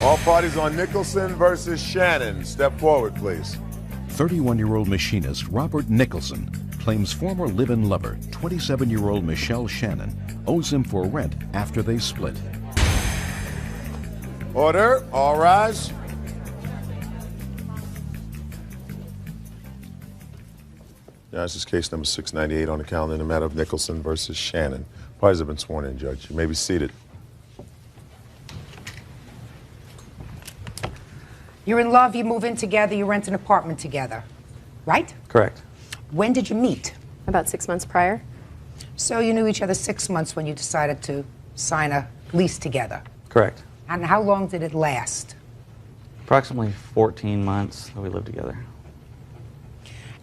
All parties on Nicholson versus Shannon. Step forward, please. 31-year-old machinist Robert Nicholson claims former live-in lover, 27-year-old Michelle Shannon, owes him for rent after they split. Order. All rise. Yeah, this is case number 698 on the calendar in the matter of Nicholson versus Shannon. Parties have been sworn in, Judge. You may be seated. You're in love, you move in together, you rent an apartment together, right? Correct. When did you meet? About 6 months prior. So you knew each other 6 months when you decided to sign a lease together. Correct. And how long did it last? Approximately 14 months that we lived together.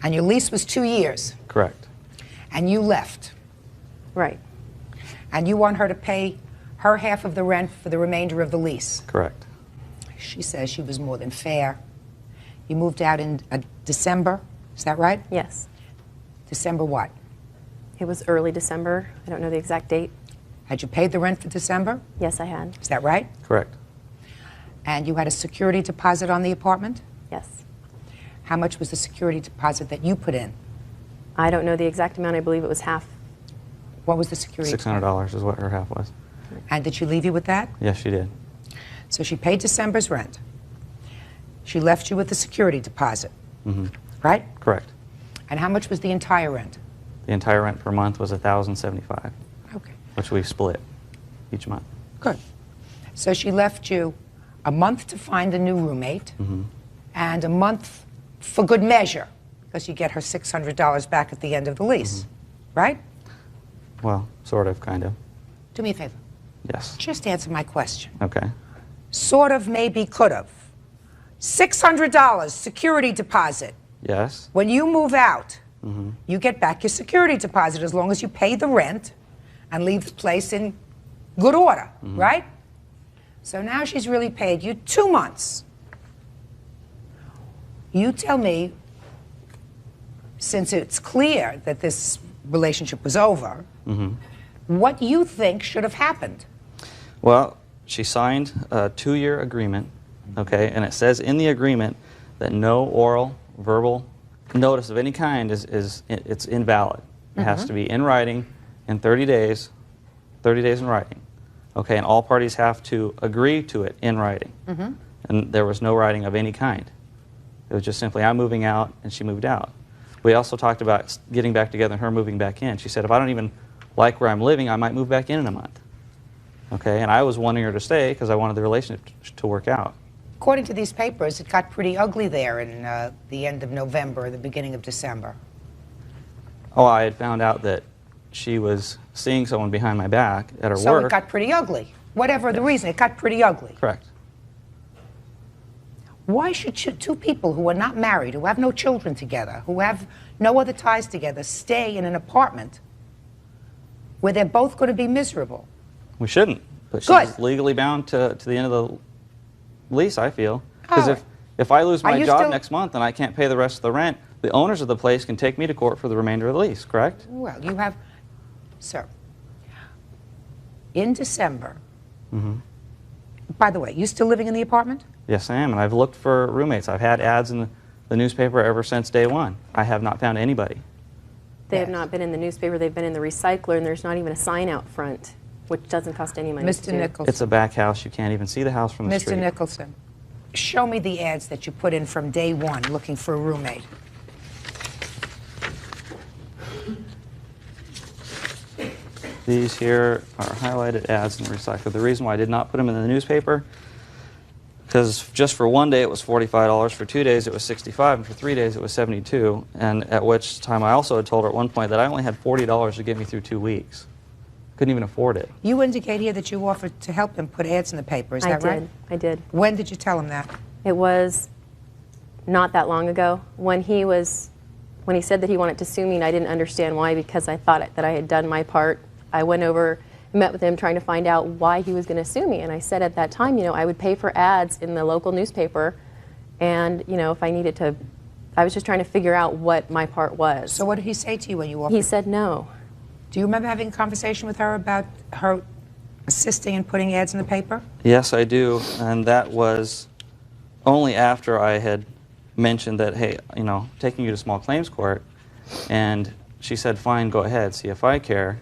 And your lease was 2 years. Correct. And you left. Right. And you want her to pay her half of the rent for the remainder of the lease. Correct. She says she was more than fair. You moved out in December, is that right? Yes. December what? It was early December. I don't know the exact date. Had you paid the rent for December? Yes, I had. Is that right? Correct. And you had a security deposit on the apartment? Yes. How much was the security deposit that you put in? I don't know the exact amount. I believe it was half. What was the security $600 is what her half was. And did she leave you with that? Yes, she did. So she paid December's rent. She left you with the security deposit, right? Correct. And how much was the entire rent? The entire rent per month was $1,075, Okay, which we split each month. good. So she left you a month to find a new roommate and a month for good measure, because you get her $600 back at the end of the lease, right? Well, sort of, kind of. Do me a favor. Yes. Just answer my question. Okay. Sort of, maybe, could have. $600 security deposit. Yes. When you move out, you get back your security deposit as long as you pay the rent and leave the place in good order, right? So now she's really paid you 2 months. You tell me, since it's clear that this relationship was over, what you think should have happened. Well, she signed a 2-year agreement, okay, and it says in the agreement that no oral, verbal notice of any kind it's invalid. It has to be in writing in 30 days in writing, okay, and all parties have to agree to it in writing. And there was no writing of any kind. It was just simply, I'm moving out, and she moved out. We also talked about getting back together and her moving back in. She said, if I don't even like where I'm living, I might move back in a month. Okay, and I was wanting her to stay because I wanted the relationship to work out. According to these papers, it got pretty ugly there in the end of November, the beginning of December. Oh, I had found out that she was seeing someone behind my back at her So work. it got pretty ugly. Whatever the reason, it got pretty ugly. Correct. Why should two people who are not married, who have no children together, who have no other ties together, stay in an apartment where they're both going to be miserable? We shouldn't, but Good. she's legally bound to the end of the lease, I feel. Because All right. if I lose Are my you job still- next month and I can't pay the rest of the rent, the owners of the place can take me to court for the remainder of the lease, correct? Well, you have, sir, in December, by the way, you still living in the apartment? Yes, I am, and I've looked for roommates. I've had ads in the newspaper ever since day one. I have not found anybody. They have Yes. not been in the newspaper. They've been in the recycler, and there's not even a sign out front, which doesn't cost any money to Mr. do. Nicholson. It's a back house. You can't even see the house from the Mr. street. Nicholson, show me the ads that you put in from day one looking for a roommate. These here are highlighted ads in the recycler. The reason why I did not put them in the newspaper, because just for 1 day it was $45, for 2 days it was $65, and for 3 days it was $72, and at which time I also had told her at one point that I only had $40 to get me through 2 weeks. Couldn't even afford it. You indicate here that you offered to help him put ads in the paper, is that right? I did. When did you tell him that? It was not that long ago. When he said that he wanted to sue me, and I didn't understand why, because I thought that I had done my part. I went over, met with him, trying to find out why he was going to sue me. And I said at that time, I would pay for ads in the local newspaper, and if I needed to, I was just trying to figure out what my part was. So what did he say to you when you offered? He said no. Do you remember having a conversation with her about her assisting in putting ads in the paper? Yes, I do, and that was only after I had mentioned that, hey, you know, taking you to small claims court, and she said, fine, go ahead, see if I care,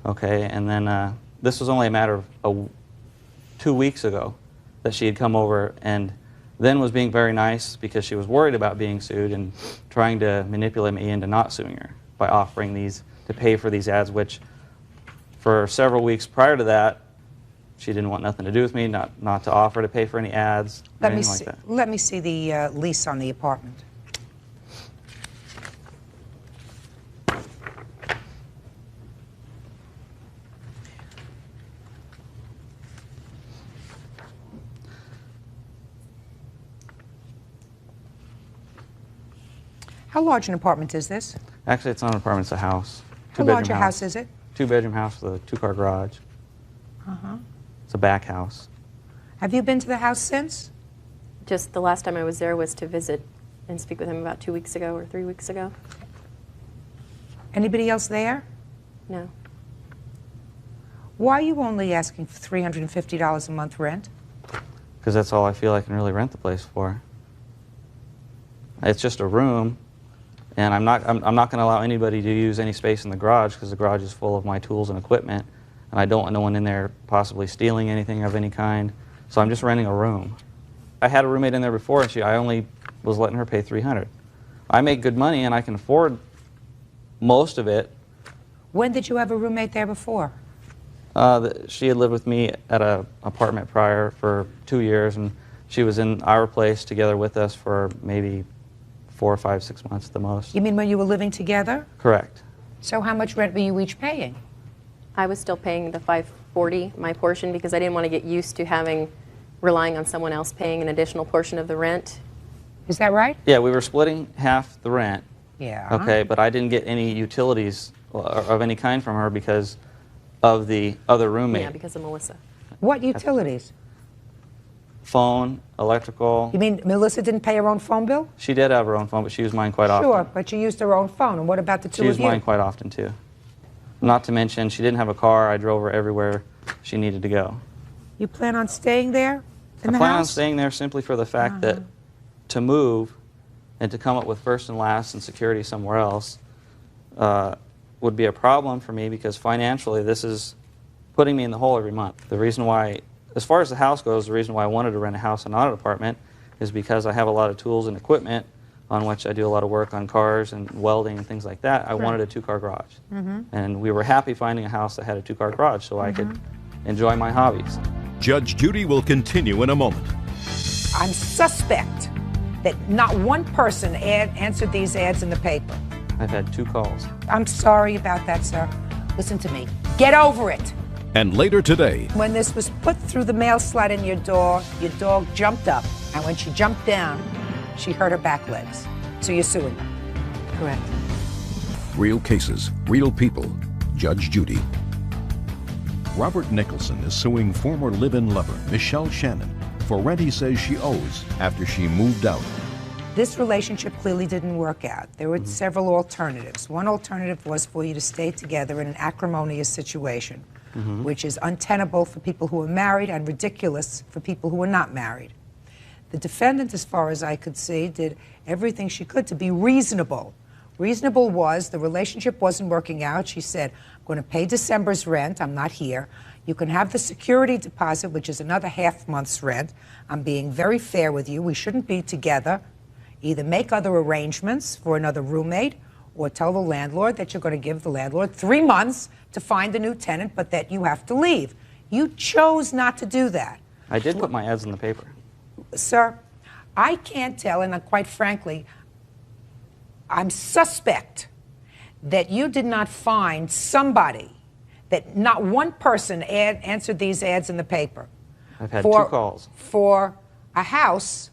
okay, and then this was only a matter of 2 weeks ago that she had come over and then was being very nice because she was worried about being sued and trying to manipulate me into not suing her by offering these to pay for these ads, which for several weeks prior to that, she didn't want nothing to do with me, not to offer to pay for any ads or anything like that. Let me see the lease on the apartment. How large an apartment is this? Actually, it's not an apartment, it's a house. How large a house is it? 2-bedroom house with a 2-car garage. It's a back house. Have you been to the house since? Just the last time I was there was to visit and speak with him about 2 weeks ago or 3 weeks ago. Anybody else there? No. Why are you only asking for $350 a month rent? Because that's all I feel I can really rent the place for. It's just a room, and I'm not going to allow anybody to use any space in the garage because the garage is full of my tools and equipment, and I don't want no one in there possibly stealing anything of any kind. So I'm just renting a room. I had a roommate in there before, and I only was letting her pay $300. I make good money, and I can afford most of it. When did you have a roommate there before? She had lived with me at an apartment prior for 2 years, and she was in our place together with us for maybe 4 or 5, 6 months at the most. You mean when you were living together? Correct. So how much rent were you each paying? I was still paying the $540, my portion, because I didn't want to get used to relying on someone else paying an additional portion of the rent. Is that right? Yeah, we were splitting half the rent. Yeah. Okay, but I didn't get any utilities of any kind from her because of the other roommate. Yeah, because of Melissa. What utilities? Phone, electrical. You mean Melissa didn't pay her own phone bill? She did have her own phone, but she used mine quite often. Sure, but she used her own phone. And what about the two She of used you? mine quite often, too. Not to mention, she didn't have a car. I drove her everywhere she needed to go. You plan on staying there in the I plan on house? staying there simply for the fact that to move and to come up with first and last and security somewhere else would be a problem for me because financially this is putting me in the hole every month. The reason why, as far as the house goes, the reason why I wanted to rent a house and not an apartment is because I have a lot of tools and equipment on which I do a lot of work on cars and welding and things like that. I wanted a 2-car garage. And we were happy finding a house that had a 2-car garage so I could enjoy my hobbies. Judge Judy will continue in a moment. I'm suspect that not one person answered these ads in the paper. I've had 2 calls. I'm sorry about that, sir. Listen to me. Get over it. And later today, When this was put through the mail slot in your dog jumped up. And when she jumped down, she hurt her back legs. So you're suing her. Correct. real cases, real people. Judge Judy. Robert Nicholson is suing former live-in lover Michelle Shannon for rent he says she owes after she moved out. This relationship clearly didn't work out. There were several alternatives. One alternative was for you to stay together in an acrimonious situation, which is untenable for people who are married and ridiculous for people who are not married. The defendant, as far as I could see, did everything she could to be reasonable. Reasonable was the relationship wasn't working out. She said, I'm going to pay December's rent. I'm not here. You can have the security deposit, which is another half month's rent. I'm being very fair with you. We shouldn't be together. Either make other arrangements for another roommate or tell the landlord that you're going to give the landlord 3 months to find a new tenant, but that you have to leave. You chose not to do that. I did put my ads in the paper. Sir, I can't tell, and quite frankly, I'm suspect that you did not find somebody, that not one person answered these ads in the paper. I've had 2 calls. For a house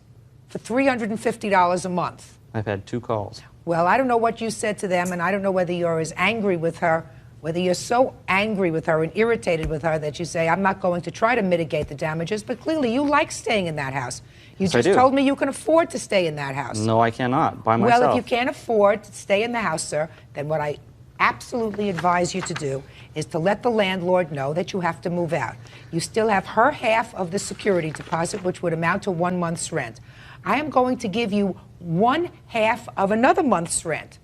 for $350 a month. I've had 2 calls. Well, I don't know what you said to them, and I don't know whether you're as angry with her, whether you're so angry with her and irritated with her that you say, I'm not going to try to mitigate the damages, but clearly you like staying in that house. You Yes, I just do. told me you can afford to stay in that house. No, I cannot, by myself. Well, if you can't afford to stay in the house, sir, then what I absolutely advise you to do is to let the landlord know that you have to move out. You still have her half of the security deposit, which would amount to 1 month's rent. I am going to give you 1/2 of another month's rent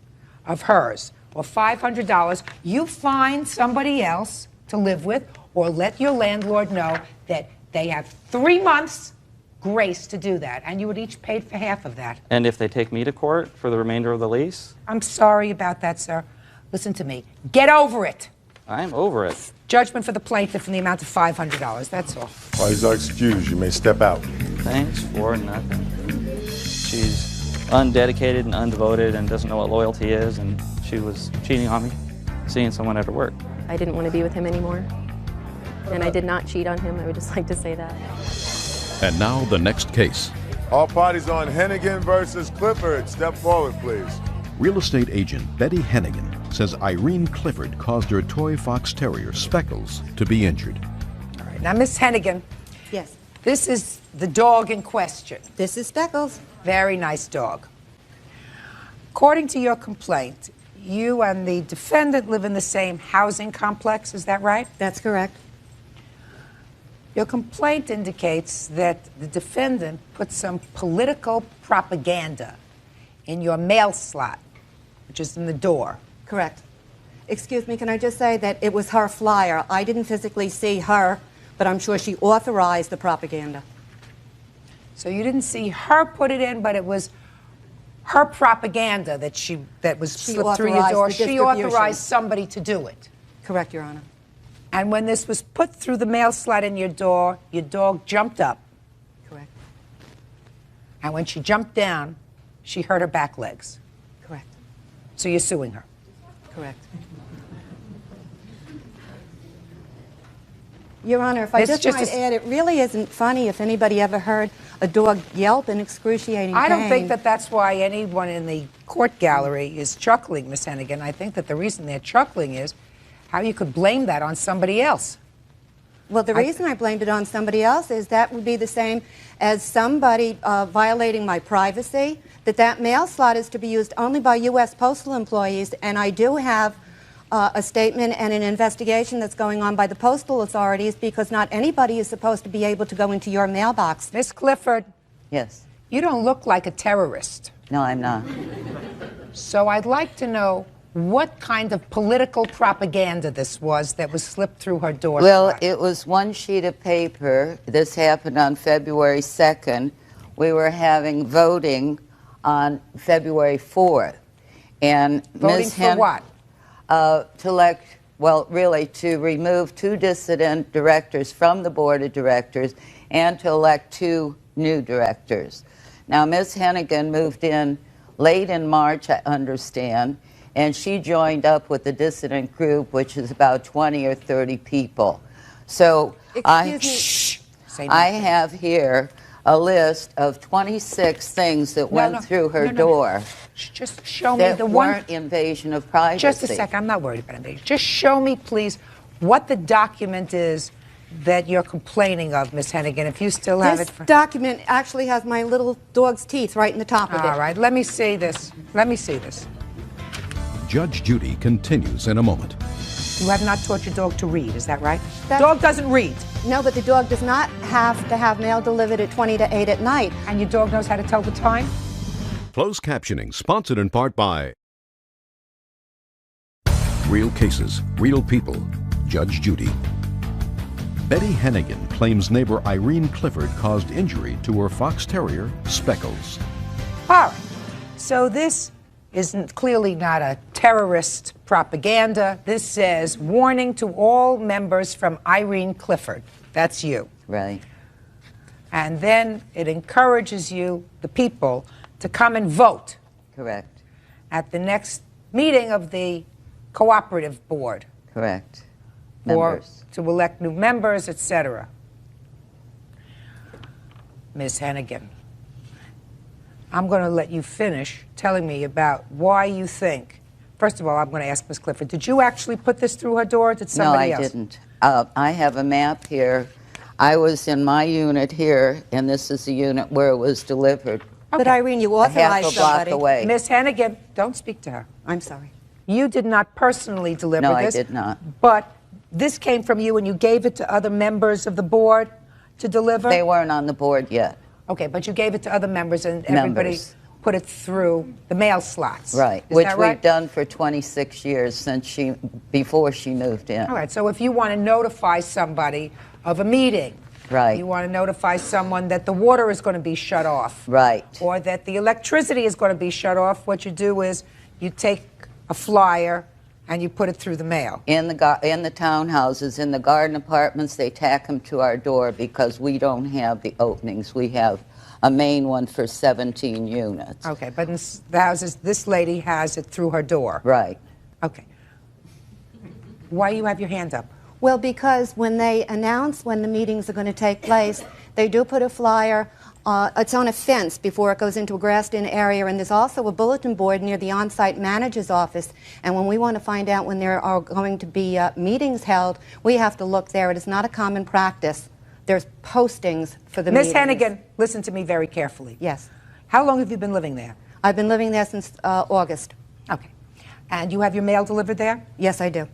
of hers, or $500. You find somebody else to live with, or let your landlord know that they have 3 months grace to do that, and you would each pay for half of that. And if they take me to court for the remainder of the lease? I'm sorry about that, sir. Listen to me. Get over it. I'm over it. Judgment for the plaintiff in the amount of $500. That's all. Parties are excused. You may step out. Thanks for nothing. She's undedicated and undevoted and doesn't know what loyalty is, and she was cheating on me, seeing someone after work. I didn't want to be with him anymore. And I did not cheat on him. I would just like to say that. And now the next case. All parties on Hennigan versus Clifford. Step forward, please. Real estate agent Betty Hennigan says Irene Clifford caused her toy fox terrier, Speckles, to be injured. All right. Now, Miss Hennigan, Yes, this is the dog in question. this is Speckles. Very nice dog. According to your complaint, you and the defendant live in the same housing complex. Is that right? That's correct. Your complaint indicates that the defendant put some political propaganda in your mail slot, which is in the door. Correct. Excuse me, can I just say that it was her flyer. I didn't physically see her, but I'm sure she authorized the propaganda. So you didn't see her put it in, but it was her propaganda that was slipped through your authorized door. the She distribution. authorized somebody to do it. Correct, Your Honor. And when this was put through the mail slot in your door, your dog jumped up. Correct. And when she jumped down, she hurt her back legs. Correct. So you're suing her. Correct. Your Honor, if I It's just just might a- add, it really isn't funny if anybody ever heard a dog yelp in excruciating pain. I don't think that that's why anyone in the court gallery is chuckling, Miss Hennigan. I think that the reason they're chuckling is how you could blame that on somebody else. Well, the reason I blamed it on somebody else is that would be the same as somebody violating my privacy, that mail slot is to be used only by U.S. postal employees, and I do have a statement and an investigation that's going on by the postal authorities because not anybody is supposed to be able to go into your mailbox. Miss Clifford, Yes. you don't look like a terrorist. No, I'm not. So I'd like to know what kind of political propaganda this was that was slipped through her door. Well, it was one sheet of paper. This happened on February 2nd. We were having voting on February 4th. And Voting Ms. for what? To elect, well, really to remove 2 dissident directors from the board of directors and to elect 2 new directors. Now, Ms. Hennigan moved in late in March, I understand, and she joined up with the dissident group, which is about 20 or 30 people. So Excuse me. I have here a list of 26 things that went through her door Just show me that the one. weren't invasion of privacy. Just a second. I'm not worried about invasion. Just show me, please, what the document is that you're complaining of, Miss Hennigan, if you still have This it. document actually has my little dog's teeth right in the top of it. All right, let me see this. Let me see this. Judge Judy continues in a moment. You have not taught your dog to read, is that right? That's- Dog doesn't read. No, but the dog does not have to have mail delivered at 20 to 8 at night. And your dog knows how to tell the time? Closed captioning sponsored in part by Real Cases, Real People, Judge Judy. Betty Hennigan claims neighbor Irene Clifford caused injury to her fox terrier, Speckles. All right. So this isn't clearly not a terrorist propaganda. This says, warning to all members from Irene Clifford. That's you. Right. And then it encourages you, the people, to come and vote Correct. at the next meeting of the cooperative board. Correct. Or Members. to elect new members, etc. Ms. Hennigan, I'm going to let you finish telling me about why you think. First of all, I'm going to ask Ms. Clifford, did you actually put this through her door, or did somebody else? No, I didn't. I have a map here. I was in my unit here, and this is the unit where it was delivered. But Irene, you A half authorized a block somebody. away. Ms. Hennigan, don't speak to her. I'm sorry. You did not personally deliver No, this. I did not. But this came from you and you gave it to other members of the board to deliver? They weren't on the board yet. Okay, but you gave it to other members and everybody Members. put it through the mail slots. Right, Is which that right? we've done for 26 years before she moved in. All right, so if you want to notify somebody of a meeting, Right. you want to notify someone that the water is going to be shut off, Right. or that the electricity is going to be shut off, what you do is you take a flyer and you put it through the mail. In the townhouses, in the garden apartments, they tack them to our door because we don't have the openings. We have a main one for 17 units. Okay, but in the houses, this lady has it through her door. Right. Okay. Why you have your hand up? Well, because when they announce when the meetings are going to take place, they do put a flyer. It's on a fence before it goes into a grassed-in area, and there's also a bulletin board near the on-site manager's office. And when we want to find out when there are going to be meetings held, we have to look there. It is not a common practice. There's postings for the meetings. Ms. Hennigan, listen to me very carefully. Yes. How long have you been living there? I've been living there since August. Okay. And you have your mail delivered there? Yes, I do.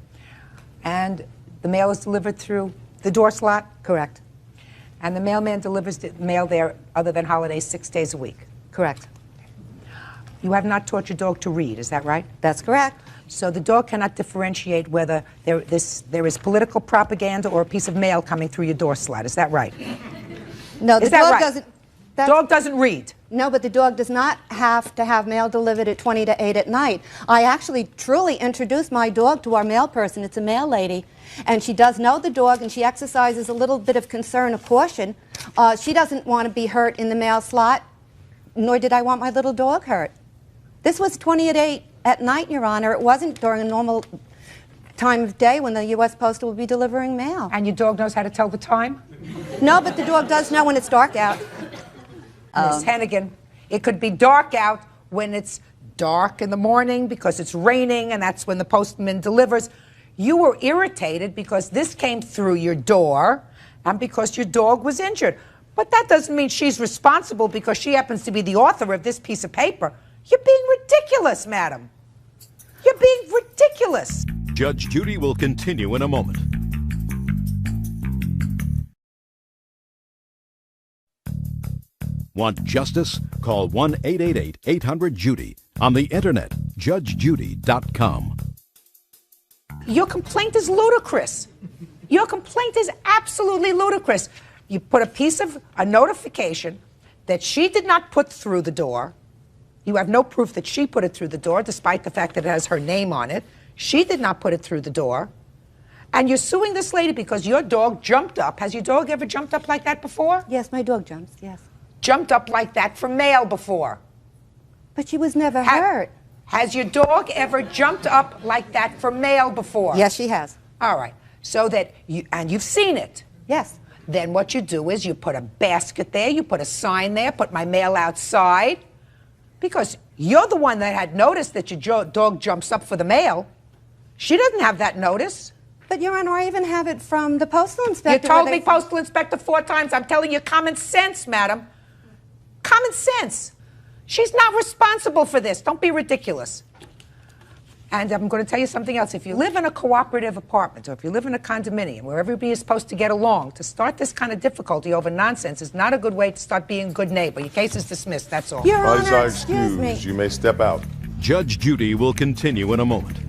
And the mail is delivered through the door slot? Correct. And the mailman delivers the mail there, other than holidays, 6 days a week? Correct. You have not taught your dog to read, is that right? That's correct. So the dog cannot differentiate whether there is political propaganda or a piece of mail coming through your door slot, is that right? No, the Is that dog right? doesn't. Dog doesn't read. No, but the dog does not have to have mail delivered at 20 to 8 at night. I actually truly introduced my dog to our mail person. It's a mail lady, and she does know the dog, and she exercises a little bit of concern, of caution. She doesn't want to be hurt in the mail slot, nor did I want my little dog hurt. This was 20 at 8 at night, Your Honor. It wasn't during a normal time of day when the U.S. Postal would be delivering mail. And your dog knows how to tell the time? No, but the dog does know when it's dark out. Miss Hennigan, it could be dark out when it's dark in the morning because it's raining and that's when the postman delivers. You were irritated because this came through your door and because your dog was injured. But that doesn't mean she's responsible because she happens to be the author of this piece of paper. You're being ridiculous, madam. You're being ridiculous. Judge Judy will continue in a moment. Want justice? Call 1-888-800-JUDY. On the internet, judgejudy.com. Your complaint is ludicrous. Your complaint is absolutely ludicrous. You put a notification that she did not put through the door. You have no proof that she put it through the door, despite the fact that it has her name on it. She did not put it through the door. And you're suing this lady because your dog jumped up. Has your dog ever jumped up like that before? Yes, my dog jumps, yes. Jumped up like that for mail before. But she was never hurt. Has your dog ever jumped up like that for mail before? Yes, she has. All right. So that you've seen it. Yes. Then what you do is you put a basket there, you put a sign there, put my mail outside, because you're the one that had noticed that your dog jumps up for the mail. She doesn't have that notice. But, Your Honor, I even have it from the postal inspector. You told me postal inspector 4 times. I'm telling you common sense, madam. Common sense. She's not responsible for this. Don't be ridiculous. And I'm going to tell you something else. If you live in a cooperative apartment or if you live in a condominium where everybody is supposed to get along, to start this kind of difficulty over nonsense is not a good way to start being a good neighbor. Your case is dismissed, that's all. Your Parties Honor, are excuse me. excused. You may step out. Judge Judy will continue in a moment.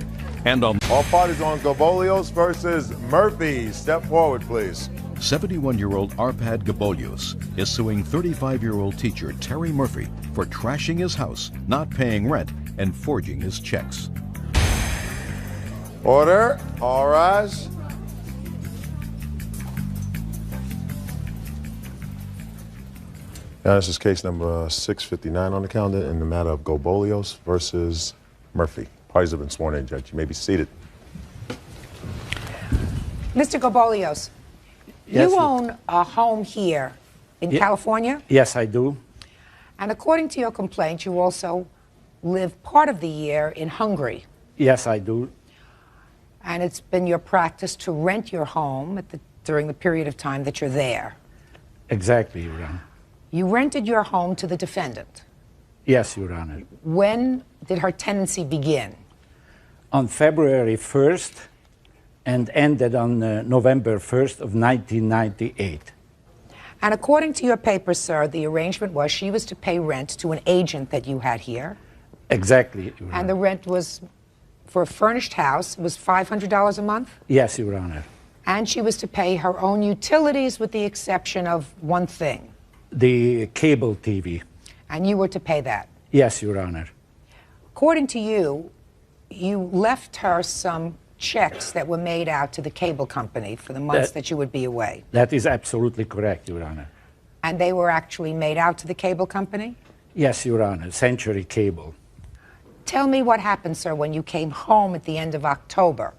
And on All parties on Gabolios versus Murphy. Step forward, please. 71-year-old Arpad Gabolios is suing 35-year-old teacher Terry Murphy for trashing his house, not paying rent, and forging his checks. Order. All rise. Now, this is case number 659 on the calendar in the matter of Gabolios versus Murphy. Parties have been sworn in, Judge. You may be seated. Mr. Gabolios, Yes, you own a home here in California? Yes, I do. And according to your complaint, you also live part of the year in Hungary. Yes, I do. And it's been your practice to rent your home during the period of time that you're there. Exactly, Your Honor. You rented your home to the defendant. Yes, Your Honor. When did her tenancy begin? on February 1st and ended on November 1st of 1998. And according to your papers, sir, the arrangement was she was to pay rent to an agent that you had here. Exactly. Your And the Honor. rent was, for a furnished house, was $500 a month? Yes, Your Honor. And she was to pay her own utilities with the exception of one thing. The cable TV. And you were to pay that. Yes, Your Honor. According to you, you left her some checks that were made out to the cable company for the months that you would be away. That is absolutely correct, Your Honor. And they were actually made out to the cable company? Yes, Your Honor. Century Cable. Tell me what happened, sir, when you came home at the end of October.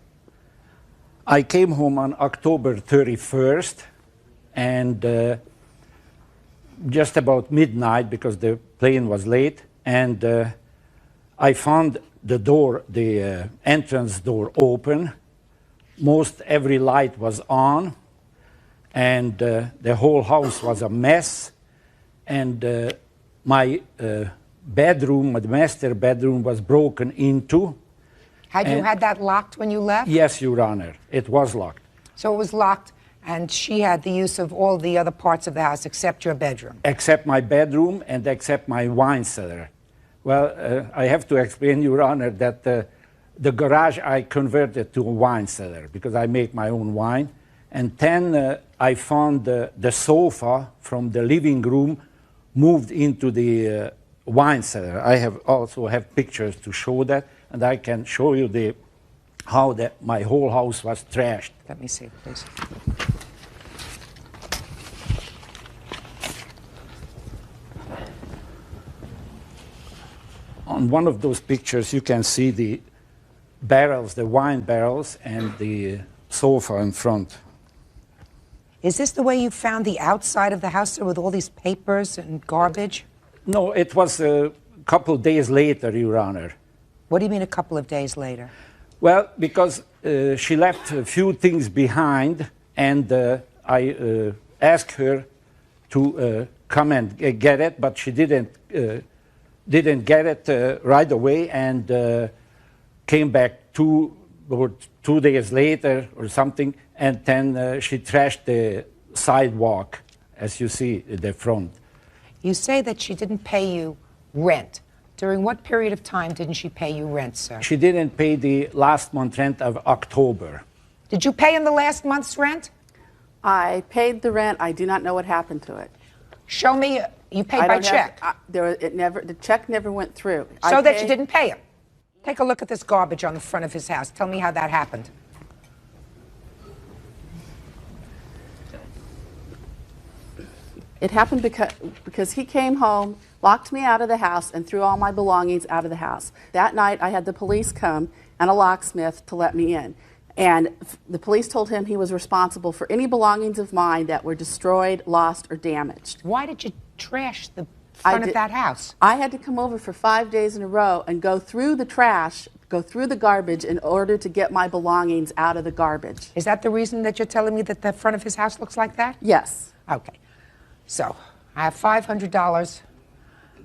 I came home on October 31st, and just about midnight, because the plane was late, and I found the door, the entrance door open. Most every light was on, and the whole house was a mess, and my bedroom, the master bedroom, was broken into. Had you had that locked when you left? Yes, Your Honor, it was locked. So it was locked, and she had the use of all the other parts of the house except your bedroom. Except my bedroom and except my wine cellar. Well, I have to explain, Your Honor, that the garage I converted to a wine cellar because I make my own wine. And then I found the sofa from the living room moved into the wine cellar. I also have pictures to show that, and I can show you how my whole house was trashed. Let me see, please. On one of those pictures, you can see the barrels, the wine barrels, and the sofa in front. Is this the way you found the outside of the house, sir, with all these papers and garbage? No, it was a couple days later, Your Honor. What do you mean a couple of days later? Well, because she left a few things behind, and I asked her to come and get it, but she didn't get it right away, and came back 2 days later or something, and then she trashed the sidewalk, as you see at the front. You say that she didn't pay you rent. During what period of time didn't she pay you rent, sir? She didn't pay the last month rent of October. Did you pay him the last month's rent? I paid the rent. I do not know what happened to it. Show me, you paid by check. The check never went through. So that you didn't pay him. Take a look at this garbage on the front of his house. Tell me how that happened. It happened because he came home, locked me out of the house, and threw all my belongings out of the house. That night, I had the police come and a locksmith to let me in. And the police told him he was responsible for any belongings of mine that were destroyed, lost, or damaged. Why did you trash the front of that house? I had to come over for 5 days in a row and go through the trash, go through the garbage in order to get my belongings out of the garbage. Is that the reason that you're telling me that the front of his house looks like that? Yes. Okay. So I have $500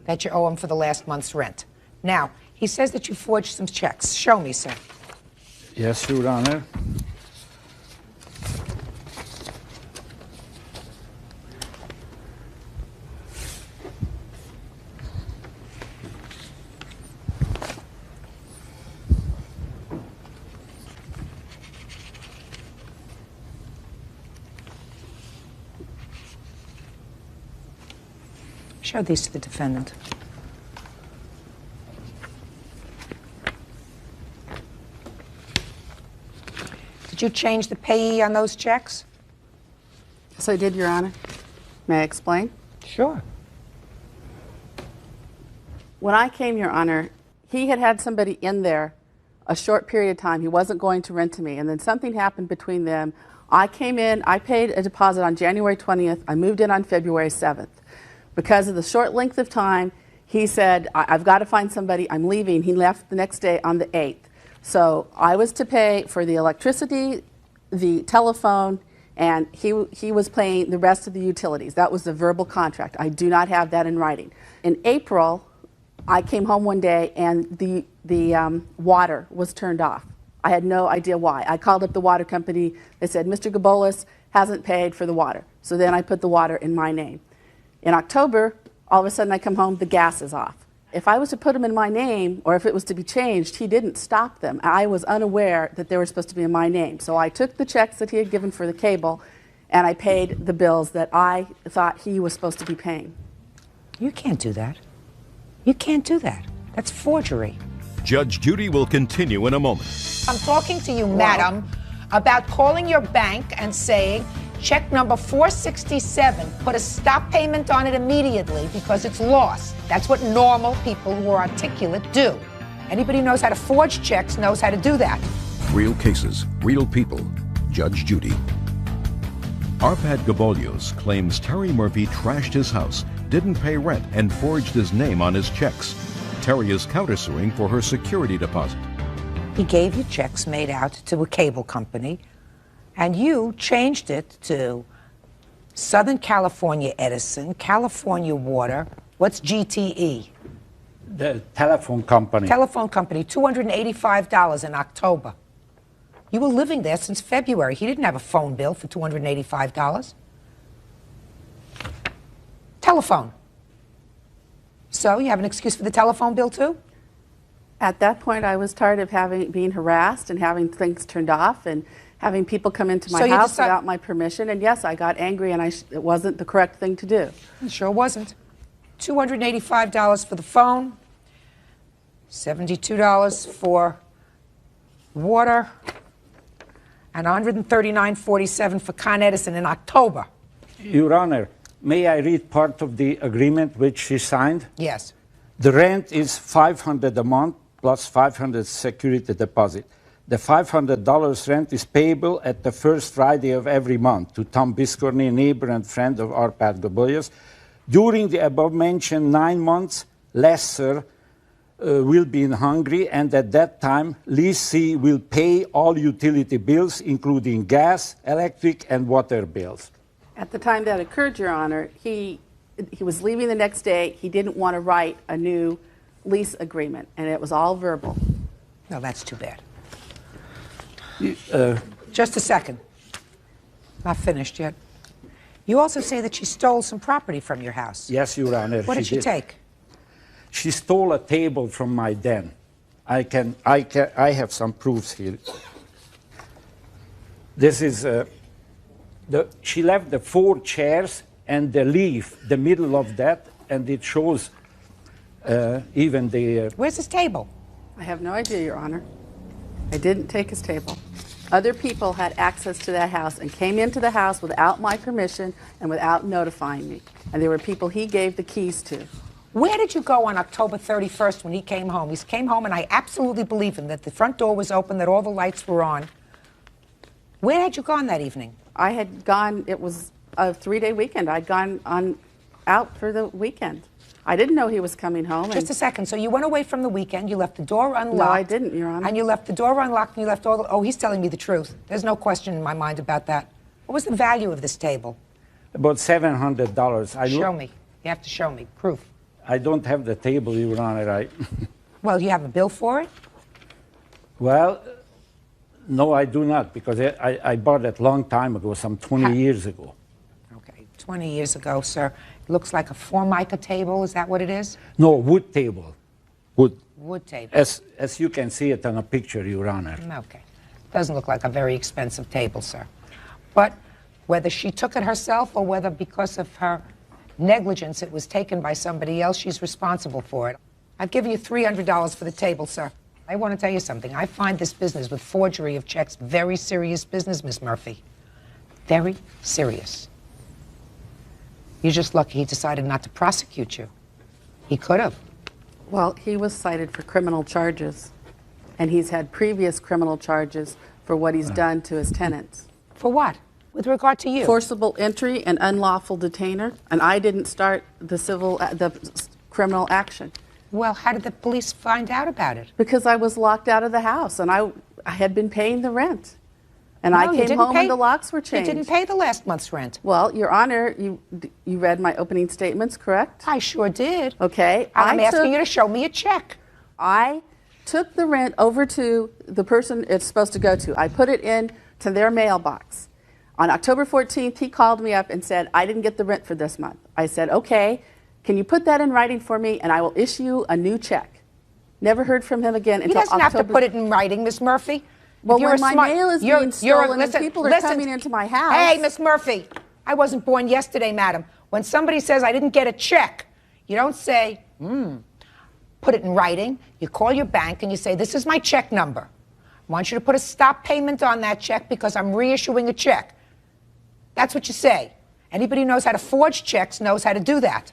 that you owe him for the last month's rent. Now, he says that you forged some checks. Show me, sir. Yes, Your Honor. Show these to the defendant. Did you change the payee on those checks? Yes, I did, Your Honor. May I explain? Sure. When I came, Your Honor, he had somebody in there a short period of time. He wasn't going to rent to me, and then something happened between them. I came in, I paid a deposit on January 20th. I moved in on February 7th. Because of the short length of time, he said, I've got to find somebody, I'm leaving. He left the next day on the 8th. So I was to pay for the electricity, the telephone, and he was paying the rest of the utilities. That was the verbal contract. I do not have that in writing. In April, I came home one day, and the the water was turned off. I had no idea why. I called up the water company. They said, Mr. Gabolis hasn't paid for the water. So then I put the water in my name. In October, all of a sudden I come home, the gas is off. If I was to put them in my name, or if it was to be changed, he didn't stop them. I was unaware that they were supposed to be in my name. So I took the checks that he had given for the cable, and I paid the bills that I thought he was supposed to be paying. You can't do that. You can't do that. That's forgery. Judge Judy will continue in a moment. I'm talking to you, madam, about calling your bank and saying, check number 467, put a stop payment on it immediately because it's lost. That's what normal people who are articulate do. Anybody who knows how to forge checks knows how to do that. Real cases, real people. Judge Judy. Arpad Gabolios claims Terry Murphy trashed his house, didn't pay rent, and forged his name on his checks. Terry is countersuing for her security deposit. He gave you checks made out to a cable company, and you changed it to Southern California Edison, California Water. What's GTE? The telephone company. Telephone company, $285 in October. You were living there since February. He didn't have a phone bill for $285. Telephone. So you have an excuse for the telephone bill too? At that point, I was tired of being harassed and having things turned off and having people come into my house without my permission. And yes, I got angry, and it wasn't the correct thing to do. It sure wasn't. $285 for the phone, $72 for water, and $139.47 for Con Edison in October. Your Honor, may I read part of the agreement which she signed? Yes. The rent is $500 a month plus $500 security deposit. The $500 rent is payable at the first Friday of every month to Tom Biscorny, a neighbor and friend of Arpad Gabolios. During the above-mentioned 9 months, lesser will be in Hungary, and at that time, lessee will pay all utility bills, including gas, electric, and water bills. At the time that occurred, Your Honor, he was leaving the next day. He didn't want to write a new lease agreement, and it was all verbal. No, that's too bad. Just a second. Not finished yet. You also say that she stole some property from your house. Yes, Your Honor. What did she take? She stole a table from my den. I have some proofs here. This is she left the 4 chairs and the leaf, the middle of that, and it shows even the. Where's his table? I have no idea, Your Honor. I didn't take his table. Other people had access to that house and came into the house without my permission and without notifying me. And there were people he gave the keys to. Where did you go on October 31st when he came home? He came home, and I absolutely believe him, that the front door was open, that all the lights were on. Where had you gone that evening? I had gone, it was a 3-day weekend. I'd gone out for the weekend. I didn't know he was coming home. Just a second. So you went away from the weekend, you left the door unlocked. No, I didn't, Your Honor. And you left the door unlocked, and you left all the... Oh, he's telling me the truth. There's no question in my mind about that. What was the value of this table? About $700. Show me. You have to show me. Proof. I don't have the table, Your Honor. Well, you have a bill for it? Well, no, I do not, because I bought it a long time ago, some 20 years ago. Okay, 20 years ago, sir. It looks like a Formica table. Is that what it is? No, wood table. Wood. Wood table. As you can see it on a picture, Your Honor. Okay. Doesn't look like a very expensive table, sir. But whether she took it herself or whether because of her negligence it was taken by somebody else, she's responsible for it. I've given you $300 for the table, sir. I want to tell you something. I find this business with forgery of checks very serious business, Miss Murphy. Very serious. You're just lucky he decided not to prosecute you. He could have. Well, he was cited for criminal charges, and he's had previous criminal charges for what he's done to his tenants. For what? With regard to you? Forcible entry and unlawful detainer, and I didn't start the criminal action. Well, how did the police find out about it? Because I was locked out of the house, and I had been paying the rent. And I came home and the locks were changed. You didn't pay the last month's rent. Well, Your Honor, you read my opening statements, correct? I sure did. Okay. I'm asking you to show me a check. I took the rent over to the person it's supposed to go to. I put it in to their mailbox. On October 14th, he called me up and said, I didn't get the rent for this month. I said, okay, can you put that in writing for me and I will issue you a new check. Never heard from him again until October. He doesn't have to put it in writing, Miss Murphy. Well, when my mail is being stolen and people are coming into my house. Hey, Miss Murphy, I wasn't born yesterday, madam. When somebody says I didn't get a check, you don't say, put it in writing. You call your bank and you say, this is my check number. I want you to put a stop payment on that check because I'm reissuing a check. That's what you say. Anybody who knows how to forge checks knows how to do that.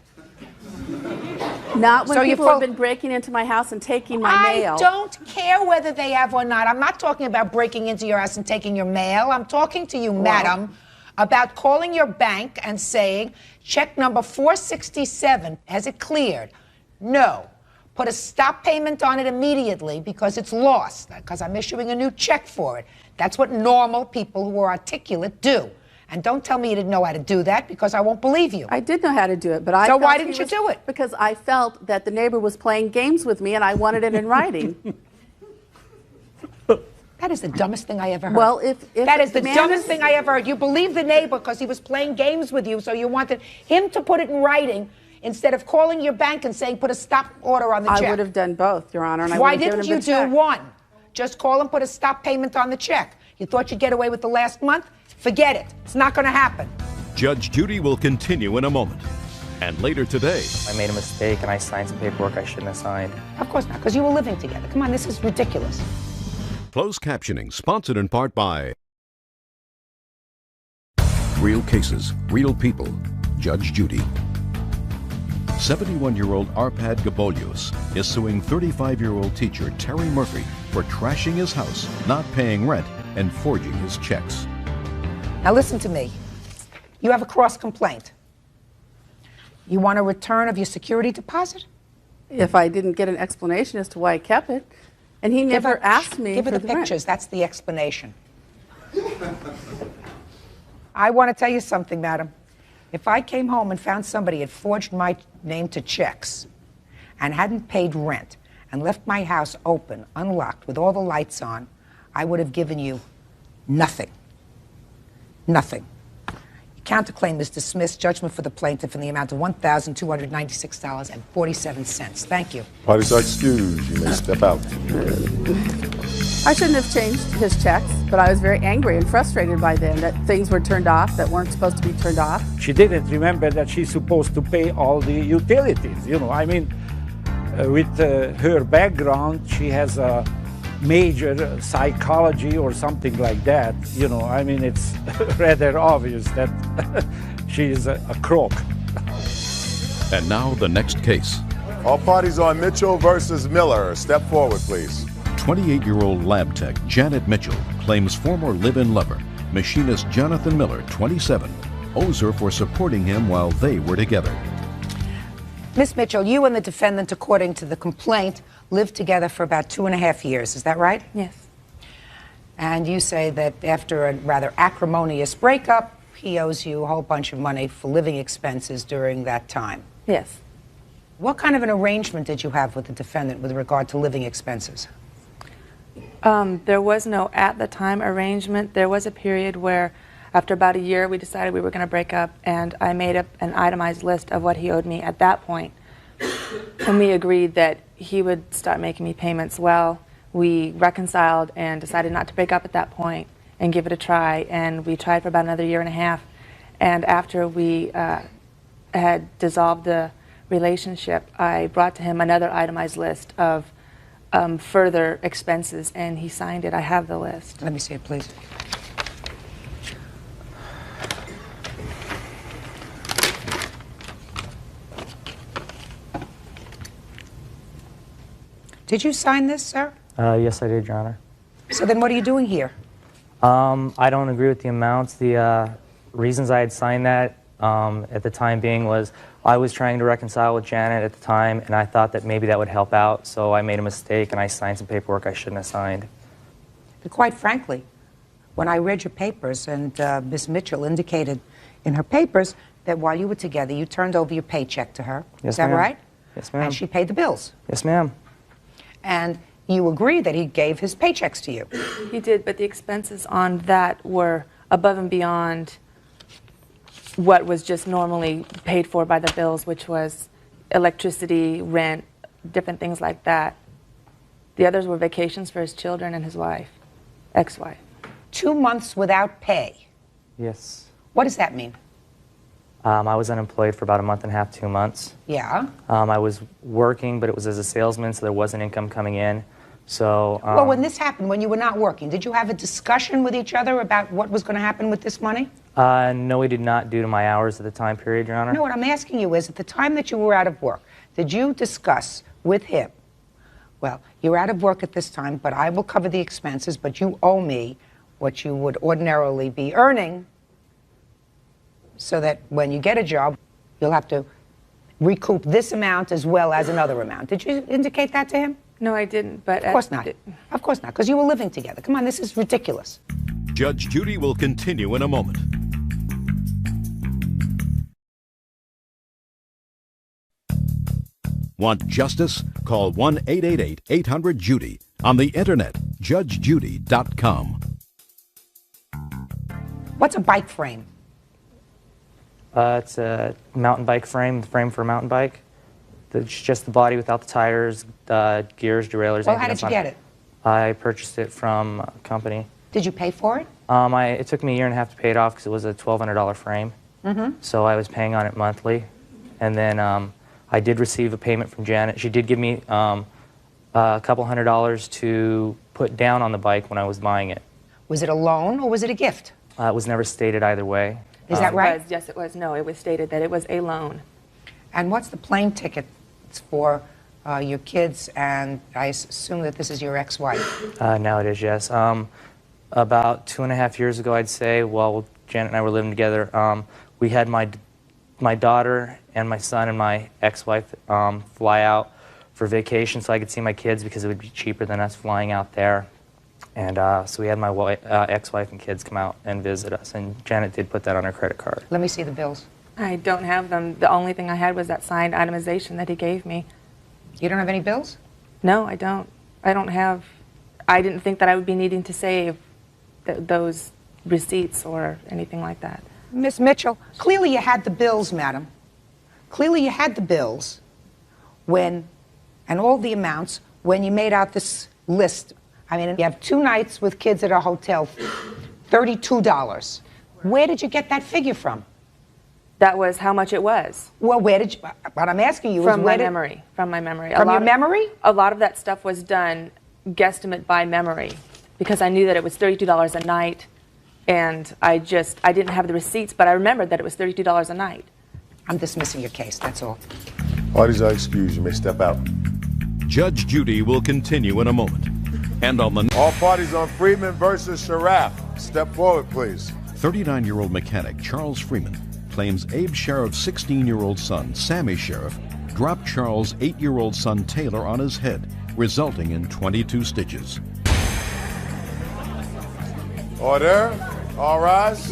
Not when people have been breaking into my house and taking my mail. I don't care whether they have or not. I'm not talking about breaking into your house and taking your mail. I'm talking to you, madam, about calling your bank and saying, check number 467, has it cleared? No. Put a stop payment on it immediately because it's lost, because I'm issuing a new check for it. That's what normal people who are articulate do. And don't tell me you didn't know how to do that because I won't believe you. I did know how to do it, but I So why didn't you do it? Because I felt that the neighbor was playing games with me and I wanted it in writing. That is the dumbest thing I ever heard. Well, if that is the dumbest thing I ever heard. You believe the neighbor because he was playing games with you, so you wanted him to put it in writing instead of calling your bank and saying put a stop order on the check. I would have done both, Your Honor. And Why didn't you do one? Just call and put a stop payment on the check. You thought you'd get away with the last month? Forget it. It's not going to happen. Judge Judy will continue in a moment. And later today, I made a mistake and I signed some paperwork I shouldn't have signed. Of course not, because you were living together. Come on, this is ridiculous. closed captioning sponsored in part by Real Cases, Real People, Judge Judy. 71-year-old Arpad Gabolios is suing 35-year-old teacher Terry Murphy for trashing his house, not paying rent, and forging his checks. Now listen to me. You have a cross complaint. You want a return of your security deposit? If I didn't get an explanation as to why I kept it, and he never asked me Give her for the rent. pictures. That's the explanation. I want to tell you something, madam. If I came home and found somebody had forged my name to checks and hadn't paid rent and left my house open, unlocked, with all the lights on, I would have given you nothing. Nothing. Your counterclaim is dismissed. Judgment for the plaintiff in the amount of $1,296.47. Thank you. Parties are excused. You may step out. I shouldn't have changed his checks, but I was very angry and frustrated by them that things were turned off that weren't supposed to be turned off. She didn't remember that she's supposed to pay all the utilities. You know, I mean, with her background, she has a major psychology or something like that. You know, I mean, it's rather obvious that she's a crook. And now the next case. All parties on Mitchell versus Miller. Step forward, please. 28-year-old lab tech Janet Mitchell claims former live-in lover, machinist Jonathan Miller, 27, owes her for supporting him while they were together. Miss Mitchell, you and the defendant, according to the complaint, lived together for about 2.5 years. Is that right? Yes. And you say that after a rather acrimonious breakup, he owes you a whole bunch of money for living expenses during that time. Yes. What kind of an arrangement did you have with the defendant with regard to living expenses? There was no at the time arrangement. There was a period where after about a year we decided we were going to break up, and I made up an itemized list of what he owed me at that point. And we agreed that he would start making me payments. Well, we reconciled and decided not to break up at that point and give it a try, and we tried for about another 1.5 years. And after we had dissolved the relationship, I brought to him another itemized list of further expenses, and he signed it. I have the list. Let me see it, please. Did you sign this, sir? Yes, I did, Your Honor. So then what are you doing here? I don't agree with the amounts. The reasons I had signed that at the time being was I was trying to reconcile with Janet at the time, and I thought that maybe that would help out, so I made a mistake and I signed some paperwork I shouldn't have signed. But quite frankly, when I read your papers, and Miss Mitchell indicated in her papers that while you were together, you turned over your paycheck to her. Yes, Is that ma'am. right? Yes, ma'am. And she paid the bills. Yes, ma'am. And you agree that he gave his paychecks to you. He did, but the expenses on that were above and beyond what was just normally paid for by the bills, which was electricity, rent, different things like that. The others were vacations for his children and his wife, ex-wife. 2 months without pay. Yes. What does that mean? I was unemployed for about a month and a half, 2 months. Yeah. I was working, but it was as a salesman, so there wasn't income coming in. So. Well, when this happened, when you were not working, did you have a discussion with each other about what was going to happen with this money? No, we did not, due to my hours at the time period, Your Honor. No, what I'm asking you is, at the time that you were out of work, did you discuss with him, well, you're out of work at this time, but I will cover the expenses, but you owe me what you would ordinarily be earning, so that when you get a job, you'll have to recoup this amount as well as another amount. Did you indicate that to him? No, I didn't, but... Of course not. Of course not, because you were living together. Come on, this is ridiculous. Judge Judy will continue in a moment. Want justice? Call 1-888-800-JUDY. On the internet, judgejudy.com. What's a bike frame? It's a mountain bike frame, the frame for a mountain bike. It's just the body without the tires, gears, derailleurs. Well, how did you get it? I purchased it from a company. Did you pay for it? It took me a year and a half to pay it off because it was a $1,200 frame. So I was paying on it monthly. And then I did receive a payment from Janet. She did give me a couple $100 to put down on the bike when I was buying it. Was it a loan or was it a gift? It was never stated either way. Is that right? Yes, it was. No, it was stated that it was a loan. And what's the plane ticket for your kids, and I assume that this is your ex-wife? Now it is, yes. About 2.5 years ago, I'd say, while Janet and I were living together, we had my daughter and my son and my ex-wife fly out for vacation so I could see my kids because it would be cheaper than us flying out there. And so we had my ex-wife and kids come out and visit us, and Janet did put that on her credit card. Let me see the bills. I don't have them. The only thing I had was that signed itemization that he gave me. You don't have any bills? No, I don't. I don't have... I didn't think that I would be needing to save those receipts or anything like that. Miss Mitchell, clearly you had the bills, madam. Clearly you had the bills when, and all the amounts, when you made out this list. I mean, you have 2 nights with kids at a hotel, $32. Where did you get that figure from? That was how much it was. Well, where did you, what I'm asking you is from where my memory. From my memory. From your memory? A lot of that stuff was done guesstimate by memory because I knew that it was $32 a night, and I didn't have the receipts, but I remembered that it was $32 a night. I'm dismissing your case, that's all. Parties are excused. You may step out. Judge Judy will continue in a moment. And on the... All parties on Freeman versus Sharaf. Step forward, please. 39-year-old mechanic Charles Freeman claims Abe Sheriff's 16-year-old son, Sammy Sheriff, dropped Charles' 8-year-old son, Taylor, on his head, resulting in 22 stitches. Order. All rise.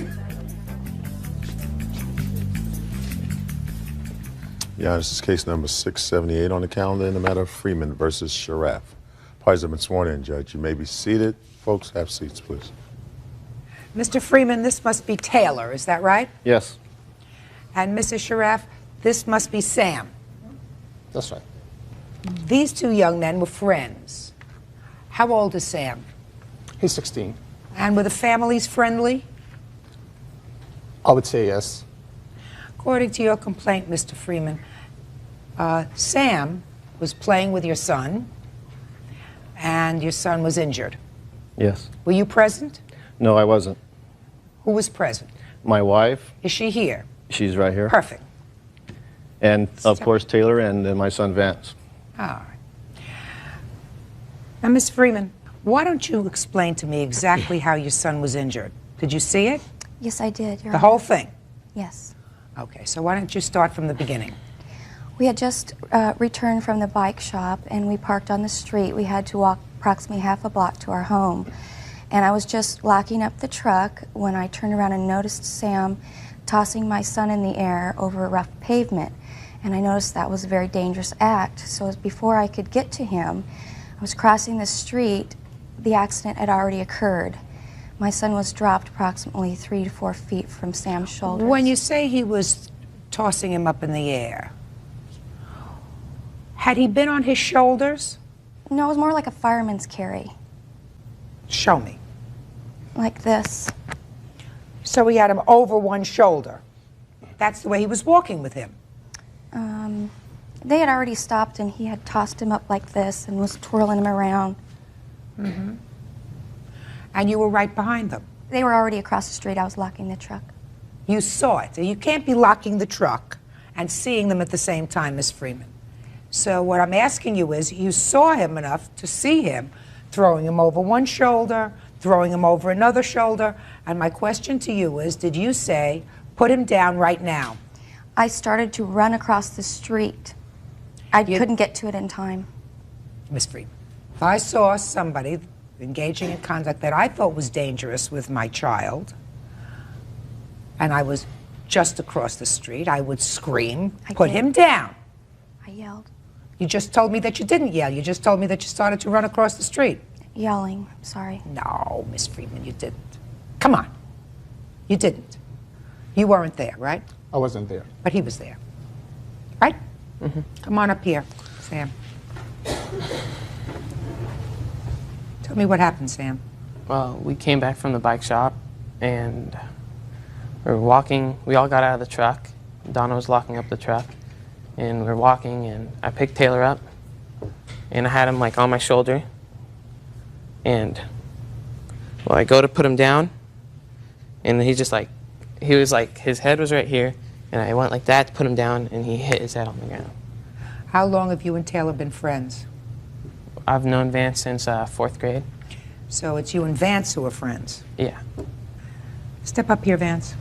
Yeah, this is case number 678 on the calendar in the matter of Freeman versus Sharaf. Parties have been sworn in, Judge. You may be seated. Folks, have seats, please. Mr. Freeman, this must be Taylor, is that right? Yes. And Mrs. Sharaf, this must be Sam. That's right. These 2 young men were friends. How old is Sam? He's 16. And were the families friendly? I would say yes. According to your complaint, Mr. Freeman, Sam was playing with your son, and your son was injured. Yes. Were you present? No, I wasn't. Who was present? My wife. Is she here? She's right here. Perfect. And, of course, Taylor and then my son, Vance. All right. Now, Ms. Freeman, why don't you explain to me exactly how your son was injured? Did you see it? Yes, I did, Your The Honor. whole thing? Yes. Okay, so why don't you start from the beginning? We had just returned from the bike shop, and we parked on the street. We had to walk approximately half a block to our home. And I was just locking up the truck when I turned around and noticed Sam tossing my son in the air over a rough pavement. And I noticed that was a very dangerous act. So before I could get to him, I was crossing the street. The accident had already occurred. My son was dropped approximately 3 to 4 feet from Sam's shoulders. When you say he was tossing him up in the air, had he been on his shoulders? No, it was more like a fireman's carry. Show me. Like this. So he had him over one shoulder. That's the way he was walking with him. They had already stopped, and he had tossed him up like this and was twirling him around. Mm-hmm. And you were right behind them. They were already across the street. I was locking the truck. You saw it. You can't be locking the truck and seeing them at the same time, Miss Freeman. So what I'm asking you is, you saw him enough to see him throwing him over one shoulder, throwing him over another shoulder, and my question to you is, did you say, put him down right now? I started to run across the street. I couldn't get to it in time. Miss Freeman, if I saw somebody engaging in conduct that I thought was dangerous with my child, and I was just across the street, I would scream, put him down. I yelled. You just told me that you didn't yell. You just told me that you started to run across the street. Yelling, I'm sorry. No, Miss Freeman, you didn't. Come on. You didn't. You weren't there, right? I wasn't there. But he was there. Right? Mm-hmm. Come on up here, Sam. Tell me what happened, Sam. Well, we came back from the bike shop, and we were walking. We all got out of the truck. Donna was locking up the truck, and we were walking, and I picked Taylor up, and I had him like on my shoulder, and well, I go to put him down, and he just like, he was like, his head was right here, and I went like that to put him down, and he hit his head on the ground. How long have you and Taylor been friends? I've known Vance since 4th grade. So it's you and Vance who are friends? Yeah. Step up here, Vance.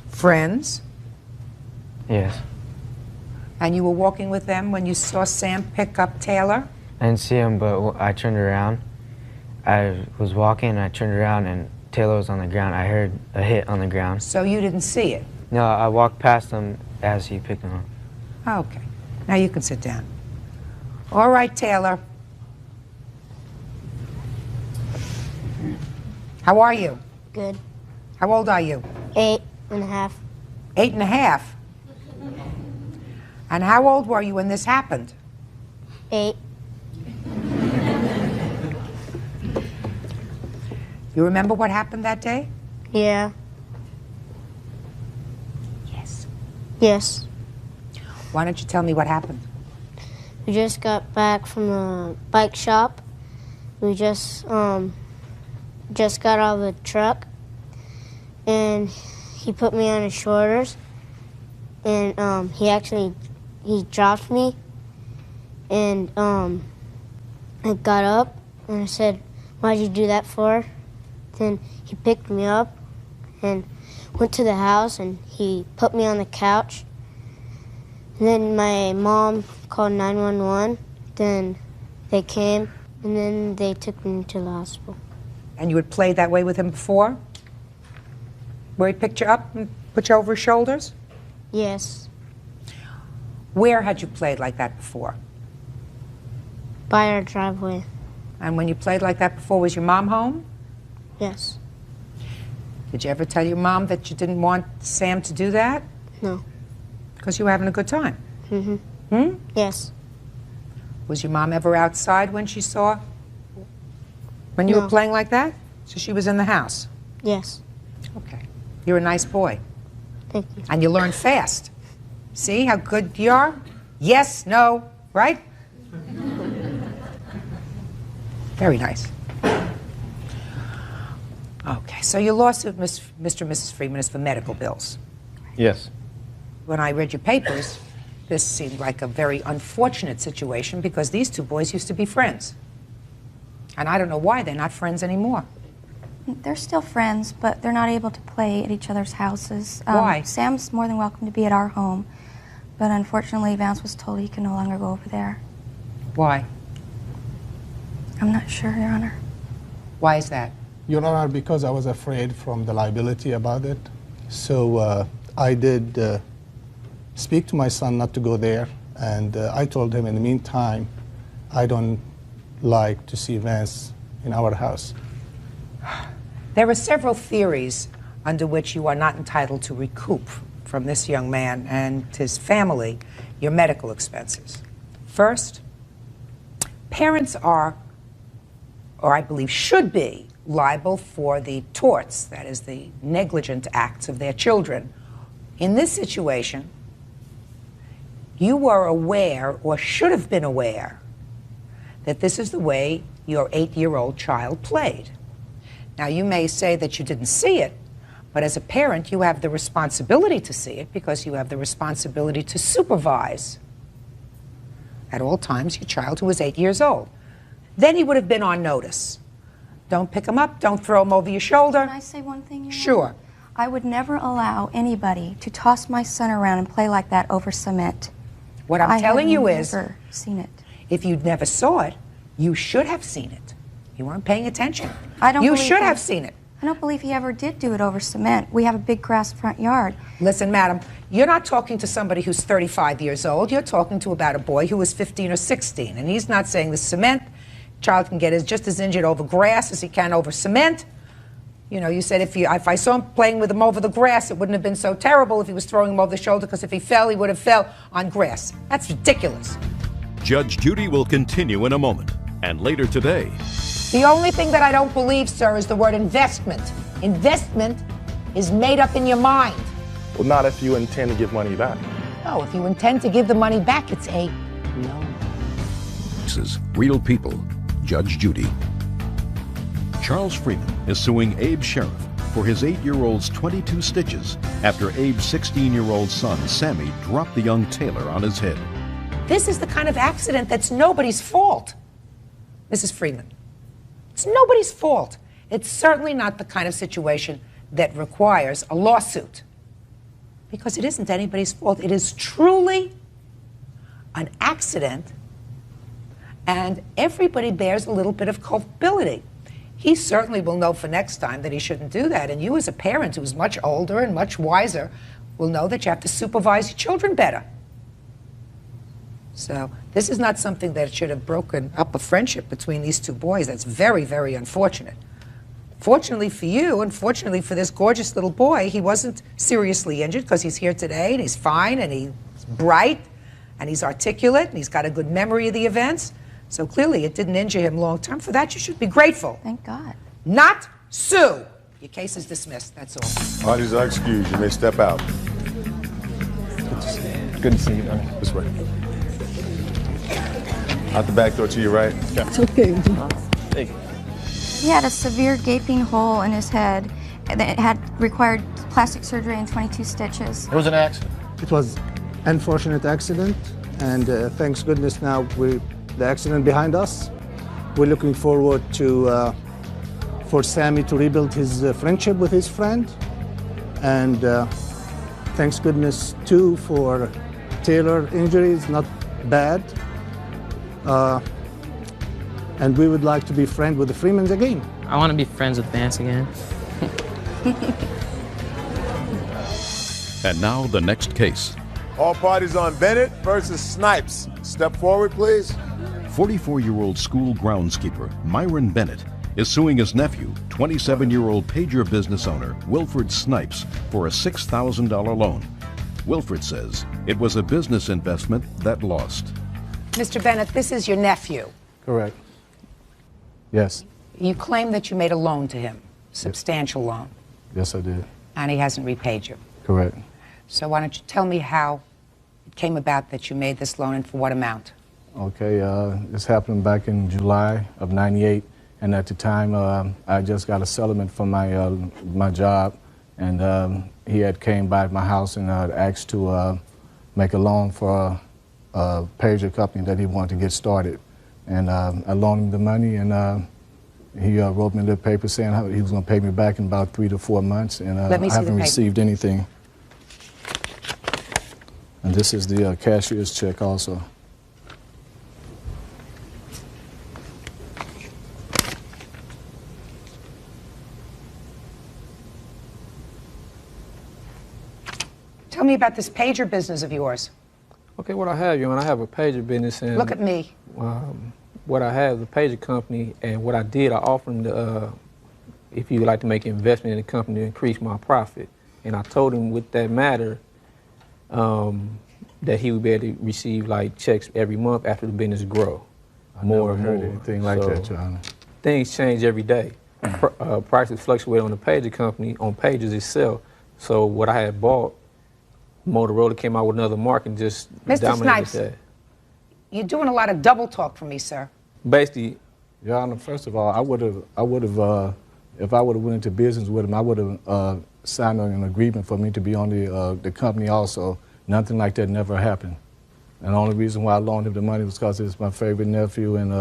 Friends? Yes. And you were walking with them when you saw Sam pick up Taylor? I didn't see him, but I turned around. I was walking, and I turned around, and Taylor was on the ground. I heard a hit on the ground. So you didn't see it? No, I walked past him as he picked him up. Okay. Now you can sit down. All right, Taylor. How are you? Good. How old are you? 8.5. 8.5? And how old were you when this happened? 8. You remember what happened that day? Yeah. Yes. Yes. Why don't you tell me what happened? We just got back from the bike shop. We just got out of the truck, and he put me on his shoulders, and he dropped me, and I got up, and I said, "Why'd you do that for?" Then he picked me up and went to the house, and he put me on the couch. And then my mom called 911. Then they came, and then they took me to the hospital. And you had played that way with him before? Where he picked you up and put you over his shoulders? Yes. Where had you played like that before? By our driveway. And when you played like that before, was your mom home? Yes. Did you ever tell your mom that you didn't want Sam to do that? No. Because you were having a good time? Mm-hmm. Hmm? Yes. Was your mom ever outside when she saw? When you No. were playing like that? So she was in the house? Yes. Okay. You're a nice boy. Thank you. And you learn fast. See how good you are? Yes, no, right? Very nice. Okay, so your lawsuit, Mr. and Mrs. Freeman, is for medical bills. Yes. When I read your papers, this seemed like a very unfortunate situation because these two boys used to be friends. And I don't know why they're not friends anymore. They're still friends, but they're not able to play at each other's houses. Why? Sam's more than welcome to be at our home, but unfortunately Vance was told he can no longer go over there. Why? I'm not sure, Your Honor. Why is that? Your Honor, because I was afraid from the liability about it. So I did speak to my son not to go there, And I told him in the meantime, I don't like to see Vance in our house. There are several theories under which you are not entitled to recoup from this young man and his family your medical expenses. First, parents are, or I believe should be, liable for the torts, that is, the negligent acts of their children. In this situation, you were aware, or should have been aware, that this is the way your 8-year-old child played. Now, you may say that you didn't see it, but as a parent, you have the responsibility to see it because you have the responsibility to supervise at all times your child who was 8 years old. Then he would have been on notice. Don't pick him up, don't throw him over your shoulder. Can I say one thing? Your Sure. Honor? I would never allow anybody to toss my son around and play like that over cement. What I'm telling you is, I've never seen it. if you never saw it, you should have seen it. You weren't paying attention. I don't You believe should that. have seen it. I don't believe he ever did do it over cement. We have a big grass front yard. Listen, madam, you're not talking to somebody who's 35 years old. You're talking to about a boy who was 15 or 16. And he's not saying the cement child can get just as injured over grass as he can over cement. You know, you said if I saw him playing with him over the grass, it wouldn't have been so terrible if he was throwing him over the shoulder, because if he fell, he would have fell on grass. That's ridiculous. Judge Judy will continue in a moment. And later today, The only thing that I don't believe, sir, is the word investment. Investment is made up in your mind. Well, not if you intend to give money back. No, if you intend to give the money back, it's a loan. this is Real People, Judge Judy. Charles Freeman is suing Abe Sheriff for his 8-year-old's 22 stitches after Abe's 16-year-old son, Sammy, dropped the young Taylor on his head. This is the kind of accident that's nobody's fault, Mrs. Freeman. It's nobody's fault. It's certainly not the kind of situation that requires a lawsuit, because it isn't anybody's fault. It is truly an accident, and everybody bears a little bit of culpability. He certainly will know for next time that he shouldn't do that, and you as a parent who's much older and much wiser will know that you have to supervise your children better. So this is not something that should have broken up a friendship between these two boys. That's very, very unfortunate. Fortunately for you, and fortunately for this gorgeous little boy, he wasn't seriously injured, because he's here today, and he's fine, and he's bright, and he's articulate, and he's got a good memory of the events. So clearly it didn't injure him long term. For that, you should be grateful. Thank God. Not sue. Your case is dismissed. That's all. Parties are excused. You may step out. Good to see you, Donnie. This way. Out the back door to your right. Yeah. It's okay. Hey. He had a severe gaping hole in his head that had required plastic surgery and 22 stitches. It was an accident. It was unfortunate accident, and thanks goodness now the accident behind us. We're looking forward to for Sammy to rebuild his friendship with his friend, and thanks goodness too for Taylor injuries, not bad. And we would like to be friends with the Freemans again. I want to be friends with Vance again. And now the next case. All parties on Bennett versus Snipes. Step forward, please. 44-year-old school groundskeeper Myron Bennett is suing his nephew, 27-year-old pager business owner Wilfred Snipes, for a $6,000 loan. Wilfred says it was a business investment that lost. Mr. Bennett, this is your nephew. Correct. Yes. You claim that you made a loan to him, substantial loan, Yes, I did. and he hasn't repaid you. Correct. So why don't you tell me how it came about that you made this loan and for what amount? Okay, this happened back in July of '98, and at the time I just got a settlement from my job, and he had came by my house and asked to make a loan for a pager company that he wanted to get started, and I loaned him the money, and he wrote me a little paper saying how he was going to pay me back in about 3 to 4 months, and I haven't received anything. And this is the cashier's check also. Tell me about this pager business of yours. Okay, what I have, Your Honor, I have a pager business. And Look at me. What I have, the pager company, and what I did, I offered him if he would like to make an investment in the company to increase my profit. And I told him with that matter that he would be able to receive like checks every month after the business grow. I never heard anything like that, Your Honor. Things change every day. Prices fluctuate on the pager company, on pages itself. So what I had bought, Motorola came out with another mark and just Mr. dominated Snipes, that. you're doing a lot of double talk for me, sir. Basically, Your Honor, first of all, I would have, if I would have went into business with him, I would have signed an agreement for me to be on the company also. Nothing like that never happened. And the only reason why I loaned him the money was because it's my favorite nephew, and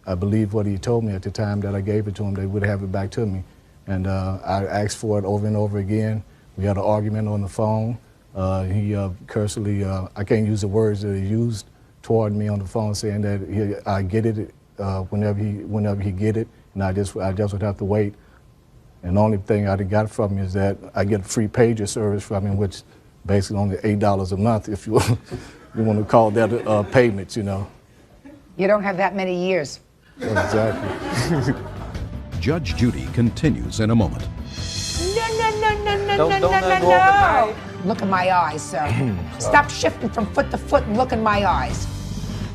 I believe what he told me at the time that I gave it to him, they would have it back to me. And I asked for it over and over again. We had an argument on the phone. He cursorily, I can't use the words that he used toward me on the phone, saying that I get it whenever he get it, and I just would have to wait. And the only thing I got from him is that I get a free pager service from him, which basically only $8 a month, if you you want to call that payments, you know. You don't have that many years. Exactly. Judge Judy continues in a moment. No. Look in my eyes, sir. Stop shifting from foot to foot and look in my eyes.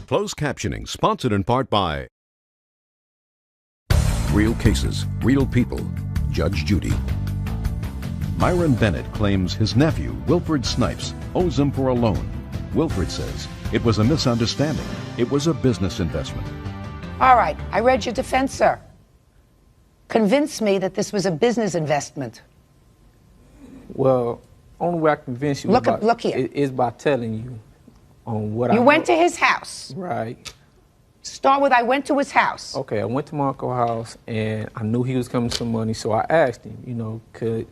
Closed captioning sponsored in part by Real Cases, Real People, Judge Judy. Myron Bennett claims his nephew, Wilfred Snipes, owes him for a loan. Wilfred says it was a misunderstanding. It was a business investment. All right, I read your defense, sir. Convince me that this was a business investment. Well, only way I convince you look here. Is by telling you on what You went to his house. Right. Start with, I went to his house. Okay, I went to my uncle's house, and I knew he was coming with some money, so I asked him, you know, could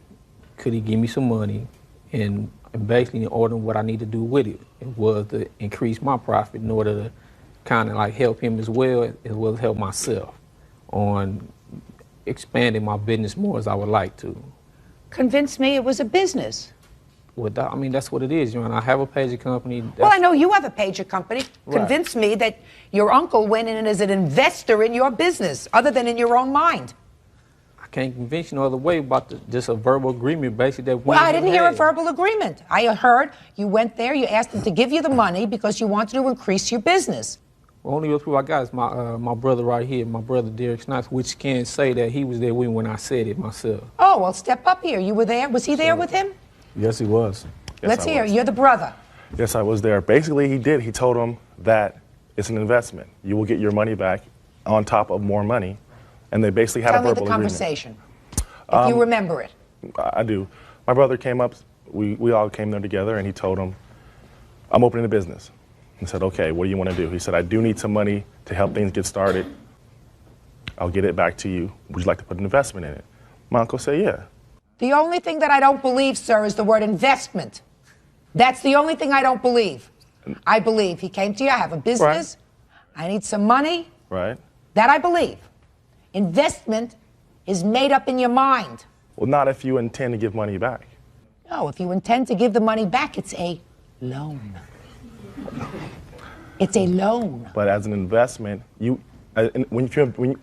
he give me some money, and basically in order what I need to do with it. It was to increase my profit in order to kind of like help him as well as help myself on expanding my business more as I would like to. Convince me it was a business. I mean, that's what it is, you know. I have a pager company. Well, I know you have a pager company. Right. Convince me that your uncle went in as an investor in your business, other than in your own mind. I can't convince you no other way about just a verbal agreement, basically. That Well, I didn't hear a verbal agreement. I heard you went there, you asked him to give you the money because you wanted to increase your business. The only other people I got is my brother right here, my brother Derek Snipes, which can say that he was there with me when I said it myself. Oh, well, step up here. You were there. Was he there with him? Yes, he was. Let's hear. You're the brother. Yes, I was there. Basically, he did. He told him that it's an investment. You will get your money back on top of more money. And they basically had a verbal agreement. Tell me the conversation, if you remember it. I do. My brother came up. We all came there together, and he told him, I'm opening a business. He said, okay, what do you want to do? He said, I do need some money to help things get started. I'll get it back to you. Would you like to put an investment in it? My uncle said, yeah. The only thing that I don't believe, sir, is the word investment. That's the only thing I don't believe. I believe he came to you, I have a business, right. I need some money. Right. That I believe. Investment is made up in your mind. Well, not if you intend to give money back. No, if you intend to give the money back, it's a loan. It's a loan. But as an investment, when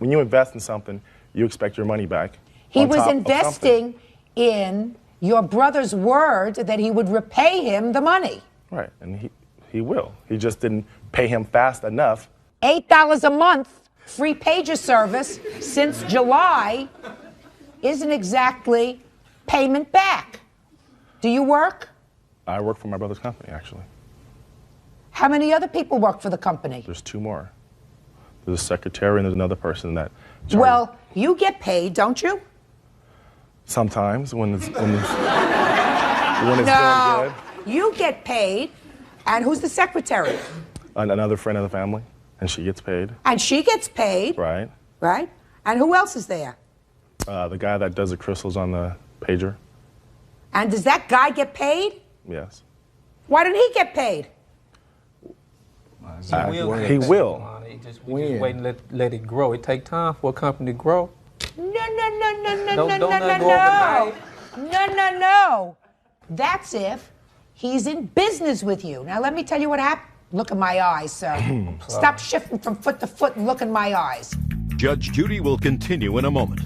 you invest in something, you expect your money back. He was investing in your brother's word that he would repay him the money. Right, and he will. He just didn't pay him fast enough. $8 a month, free pager service since July isn't exactly payment back. Do you work? I work for my brother's company, actually. How many other people work for the company? There's two more. There's a secretary and there's another person that... Well, you get paid, don't you? Sometimes when it's going good. You get paid. And who's the secretary? Another friend of the family, and she gets paid. And she gets paid. Right. Right. And who else is there? The guy that does the crystals on the pager. And does that guy get paid? Yes. Why didn't he get paid? He will. We just wait and let it grow. It takes time for a company to grow. No. That's if He's in business with you. Now, let me tell you what happened. Look in my eyes, sir. Stop shifting from foot to foot and look in my eyes. Judge Judy will continue in a moment.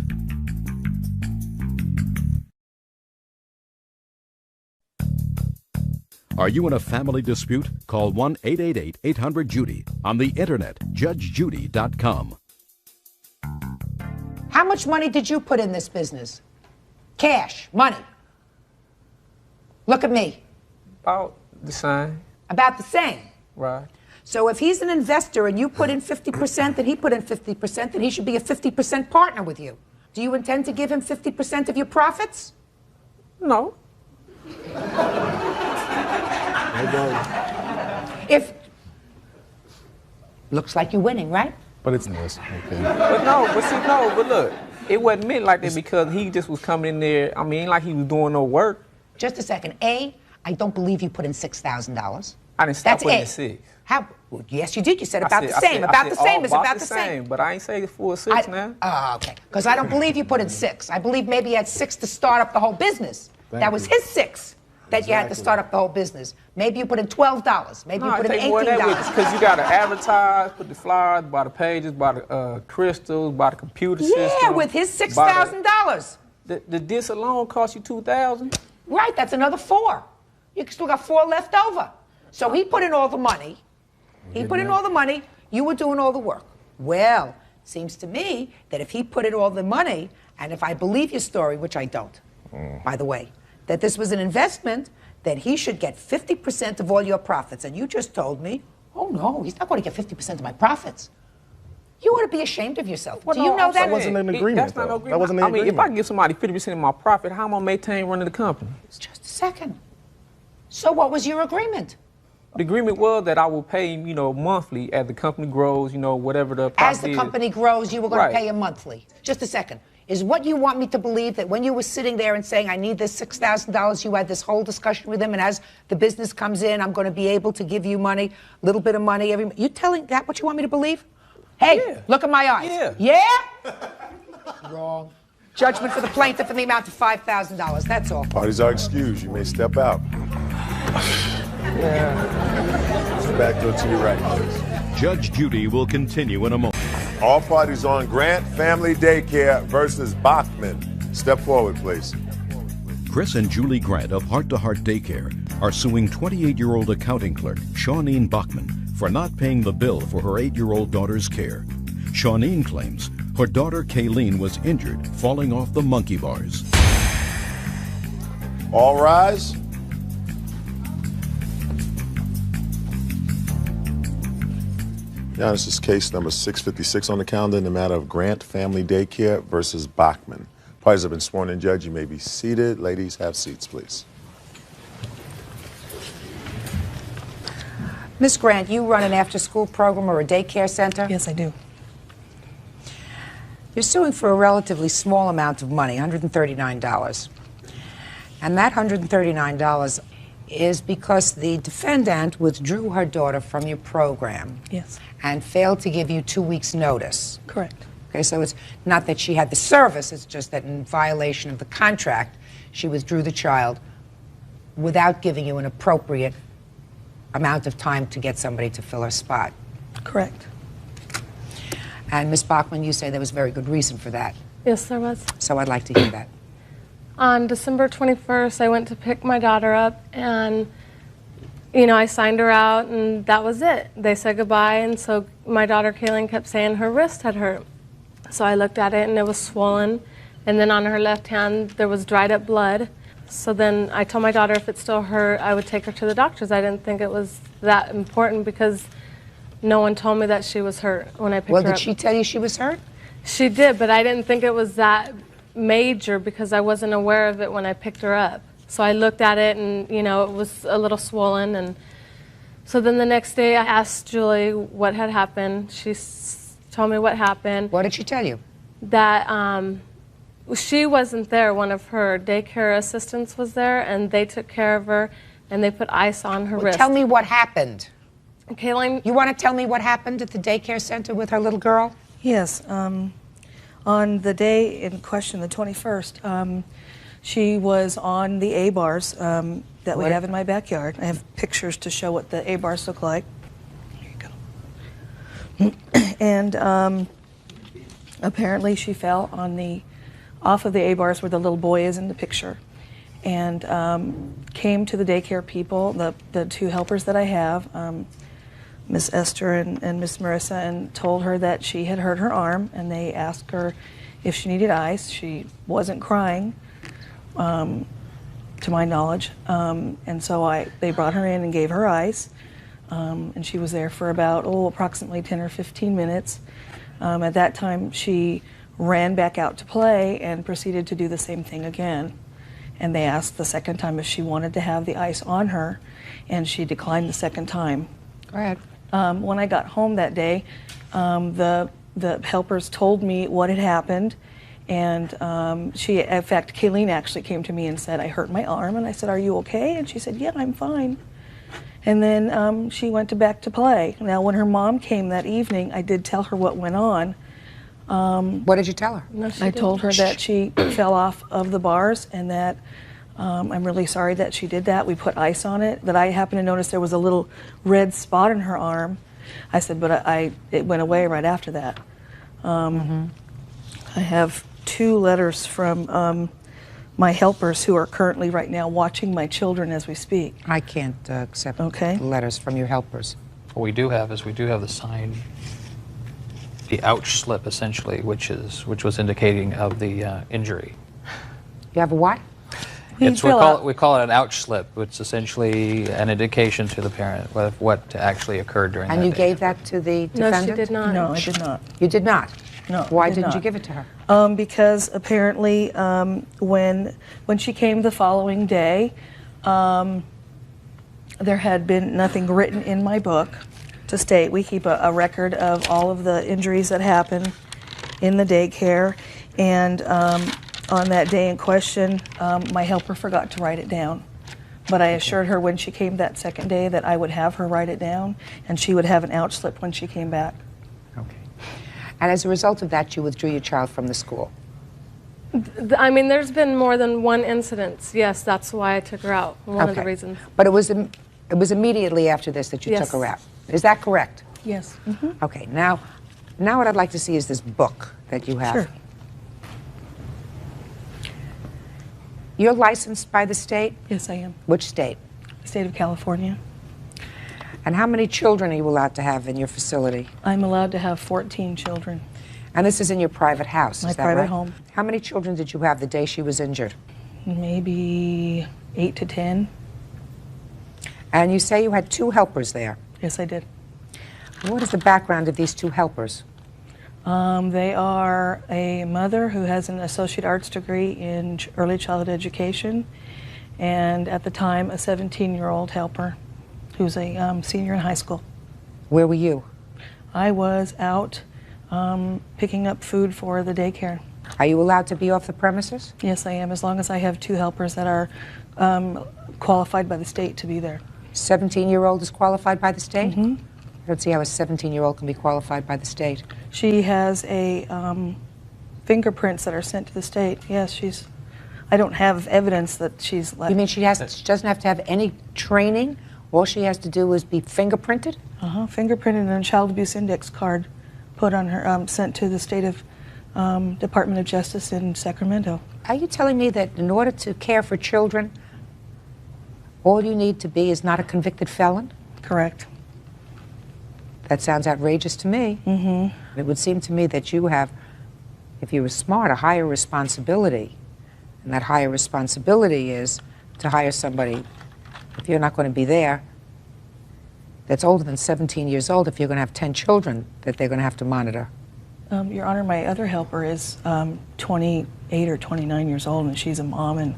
Are you in a family dispute? Call 1-888-800-JUDY. On the internet, judgejudy.com. How much money did you put in this business? Cash, money. Look at me. About the same. About the same. Right. So if he's an investor and you put in 50% and he put in 50%, then he should be a 50% partner with you. Do you intend to give him 50% of your profits? No. If looks like you're winning, right? But it's this. Okay. But look, it wasn't meant like that because he just was coming in there. I mean, ain't like he was doing no work. Just a second. A, I don't believe you put in $6,000. I didn't stop That's putting A. in 6. How? Well, yes, you did. You said about the same. About the same is about the same. But I ain't say the full 6 now. Oh, okay. Because I don't believe you put in 6. I believe maybe you had 6 to start up the whole business. That was his 6 that you had to start up the whole business. Maybe you put in $12. Maybe you put in $18. Because you got to advertise, put the flyers, buy the pages, buy the crystals, buy the computer system. Yeah, with his $6,000. The disc alone cost you $2,000. Right, that's another 4. You still got 4 left over. So he put in all the money. He put in all the money. You were doing all the work. Well, seems to me that if he put in all the money, and if I believe your story, which I don't, by the way, that this was an investment, then he should get 50% of all your profits. And you just told me, oh no, he's not going to get 50% of my profits. You ought to be ashamed of yourself. Do you know that? That wasn't an agreement, That's not no agreement. That wasn't an agreement. If I give somebody 50% of my profit, how am I going to maintain running the company? Just a second. So what was your agreement? The agreement was that I will pay him, monthly as the company grows, whatever the profit As the company grows, you were going to pay him monthly. Just a second. Is what you want me to believe that when you were sitting there and saying, I need this $6,000, you had this whole discussion with him, and as the business comes in, I'm going to be able to give you money, a little bit of money every month? You telling that what you want me to believe? Hey, look at my eyes. Yeah? Wrong. Judgment for the plaintiff in the amount of $5,000. That's all. Parties are excused. You may step out. So back door to your right, please. Judge Judy will continue in a moment. All parties on Grant Family Daycare versus Bachman. Step forward, please. Chris and Julie Grant of Heart to Heart Daycare are suing 28-year-old accounting clerk Shawneen Bachman for not paying the bill for her 8-year-old daughter's care. Shawneen claims her daughter Kayleen was injured falling off the monkey bars. All rise. Now, this is case number 656 on the calendar in the matter of Grant Family Daycare versus Bachman. Parties have been sworn in, Judge. You may be seated. Ladies, have seats, please. Miss Grant, you run an after-school program or a daycare center? Yes, I do. You're suing for a relatively small amount of money, $139. And that $139 is because the defendant withdrew her daughter from your program. Yes. And failed to give you 2 weeks' notice. Correct. Okay, so it's not that she had the service, it's just that in violation of the contract, she withdrew the child without giving you an appropriate amount of time to get somebody to fill her spot. Correct. And Ms. Bachman, you say there was very good reason for that. Yes, there was. So I'd like to hear that. On December 21st, I went to pick my daughter up, and, I signed her out, and that was it. They said goodbye, and so my daughter, Kayleen, kept saying her wrist had hurt. So I looked at it, and it was swollen, and then on her left hand, there was dried up blood. So then I told my daughter if it still hurt, I would take her to the doctors. I didn't think it was that important because no one told me that she was hurt when I picked her up. Well, did she tell you she was hurt? She did, but I didn't think it was that major because I wasn't aware of it when I picked her up. So I looked at it and, it was a little swollen. And so then the next day I asked Julie what had happened. She told me what happened. What did she tell you? That she wasn't there. One of her daycare assistants was there, and they took care of her, and they put ice on her wrist. Tell me what happened. Kayleen? You want to tell me what happened at the daycare center with her little girl? Yes. On the day in question, the 21st, she was on the A-bars. that we have in my backyard. I have pictures to show what the A-bars look like. Here you go. And apparently she fell on off of the A-bars where the little boy is in the picture, and came to the daycare people, the two helpers that I have, Miss Esther and Miss Marissa, and told her that she had hurt her arm, and they asked her if she needed ice. She wasn't crying, to my knowledge, and so they brought her in and gave her ice, and she was there for about approximately 10 or 15 minutes. At that time, she ran back out to play and proceeded to do the same thing again. And they asked the second time if she wanted to have the ice on her, and she declined the second time. Go ahead. When I got home that day, the helpers told me what had happened, and in fact, Kayleen actually came to me and said, I hurt my arm, and I said, are you okay? And she said, yeah, I'm fine. And then she went back to play. Now, when her mom came that evening, I did tell her what went on. What did you tell her? No, I told her that she fell off of the bars, and that I'm really sorry that she did that. We put ice on it, but I happened to notice there was a little red spot in her arm. I said, but it went away right after that. I have 2 letters from my helpers who are currently right now watching my children as we speak. I can't accept letters from your helpers. What we do have the signed, the ouch slip essentially, which was indicating of the injury. You have a what? We call it an ouch slip, which is essentially an indication to the parent of what actually occurred during that And you day. gave that to the defendant? No, she did not. No, I did not. You did not? No. Why didn't you give it to her? Because apparently when she came the following day, there had been nothing written in my book to state. We keep a record of all of the injuries that happen in the daycare, and on that day in question, my helper forgot to write it down. But I assured her when she came that second day that I would have her write it down, and she would have an ouch slip when she came back. And as a result of that, you withdrew your child from the school? I mean, there's been more than one incident. Yes, that's why I took her out. One of the reasons. But it was immediately after this that you took her out. Is that correct? Yes. Okay. Now what I'd like to see is this book that you have. Sure. You're licensed by the state? Yes, I am. Which state? The state of California. And how many children are you allowed to have in your facility? I'm allowed to have 14 children. And this is in your private house, My is that private right? home. How many children did you have the day she was injured? Maybe 8 to 10. And you say you had 2 helpers there? Yes, I did. What is the background of these 2 helpers? They are a mother who has an associate arts degree in early childhood education, and at the time a 17-year-old helper who's a senior in high school. Where were you? I was out picking up food for the daycare. Are you allowed to be off the premises? Yes, I am, as long as I have 2 helpers that are qualified by the state to be there. 17-year-old is qualified by the state? I don't see how a 17-year-old can be qualified by the state. She has fingerprints that are sent to the state. Yes, I don't have evidence that she's You mean she doesn't have to have any training? All she has to do is be fingerprinted? Fingerprinted and a child abuse index card put on her, sent to the state of Department of Justice in Sacramento. Are you telling me that in order to care for children, all you need to be is not a convicted felon? Correct. That sounds outrageous to me. It would seem to me that you have, if you were smart, a higher responsibility. And that higher responsibility is to hire somebody, if you're not going to be there, that's older than 17 years old, if you're going to have 10 children that they're going to have to monitor. Your Honor, my other helper is 28 or 29 years old, and she's a mom, and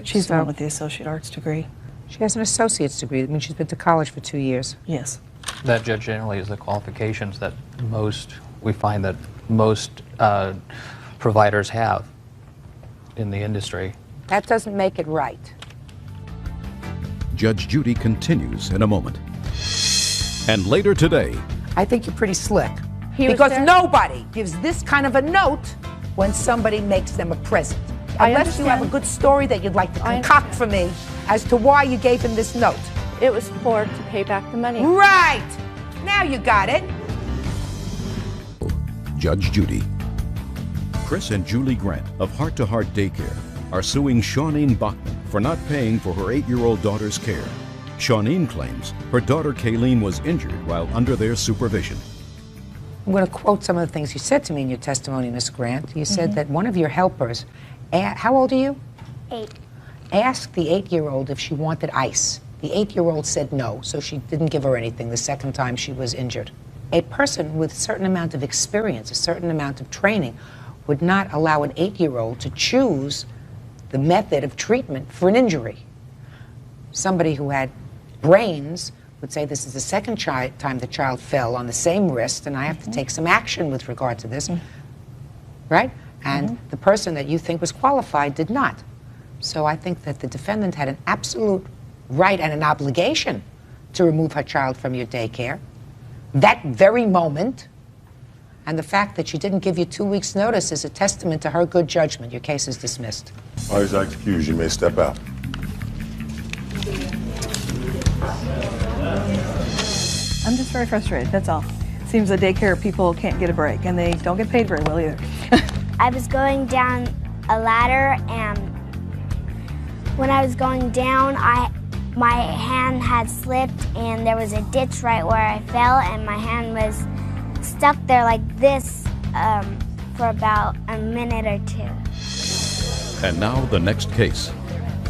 she's the one with the associate arts degree. She has an associate's degree. That means she's been to college for 2 years. Yes. That, Judge, generally is the qualifications that we find that most providers have in the industry. That doesn't make it right. Judge Judy continues in a moment. And later today, I think you're pretty slick. He was Because there? nobody gives this kind of a note when somebody makes them a present. Unless you have a good story that you'd like to concoct for me as to why you gave him this note. It was to pay back the money. Right. Now you got it. Judge Judy. Chris and Julie Grant of Heart to Heart Daycare are suing Shawneen Bachman for not paying for her 8-year-old daughter's care. Shawneen claims her daughter Kayleen was injured while under their supervision. I'm going to quote some of the things you said to me in your testimony, Ms. Grant. You said that one of your helpers, how old are you? 8. Asked the 8-year-old if she wanted ice. The 8-year-old said no, so she didn't give her anything the second time she was injured. A person with a certain amount of experience, a certain amount of training, would not allow an 8-year-old to choose the method of treatment for an injury. Somebody who had brains would say this is the second time the child fell on the same wrist and I have to take some action with regard to this, right? And the person that you think was qualified did not. So I think that the defendant had an absolute right and an obligation to remove her child from your daycare that very moment. And the fact that she didn't give you 2 weeks' notice is a testament to her good judgment. Your case is dismissed. Parties are excused. You may step out. I'm just very frustrated, that's all. Seems the daycare people can't get a break, and they don't get paid very well either. I was going down a ladder, and when I was going down, my hand had slipped, and there was a ditch right where I fell, and my hand was stuck there like this for about a minute or 2. And now the next case.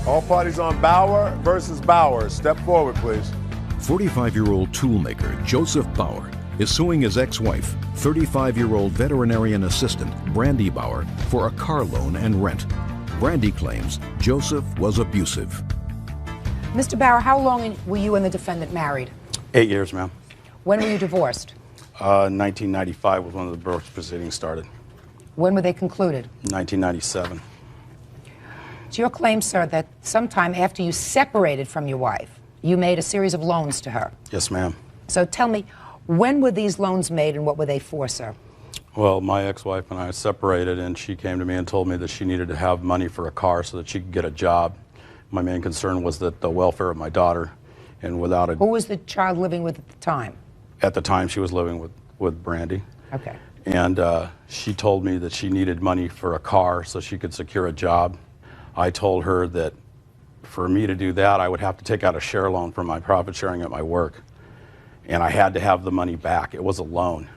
All parties on Bauer versus Bauer. Step forward, please. 45-year-old toolmaker Joseph Bauer is suing his ex-wife, 35-year-old veterinarian assistant Brandy Bauer, for a car loan and rent. Brandy claims Joseph was abusive. Mr. Bauer, how long were you and the defendant married? 8 years, ma'am. When were you divorced? 1995 was when the divorce proceedings started. When were they concluded? 1997. It's your claim, sir, that sometime after you separated from your wife, you made a series of loans to her. Yes, ma'am. So tell me, when were these loans made and what were they for, sir? Well, my ex-wife and I separated, and she came to me and told me that she needed to have money for a car so that she could get a job. My main concern was that the welfare of my daughter, and without a... Who was the child living with at the time? At the time, she was living with Brandy. Okay. And she told me that she needed money for a car so she could secure a job. I told her that for me to do that, I would have to take out a share loan from my profit sharing at my work. And I had to have the money back. It was a loan.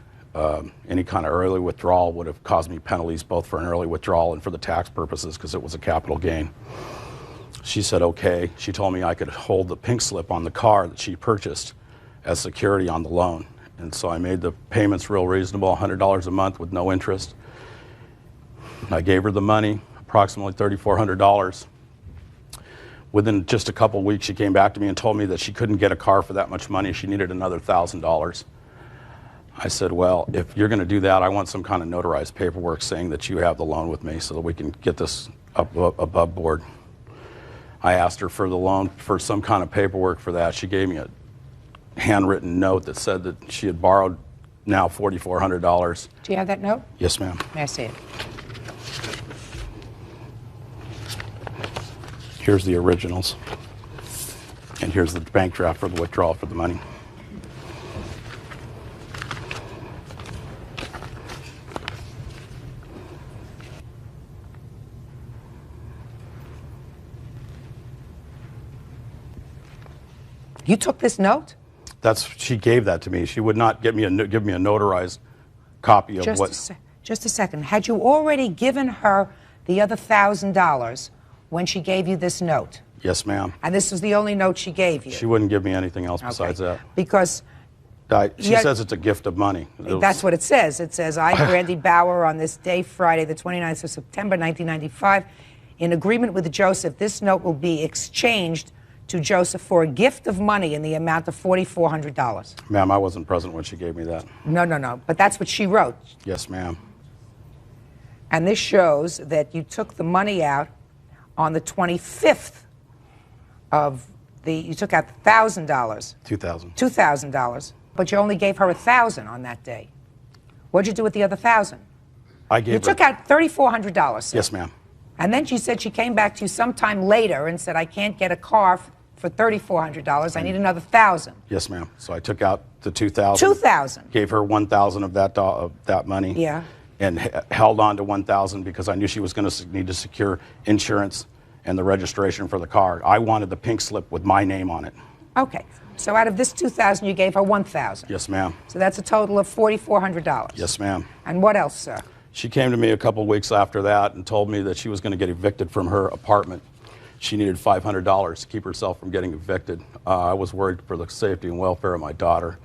Any kind of early withdrawal would have caused me penalties both for an early withdrawal and for the tax purposes because it was a capital gain. She said, okay. She told me I could hold the pink slip on the car that she purchased as security on the loan. And so I made the payments real reasonable, $100 a month with no interest. I gave her the money, approximately $3,400. Within just a couple weeks, she came back to me and told me that she couldn't get a car for that much money. She needed another $1,000. I said, well, if you're going to do that, I want some kind of notarized paperwork saying that you have the loan with me so that we can get this above board. I asked her for the loan, for some kind of paperwork for that. She gave me a handwritten note that said that she had borrowed now $4,400. Do you have that note? Yes, ma'am. May I see it? Here's the originals. And here's the bank draft for the withdrawal for the money. You took this note? She gave that to me. She would not give me a notarized copy of Just a second. Had you already given her the other $1,000 when she gave you this note? Yes, ma'am. And this was the only note she gave you? She wouldn't give me anything else besides that. Because... She says it's a gift of money. That's what it says. It says, I, Brandy Bauer, on this day, Friday, the 29th of September, 1995, in agreement with Joseph, this note will be exchanged to Joseph for a gift of money in the amount of $4,400. Ma'am, I wasn't present when she gave me that. No. But that's what she wrote. Yes, ma'am. And this shows that you took the money out on the 25th of the, you took out $1,000. $2,000. $2,000. But you only gave her $1,000 on that day. What'd you do with the other $1,000? I gave You took out $3,400. Yes, ma'am. And then she said she came back to you sometime later and said, I can't get a car for $3,400. I need another $1,000. Yes, ma'am. So I took out the $2,000. $2,000. Gave her $1,000 of that money. Yeah. And held on to $1,000 because I knew she was going to need to secure insurance and the registration for the car. I wanted the pink slip with my name on it. Okay. So out of this $2,000, you gave her $1,000. Yes, ma'am. So that's a total of $4,400. Yes, ma'am. And what else, sir? She came to me a couple weeks after that and told me that she was going to get evicted from her apartment. She needed $500 to keep herself from getting evicted. I was worried for the safety and welfare of my daughter.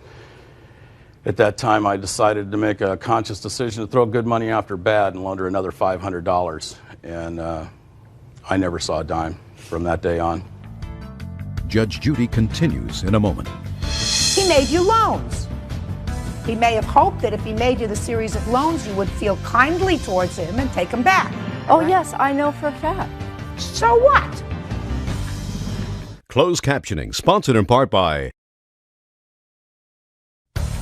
At that time, I decided to make a conscious decision to throw good money after bad and loan her another $500. And I never saw a dime from that day on. Judge Judy continues in a moment. He made you loans. He may have hoped that if he made you the series of loans, you would feel kindly towards him and take them back. Oh, yes, I know for a fact. So what? Closed captioning, sponsored in part by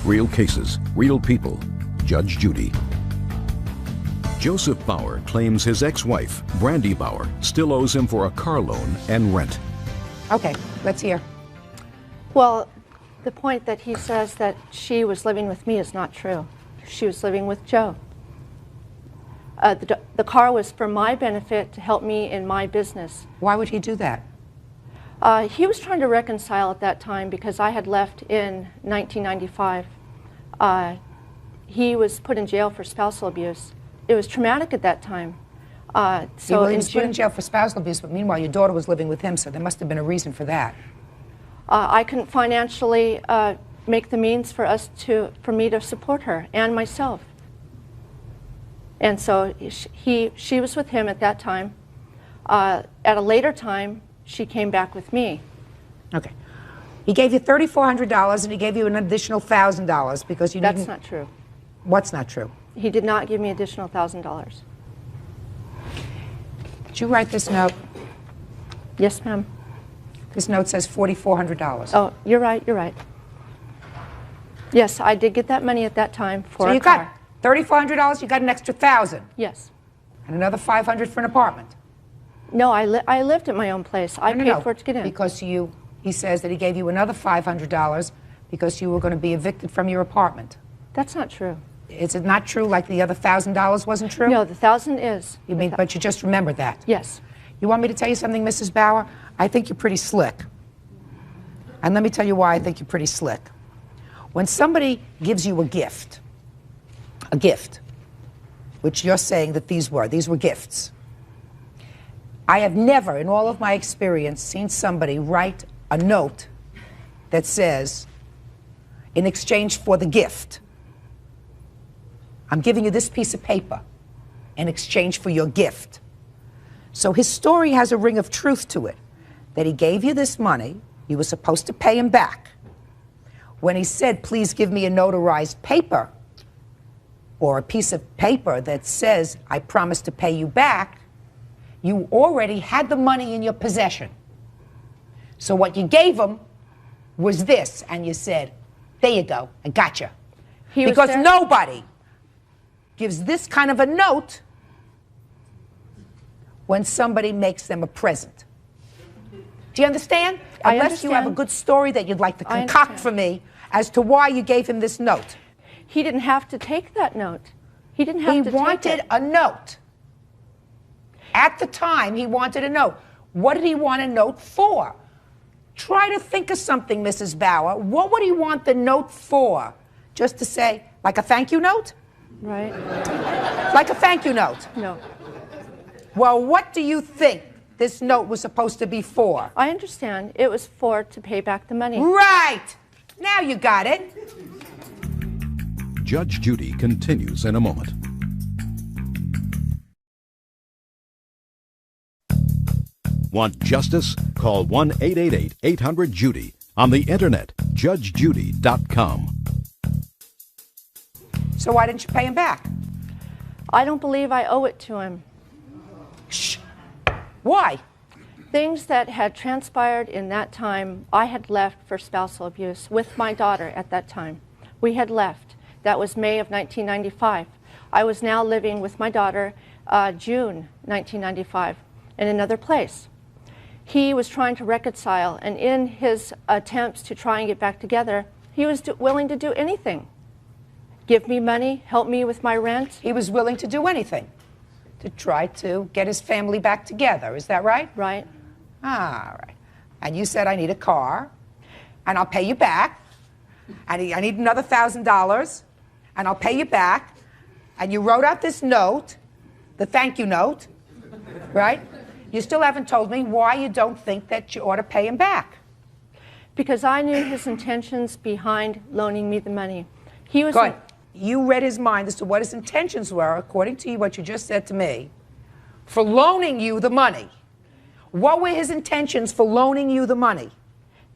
Real Cases, Real People, Judge Judy. Joseph Bauer claims his ex-wife, Brandy Bauer, still owes him for a car loan and rent. Okay, let's hear. Well, the point that he says that she was living with me is not true. She was living with Joe. The car was for my benefit to help me in my business. Why would he do that? He was trying to reconcile at that time because I had left in 1995. He was put in jail for spousal abuse. It was traumatic at that time. He was put in jail for spousal abuse, but meanwhile your daughter was living with him, so there must have been a reason for that. I couldn't financially make the means for me to support her and myself. And so she was with him at that time. At a later time, she came back with me. Okay. He gave you $3,400 and he gave you an additional $1,000 because you didn't... That's not true. What's not true? He did not give me additional $1,000. Did you write this note? Yes, ma'am. This note says $4,400. Oh, you're right, you're right. Yes, I did get that money at that time for so a car. So you got $3,400, you got an extra $1,000. Yes. And another $500 for an apartment. No, I lived at my own place. I paid for it to get in. Because he says that he gave you another $500 because you were going to be evicted from your apartment. That's not true. Is it not true like the other $1,000 wasn't true? No, the $1,000 is. You mean, but you just remembered that? Yes. You want me to tell you something, Mrs. Bauer? I think you're pretty slick. And let me tell you why I think you're pretty slick. When somebody gives you a gift, which you're saying that these were gifts. I have never, in all of my experience, seen somebody write a note that says, in exchange for the gift, I'm giving you this piece of paper in exchange for your gift. So his story has a ring of truth to it, that he gave you this money, you were supposed to pay him back. When he said, please give me a notarized paper, or a piece of paper that says, I promise to pay you back, you already had the money in your possession. So what you gave him was this, and you said, there you go, I gotcha. Because nobody gives this kind of a note when somebody makes them a present. Do you understand? Unless you have a good story that you'd like to concoct for me as to why you gave him this note. He didn't have to take that note. He didn't have to take it. He wanted a note. At the time, he wanted a note. What did he want a note for? Try to think of something, Mrs. Bauer. What would he want the note for? Just to say, like a thank you note? Right. Like a thank you note? No. Well, what do you think this note was supposed to be for? I understand. It was to pay back the money. Right. Now you got it. Judge Judy continues in a moment. Want justice? Call 1-888-800-JUDY. On the internet, judgejudy.com. So why didn't you pay him back? I don't believe I owe it to him. Shh. Why? Things that had transpired in that time, I had left for spousal abuse with my daughter at that time. We had left. That was May of 1995. I was now living with my daughter. June 1995 in another place. He was trying to reconcile, and in his attempts to try and get back together, he was willing to do anything. Give me money, help me with my rent. He was willing to do anything to try to get his family back together. Is that right? Right. All right. And you said, I need a car, and I'll pay you back. I need another $1,000, and I'll pay you back. And you wrote out this note, the thank you note, right? You still haven't told me why you don't think that you ought to pay him back. Because I knew his intentions behind loaning me the money. He was Good. You read his mind as to what his intentions were, according to you, what you just said to me, for loaning you the money. What were his intentions for loaning you the money?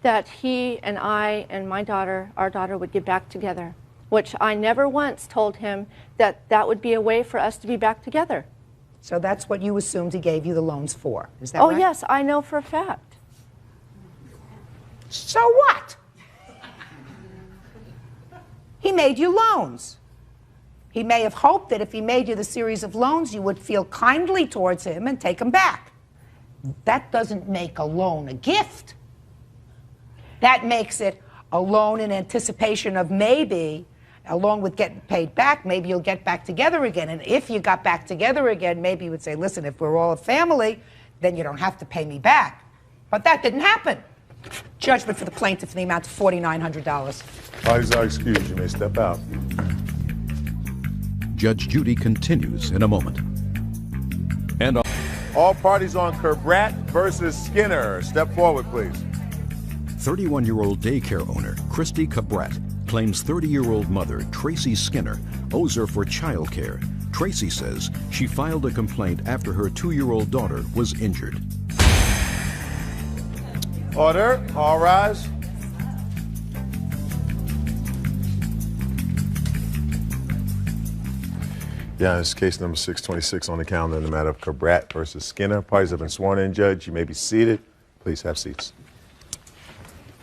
That he and I and my daughter, our daughter, would get back together, which I never once told him that that would be a way for us to be back together. So that's what you assumed he gave you the loans for. Is that right? Oh, right? yes, I know for a fact. So what? He made you loans. He may have hoped that if he made you the series of loans, you would feel kindly towards him and take them back. That doesn't make a loan a gift. That makes it a loan in anticipation of maybe, along with getting paid back, maybe you'll get back together again. And if you got back together again, maybe you would say, listen, if we're all a family, then you don't have to pay me back. But that didn't happen. Judgment for the plaintiff in the amount of $4,900. Parties are excused. You may step out. Judge Judy continues in a moment. And all parties on Cabrat versus Skinner. Step forward, please. 31-year-old daycare owner Christy Cabrat claims 30-year-old mother Tracy Skinner owes her for child care. Tracy says she filed a complaint after her 2-year-old daughter was injured. Order. All rise. Yeah, it's case number 626 on the calendar in the matter of Cabrat versus Skinner. Parties have been sworn in, Judge. You may be seated. Please have seats.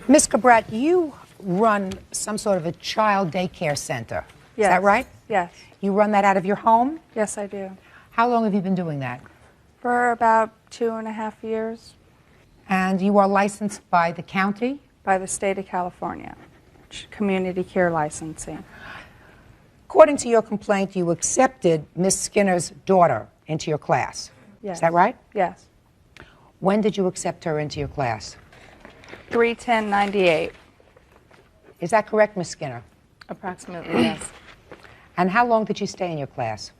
Ms. Cabrat, you run some sort of a child daycare center. Yes. Is that right? Yes. You run that out of your home? Yes, I do. How long have you been doing that? For about 2.5 years. And you are licensed by the county? By the state of California. Community care licensing. According to your complaint, you accepted Miss Skinner's daughter into your class. Yes. Is that right? Yes. When did you accept her into your class? 3/10/98. Is that correct, Miss Skinner? Approximately, yes. And how long did you stay in your class?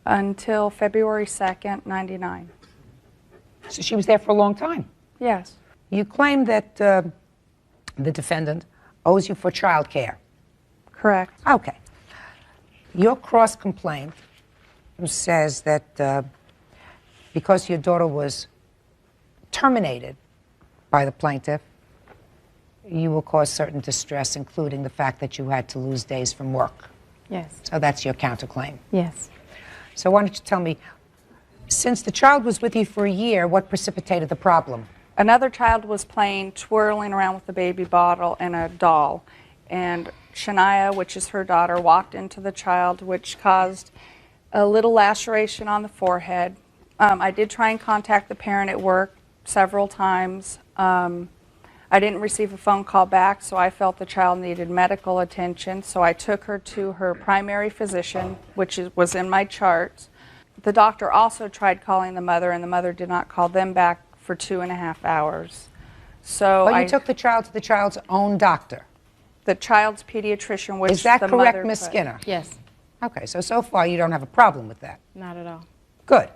Until February 2nd, 99. So she was there for a long time? Yes. You claim that the defendant owes you for child care. Correct. Okay. Your cross-complaint says that because your daughter was terminated by the plaintiff, you will cause certain distress, including the fact that you had to lose days from work. Yes. So that's your counterclaim. Yes. So why don't you tell me, since the child was with you for a year, what precipitated the problem? Another child was playing, twirling around with a baby bottle and a doll. And Shania, which is her daughter, walked into the child, which caused a little laceration on the forehead. I did try and contact the parent at work several times. I didn't receive a phone call back, so I felt the child needed medical attention. So I took her to her primary physician, which was in my charts. The doctor also tried calling the mother, and the mother did not call them back for 2.5 hours. So Well, you took the child to the child's own doctor. The child's pediatrician, which Is that the correct, mother Miss put. Skinner? Yes. Okay, so far you don't have a problem with that. Not at all. Good.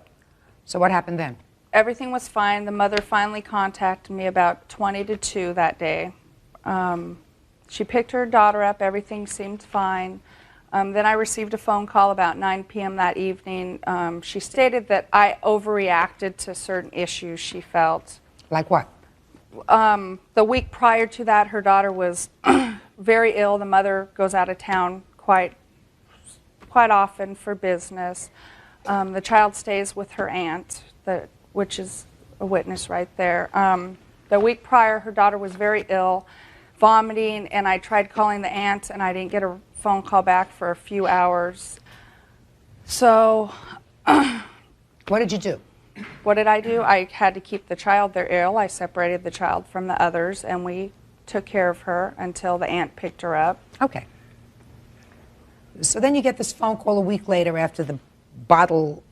So what happened then? Everything was fine. The mother finally contacted me about 20 to 2 that day. She picked her daughter up. Everything seemed fine. Then I received a phone call about 9 p.m. that evening. She stated that I overreacted to certain issues she felt. Like what? The week prior to that, her daughter was very ill. The mother goes out of town quite often for business. The child stays with her aunt, which is a witness right there. The week prior, her daughter was very ill, vomiting, and I tried calling the aunt, and I didn't get a phone call back for a few hours. So What did you do? What did I do? I had to keep the child. They're ill. I separated the child from the others, and we took care of her until the aunt picked her up. Okay. So then you get this phone call a week later after the bottle.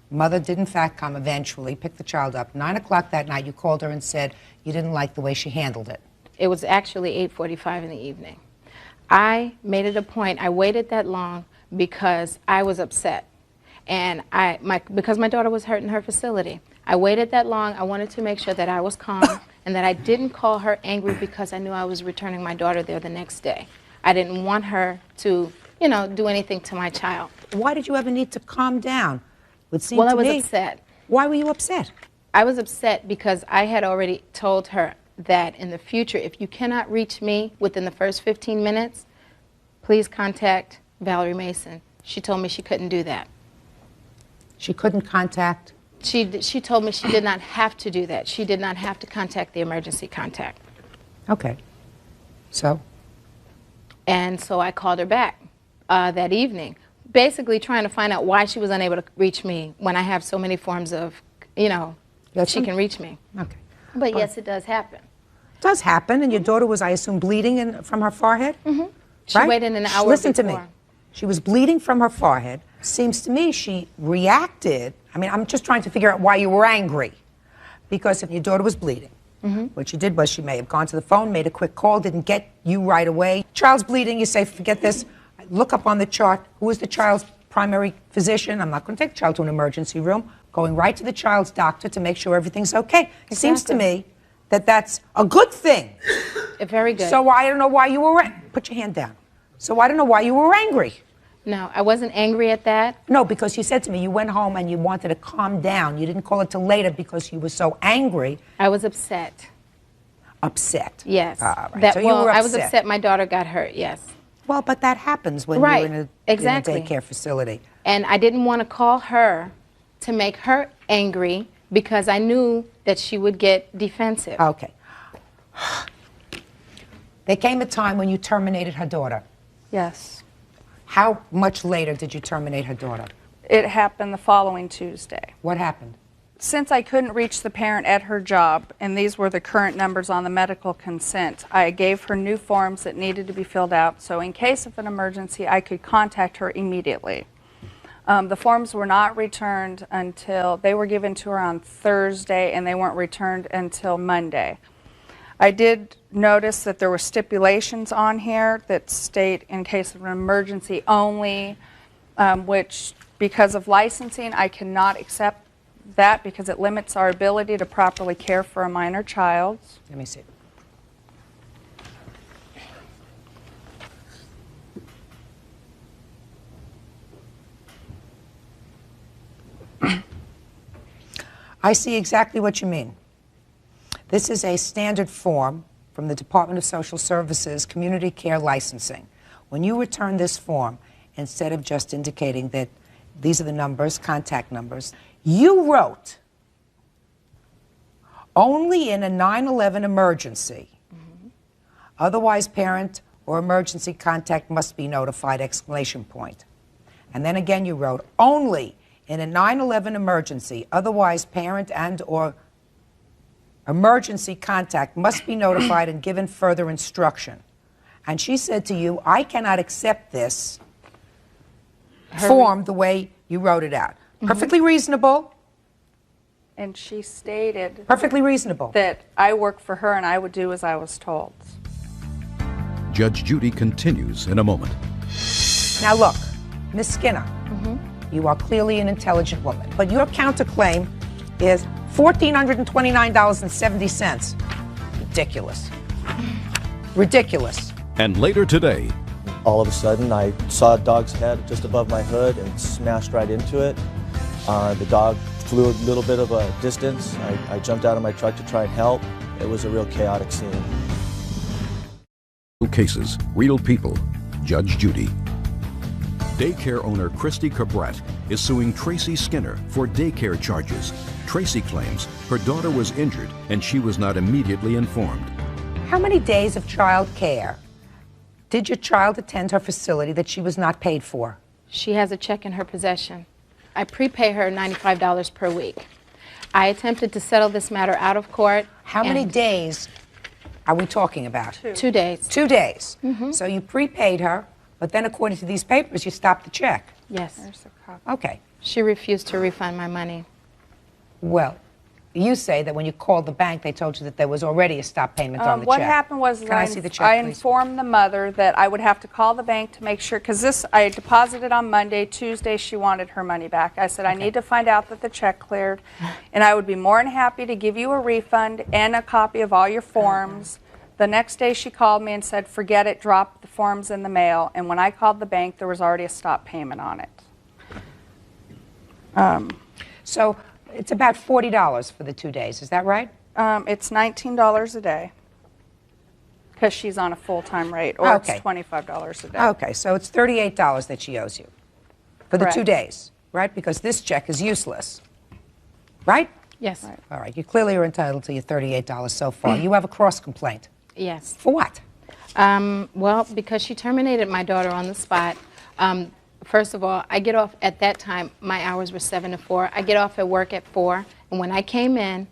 Mother did in fact come eventually, pick the child up. 9 o'clock that night, you called her and said you didn't like the way she handled it. It was actually 8:45 in the evening. I made it a point. I waited that long because I was upset. And because my daughter was hurt in her facility, I waited that long. I wanted to make sure that I was calm and that I didn't call her angry because I knew I was returning my daughter there the next day. I didn't want her to, do anything to my child. Why did you ever need to calm down? Well, I was upset. Why were you upset? I was upset because I had already told her that in the future, if you cannot reach me within the first 15 minutes, please contact Valerie Mason. She told me she couldn't do that. She couldn't contact? She told me she did not have to do that. She did not have to contact the emergency contact. Okay. So? And so I called her back that evening, basically trying to find out why she was unable to reach me when I have so many forms of, she can reach me. Okay. But yes, it does happen. It does happen, and your daughter was, I assume, bleeding from her forehead? Mm-hmm. She waited an hour Listen before. to me. She was bleeding from her forehead. Seems to me she reacted. I mean, I'm just trying to figure out why you were angry. Because if your daughter was bleeding, what she did was she may have gone to the phone, made a quick call, didn't get you right away. Child's bleeding, you say, forget this. Look up on the chart, who is the child's primary physician? I'm not going to take the child to an emergency room. Going right to the child's doctor to make sure everything's okay. It seems to me that that's a good thing. Very good. So I don't know why you were, put your hand down. So I don't know why you were angry. No, I wasn't angry at that. No, because you said to me you went home and you wanted to calm down. You didn't call it till later because you were so angry. I was upset. Upset? Yes. All right. So you were upset. I was upset my daughter got hurt, yes. Well, but that happens when you're in a daycare facility. And I didn't want to call her to make her angry because I knew that she would get defensive. Okay. There came a time when you terminated her daughter. Yes. How much later did you terminate her daughter? It happened the following Tuesday. What happened? Since I couldn't reach the parent at her job, and these were the current numbers on the medical consent, I gave her new forms that needed to be filled out, so in case of an emergency, I could contact her immediately. The forms were not returned until, they were given to her on Thursday, and they weren't returned until Monday. I did notice that there were stipulations on here that state in case of an emergency only, which because of licensing, I cannot accept that because it limits our ability to properly care for a minor child. Let me see. I see exactly what you mean. This is a standard form from the Department of Social Services Community Care Licensing. When you return this form, instead of just indicating that these are the numbers, contact numbers, you wrote, only in a 9/11 emergency, otherwise parent or emergency contact must be notified, exclamation point. And then again you wrote, only in a 9/11 emergency, otherwise parent and or emergency contact must be notified and given further instruction. And she said to you, I cannot accept this form the way you wrote it out. Perfectly reasonable. And she stated perfectly reasonable that I worked for her and I would do as I was told. Judge Judy continues in a moment. Now look, Miss Skinner, you are clearly an intelligent woman, but your counterclaim is $1,429.70. Ridiculous. Ridiculous. And later today, all of a sudden I saw a dog's head just above my hood and smashed right into it. The dog flew a little bit of a distance. I jumped out of my truck to try and help. It was a real chaotic scene. Real cases, real people. Judge Judy. Daycare owner Christy Cabret is suing Tracy Skinner for daycare charges. Tracy claims her daughter was injured and she was not immediately informed. How many days of child care did your child attend her facility that she was not paid for? She has a check in her possession. I prepay her $95 per week. I attempted to settle this matter out of court. How many days are we talking about? 2 days. 2 days. So you prepaid her, but then according to these papers, you stopped the check. Yes. Okay. She refused to refund my money. Well, you say that when you called the bank, they told you that there was already a stop payment on the What check. happened was Can I see the check, I please? informed the mother that I would have to call the bank to make sure, because I deposited on Monday, Tuesday she wanted her money back. I said, I need to find out that the check cleared, and I would be more than happy to give you a refund and a copy of all your forms. The next day she called me and said, forget it, drop the forms in the mail, and when I called the bank, there was already a stop payment on it. So it's about $40 for the 2 days, is that right? It's $19 a day because she's on a full-time rate, or Okay. it's $25 a day. Okay, so it's $38 that she owes you for the 2 Correct. days, right? Because this check is useless, right? Yes. All right, you clearly are entitled to your $38 so far. You have a cross complaint. Yes. For what? Well, because she terminated my daughter on the spot. First of all, I get off at that time, my hours were 7 to 4. I get off at work at 4, and when I came in,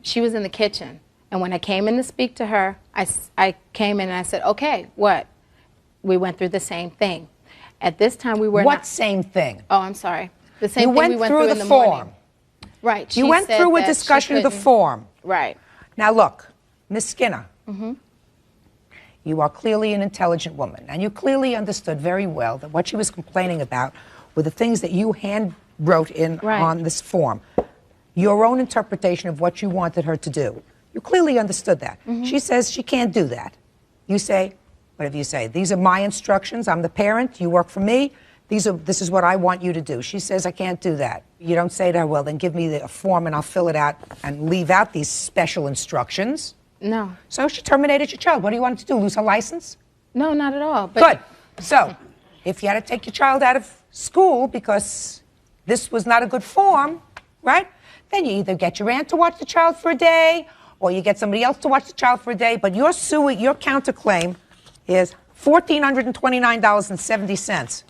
she was in the kitchen. And when I came in to speak to her, I came in and I said, okay, what? We went through the same thing. At this time, we were What not... same thing? Oh, I'm sorry. The same You thing we went went through through the in the form. morning. Right. You she went said through a that she discussion of the couldn't- form. Right. Now look, Miss Skinner, Mm-hmm. you are clearly an intelligent woman, and you clearly understood very well that what she was complaining about were the things that you hand wrote in on this form. Your own interpretation of what you wanted her to do. You clearly understood that. She says she can't do that. You say, whatever you say, these are my instructions, I'm the parent, you work for me, this is what I want you to do. She says, I can't do that. You don't say to her, well, then give me a form and I'll fill it out and leave out these special instructions. No. So she terminated your child. What do you want her to do, lose her license? No, not at all. But Good. So, if you had to take your child out of school because this was not a good form, right? Then you either get your aunt to watch the child for a day, or you get somebody else to watch the child for a day, but your counterclaim is $1,429.70.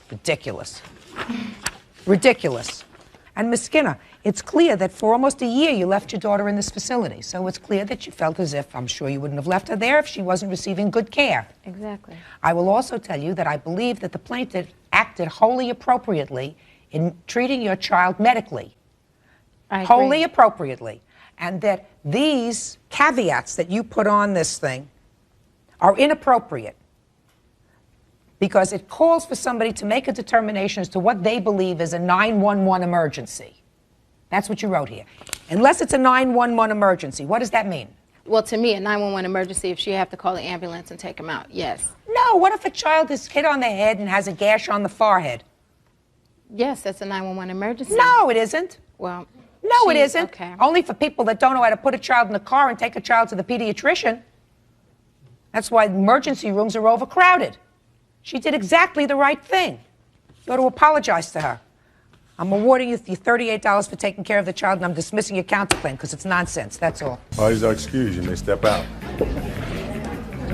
Ridiculous. Ridiculous. And Ms. Skinner, it's clear that for almost a year you left your daughter in this facility. So it's clear that you felt as if, I'm sure you wouldn't have left her there if she wasn't receiving good care. Exactly. I will also tell you that I believe that the plaintiff acted wholly appropriately in treating your child medically. I agree. Wholly appropriately. And that these caveats that you put on this thing are inappropriate because it calls for somebody to make a determination as to what they believe is a 911 emergency. That's what you wrote here. Unless it's a 911 emergency, what does that mean? Well, to me, a 911 emergency, if she have to call the ambulance and take him out, yes. No, what if a child is hit on the head and has a gash on the forehead? Yes, that's a 911 emergency. No, it isn't. Well, no, it she- isn't. Okay. Only for people that don't know how to put a child in the car and take a child to the pediatrician. That's why emergency rooms are overcrowded. She did exactly the right thing. You ought to apologize to her. I'm awarding you the $38 for taking care of the child, and I'm dismissing your counterclaim because it's nonsense. That's all. Parties are excused. You may step out. Do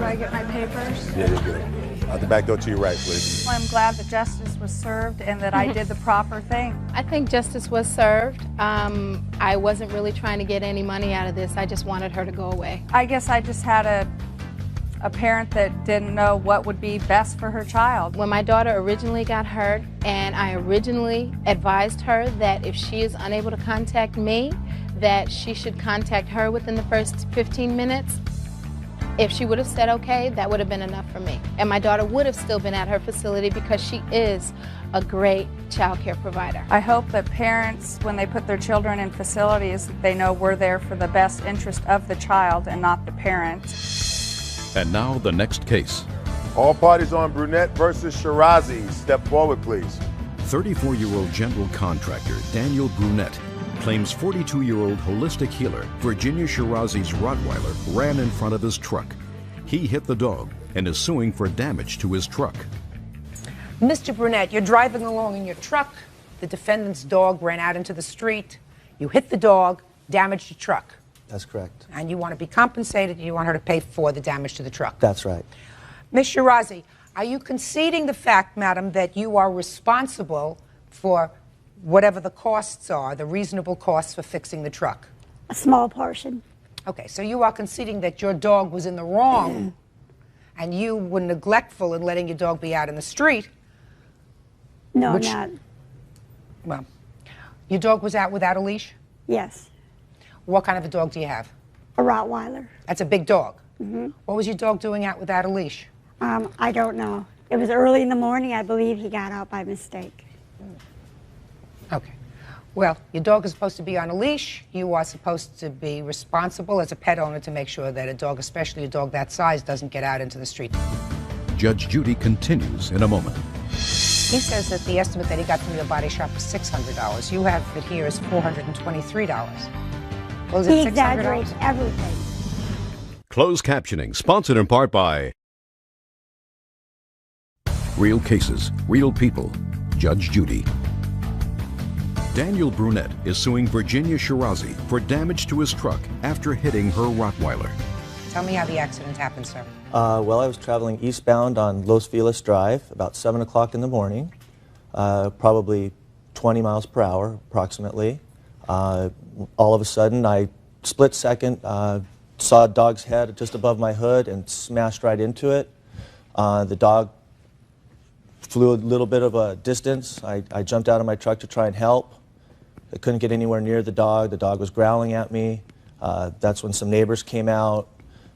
I get my papers? Yeah, you're good. Out the back door to your right, please. Well, I'm glad that justice was served and that I did the proper thing. I think justice was served. I wasn't really trying to get any money out of this. I just wanted her to go away. I guess I just had a parent that didn't know what would be best for her child. When my daughter originally got hurt, and I originally advised her that if she is unable to contact me, that she should contact her within the first 15 minutes. If she would have said okay, that would have been enough for me. And my daughter would have still been at her facility because she is a great child care provider. I hope that parents, when they put their children in facilities, they know we're there for the best interest of the child and not the parent. And now the next case. All parties on Brunette versus Shirazi. Step forward, please. 34-year-old general contractor Daniel Brunette claims 42-year-old holistic healer Virginia Shirazi's Rottweiler ran in front of his truck. He hit the dog and is suing for damage to his truck. Mr. Brunette, you're driving along in your truck. The defendant's dog ran out into the street. You hit the dog, damaged your truck. That's correct. And you want to be compensated, and you want her to pay for the damage to the truck. That's right. Ms. Shirazi, are you conceding the fact, madam, that you are responsible for whatever the costs are, the reasonable costs for fixing the truck? A small portion. Okay, so you are conceding that your dog was in the wrong and you were neglectful in letting your dog be out in the street. No, which, not. Well, your dog was out without a leash? Yes. What kind of a dog do you have? A Rottweiler. That's a big dog. Mm-hmm. What was your dog doing out without a leash? I don't know. It was early in the morning. I believe he got out by mistake. Okay. Well, your dog is supposed to be on a leash. You are supposed to be responsible as a pet owner to make sure that a dog, especially a dog that size, doesn't get out into the street. Judge Judy continues in a moment. He says that the estimate that he got from your body shop was $600. You have it here as $423. Well, is it He $600? exaggerates everything. Closed captioning, sponsored in part by Real Cases, Real People, Judge Judy. Daniel Brunette is suing Virginia Shirazi for damage to his truck after hitting her Rottweiler. Tell me how the accident happened, sir. Well, I was traveling eastbound on Los Feliz Drive about 7 o'clock in the morning, probably 20 miles per hour approximately. All of a sudden, I split second saw a dog's head just above my hood and smashed right into it. The dog flew a little bit of a distance. I jumped out of my truck to try and help. I couldn't get anywhere near the dog. The dog was growling at me. That's when some neighbors came out.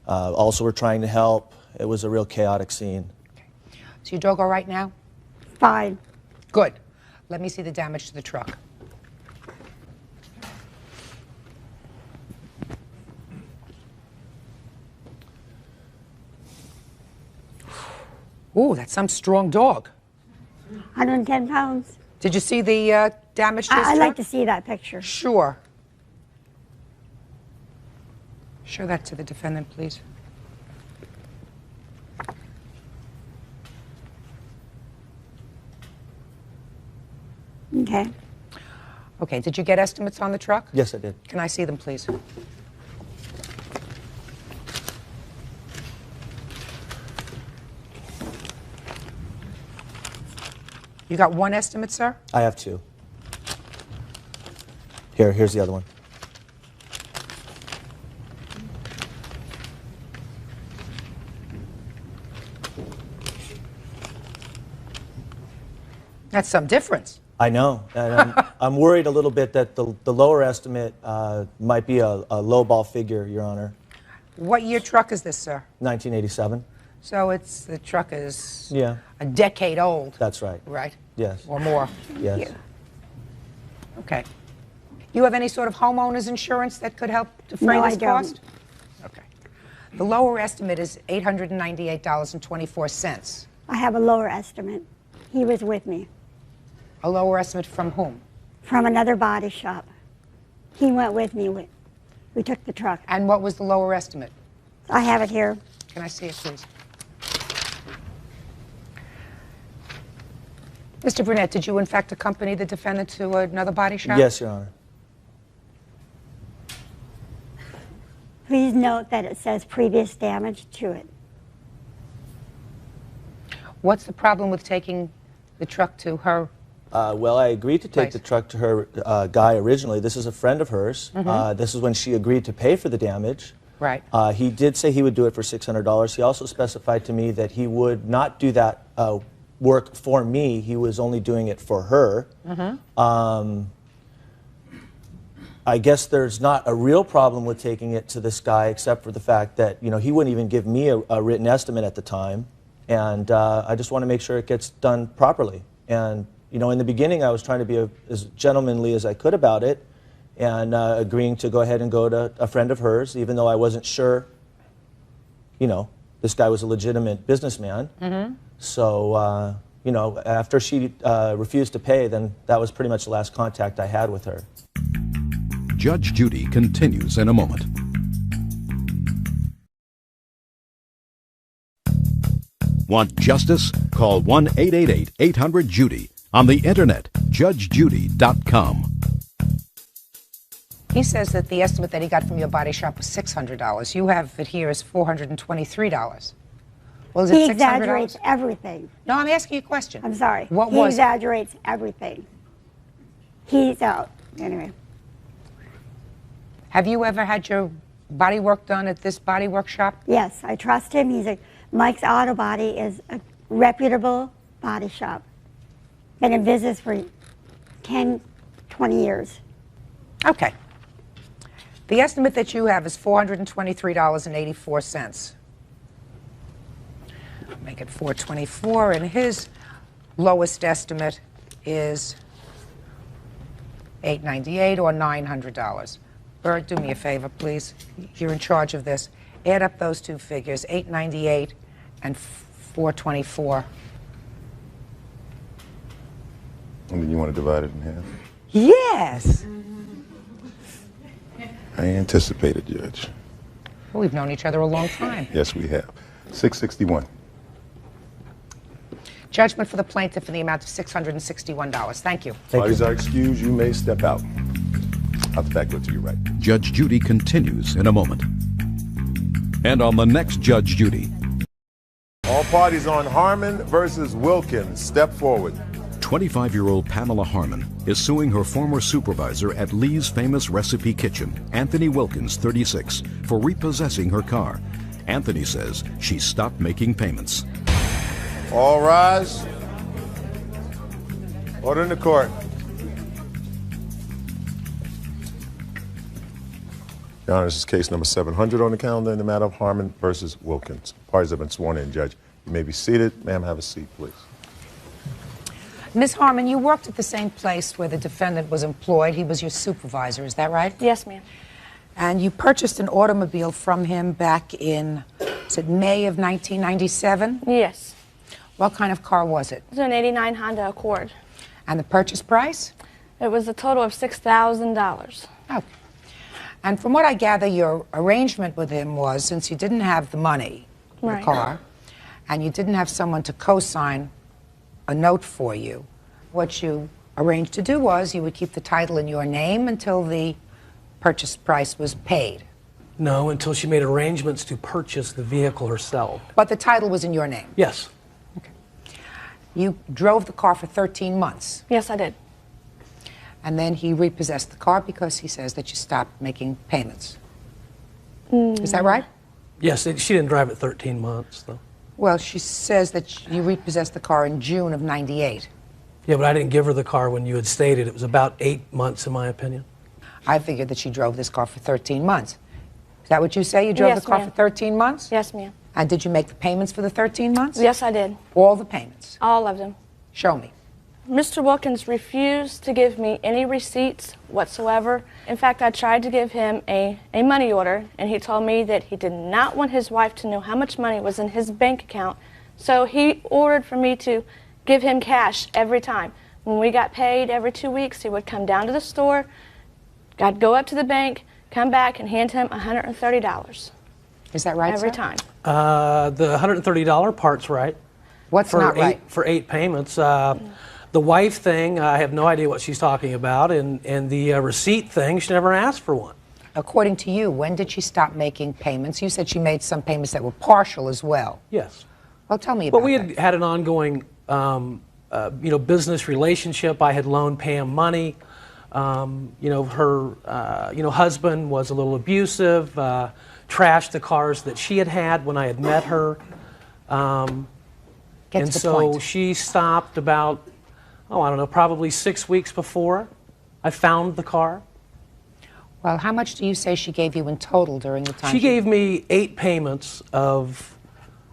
Also were trying to help. It was a real chaotic scene. Okay. Is your dog all right now? Fine. Good. Let me see the damage to the truck. Ooh, that's some strong dog. 110 pounds. Did you see the damage to his I'd truck? like to see that picture. Sure. Show that to the defendant, please. Okay. Okay, did you get estimates on the truck? Yes, I did. Can I see them, please? You got one estimate, sir? I have two. Here's the other one. That's some difference. I know. And I'm worried a little bit that the lower estimate might be a lowball figure, Your Honor. What year truck is this, sir? 1987. So the truck is Yeah. a decade old. That's right. Right? Yes. Or more. Yes. Yeah. Okay. You have any sort of homeowner's insurance that could help defray No, this I don't. cost? Okay. The lower estimate is $898.24. I have a lower estimate. He was with me. A lower estimate from whom? From another body shop. He went with me. We took the truck. And what was the lower estimate? I have it here. Can I see it, please? Mr. Brunette, did you in fact accompany the defendant to another body shop? Yes, Your Honor. Please note that it says previous damage to it. What's the problem with taking the truck to her? Well, I agreed to take the truck to her guy originally. This is a friend of hers. Mhm. This is when she agreed to pay for the damage. Right. He did say he would do it for $600. He also specified to me that he would not do that work for me. He was only doing it for her. Mm-hmm. I guess there's not a real problem with taking it to this guy, except for the fact that he wouldn't even give me a written estimate at the time, and I just want to make sure it gets done properly. And in the beginning, I was trying to be as gentlemanly as I could about it, and agreeing to go ahead and go to a friend of hers, even though I wasn't sure. This guy was a legitimate businessman. Mm-hmm. So after she refused to pay, then that was pretty much the last contact I had with her. Judge Judy continues in a moment. Want justice? Call 1-888-800-JUDY. On the internet, judgejudy.com. He says that the estimate that he got from your body shop was $600. You have it here as $423. Well, is it He $600? exaggerates everything. No, I'm asking you a question. I'm sorry. What he was it? exaggerates everything. He's out. Anyway. Have you ever had your body work done at this body workshop? Yes, I trust him. Mike's Auto Body is a reputable body shop. Been in business for 10, 20 years. Okay. The estimate that you have is $423.84. Make it $424, and his lowest estimate is $898 or $900. Bert, do me a favor, please. You're in charge of this. Add up those two figures, $898 and $424. And then you want to divide it in half? Yes. I anticipated, Judge. Well, we've known each other a long time. Yes, we have. 661. Judgment for the plaintiff in the amount of $661. Thank you. Parties are excused. You may step out. I'll be back to your right. Judge Judy continues in a moment. And on the next Judge Judy. All parties on Harmon versus Wilkins. Step forward. 25-year-old Pamela Harmon is suing her former supervisor at Lee's Famous Recipe Kitchen, Anthony Wilkins, 36, for repossessing her car. Anthony says she stopped making payments. All rise. Order in the court. Your Honor, this is case number 700 on the calendar in the matter of Harmon versus Wilkins. Parties have been sworn in, Judge. You may be seated. Ma'am, have a seat, please. Ms. Harmon, you worked at the same place where the defendant was employed. He was your supervisor, is that right? Yes, ma'am. And you purchased an automobile from him back in, is it May of 1997? Yes. What kind of car was it? It was an 89 Honda Accord. And the purchase price? It was a total of $6,000. Okay. And from what I gather, your arrangement with him was, since you didn't have the money for Right. the car, and you didn't have someone to co-sign a note for you, what you arranged to do was you would keep the title in your name until the purchase price was paid. No, until she made arrangements to purchase the vehicle herself. But the title was in your name? Yes. You drove the car for 13 months. Yes, I did. And then he repossessed the car because he says that you stopped making payments. Is that right? Yes, she didn't drive it 13 months, though. Well, she says that you repossessed the car in June of '98. Yeah, but I didn't give her the car when you had stated. It was about 8 months, in my opinion. I figured that she drove this car for 13 months. Is that what you say? You drove Yes, the car ma'am. for 13 months? Yes, ma'am. And did you make the payments for the 13 months? Yes, I did. All the payments? All of them. Show me. Mr. Wilkins refused to give me any receipts whatsoever. In fact, I tried to give him a money order, and he told me that he did not want his wife to know how much money was in his bank account. So he ordered for me to give him cash every time. When we got paid every 2 weeks, he would come down to the store, I'd go up to the bank, come back, and hand him $130. Is that right, every sir? time. The $130 part's right. What's not right? For 8 payments. The wife thing, I have no idea what she's talking about, and the receipt thing, she never asked for one. According to you, when did she stop making payments? You said she made some payments that were partial as well. Yes. Well, tell me about But we had an ongoing, business relationship. I had loaned Pam money. Her, husband was a little abusive, trashed the cars that she had had when I had met her. And so she stopped about, probably 6 weeks before I found the car. Well, how much do you say she gave you in total during the time? She gave me 8 payments of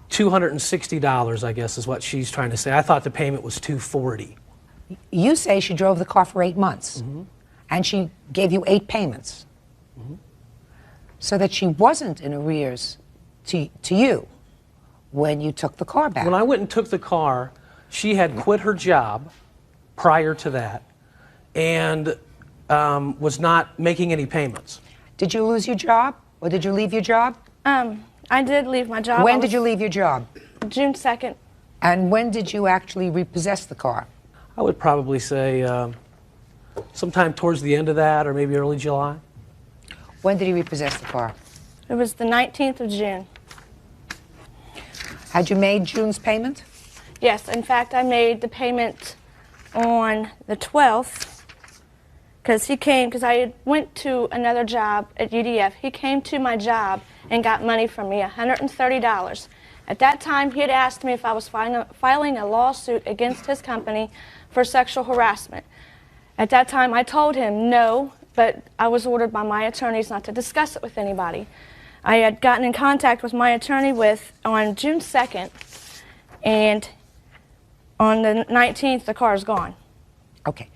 $260, I guess is what she's trying to say. I thought the payment was $240. You say she drove the car for 8 months, and she gave you 8 payments, so that she wasn't in arrears to you when you took the car back. When I went and took the car, she had quit her job prior to that and was not making any payments. Did you lose your job, or did you leave your job? I did leave my job. When did you leave your job? June 2nd. And when did you actually repossess the car? I would probably say sometime towards the end of that, or maybe early July. When did he repossess the car? It was the 19th of June. Had you made June's payment? Yes, in fact, I made the payment on the 12th, because he came, because I went to another job at UDF. He came to my job and got money from me, $130. At that time, he had asked me if I was filing a lawsuit against his company for sexual harassment. At that time, I told him no, but I was ordered by my attorneys not to discuss it with anybody. I had gotten in contact with my attorney on June 2nd, and on the 19th, the car is gone. Okay.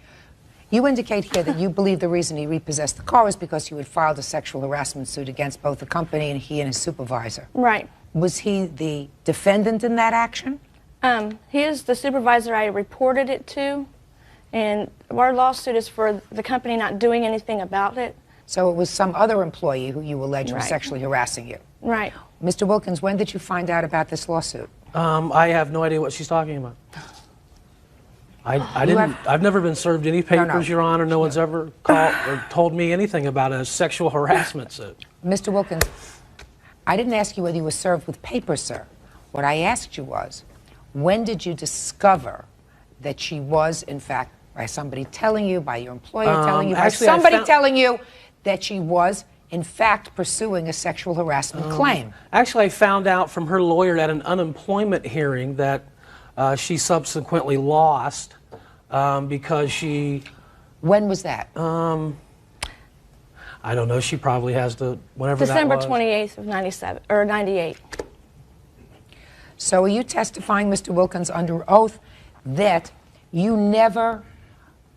You indicate here that you believe the reason he repossessed the car was because you had filed a sexual harassment suit against both the company and he and his supervisor. Right. Was he the defendant in that action? He is the supervisor I reported it to, and our lawsuit is for the company not doing anything about it. So it was some other employee who you allege was Right. sexually harassing you. Right. Mr. Wilkins, when did you find out about this lawsuit? I have no idea what she's talking about. I've never been served any papers, Your Honor. No one's ever called or told me anything about a sexual harassment suit. Mr. Wilkins, I didn't ask you whether you were served with papers, sir. What I asked you was, when did you discover that she was, in fact, by somebody telling you, by your employer telling you, by somebody telling you that she was, in fact, pursuing a sexual harassment claim? Actually, I found out from her lawyer at an unemployment hearing that she subsequently lost because she... When was that? I don't know. She probably has the... whenever December that was. 28th of 97, or 98. So are you testifying, Mr. Wilkins, under oath that you never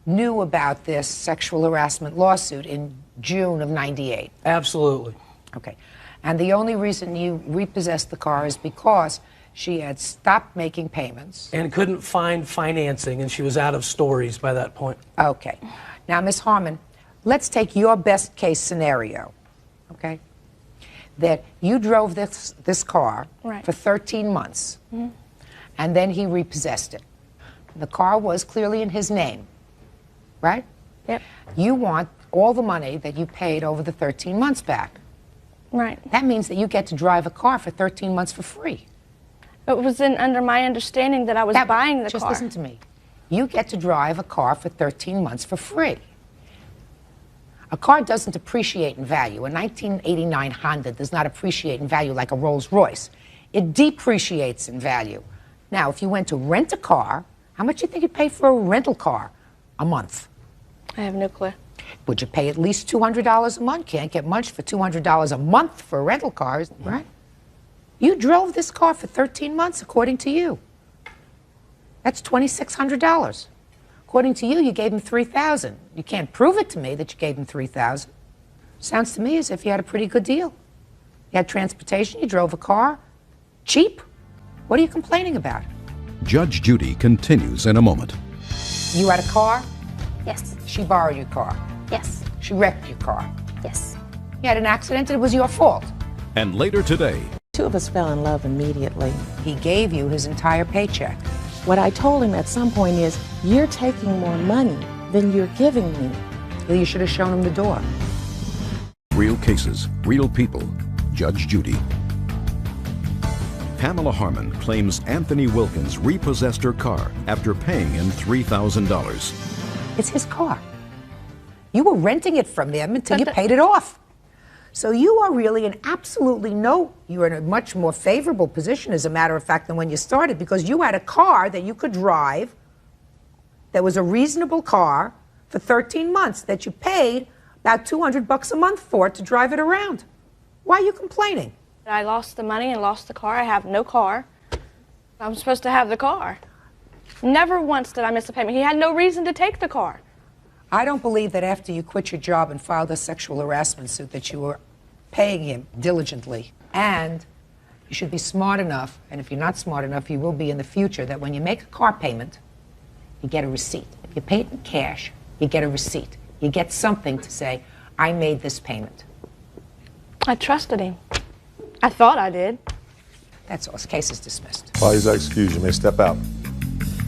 knew about this sexual harassment lawsuit in June of 98? Absolutely. Okay. And the only reason you repossessed the car is because she had stopped making payments. And couldn't find financing, and she was out of stories by that point. Okay. Now, Ms. Harmon, let's take your best case scenario, okay? That you drove this car for 13 months, and then he repossessed it. The car was clearly in his name, right? Yep. You want all the money that you paid over the 13 months back. Right. That means that you get to drive a car for 13 months for free. It was under my understanding that I was buying the car. Just listen to me. You get to drive a car for 13 months for free. A car doesn't appreciate in value. A 1989 Honda does not appreciate in value like a Rolls Royce. It depreciates in value. Now, if you went to rent a car, how much do you think you'd pay for a rental car a month? I have no clue. Would you pay at least $200 a month? Can't get much for $200 a month for rental cars, right? You drove this car for 13 months, according to you. That's $2,600. According to you, you gave him $3,000. You can't prove it to me that you gave him $3,000. Sounds to me as if you had a pretty good deal. You had transportation, you drove a car, cheap. What are you complaining about? Judge Judy continues in a moment. You had a car? Yes. She borrowed your car? Yes. She wrecked your car? Yes. You had an accident and it was your fault? And later today, Two of us fell in love immediately. He gave you his entire paycheck. What I told him at some point is, you're taking more money than you're giving me. Well, you should have shown him the door. real cases, real people. Judge Judy. Pamela Harmon claims Anthony Wilkins repossessed her car after paying him $3,000. It's his car. You were renting it from them until you paid it off. So you are really you're in a much more favorable position, as a matter of fact, than when you started, because you had a car that you could drive that was a reasonable car for 13 months that you paid about $200 a month for to drive it around. Why are you complaining? I lost the money and lost the car. I have no car. I'm supposed to have the car. Never once did I miss a payment. He had no reason to take the car. I don't believe that after you quit your job and filed a sexual harassment suit that you were paying him diligently. And you should be smart enough, and if you're not smart enough, you will be in the future, that when you make a car payment, you get a receipt. If you pay it in cash, you get a receipt. You get something to say, I made this payment. I trusted him. I thought I did. That's all. This case is dismissed. Parties are excused. You may step out.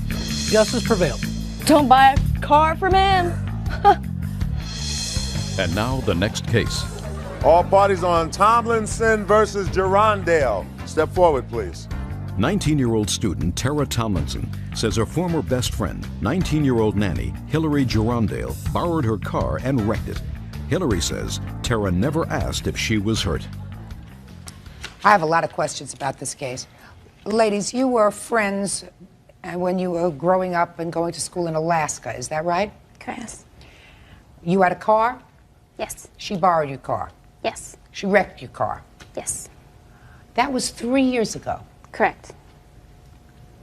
Justice prevailed. Don't buy a car from him. And now the next case. All parties on Tomlinson versus Gerondale. Step forward, please. 19-year-old student Tara Tomlinson says her former best friend, 19-year-old nanny Hillary Gerondale, borrowed her car and wrecked it. Hillary says Tara never asked if she was hurt. I have a lot of questions about this case. Ladies, you were friends when you were growing up and going to school in Alaska, is that right? Correct. You had a car? Yes. She borrowed your car? Yes. She wrecked your car? Yes. That was 3 years ago. Correct.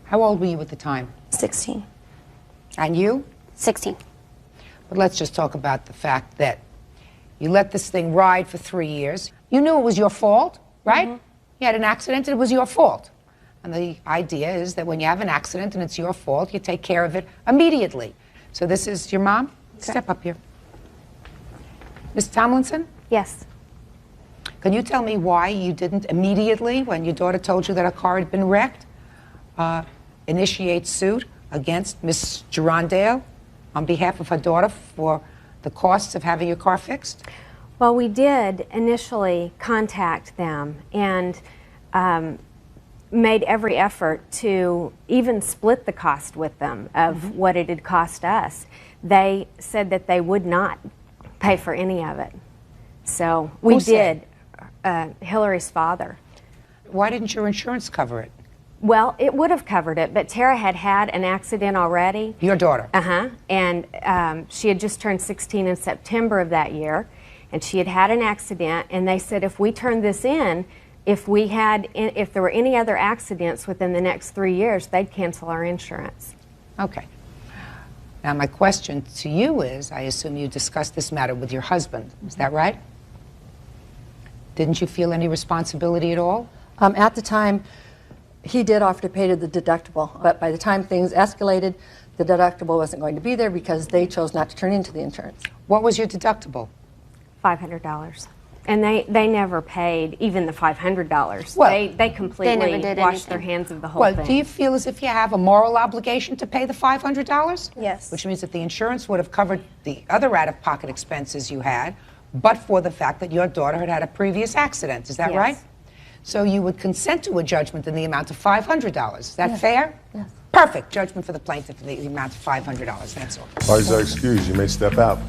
How old were you at the time? 16. And you? 16. But let's just talk about the fact that you let this thing ride for 3 years. You knew it was your fault, right? Mm-hmm. You had an accident and it was your fault. And the idea is that when you have an accident and it's your fault, you take care of it immediately. So this is your mom? Okay. Step up here. Ms. Tomlinson? Yes. Can you tell me why you didn't immediately, when your daughter told you that her car had been wrecked, initiate suit against Ms. Gerondale on behalf of her daughter for the costs of having your car fixed? Well, we did initially contact them and made every effort to even split the cost with them of what it had cost us. They said that they would not pay for any of it. So we did. Hillary's father. Why didn't your insurance cover it? Well, it would have covered it, but Tara had had an accident already. Your daughter? Uh-huh. And she had just turned 16 in September of that year, and she had had an accident, and they said if we turned this in, if there were any other accidents within the next 3 years, they'd cancel our insurance. Okay. Now my question to you is, I assume you discussed this matter with your husband, is that right? Didn't you feel any responsibility at all? At the time, he did offer to pay to the deductible, but by the time things escalated, the deductible wasn't going to be there because they chose not to turn into the insurance. What was your deductible? $500. And they never paid even the $500. Well, they completely washed their hands of the whole thing. Well, do you feel as if you have a moral obligation to pay the $500? Yes. Which means that the insurance would have covered the other out-of-pocket expenses you had, but for the fact that your daughter had had a previous accident. Is that Yes. right? So you would consent to a judgment in the amount of $500. Is that Yes. fair? Yes. Perfect. Judgment for the plaintiff in the amount of $500. That's all. Parties are excused. You may step out.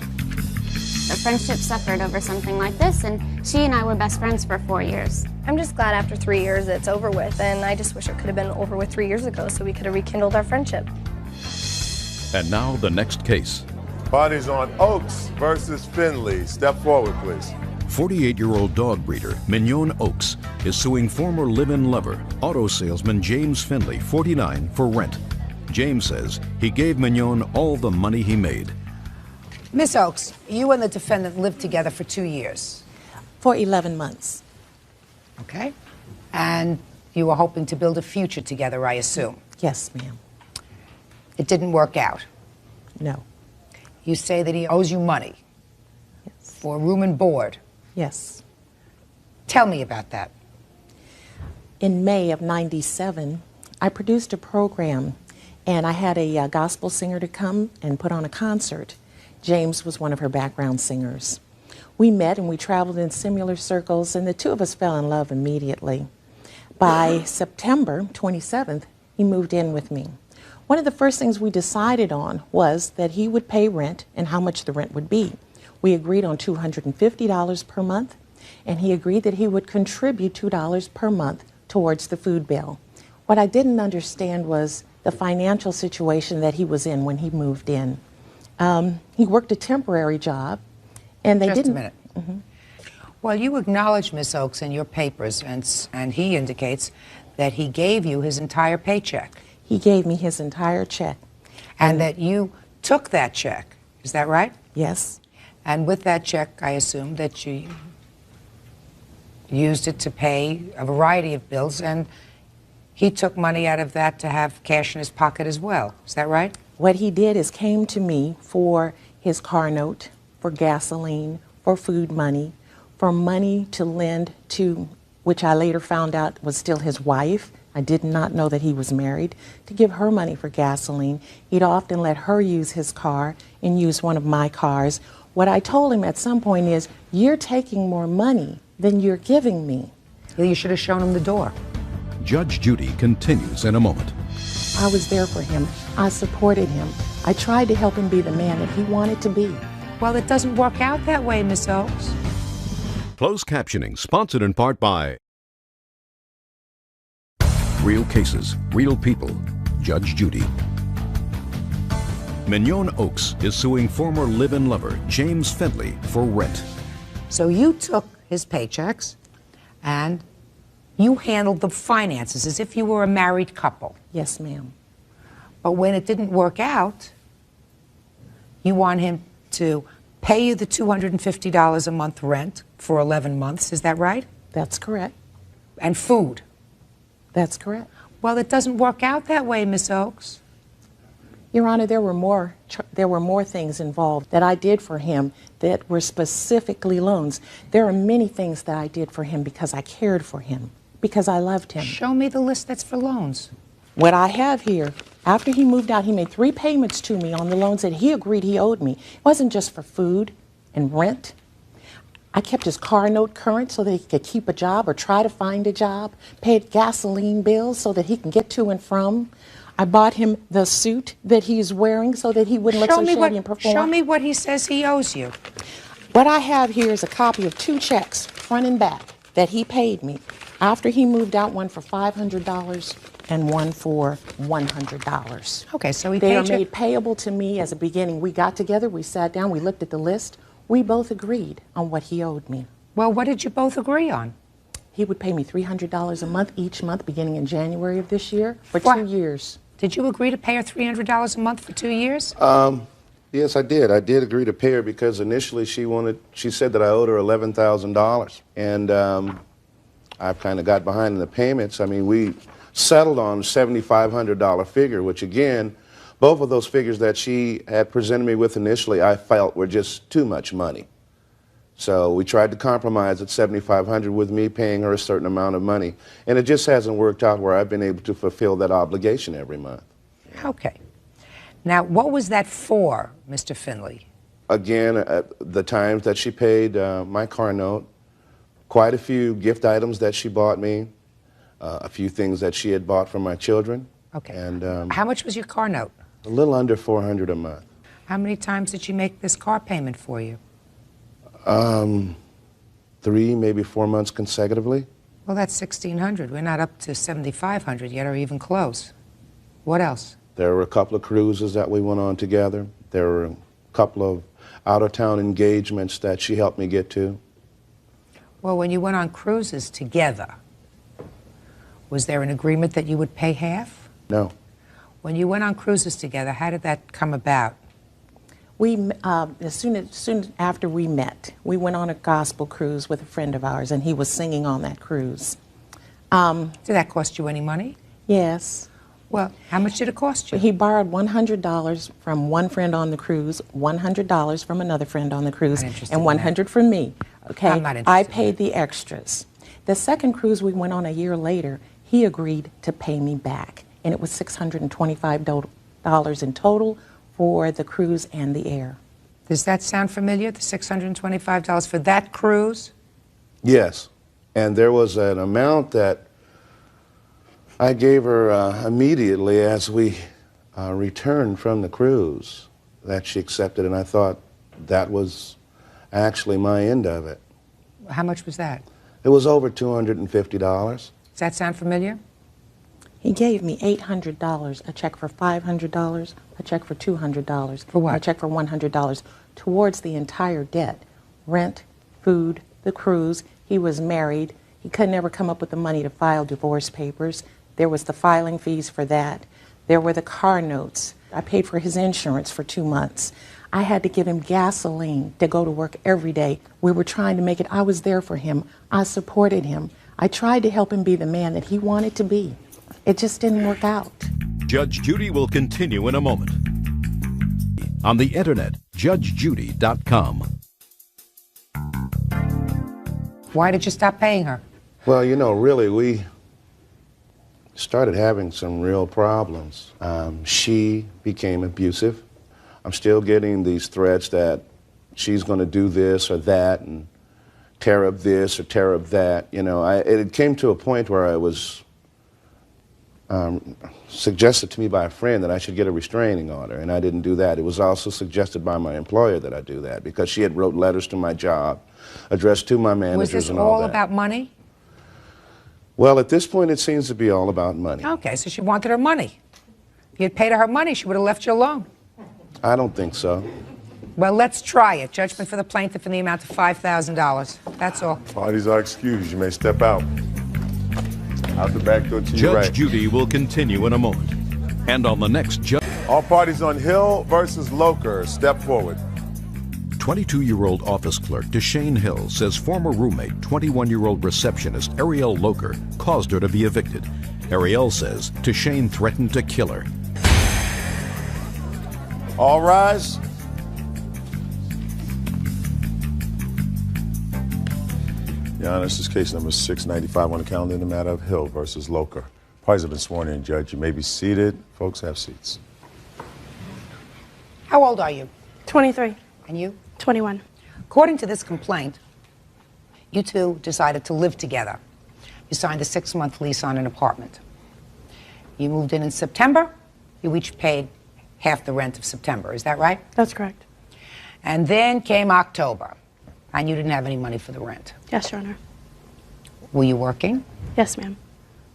Our friendship suffered over something like this, and she and I were best friends for 4 years. I'm just glad after 3 years it's over with, and I just wish it could have been over with 3 years ago so we could have rekindled our friendship. And now the next case. Parties on Oaks versus Finley. Step forward, please. 48-year-old dog breeder Mignon Oaks is suing former live-in lover, auto salesman James Finley, 49, for rent. James says he gave Mignon all the money he made. Miss Oaks, you and the defendant lived together for 2 years. For 11 months. Okay. And you were hoping to build a future together, I assume. Yes, ma'am. It didn't work out. No. You say that he owes you money. Yes. For room and board. Yes. Tell me about that. In May of '97, I produced a program, and I had a gospel singer to come and put on a concert. James was one of her background singers. We met and we traveled in similar circles, and the two of us fell in love immediately. By September 27th, he moved in with me. One of the first things we decided on was that he would pay rent and how much the rent would be. We agreed on $250 per month, and he agreed that he would contribute $2 per month towards the food bill. What I didn't understand was the financial situation that he was in when he moved in. He worked a temporary job, and they didn't... Just a minute. Mm-hmm. Well, you acknowledge, Miss Oaks, in your papers, and he indicates that he gave you his entire paycheck. He gave me his entire check. And that you took that check. Is that right? Yes. And with that check, I assume that you used it to pay a variety of bills, and he took money out of that to have cash in his pocket as well. Is that right? What he did is came to me for his car note, for gasoline, for food money, for money to lend to, which I later found out was still his wife. I did not know that he was married, to give her money for gasoline. He'd often let her use his car and use one of my cars. What I told him at some point is, you're taking more money than you're giving me. You should have shown him the door. Judge Judy continues in a moment. I was there for him. I supported him. I tried to help him be the man that he wanted to be. Well, it doesn't work out that way, Miss Oaks. Closed captioning sponsored in part by Real Cases, Real People, Judge Judy. Mignon Oaks is suing former live-in lover James Findlay for rent. So you took his paychecks and you handled the finances as if you were a married couple. Yes, ma'am. But when it didn't work out, you want him to pay you the $250 a month rent for 11 months. Is that right? That's correct. And food. That's correct. Well, it doesn't work out that way, Miss Oaks. Your Honor, there were more things involved that I did for him that were specifically loans. There are many things that I did for him because I cared for him, because I loved him. Show me the list that's for loans. What I have here, after he moved out, he made 3 payments to me on the loans that he agreed he owed me. It wasn't just for food and rent. I kept his car note current so that he could keep a job or try to find a job, paid gasoline bills so that he can get to and from. I bought him the suit that he's wearing so that he wouldn't look so shabby and perform. Show me what he says he owes you. What I have here is a copy of 2 checks, front and back, that he paid me after he moved out, one for $500 and one for $100. Okay, so he they paid are you. made payable to me as a beginning. We got together, we sat down, we looked at the list. We both agreed on what he owed me. Well, what did you both agree on? He would pay me $300 a month each month beginning in January of this year for 2 years. Did you agree to pay her $300 a month for 2 years? Yes, I did. I did agree to pay her because initially she said that I owed her $11,000. And I kind of got behind in the payments. I mean, we settled on a $7,500 figure, which again, both of those figures that she had presented me with initially, I felt were just too much money. So we tried to compromise at $7,500 with me paying her a certain amount of money. And it just hasn't worked out where I've been able to fulfill that obligation every month. Okay. Now, what was that for, Mr. Findlay? Again, the times that she paid my car note, quite a few gift items that she bought me, a few things that she had bought for my children. Okay. And how much was your car note? A little under $400 a month. How many times did she make this car payment for you? 3, maybe 4 months consecutively. Well, that's $1,600. We're not up to $7,500 yet, or even close. What else? There were a couple of cruises that we went on together. There were a couple of out-of-town engagements that she helped me get to. Well, when you went on cruises together, was there an agreement that you would pay half? No. When you went on cruises together, how did that come about? We, as soon after we met, we went on a gospel cruise with a friend of ours, and he was singing on that cruise. Did that cost you any money? Yes. Well, how much did it cost you? He borrowed $100 from one friend on the cruise, $100 from another friend on the cruise, and $100 from me. Okay, I'm not interested I paid the extras. The second cruise we went on a year later, he agreed to pay me back, and it was $625 in total for the cruise and the air. Does that sound familiar, the $625 for that cruise? Yes. And there was an amount that I gave her immediately as we returned from the cruise that she accepted, and I thought that was actually my end of it. How much was that? It was over $250. Does that sound familiar? He gave me $800, a check for $500, a check for $200. For what? A check for $100 towards the entire debt. Rent, food, the cruise. He was married. He could never come up with the money to file divorce papers. There was the filing fees for that. There were the car notes. I paid for his insurance for 2 months. I had to give him gasoline to go to work every day. We were trying to make it. I was there for him. I supported him. I tried to help him be the man that he wanted to be. It just didn't work out. Judge Judy will continue in a moment. On the internet, judgejudy.com. Why did you stop paying her? Well, you know, really, we started having some real problems. She became abusive. I'm still getting these threats that she's going to do this or that and tear up this or tear up that. You know, it came to a point where I was suggested to me by a friend that I should get a restraining order, and I didn't do that. It was also suggested by my employer that I do that because she had wrote letters to my job, addressed to my managers Was this and all all that. about money? Well, at this point, it seems to be all about money. Okay, so she wanted her money. If you had paid her her money, she would have left you alone. I don't think so. Well, let's try it. Judgment for the plaintiff in the amount of $5,000. That's all. Parties are excused. You may step out. Out the back door to your right. Judge Judy will continue in a moment. And on the next Judge... All parties on Hill versus Loker, step forward. 22-year-old office clerk Deshane Hill says former roommate, 21-year-old receptionist Ariel Loker caused her to be evicted. Ariel says Deshane threatened to kill her. All rise. Your Honor, this is case number 695 on the calendar in the matter of Hill versus Loker. Parties have been sworn in, Judge. You may be seated. Folks, have seats. How old are you? 23. And you? 21. According to this complaint, you two decided to live together. You signed a 6-month lease on an apartment. You moved in September. You each paid half the rent of September. Is that right? That's correct. And then came October, and you didn't have any money for the rent. Yes, Your Honor. Were you working? Yes, ma'am.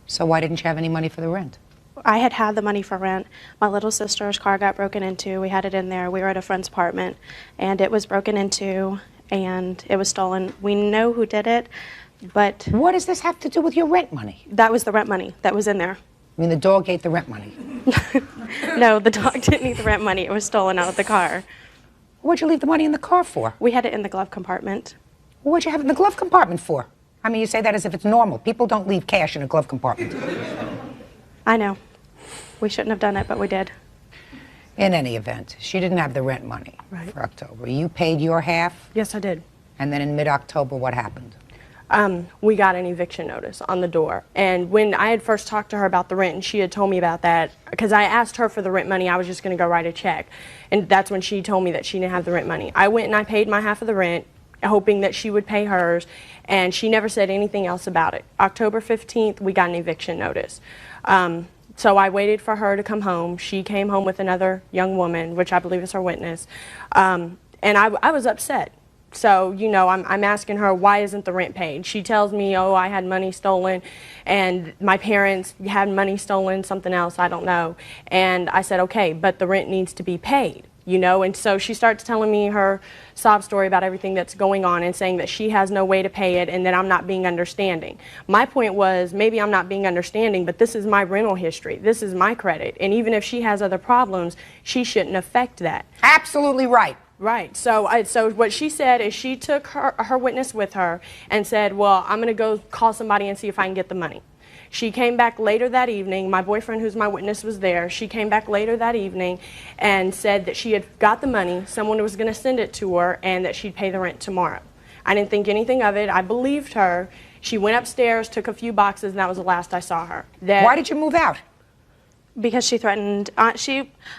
So why didn't you have any money for the rent? I had the money for rent. My little sister's car got broken into. We had it in there. We were at a friend's apartment, and it was broken into, and it was stolen. We know who did it, but... What does this have to do with your rent money? That was the rent money that was in there. I mean, the dog ate the rent money. No, the dog didn't eat the rent money. It was stolen out of the car. What'd you leave the money in the car for? We had it in the glove compartment. What'd you have it in the glove compartment for? I mean, you say that as if it's normal. People don't leave cash in a glove compartment. I know. We shouldn't have done it, but we did. In any event, she didn't have the rent money for October. You paid your half? Yes, I did. And then in mid-October, what happened? We got an eviction notice on the door. And when I had first talked to her about the rent, and she had told me about that, because I asked her for the rent money, I was just going to go write a check. And that's when she told me that she didn't have the rent money. I went and I paid my half of the rent, hoping that she would pay hers, and she never said anything else about it. October 15th, we got an eviction notice. So I waited for her to come home. She came home with another young woman, which I believe is her witness. And I was upset. So, you know, I'm asking her, why isn't the rent paid? She tells me, oh, I had money stolen, and my parents had money stolen, something else, I don't know. And I said, okay, but the rent needs to be paid, you know? And so she starts telling me her sob story about everything that's going on and saying that she has no way to pay it and that I'm not being understanding. My point was, maybe I'm not being understanding, but this is my rental history. This is my credit. And even if she has other problems, she shouldn't affect that. Absolutely right. Right. So what she said is she took her witness with her and said, well, I'm going to go call somebody and see if I can get the money. She came back later that evening. My boyfriend, who's my witness, was there. She came back later that evening and said that she had got the money, someone was going to send it to her, and that she'd pay the rent tomorrow. I didn't think anything of it. I believed her. She went upstairs, took a few boxes, and that was the last I saw her. Why did you move out? Because she threatened,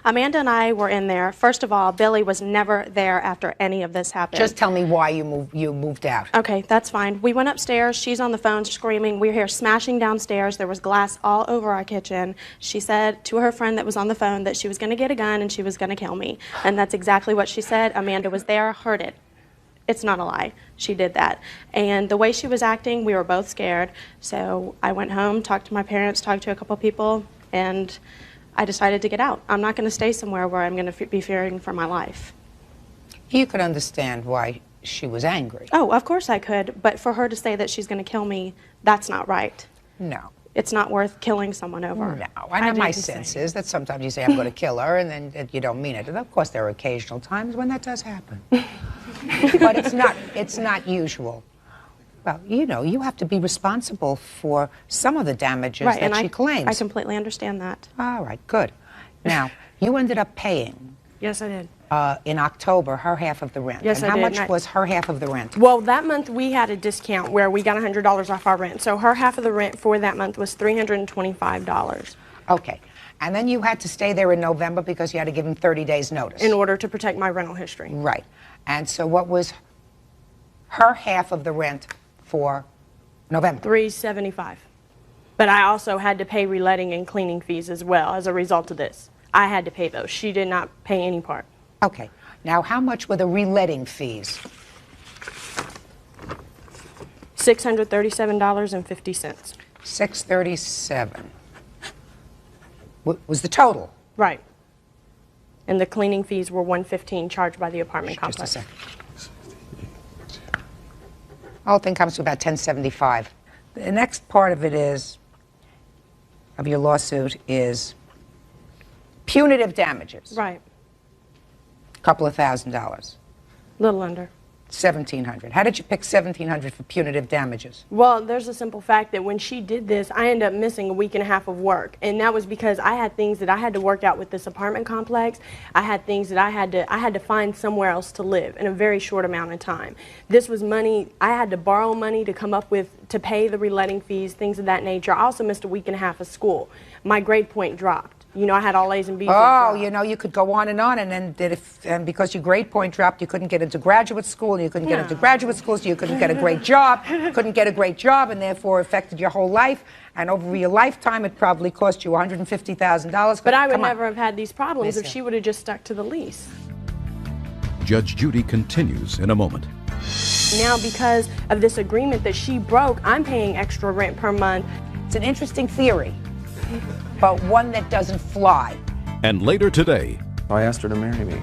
Amanda and I were in there. First of all, Billy was never there after any of this happened. Just tell me why you moved out. Okay, that's fine. We went upstairs. She's on the phone screaming. We hear smashing downstairs. There was glass all over our kitchen. She said to her friend that was on the phone that she was going to get a gun and she was going to kill me. And that's exactly what she said. Amanda was there, heard it. It's not a lie. She did that. And the way she was acting, we were both scared. So I went home, talked to my parents, talked to a couple people, and I decided to get out. I'm not going to stay somewhere where I'm going to be fearing for my life. You could understand why she was angry. Oh, of course I could. But for her to say that she's going to kill me, that's not right. No. It's not worth killing someone over. No. I know my sense is that sometimes you say, I'm going to kill her, and then you don't mean it. And of course, there are occasional times when that does happen. But it's not usual. Well, you know, you have to be responsible for some of the damages that she claims. I completely understand that. All right, good. Now, you ended up paying. Yes, I did. In October, her half of the rent. Yes, and I did. How much was her half of the rent? Well, that month we had a discount where we got $100 off our rent. So her half of the rent for that month was $325. Okay. And then you had to stay there in November because you had to give him 30 days notice. In order to protect my rental history. Right. And so what was her half of the rent for November? $375. But I also had to pay reletting and cleaning fees as well as a result of this. I had to pay those. She did not pay any part. Okay. Now, how much were the reletting fees? $637.50. $637. Was the total? Right. And the cleaning fees were $115 charged by the apartment complex. Just a second. The whole thing comes to about $1075. The next part of it is, of your lawsuit, is punitive damages. Right. A couple of $1,000s. Little under. $1,700. How did you pick $1,700 for punitive damages? Well, there's a simple fact that when she did this, I ended up missing a week and a half of work. And that was because I had things that I had to work out with this apartment complex. I had things that I had to find somewhere else to live in a very short amount of time. This was money, I had to borrow money to come up with, to pay the reletting fees, things of that nature. I also missed a week and a half of school. My grade point dropped. You know, I had all A's and B's. Oh, you know, you could go on, and then and because your grade point dropped, you couldn't get into graduate school, and you couldn't get into graduate school, so you couldn't get a great job, and therefore affected your whole life. And over your lifetime, it probably cost you $150,000. But I would never have had these problems if she would have just stuck to the lease. Judge Judy continues in a moment. Now, because of this agreement that she broke, I'm paying extra rent per month. It's an interesting theory, but one that doesn't fly. And later today, I asked her to marry me,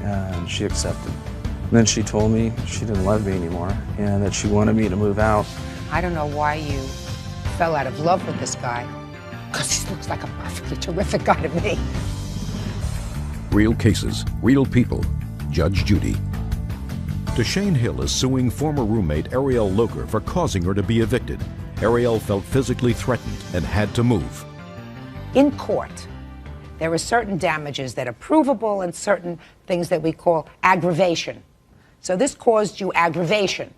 and she accepted. And then she told me she didn't love me anymore, and that she wanted me to move out. I don't know why you fell out of love with this guy, because he looks like a perfectly terrific guy to me. real cases, real people. Judge Judy. Deshane Hill is suing former roommate Ariel Loker for causing her to be evicted. Ariel felt physically threatened and had to move. In court, there are certain damages that are provable and certain things that we call aggravation. So this caused you aggravation.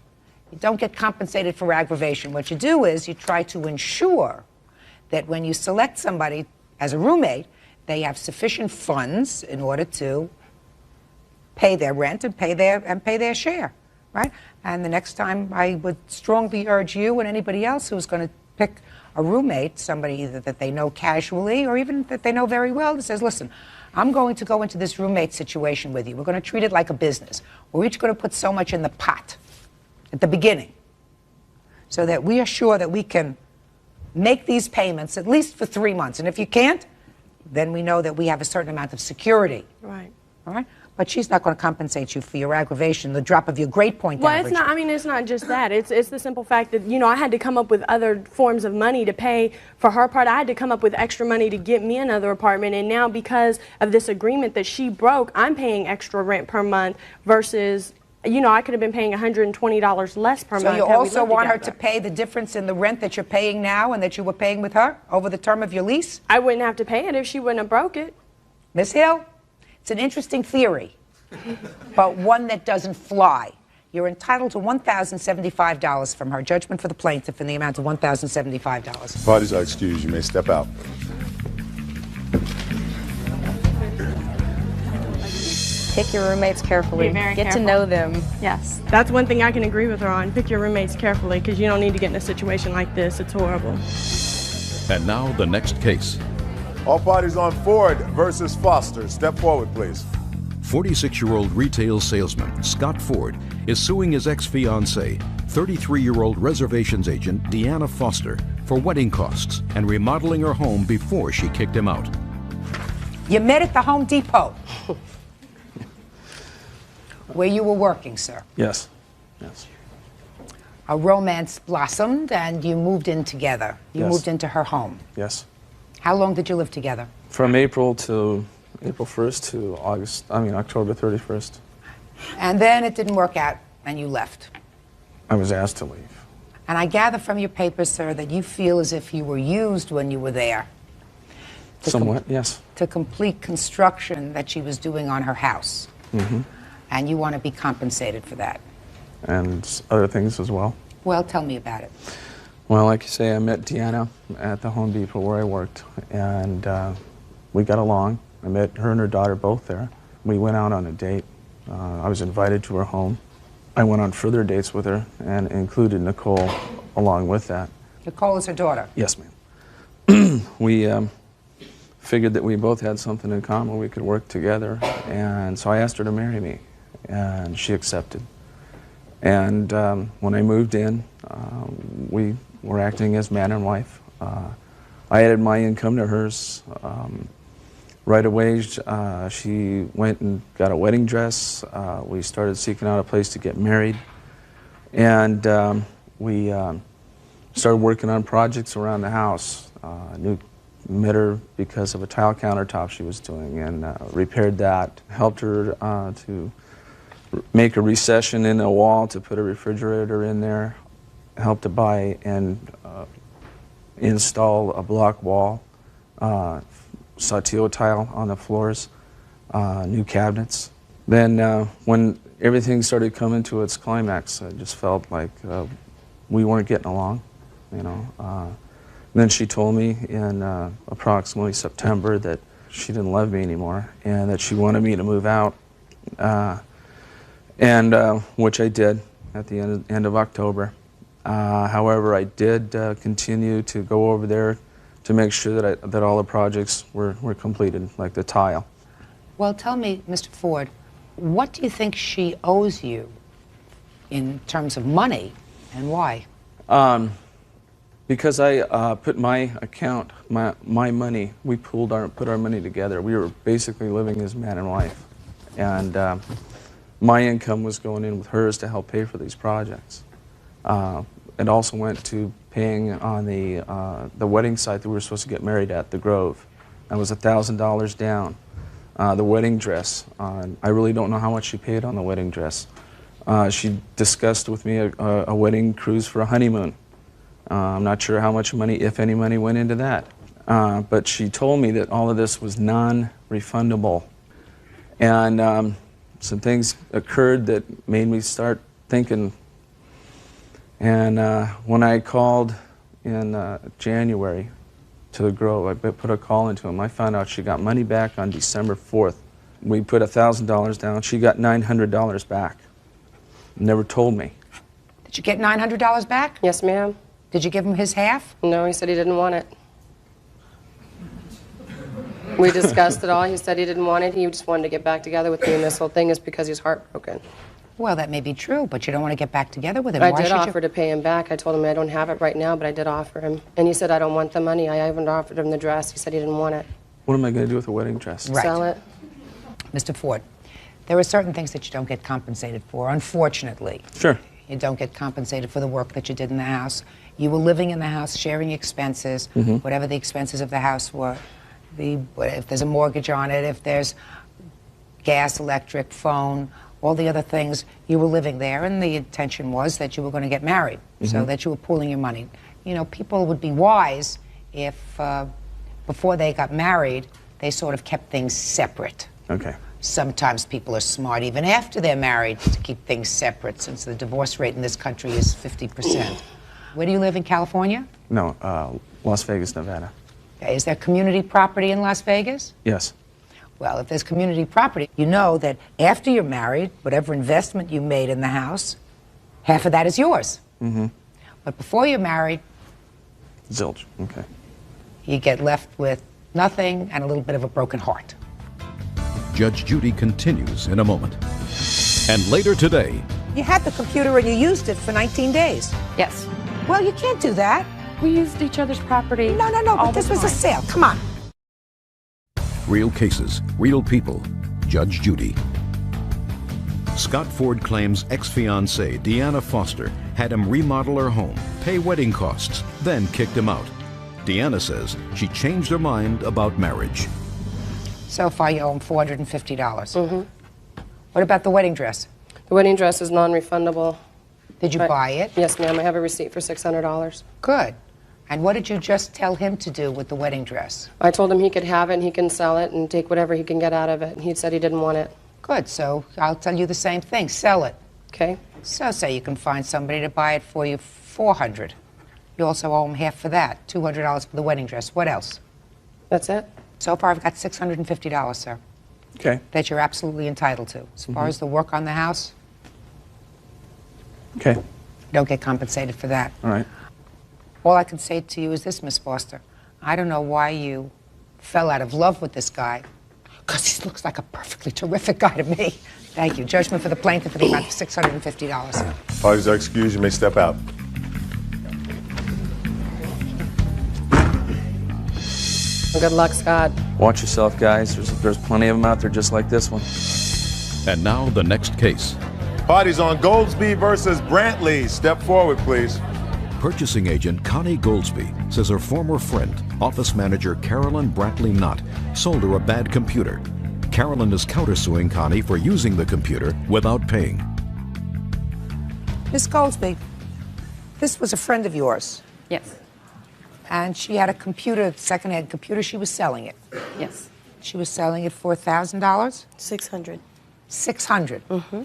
You don't get compensated for aggravation. What you do is you try to ensure that when you select somebody as a roommate, they have sufficient funds in order to pay their rent and pay their share, right? And the next time, I would strongly urge you and anybody else who's going to pick a roommate, somebody either that they know casually or even that they know very well, that says, listen, I'm going to go into this roommate situation with you. We're going to treat it like a business. We're each going to put so much in the pot at the beginning so that we are sure that we can make these payments at least for 3 months. And if you can't, then we know that we have a certain amount of security. Right. All right? But she's not going to compensate you for your aggravation, the drop of your grade point average. Well, it's not, I mean, it's not just that. It's the simple fact that, you know, I had to come up with other forms of money to pay for her part. I had to come up with extra money to get me another apartment. And now because of this agreement that she broke, I'm paying extra rent per month versus, you know, I could have been paying $120 less per month. So you also want her to pay the difference in the rent that you're paying now and that you were paying with her over the term of your lease? I wouldn't have to pay it if she wouldn't have broke it. Ms. Hill, it's an interesting theory, but one that doesn't fly. You're entitled to $1,075 from her. Judgment for the plaintiff in the amount of $1,075. Parties are excused. You may step out. Pick your roommates carefully. Be very Get careful. to know them. Yes. That's one thing I can agree with her on. Pick your roommates carefully because you don't need to get in a situation like this. It's horrible. And now the next case. All parties on Ford versus Foster. Step forward, please. 46-year-old retail salesman Scott Ford is suing his ex-fiancée, 33-year-old reservations agent Deanna Foster, for wedding costs and remodeling her home before she kicked him out. You met at the Home Depot, where you were working, sir. Yes. Yes. A romance blossomed and you moved in together. You Yes. moved into her home. Yes. How long did you live together? From April 1st to October 31st. And then it didn't work out and you left. I was asked to leave. And I gather from your papers, sir, that you feel as if you were used when you were there. Somewhat, yes. To complete construction that she was doing on her house. Mm-hmm. And you want to be compensated for that. And other things as well. Well, tell me about it. Well, like you say, I met Deanna at the Home Depot where I worked, and we got along. I met her and her daughter both there. We went out on a date. I was invited to her home. I went on further dates with her and included Nicole along with that. Nicole is her daughter. Yes, ma'am. we figured that we both had something in common. We could work together. And so I asked her to marry me, and she accepted. And when I moved in, we were acting as man and wife. I added my income to hers. Right away, she went and got a wedding dress. We started seeking out a place to get married. And we started working on projects around the house. Met her because of a tile countertop she was doing, and repaired that. Helped her to make a recession in a wall to put a refrigerator in there. Helped to buy and install a block wall, saltillo tile on the floors, new cabinets. Then when everything started coming to its climax, I just felt like we weren't getting along, you know. Then she told me in approximately September that she didn't love me anymore and that she wanted me to move out, which I did at the end of October. However, I did continue to go over there to make sure that all the projects were completed, like the tile. Well, tell me, Mr. Ford, what do you think she owes you in terms of money, and why? Because I put my account, my money, we put our money together. We were basically living as man and wife. And my income was going in with hers to help pay for these projects. It also went to paying on the wedding site that we were supposed to get married at, the Grove. That was $1,000 down. The wedding dress, I really don't know how much she paid on the wedding dress. She discussed with me a wedding cruise for a honeymoon. I'm not sure how much money, if any money, went into that. But she told me that all of this was non-refundable. And some things occurred that made me start thinking. And when I called in January to the Grove, I put a call into him. I found out she got money back on December 4th. We put $1,000 down. She got $900 back. Never told me. Did you get $900 back? Yes, ma'am. Did you give him his half? No, he said he didn't want it. We discussed it all. He said he didn't want it. He just wanted to get back together with me, and this whole thing is because he's heartbroken. Well, that may be true, but you don't want to get back together with him. I Why did should offer to pay him back. I told him I don't have it right now, but I did offer him. And he said, I don't want the money. I even offered him the dress. He said he didn't want it. What am I going to do with a wedding dress? Right. Sell it. Mr. Ford, there are certain things that you don't get compensated for, unfortunately. Sure. You don't get compensated for the work that you did in the house. You were living in the house, sharing expenses, whatever the expenses of the house were. If there's a mortgage on it, if there's gas, electric, phone, all the other things, you were living there, and the intention was that you were going to get married, so that you were pooling your money. You know, people would be wise if, before they got married, they sort of kept things separate. Okay. Sometimes people are smart, even after they're married, to keep things separate, since the divorce rate in this country is 50%. Where do you live in California? No, Las Vegas, Nevada. Okay. Is there community property in Las Vegas? Yes. Well, if there's community property, you know that after you're married, whatever investment you made in the house, half of that is yours. But before you're married, zilch. Okay. You get left with nothing and a little bit of a broken heart. Judge Judy continues in a moment. And later today, You had the computer and you used it for 19 days. Yes. Well, you can't do that. We used each other's property. No, but this was a sale. Come on. real cases, real people. Judge Judy. Scott Ford claims ex-fiancée Deanna Foster had him remodel her home, pay wedding costs, then kicked him out. Deanna says she changed her mind about marriage. So far, you owe him $450. What about the wedding dress? The wedding dress is non-refundable. Did you buy it? Yes, ma'am. I have a receipt for $600. Good. And what did you just tell him to do with the wedding dress? I told him he could have it and he can sell it and take whatever he can get out of it. And he said he didn't want it. Good. So I'll tell you the same thing. Sell it. Okay. So say you can find somebody to buy it for you $400. You also owe him half for that, $200 for the wedding dress. What else? That's it. So far, I've got $650, sir. Okay. That you're absolutely entitled to. As far as the work on the house, Okay. you don't get compensated for that. All right. All I can say to you is this, Miss Foster. I don't know why you fell out of love with this guy, because he looks like a perfectly terrific guy to me. Thank you. Judgment for the plaintiff in the amount of $650. Parties are excused. You may step out. Good luck, Scott. Watch yourself, guys. There's plenty of them out there just like this one. And now the next case. Parties on Goldsby versus Brantley. Step forward, please. Purchasing agent Connie Goldsby says her former friend, office manager Carolyn Brantley Knott, sold her a bad computer. Carolyn is countersuing Connie for using the computer without paying. Miss Goldsby, this was a friend of yours. Yes. And she had a computer, second-hand computer. She was selling it. Yes. She was selling it for $1,000? $600. $600. Mm-hmm.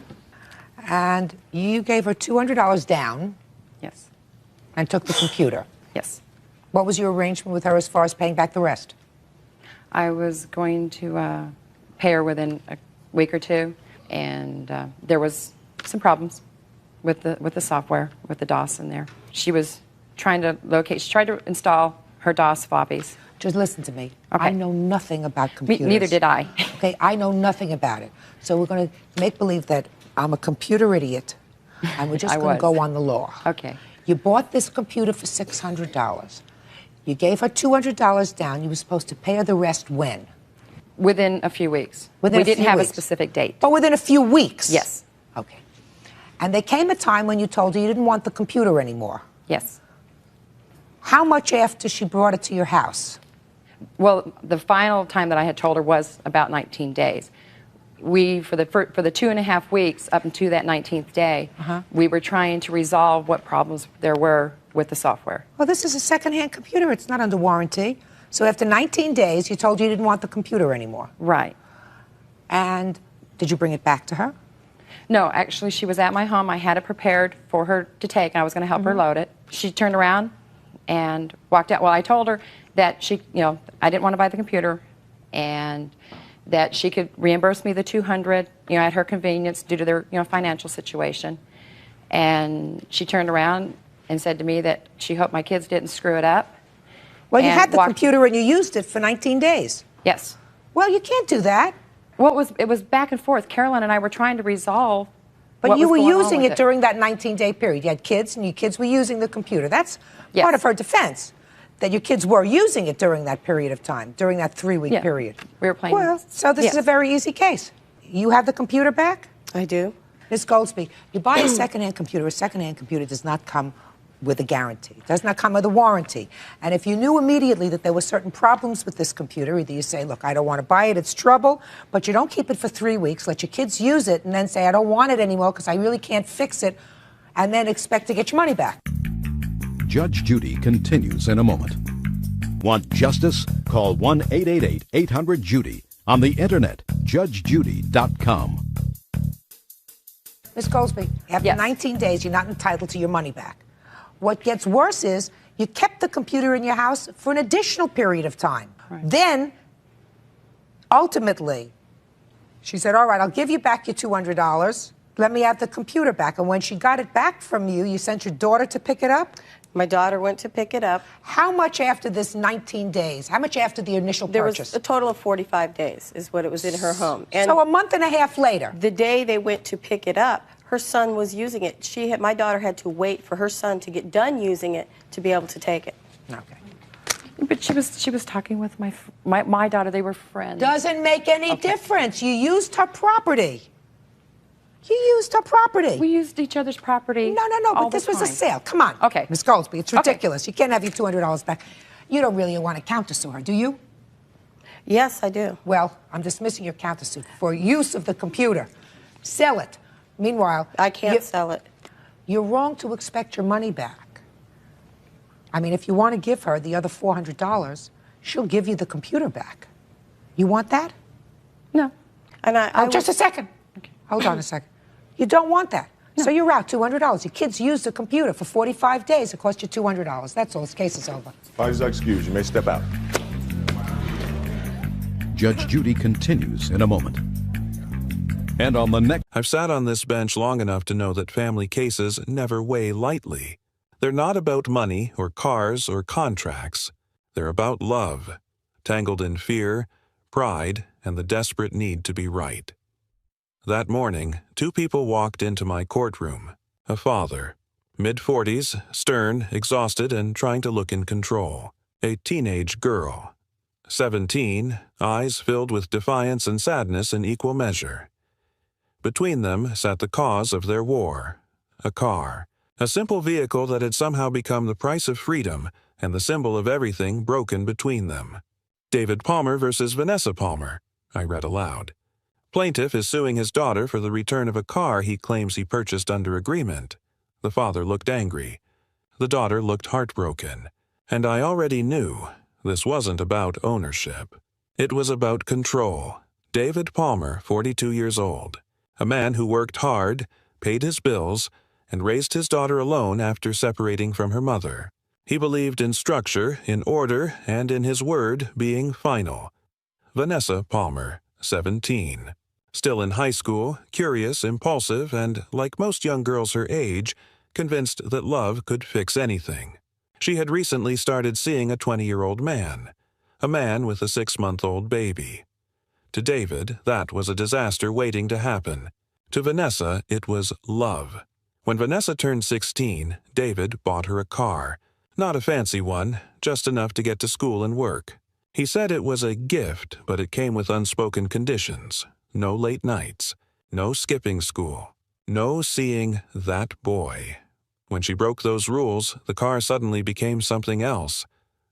And you gave her $200 down. Yes. And took the computer. Yes. What was your arrangement with her as far as paying back the rest? I was going to pay her within a week or two, and there was some problems with the software, with the DOS in there. She was trying to she tried to install her DOS floppies. Just listen to me. Okay. I know nothing about computers. Neither did I. Okay, I know nothing about it. So we're going to make believe that I'm a computer idiot, and we're just going to go on the law. Okay. You bought this computer for $600. You gave her $200 down. You were supposed to pay her the rest when? Within a few weeks. We didn't have a specific date. But within a few weeks? Yes. Okay. And there came a time when you told her you didn't want the computer anymore. Yes. How much after she brought it to your house? Well, the final time that I had told her was about 19 days. We, for the 2.5 weeks up until that 19th day, we were trying to resolve what problems there were with the software. Well, this is a second-hand computer. It's not under warranty. So after 19 days, you told her you didn't want the computer anymore. Right. And did you bring it back to her? No, actually, she was at my home. I had it prepared for her to take, and I was going to help her load it. She turned around and walked out. Well, I told her that I didn't want to buy the computer, and that she could reimburse me the $200, at her convenience due to their, financial situation. And she turned around and said to me that she hoped my kids didn't screw it up. Well, you had the computer and you used it for 19 days. Yes. Well, you can't do that. Well, it was back and forth. Carolyn and I were trying to resolve. But you were using it during that 19-day period. You had kids, and your kids were using the computer. That's part of her defense, that your kids were using it during that period of time, during that 3-week period. We were playing. Well, so this is a very easy case. You have the computer back? I do. Ms. Goldsby, you buy a second-hand computer. A second-hand computer does not come with a guarantee. It does not come with a warranty. And if you knew immediately that there were certain problems with this computer, either you say, look, I don't want to buy it, it's trouble, but you don't keep it for 3 weeks, let your kids use it, and then say, I don't want it anymore because I really can't fix it, and then expect to get your money back. Judge Judy continues in a moment. Want justice? Call 1-888-800-JUDY. On the internet, judgejudy.com. Ms. Goldsby, after 19 days, you're not entitled to your money back. What gets worse is you kept the computer in your house for an additional period of time. Right. Then, ultimately, she said, all right, I'll give you back your $200. Let me have the computer back. And when she got it back from you, you sent your daughter to pick it up? My daughter went to pick it up. How much after this 19 days? How much after the initial purchase? There was a total of 45 days is what it was in her home. And so a month and a half later. The day they went to pick it up, her son was using it. My daughter had to wait for her son to get done using it to be able to take it. Okay. But she was talking with my daughter. They were friends. Doesn't make any difference. You used her property. You used her property. We used each other's property. No, but this was a sale. Come on. Okay. Ms. Goldsby, it's ridiculous. You can't have your $200 back. You don't really want to countersue her, do you? Yes, I do. Well, I'm dismissing your countersuit for use of the computer. Sell it. Meanwhile, I can't sell it. You're wrong to expect your money back. I mean, if you want to give her the other $400, she'll give you the computer back. You want that? No. And just a second. Okay. Hold on a second. You don't want that. No. So you're out $200. Your kids used the computer for 45 days. It cost you $200. That's all. This case is over. Parties are excused. You may step out. Judge Judy continues in a moment. And on the next... I've sat on this bench long enough to know that family cases never weigh lightly. They're not about money or cars or contracts. They're about love, tangled in fear, pride, and the desperate need to be right. That morning, two people walked into my courtroom. A father, mid-40s, stern, exhausted, and trying to look in control. A teenage girl, 17, eyes filled with defiance and sadness in equal measure. Between them sat the cause of their war, a car, a simple vehicle that had somehow become the price of freedom and the symbol of everything broken between them. David Palmer versus Vanessa Palmer, I read aloud. Plaintiff is suing his daughter for the return of a car he claims he purchased under agreement. The father looked angry. The daughter looked heartbroken. And I already knew this wasn't about ownership. It was about control. David Palmer, 42 years old, a man who worked hard, paid his bills, and raised his daughter alone after separating from her mother. He believed in structure, in order, and in his word being final. Vanessa Palmer, 17. Still in high school, curious, impulsive, and, like most young girls her age, convinced that love could fix anything. She had recently started seeing a 20-year-old man, a man with a 6-month-old baby. To David, that was a disaster waiting to happen. To Vanessa, it was love. When Vanessa turned 16, David bought her a car. Not a fancy one, just enough to get to school and work. He said it was a gift, but it came with unspoken conditions. No late nights, no skipping school, no seeing that boy. When she broke those rules, the car suddenly became something else.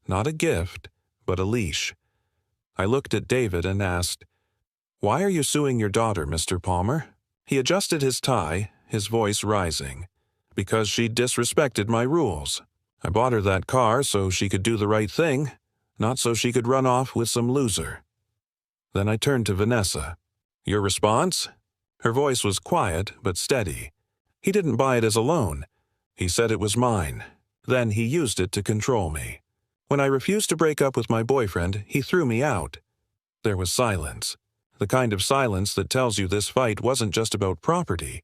Not a gift, but a leash. I looked at David and asked, "Why are you suing your daughter, Mr. Palmer?" He adjusted his tie, his voice rising. "Because she disrespected my rules. I bought her that car so she could do the right thing, not so she could run off with some loser." Then I turned to Vanessa. "Your response?" Her voice was quiet but steady. He didn't buy it as a loan. He said it was mine. Then he used it to control me. When I refused to break up with my boyfriend, he threw me out. There was silence. The kind of silence that tells you this fight wasn't just about property.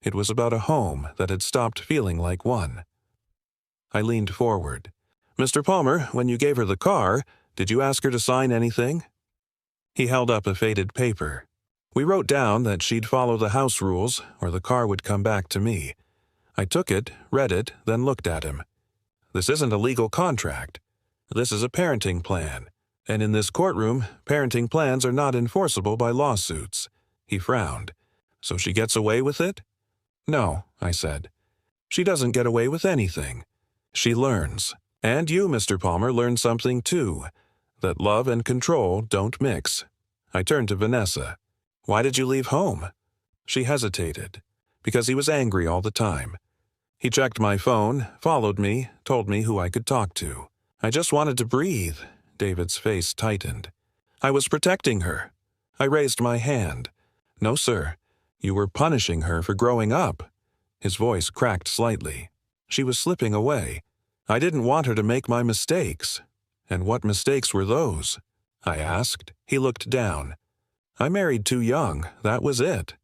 It was about a home that had stopped feeling like one. I leaned forward. "Mr. Palmer, when you gave her the car, did you ask her to sign anything?" He held up a faded paper. We wrote down that she'd follow the house rules or the car would come back to me. I took it, read it, then looked at him. This isn't a legal contract. This is a parenting plan. And in this courtroom, parenting plans are not enforceable by lawsuits. He frowned. "So she gets away with it?" "No," I said. "She doesn't get away with anything. She learns. And you, Mr. Palmer, learn something too. That love and control don't mix." I turned to Vanessa. "Why did you leave home?" She hesitated. "Because he was angry all the time. He checked my phone, followed me, told me who I could talk to. I just wanted to breathe." David's face tightened. "I was protecting her." I raised my hand. "No, sir. You were punishing her for growing up." His voice cracked slightly. She was slipping away. "I didn't want her to make my mistakes." "And what mistakes were those?" I asked. He looked down. "I married too young, that was it.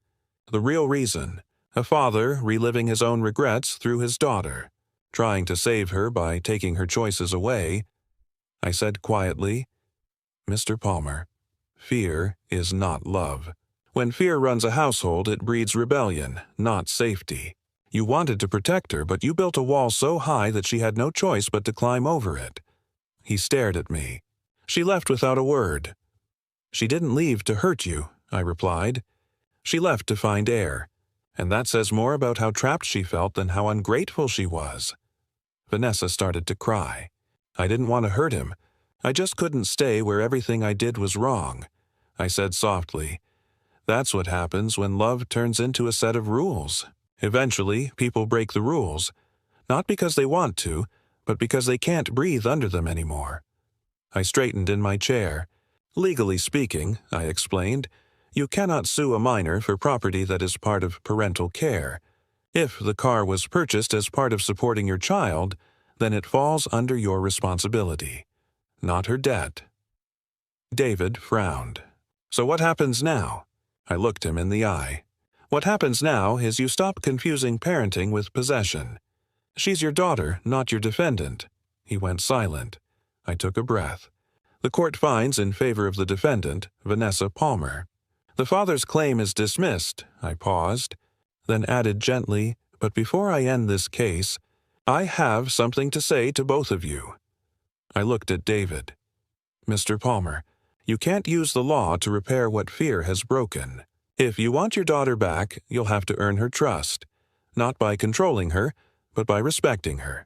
The real reason, a father reliving his own regrets through his daughter, trying to save her by taking her choices away." I said quietly, "Mr. Palmer, fear is not love. When fear runs a household, it breeds rebellion, not safety. You wanted to protect her, but you built a wall so high that she had no choice but to climb over it." He stared at me. "She left without a word." "She didn't leave to hurt you," I replied. "She left to find air. And that says more about how trapped she felt than how ungrateful she was." Vanessa started to cry. I didn't want to hurt him. I just couldn't stay where everything I did was wrong. I said softly, "That's what happens when love turns into a set of rules. Eventually, people break the rules, not because they want to, but because they can't breathe under them anymore." I straightened in my chair. "Legally speaking," I explained, "you cannot sue a minor for property that is part of parental care. If the car was purchased as part of supporting your child, then it falls under your responsibility, not her debt." David frowned. "So what happens now?" I looked him in the eye. "What happens now is you stop confusing parenting with possession. She's your daughter, not your defendant." He went silent. I took a breath. The court finds in favor of the defendant, Vanessa Palmer. The father's claim is dismissed. I paused, then added gently, but before I end this case, I have something to say to both of you. I looked at David. Mr. Palmer, you can't use the law to repair what fear has broken. If you want your daughter back, you'll have to earn her trust, not by controlling her, but by respecting her.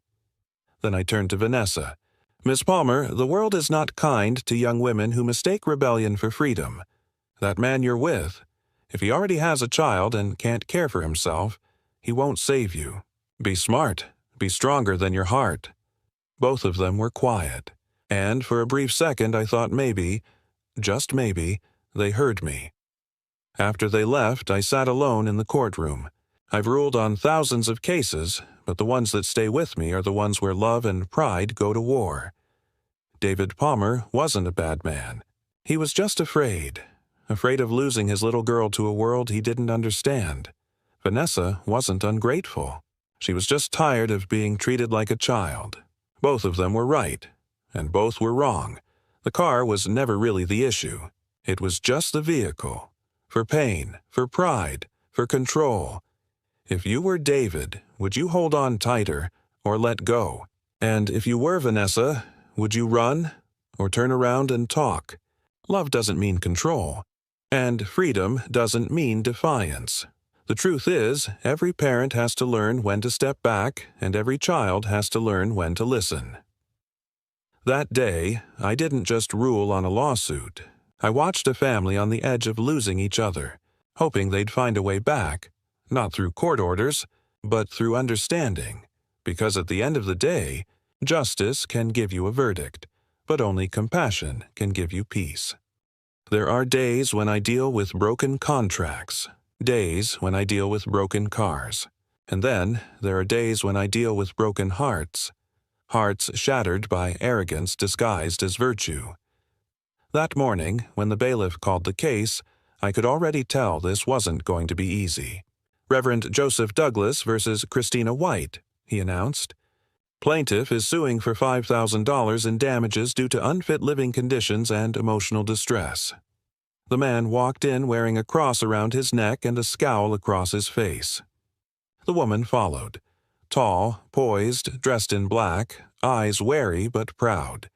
Then I turned to Vanessa. Miss Palmer, the world is not kind to young women who mistake rebellion for freedom. That man you're with, if he already has a child and can't care for himself, he won't save you. Be smart. Be stronger than your heart. Both of them were quiet, and for a brief second I thought maybe, just maybe, they heard me. After they left, I sat alone in the courtroom. I've ruled on thousands of cases, but the ones that stay with me are the ones where love and pride go to war. David Palmer wasn't a bad man. He was just afraid of losing his little girl to a world he didn't understand. Vanessa wasn't ungrateful. She was just tired of being treated like a child. Both of them were right, and both were wrong. The car was never really the issue. It was just the vehicle. For pain, for pride, for control. If you were David, would you hold on tighter or let go? And if you were Vanessa, would you run or turn around and talk? Love doesn't mean control, and freedom doesn't mean defiance. The truth is, every parent has to learn when to step back, and every child has to learn when to listen. That day, I didn't just rule on a lawsuit. I watched a family on the edge of losing each other, hoping they'd find a way back, not through court orders, but through understanding. Because at the end of the day, justice can give you a verdict, but only compassion can give you peace. There are days when I deal with broken contracts, days when I deal with broken cars, and then there are days when I deal with broken hearts, hearts shattered by arrogance disguised as virtue. That morning, when the bailiff called the case, I could already tell this wasn't going to be easy. Reverend Joseph Douglas versus Christina White, he announced. Plaintiff is suing for $5,000 in damages due to unfit living conditions and emotional distress. The man walked in wearing a cross around his neck and a scowl across his face. The woman followed. Tall, poised, dressed in black, eyes wary but proud.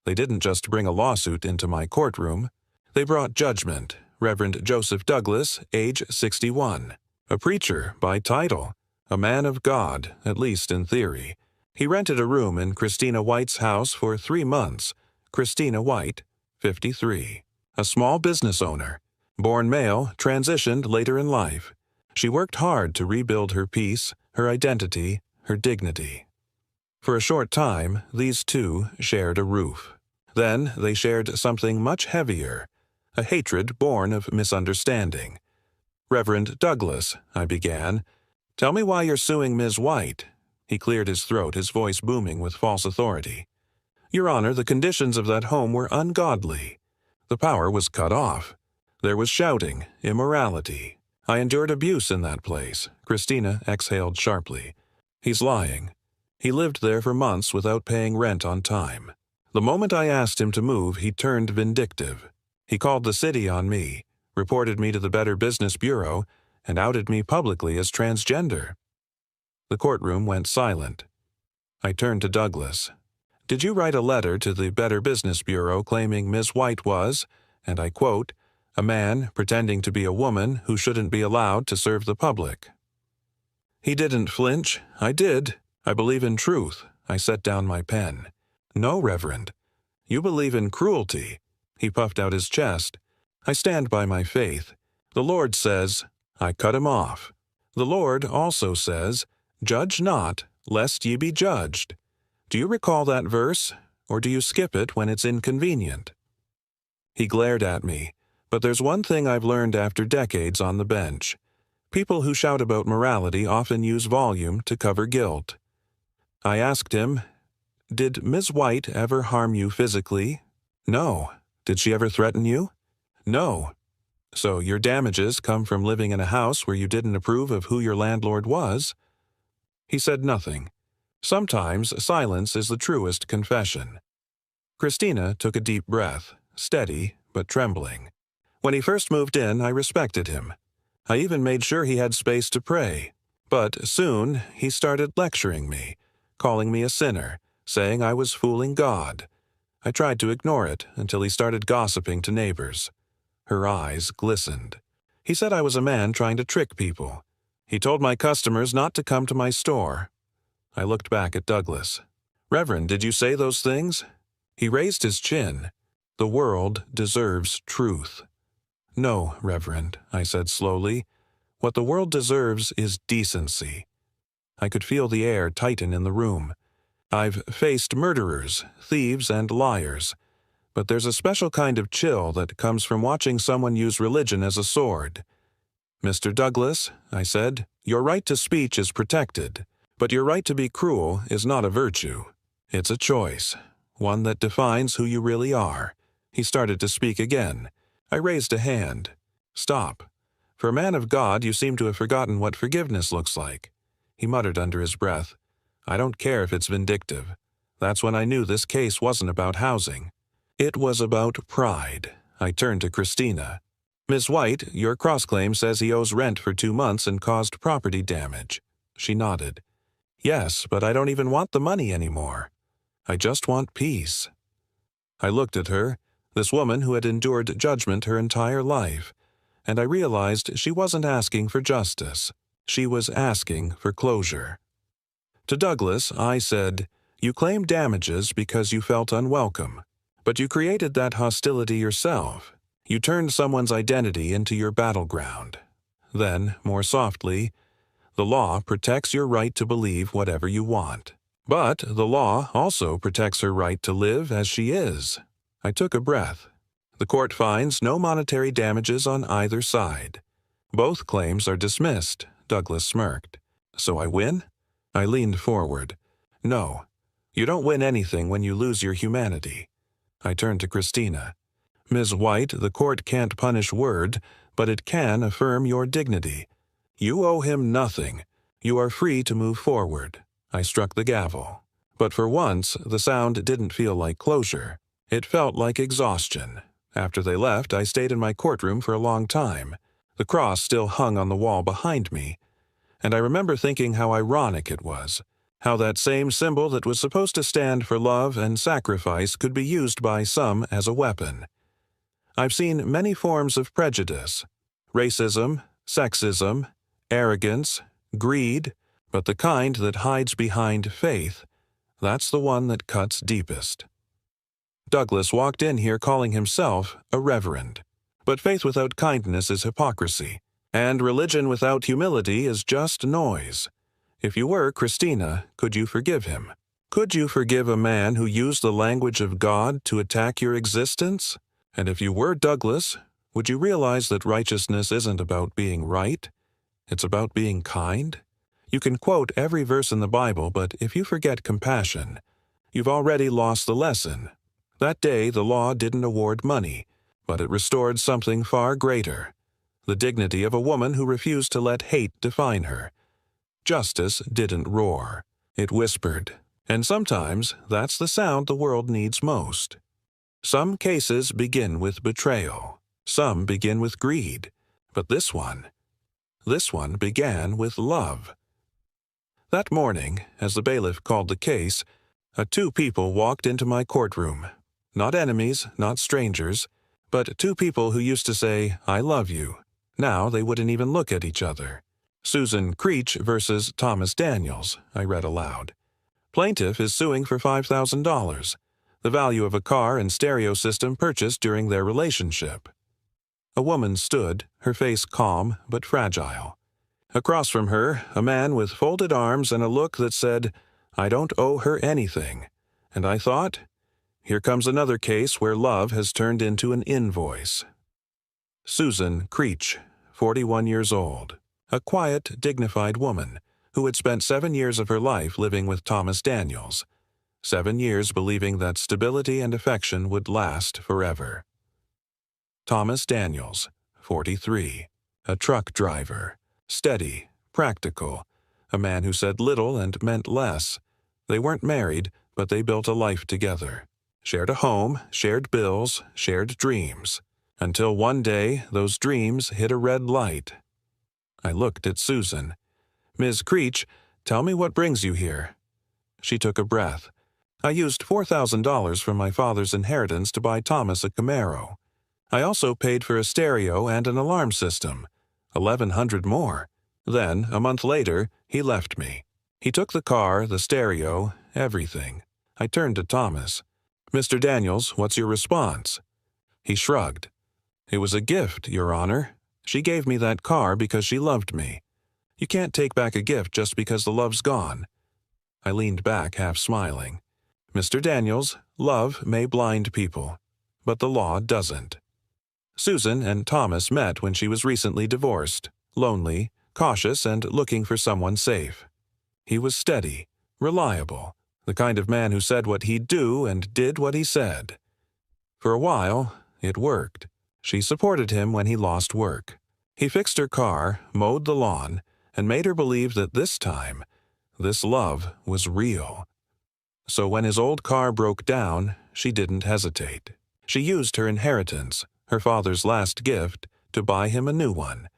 They didn't just bring a lawsuit into my courtroom. They brought judgment. Reverend Joseph Douglas, age 61. A preacher by title. A man of God, at least in theory. He rented a room in Christina White's house for 3 months. Christina White, 53. A small business owner. Born male, transitioned later in life. She worked hard to rebuild her peace, her identity, her dignity. For a short time, these two shared a roof. Then they shared something much heavier, a hatred born of misunderstanding. Reverend Douglas, I began, tell me why you're suing Ms. White. He cleared his throat, his voice booming with false authority. Your Honor, the conditions of that home were ungodly. The power was cut off. There was shouting, immorality. I endured abuse in that place. Christina exhaled sharply. He's lying. He lived there for months without paying rent on time. The moment I asked him to move, he turned vindictive. He called the city on me, reported me to the Better Business Bureau, and outed me publicly as transgender. The courtroom went silent. I turned to Douglas. Did you write a letter to the Better Business Bureau claiming Ms. White was, and I quote, a man pretending to be a woman who shouldn't be allowed to serve the public? He didn't flinch. I did. I believe in truth. I set down my pen. No, Reverend. You believe in cruelty. He puffed out his chest. I stand by my faith. The Lord says, I cut him off. The Lord also says, judge not, lest ye be judged. Do you recall that verse, or do you skip it when it's inconvenient? He glared at me, but there's one thing I've learned after decades on the bench. People who shout about morality often use volume to cover guilt. I asked him, did Ms. White ever harm you physically? No. Did she ever threaten you? No. So your damages come from living in a house where you didn't approve of who your landlord was? He said nothing. Sometimes silence is the truest confession. Christina took a deep breath, steady but trembling. When he first moved in, I respected him. I even made sure he had space to pray. But soon he started lecturing me, calling me a sinner, saying I was fooling God. I tried to ignore it until he started gossiping to neighbors. Her eyes glistened. He said I was a man trying to trick people. He told my customers not to come to my store. I looked back at Douglas. "Reverend, did you say those things?" He raised his chin. "The world deserves truth." "No, Reverend," I said slowly. "What the world deserves is decency." I could feel the air tighten in the room. I've faced murderers, thieves, and liars. But there's a special kind of chill that comes from watching someone use religion as a sword. "Mr. Douglas," I said, "your right to speech is protected, but your right to be cruel is not a virtue. It's a choice, one that defines who you really are." He started to speak again. I raised a hand. "Stop. For a man of God, you seem to have forgotten what forgiveness looks like." He muttered under his breath, "I don't care if it's vindictive." That's when I knew this case wasn't about housing. It was about pride. I turned to Christina. "Miss White, your cross-claim says he owes rent for 2 months and caused property damage." She nodded. "Yes, but I don't even want the money anymore. I just want peace." I looked at her, this woman who had endured judgment her entire life, and I realized she wasn't asking for justice. She was asking for closure. To Douglas, I said, "You claim damages because you felt unwelcome. But you created that hostility yourself. You turned someone's identity into your battleground." Then, more softly, "The law protects your right to believe whatever you want. But the law also protects her right to live as she is." I took a breath. The court finds no monetary damages on either side. "Both claims are dismissed," Douglas smirked. "So I win?" I leaned forward. "No. You don't win anything when you lose your humanity." I turned to Christina. "Ms. White, the court can't punish word, but it can affirm your dignity. You owe him nothing. You are free to move forward." I struck the gavel. But for once, the sound didn't feel like closure. It felt like exhaustion. After they left, I stayed in my courtroom for a long time. The cross still hung on the wall behind me. And I remember thinking how ironic it was. How that same symbol that was supposed to stand for love and sacrifice could be used by some as a weapon. I've seen many forms of prejudice. Racism, sexism, arrogance, greed, but the kind that hides behind faith, that's the one that cuts deepest. Douglas walked in here calling himself a reverend. But faith without kindness is hypocrisy, and religion without humility is just noise. If you were Christina, could you forgive him? Could you forgive a man who used the language of God to attack your existence? And if you were Douglas, would you realize that righteousness isn't about being right? It's about being kind? You can quote every verse in the Bible, but if you forget compassion, you've already lost the lesson. That day, the law didn't award money, but it restored something far greater: the dignity of a woman who refused to let hate define her. Justice didn't roar. It whispered. And sometimes that's the sound the world needs most. Some cases begin with betrayal. Some begin with greed. But this one began with love. That morning, as the bailiff called the case, 2 people walked into my courtroom. Not enemies, not strangers, but 2 people who used to say, "I love you." Now they wouldn't even look at each other. Susan Creech versus Thomas Daniels, I read aloud. Plaintiff is suing for $5,000, the value of a car and stereo system purchased during their relationship. A woman stood, her face calm but fragile. Across from her, a man with folded arms and a look that said, "I don't owe her anything." And I thought, here comes another case where love has turned into an invoice. Susan Creech, 41 years old. A quiet, dignified woman who had spent 7 years of her life living with Thomas Daniels. 7 years believing that stability and affection would last forever. Thomas Daniels, 43. A truck driver. Steady, practical. A man who said little and meant less. They weren't married, but they built a life together. Shared a home, shared bills, shared dreams. Until one day, those dreams hit a red light. I looked at Susan. "Ms. Creech, tell me what brings you here." She took a breath. "I used $4,000 from my father's inheritance to buy Thomas a Camaro. I also paid for a stereo and an alarm system, $1,100 more. Then, a month later, he left me. He took the car, the stereo, everything." I turned to Thomas. "Mr. Daniels, what's your response?" He shrugged. "It was a gift, Your Honor. She gave me that car because she loved me. You can't take back a gift just because the love's gone." I leaned back, half smiling. "Mr. Daniels, love may blind people, but the law doesn't." Susan and Thomas met when she was recently divorced, lonely, cautious, and looking for someone safe. He was steady, reliable, the kind of man who said what he'd do and did what he said. For a while, it worked. She supported him when he lost work. He fixed her car, mowed the lawn, and made her believe that this time, this love was real. So when his old car broke down, she didn't hesitate. She used her inheritance, her father's last gift, to buy him a new one.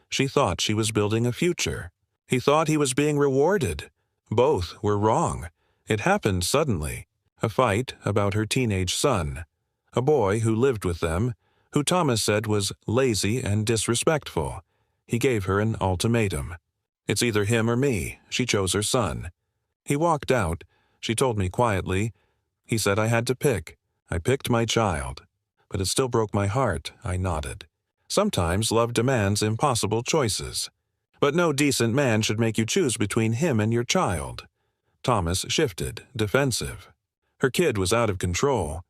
She thought she was building a future. He thought he was being rewarded. Both were wrong. It happened suddenly. A fight about her teenage son. A boy who lived with them, who Thomas said was lazy and disrespectful. He gave her an ultimatum. It's either him or me. She chose her son. He walked out. She told me quietly. He said I had to pick. I picked my child. But it still broke my heart. I nodded. Sometimes love demands impossible choices. But no decent man should make you choose between him and your child. Thomas shifted, defensive. Her kid was out of control.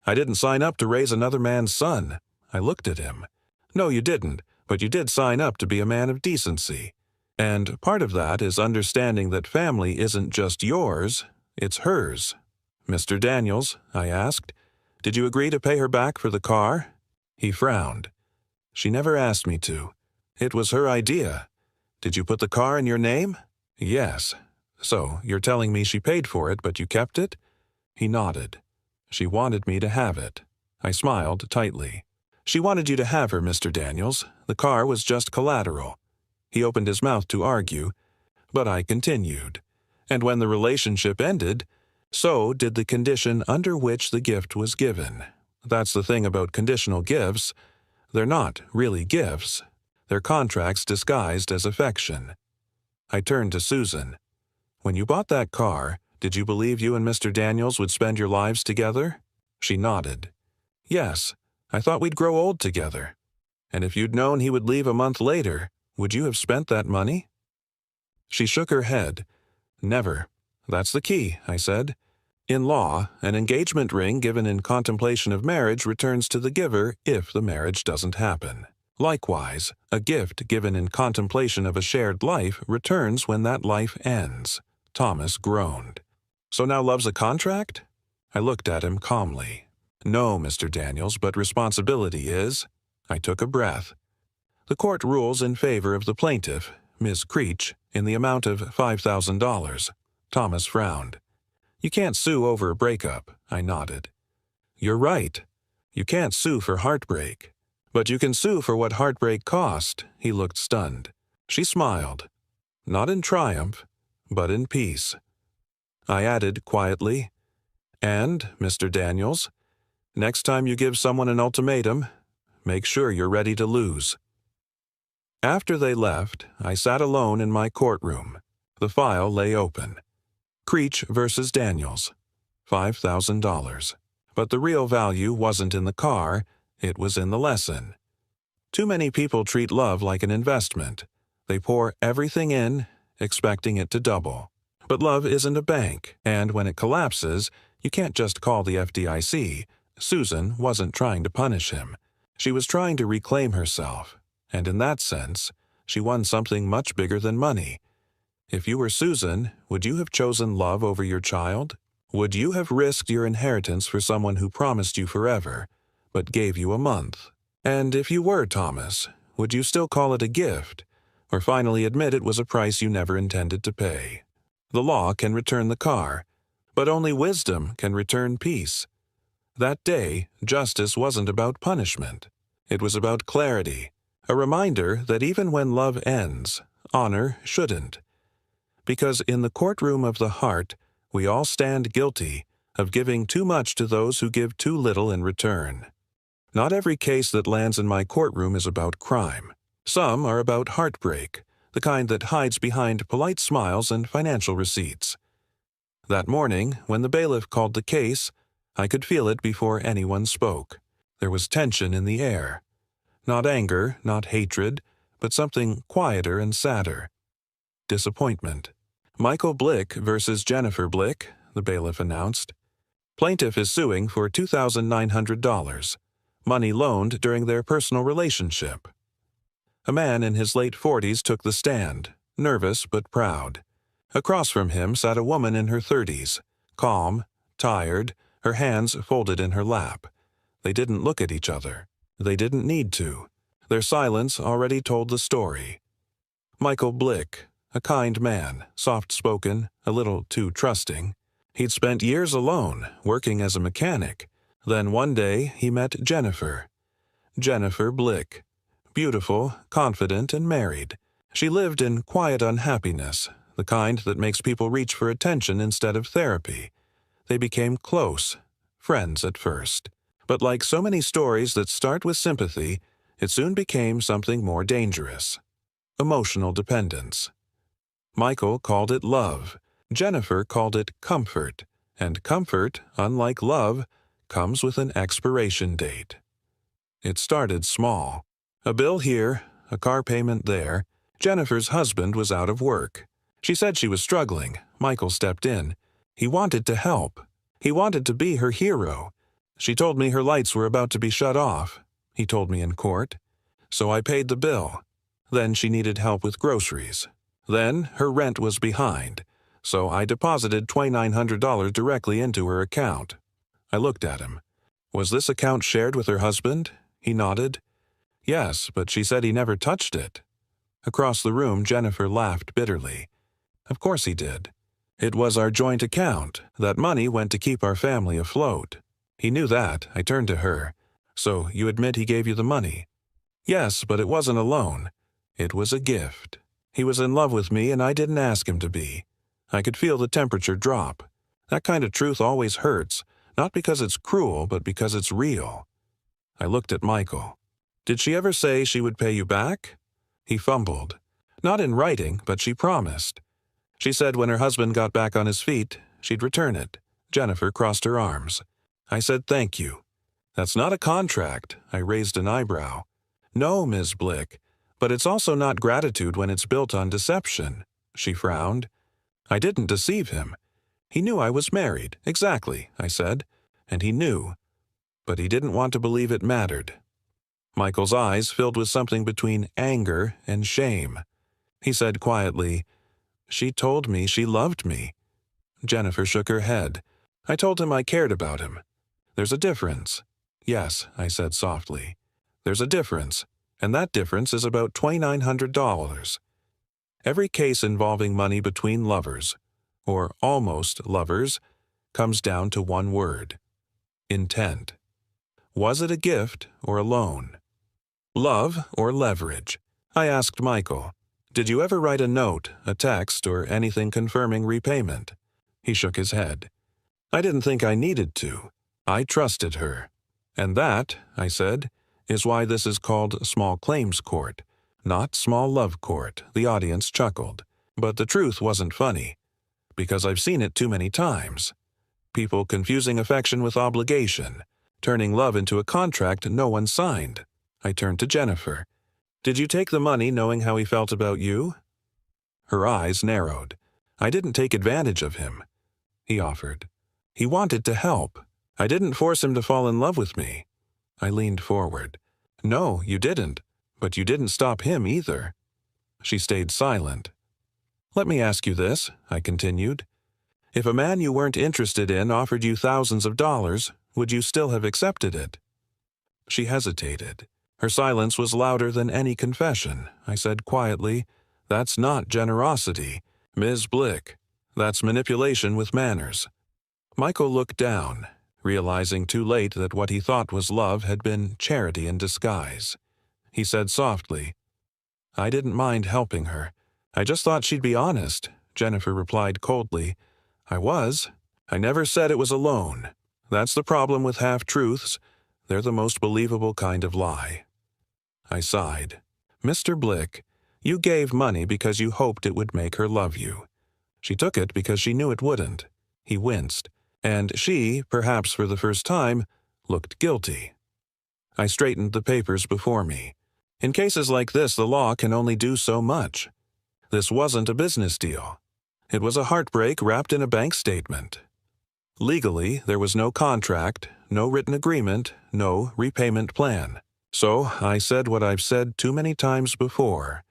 I didn't sign up to raise another man's son. I looked at him. No, you didn't, but you did sign up to be a man of decency. And part of that is understanding that family isn't just yours, it's hers. Mr. Daniels, I asked, did you agree to pay her back for the car? He frowned. She never asked me to. It was her idea. Did you put the car in your name? Yes. So, you're telling me she paid for it, but you kept it? He nodded. She wanted me to have it. I smiled tightly. She wanted you to have her, Mr. Daniels. The car was just collateral. He opened his mouth to argue, but I continued. And when the relationship ended, so did the condition under which the gift was given. That's the thing about conditional gifts. They're not really gifts. They're contracts disguised as affection. I turned to Susan. When you bought that car, did you believe you and Mr. Daniels would spend your lives together? She nodded. Yes, I thought we'd grow old together. And if you'd known he would leave a month later, would you have spent that money? She shook her head. Never. That's the key, I said. In law, an engagement ring given in contemplation of marriage returns to the giver if the marriage doesn't happen. Likewise, a gift given in contemplation of a shared life returns when that life ends. Thomas groaned. So now love's a contract? I looked at him calmly. No, Mr. Daniels, but responsibility is. I took a breath. The court rules in favor of the plaintiff, Ms. Creech, in the amount of $5,000. Thomas frowned. You can't sue over a breakup, I nodded. You're right. You can't sue for heartbreak. But you can sue for what heartbreak cost. He looked stunned. She smiled. Not in triumph, but in peace. I added quietly, and, Mr. Daniels, next time you give someone an ultimatum, make sure you're ready to lose. After they left, I sat alone in my courtroom. The file lay open. Creech versus Daniels, $5,000. But the real value wasn't in the car, it was in the lesson. Too many people treat love like an investment. They pour everything in, expecting it to double. But love isn't a bank, and when it collapses, you can't just call the FDIC. Susan wasn't trying to punish him. She was trying to reclaim herself, and in that sense, she won something much bigger than money. If you were Susan, would you have chosen love over your child? Would you have risked your inheritance for someone who promised you forever, but gave you a month? And if you were Thomas, would you still call it a gift, or finally admit it was a price you never intended to pay? The law can return the car, but only wisdom can return peace. That day, justice wasn't about punishment. It was about clarity, a reminder that even when love ends, honor shouldn't. Because in the courtroom of the heart, we all stand guilty of giving too much to those who give too little in return. Not every case that lands in my courtroom is about crime. Some are about heartbreak, the kind that hides behind polite smiles and financial receipts. That morning, when the bailiff called the case, I could feel it before anyone spoke. There was tension in the air. Not anger, not hatred, but something quieter and sadder. Disappointment. Michael Blick versus Jennifer Blick, the bailiff announced. Plaintiff is suing for $2,900, money loaned during their personal relationship. A man in his late 40s took the stand, nervous but proud. Across from him sat a woman in her 30s, calm, tired, her hands folded in her lap. They didn't look at each other. They didn't need to. Their silence already told the story. Michael Blick, a kind man, soft-spoken, a little too trusting. He'd spent years alone, working as a mechanic. Then one day he met Jennifer. Jennifer Blick. Beautiful, confident, and married. She lived in quiet unhappiness, the kind that makes people reach for attention instead of therapy. They became close, friends at first. But like so many stories that start with sympathy, it soon became something more dangerous. Emotional dependence. Michael called it love. Jennifer called it comfort. And comfort, unlike love, comes with an expiration date. It started small. A bill here, a car payment there. Jennifer's husband was out of work. She said she was struggling. Michael stepped in. He wanted to help. He wanted to be her hero. She told me her lights were about to be shut off. He told me in court. So I paid the bill. Then she needed help with groceries. Then her rent was behind. So I deposited $2,900 directly into her account. I looked at him. Was this account shared with her husband? He nodded. Yes, but she said he never touched it. Across the room, Jennifer laughed bitterly. Of course he did. It was our joint account. That money went to keep our family afloat. He knew that. I turned to her. So you admit he gave you the money? Yes, but it wasn't a loan. It was a gift. He was in love with me and I didn't ask him to be. I could feel the temperature drop. That kind of truth always hurts, not because it's cruel, but because it's real. I looked at Michael. Did she ever say she would pay you back? He fumbled. Not in writing, but she promised. She said when her husband got back on his feet, she'd return it. Jennifer crossed her arms. I said thank you. That's not a contract. I raised an eyebrow. No, Ms. Blick, but it's also not gratitude when it's built on deception. She frowned. I didn't deceive him. He knew I was married. Exactly, I said. And he knew. But he didn't want to believe it mattered. Michael's eyes filled with something between anger and shame. He said quietly, She told me she loved me. Jennifer shook her head. I told him I cared about him. There's a difference. Yes, I said softly. There's a difference, and that difference is about $2,900. Every case involving money between lovers, or almost lovers, comes down to one word: intent. Was it a gift or a loan? Love or leverage? I asked Michael, did you ever write a note, a text, or anything confirming repayment? He shook his head. I didn't think I needed to. I trusted her. And that, I said, is why this is called small claims court, not small love court. The audience chuckled. But the truth wasn't funny, because I've seen it too many times. People confusing affection with obligation, turning love into a contract no one signed. I turned to Jennifer. Did you take the money knowing how he felt about you? Her eyes narrowed. I didn't take advantage of him. He offered. He wanted to help. I didn't force him to fall in love with me. I leaned forward. No, you didn't. But you didn't stop him either. She stayed silent. Let me ask you this, I continued. If a man you weren't interested in offered you thousands of dollars, would you still have accepted it? She hesitated. Her silence was louder than any confession. I said quietly, That's not generosity, Ms. Blick. That's manipulation with manners. Michael looked down. realizing too late that what he thought was love had been charity in disguise. He said softly, "I didn't mind helping her. I just thought she'd be honest." Jennifer replied coldly, "I was. I never said it was a loan. That's the problem with half-truths. They're the most believable kind of lie." I sighed. "Mr. Blick, you gave money because you hoped it would make her love you. She took it because she knew it wouldn't." He winced, and she, perhaps for the first time, looked guilty. I straightened the papers before me. In cases like this, the law can only do so much. This wasn't a business deal. It was a heartbreak wrapped in a bank statement. Legally, there was no contract, no written agreement, no repayment plan. So I said what I've said too many times before.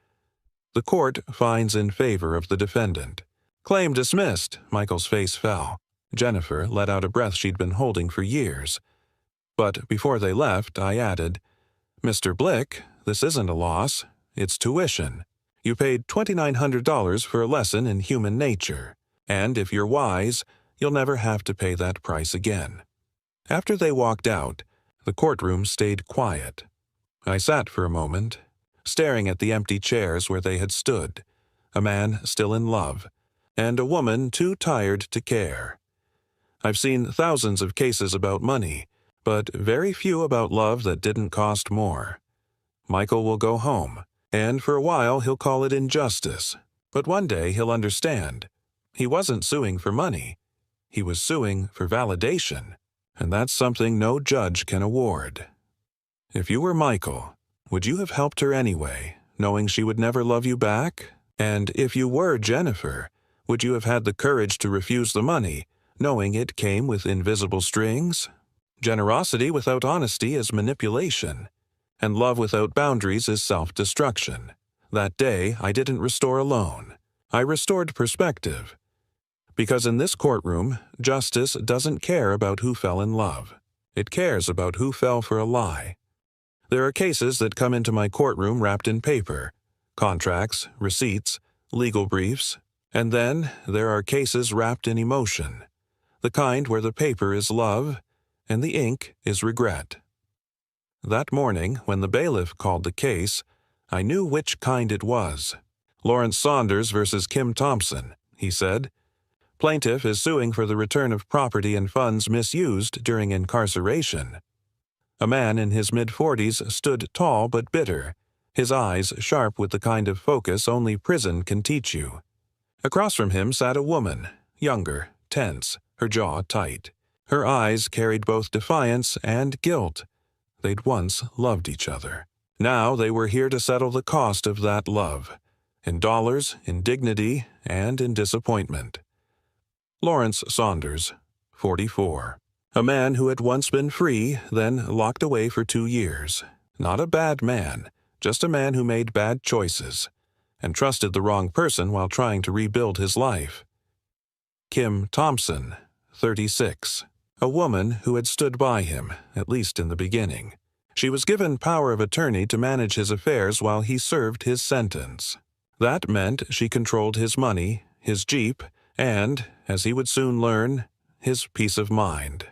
The court finds in favor of the defendant. "Claim dismissed." Michael's face fell. Jennifer let out a breath she'd been holding for years. But before they left, I added, "Mr. Blick, this isn't a loss. It's tuition. You paid $2,900 for a lesson in human nature, and if you're wise, you'll never have to pay that price again." After they walked out, the courtroom stayed quiet. I sat for a moment, staring at the empty chairs where they had stood, a man still in love, and a woman too tired to care. I've seen thousands of cases about money, but very few about love that didn't cost more. Michael will go home, and for a while he'll call it injustice, but one day he'll understand. He wasn't suing for money. He was suing for validation, and that's something no judge can award. If you were Michael, would you have helped her anyway, knowing she would never love you back? And if you were Jennifer, would you have had the courage to refuse the money, knowing it came with invisible strings? Generosity without honesty is manipulation, and love without boundaries is self-destruction. That day, I didn't restore a loan. I restored perspective. Because in this courtroom, justice doesn't care about who fell in love. It cares about who fell for a lie. There are cases that come into my courtroom wrapped in paper, contracts, receipts, legal briefs, and then there are cases wrapped in emotion, the kind where the paper is love and the ink is regret. That morning, when the bailiff called the case, I knew which kind it was. "Lawrence Saunders versus Kim Thompson," he said. "Plaintiff is suing for the return of property and funds misused during incarceration." A man in his mid-40s stood tall but bitter, his eyes sharp with the kind of focus only prison can teach you. Across from him sat a woman, younger, tense, her jaw tight. Her eyes carried both defiance and guilt. They'd once loved each other. Now they were here to settle the cost of that love, in dollars, in dignity, and in disappointment. Lawrence Saunders, 44. A man who had once been free, then locked away for 2 years. Not a bad man, just a man who made bad choices, and trusted the wrong person while trying to rebuild his life. Kim Thompson, 36. A woman who had stood by him, at least in the beginning. She was given power of attorney to manage his affairs while he served his sentence. That meant she controlled his money, his Jeep, and, as he would soon learn, his peace of mind.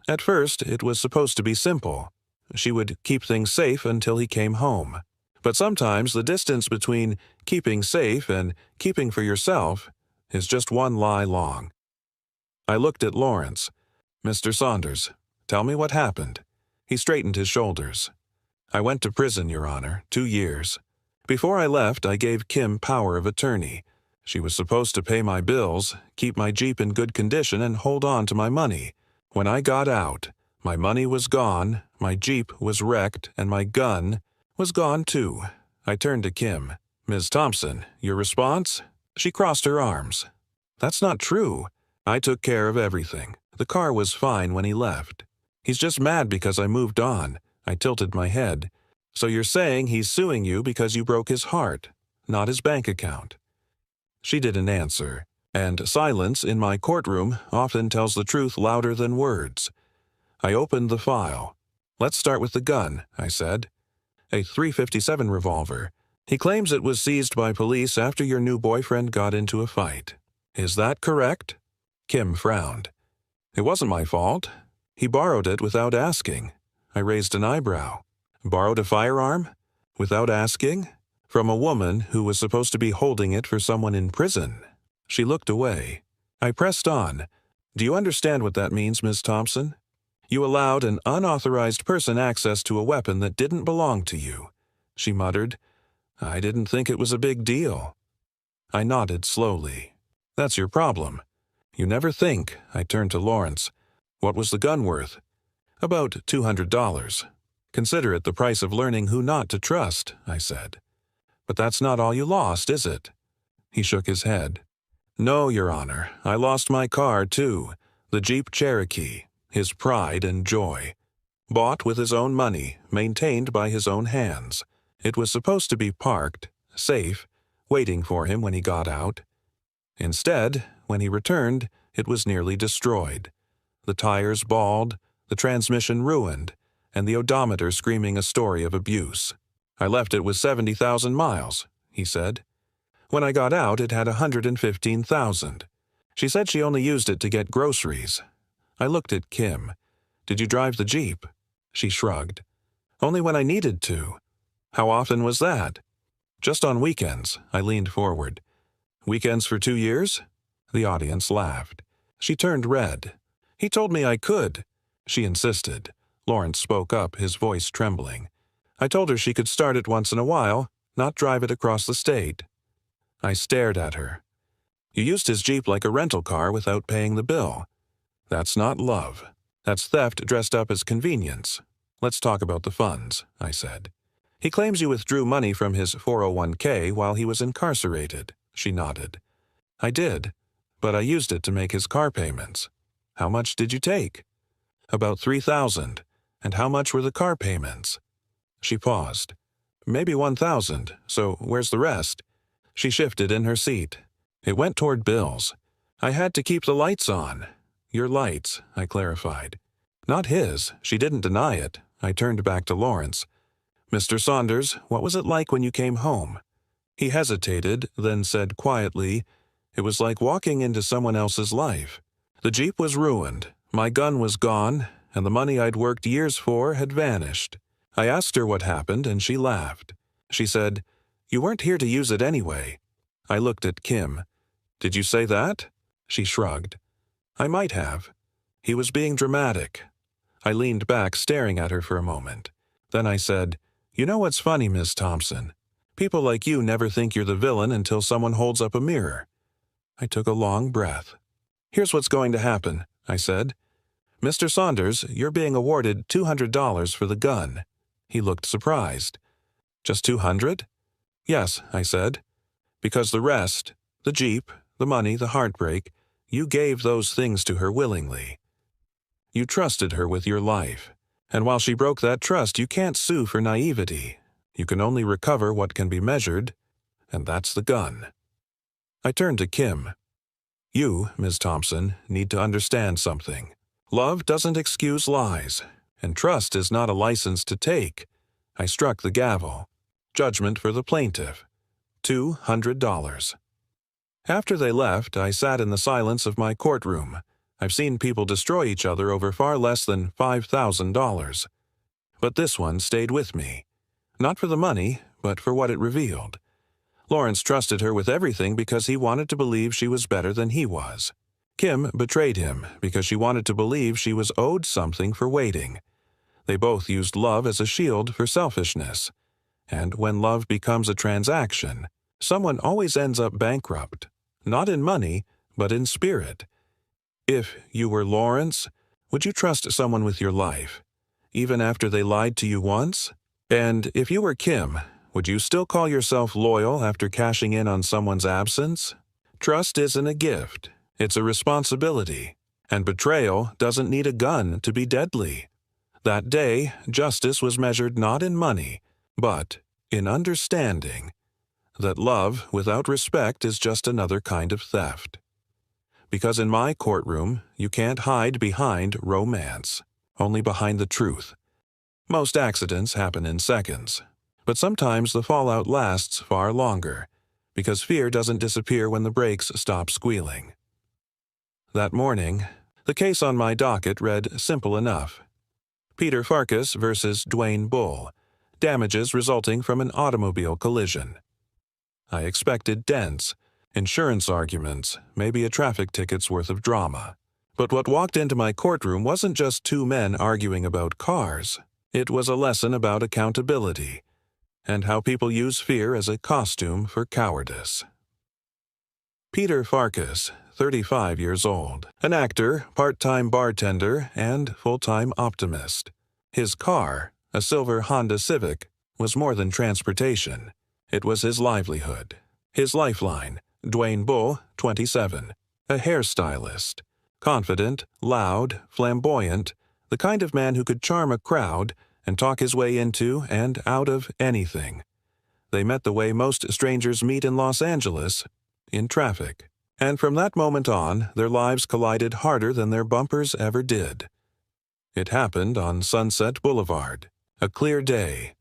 At first, it was supposed to be simple. She would keep things safe until he came home. But sometimes the distance between keeping safe and keeping for yourself is just one lie long. I looked at Lawrence. "Mr. Saunders, tell me what happened." He straightened his shoulders. "I went to prison, Your Honor, 2 years. Before I left, I gave Kim power of attorney. She was supposed to pay my bills, keep my Jeep in good condition, and hold on to my money. When I got out, my money was gone, my Jeep was wrecked, and my gun was gone too." I turned to Kim. "Ms. Thompson, your response?" She crossed her arms. "That's not true. I took care of everything. The car was fine when he left. He's just mad because I moved on." I tilted my head. "So you're saying he's suing you because you broke his heart, not his bank account?" She didn't answer, and silence in my courtroom often tells the truth louder than words. I opened the file. "Let's start with the gun," I said. "A .357 revolver. He claims it was seized by police after your new boyfriend got into a fight. Is that correct?" Kim frowned. "It wasn't my fault. He borrowed it without asking. I raised an eyebrow. Borrowed a firearm? Without asking? From a woman who was supposed to be holding it for someone in prison. She looked away. I pressed on. Do you understand what that means, Miss Thompson? You allowed an unauthorized person access to a weapon that didn't belong to you. She muttered. I didn't think it was a big deal. I nodded slowly. That's your problem. You never think. I turned to Lawrence. What was the gun worth? About $200. Consider it the price of learning who not to trust, I said. But that's not all you lost, is it? He shook his head. No, Your Honor. I lost my car, too. The Jeep Cherokee. His pride and joy. Bought with his own money, maintained by his own hands. It was supposed to be parked, safe, waiting for him when he got out. Instead, when he returned, it was nearly destroyed. The tires bald, the transmission ruined, and the odometer screaming a story of abuse. I left it with 70,000 miles, he said. When I got out, it had 115,000. She said she only used it to get groceries. I looked at Kim. Did you drive the Jeep? She shrugged. Only when I needed to. How often was that? Just on weekends, I leaned forward. Weekends for 2 years? The audience laughed. She turned red. He told me I could. She insisted. Lawrence spoke up, his voice trembling. I told her she could start it once in a while, not drive it across the state. I stared at her. You used his Jeep like a rental car without paying the bill. That's not love. That's theft dressed up as convenience. Let's talk about the funds, I said. He claims you withdrew money from his 401k while he was incarcerated. She nodded. I did, but I used it to make his car payments. How much did you take? About $3,000. And how much were the car payments? She paused. Maybe $1,000, so where's the rest? She shifted in her seat. It went toward bills. I had to keep the lights on. Your lights, I clarified. Not his. She didn't deny it. I turned back to Lawrence. Mr. Saunders, what was it like when you came home? He hesitated, then said quietly, it was like walking into someone else's life. The Jeep was ruined, my gun was gone, and the money I'd worked years for had vanished. I asked her what happened, and she laughed. She said, you weren't here to use it anyway. I looked at Kim. Did you say that? She shrugged. I might have. He was being dramatic. I leaned back, staring at her for a moment. Then I said, you know what's funny, Miss Thompson? People like you never think you're the villain until someone holds up a mirror. I took a long breath. Here's what's going to happen, I said. Mr. Saunders, you're being awarded $200 for the gun. He looked surprised. Just $200? Yes, I said. Because the rest, the Jeep, the money, the heartbreak, you gave those things to her willingly. You trusted her with your life. And while she broke that trust, you can't sue for naivety. You can only recover what can be measured, and that's the gun. I turned to Kim. You, Ms. Thompson, need to understand something. Love doesn't excuse lies, and trust is not a license to take. I struck the gavel. Judgment for the plaintiff. $200. After they left, I sat in the silence of my courtroom. I've seen people destroy each other over far less than $5,000. But this one stayed with me. Not for the money, but for what it revealed. Lawrence trusted her with everything because he wanted to believe she was better than he was. Kim betrayed him because she wanted to believe she was owed something for waiting. They both used love as a shield for selfishness. And when love becomes a transaction, someone always ends up bankrupt. Not in money, but in spirit. If you were Lawrence, would you trust someone with your life, even after they lied to you once? And if you were Kim, would you still call yourself loyal after cashing in on someone's absence? Trust isn't a gift, it's a responsibility. And betrayal doesn't need a gun to be deadly. That day, justice was measured not in money, but in understanding that love without respect is just another kind of theft. Because in my courtroom, you can't hide behind romance, only behind the truth. Most accidents happen in seconds, but sometimes the fallout lasts far longer, because fear doesn't disappear when the brakes stop squealing. That morning, The case on my docket read simple enough. Peter Farkas versus Dwayne Bull. Damages resulting from an automobile collision. I expected dents, insurance arguments, maybe a traffic ticket's worth of drama. But what walked into my courtroom wasn't just two men arguing about cars. It was a lesson about accountability and how people use fear as a costume for cowardice. Peter Farkas, 35 years old, an actor, part-time bartender, and full-time optimist. His car, a silver Honda Civic, was more than transportation. It was his livelihood. His lifeline, Dwayne Bull, 27, a hairstylist. Confident, loud, flamboyant, the kind of man who could charm a crowd and talk his way into and out of anything. They met the way most strangers meet in Los Angeles, in traffic. And from that moment on, their lives collided harder than their bumpers ever did. It happened on Sunset Boulevard. A clear day.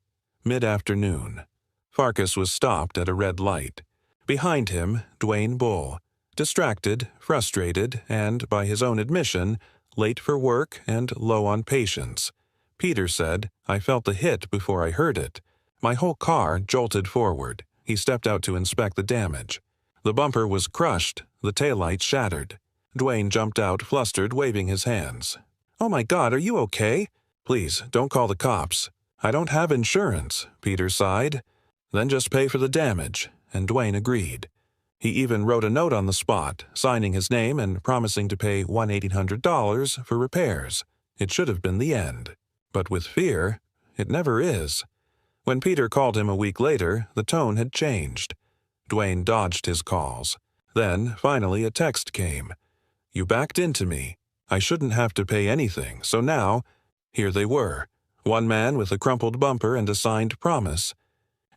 Mid-afternoon. Farkas was stopped at a red light. Behind him, Dwayne Bull. Distracted, frustrated, and, by his own admission, late for work and low on patience. Peter said, "I felt the hit before I heard it. My whole car jolted forward." He stepped out to inspect the damage. The bumper was crushed, the taillights shattered. Dwayne jumped out, flustered, waving his hands. "Oh my God, are you okay?" "Please, don't call the cops." "I don't have insurance," Peter sighed. "Then just pay for the damage," and Dwayne agreed. He even wrote a note on the spot, signing his name and promising to pay $1,800 for repairs. It should have been the end. But with fear, it never is. When Peter called him a week later, the tone had changed. Dwayne dodged his calls. Then, finally, a text came. "You backed into me. I shouldn't have to pay anything, so now..." Here they were. One man with a crumpled bumper and a signed promise,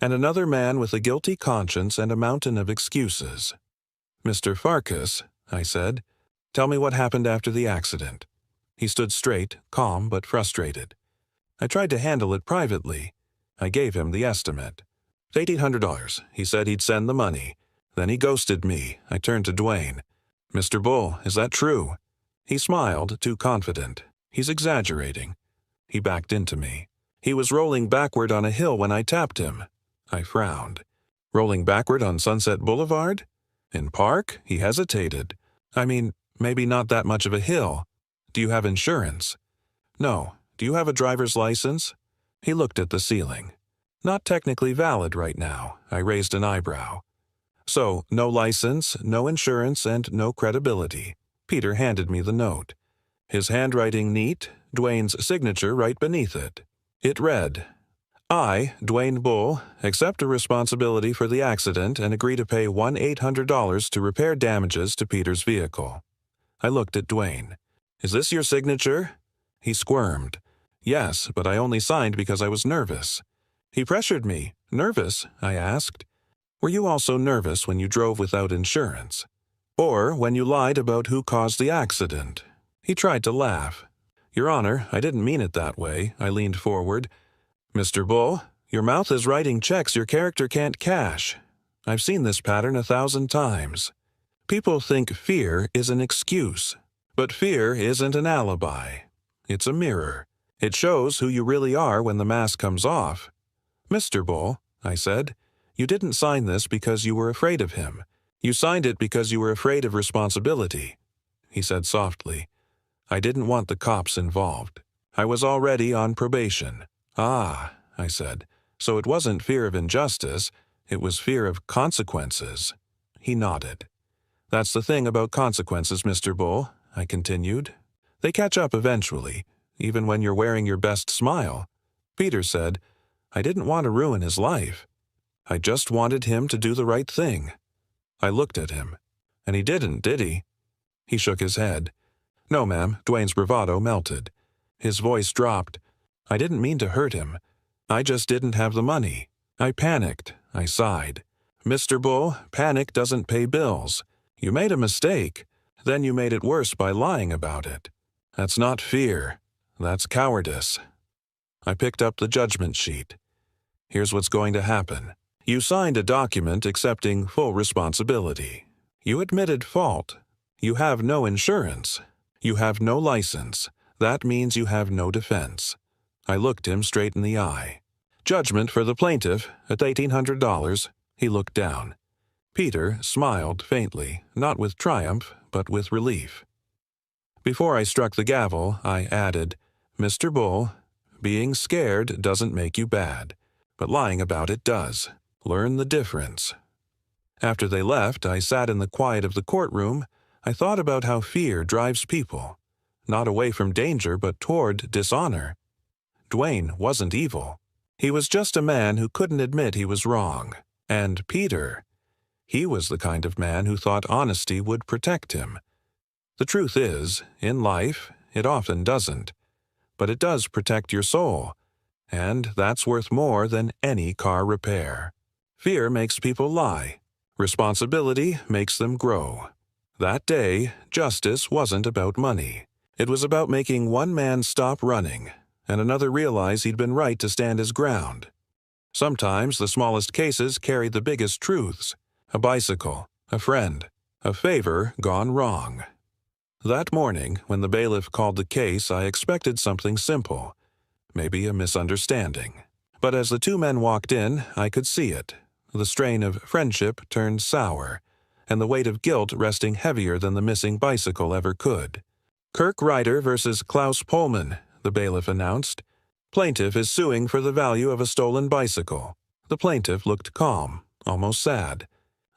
and another man with a guilty conscience and a mountain of excuses. "Mr. Farkas," I said, "tell me what happened after the accident." He stood straight, calm but frustrated. I tried to handle it privately. I gave him the estimate. $1,800. He said he'd send the money. Then he ghosted me. I turned to Dwayne. "Mr. Bull, is that true?" He smiled, too confident. "He's exaggerating." He backed into me. "He was rolling backward on a hill when I tapped him." I frowned. "Rolling backward on Sunset Boulevard? In Park?" He hesitated. "I mean, maybe not that much of a hill. Do you have insurance?" "No. Do you have a driver's license?" He looked at the ceiling. "Not technically valid right now." I raised an eyebrow. "So, no license, no insurance, and no credibility." Peter handed me the note. His handwriting neat, Dwayne's signature right beneath it. It read, "I, Dwayne Bull, accept a responsibility for the accident and agree to pay $1,800 to repair damages to Peter's vehicle." I looked at Dwayne. "Is this your signature?" He squirmed. "Yes, but I only signed because I was nervous." He pressured me. "Nervous?" I asked. "Were you also nervous when you drove without insurance? Or when you lied about who caused the accident?" He tried to laugh. "Your Honor, I didn't mean it that way." I leaned forward. "Mr. Bull, your mouth is writing checks your character can't cash. I've seen this pattern 1,000 times. People think fear is an excuse, but fear isn't an alibi. It's a mirror. It shows who you really are when the mask comes off. Mr. Bull," I said, "you didn't sign this because you were afraid of him. You signed it because you were afraid of responsibility." He said softly, "I didn't want the cops involved. I was already on probation." "Ah," I said, "so it wasn't fear of injustice, it was fear of consequences." He nodded. "That's the thing about consequences, Mr. Bull," I continued. "They catch up eventually, even when you're wearing your best smile." Peter said, "I didn't want to ruin his life. I just wanted him to do the right thing." I looked at him. "And he didn't, did he?" He shook his head. "No, ma'am." Dwayne's bravado melted. His voice dropped. "I didn't mean to hurt him. I just didn't have the money. I panicked." I sighed. "Mr. Bull, panic doesn't pay bills. You made a mistake. Then you made it worse by lying about it. That's not fear. That's cowardice." I picked up the judgment sheet. "Here's what's going to happen. You signed a document accepting full responsibility. You admitted fault. You have no insurance. You have no license. That means you have no defense. I looked him straight in the eye. Judgment for the plaintiff at $1,800. He looked down. Peter smiled faintly, not with triumph, but with relief. Before I struck the gavel, I added, Mr. Bull, being scared doesn't make you bad, but lying about it does. Learn the difference. After they left, I sat in the quiet of the courtroom. I thought about how fear drives people, not away from danger, but toward dishonor. Dwayne wasn't evil. He was just a man who couldn't admit he was wrong. And Peter, he was the kind of man who thought honesty would protect him. The truth is, in life, it often doesn't. But it does protect your soul, and that's worth more than any car repair. Fear makes people lie. Responsibility makes them grow. That day, justice wasn't about money. It was about making one man stop running, and another realize he'd been right to stand his ground. Sometimes the smallest cases carry the biggest truths. A bicycle, a friend, a favor gone wrong. That morning, when the bailiff called the case, I expected something simple, maybe a misunderstanding. But as the two men walked in, I could see it. The strain of friendship turned sour, and the weight of guilt resting heavier than the missing bicycle ever could. Kirk Ryder versus Klaus Pullman, the bailiff announced. Plaintiff is suing for the value of a stolen bicycle. The plaintiff looked calm, almost sad.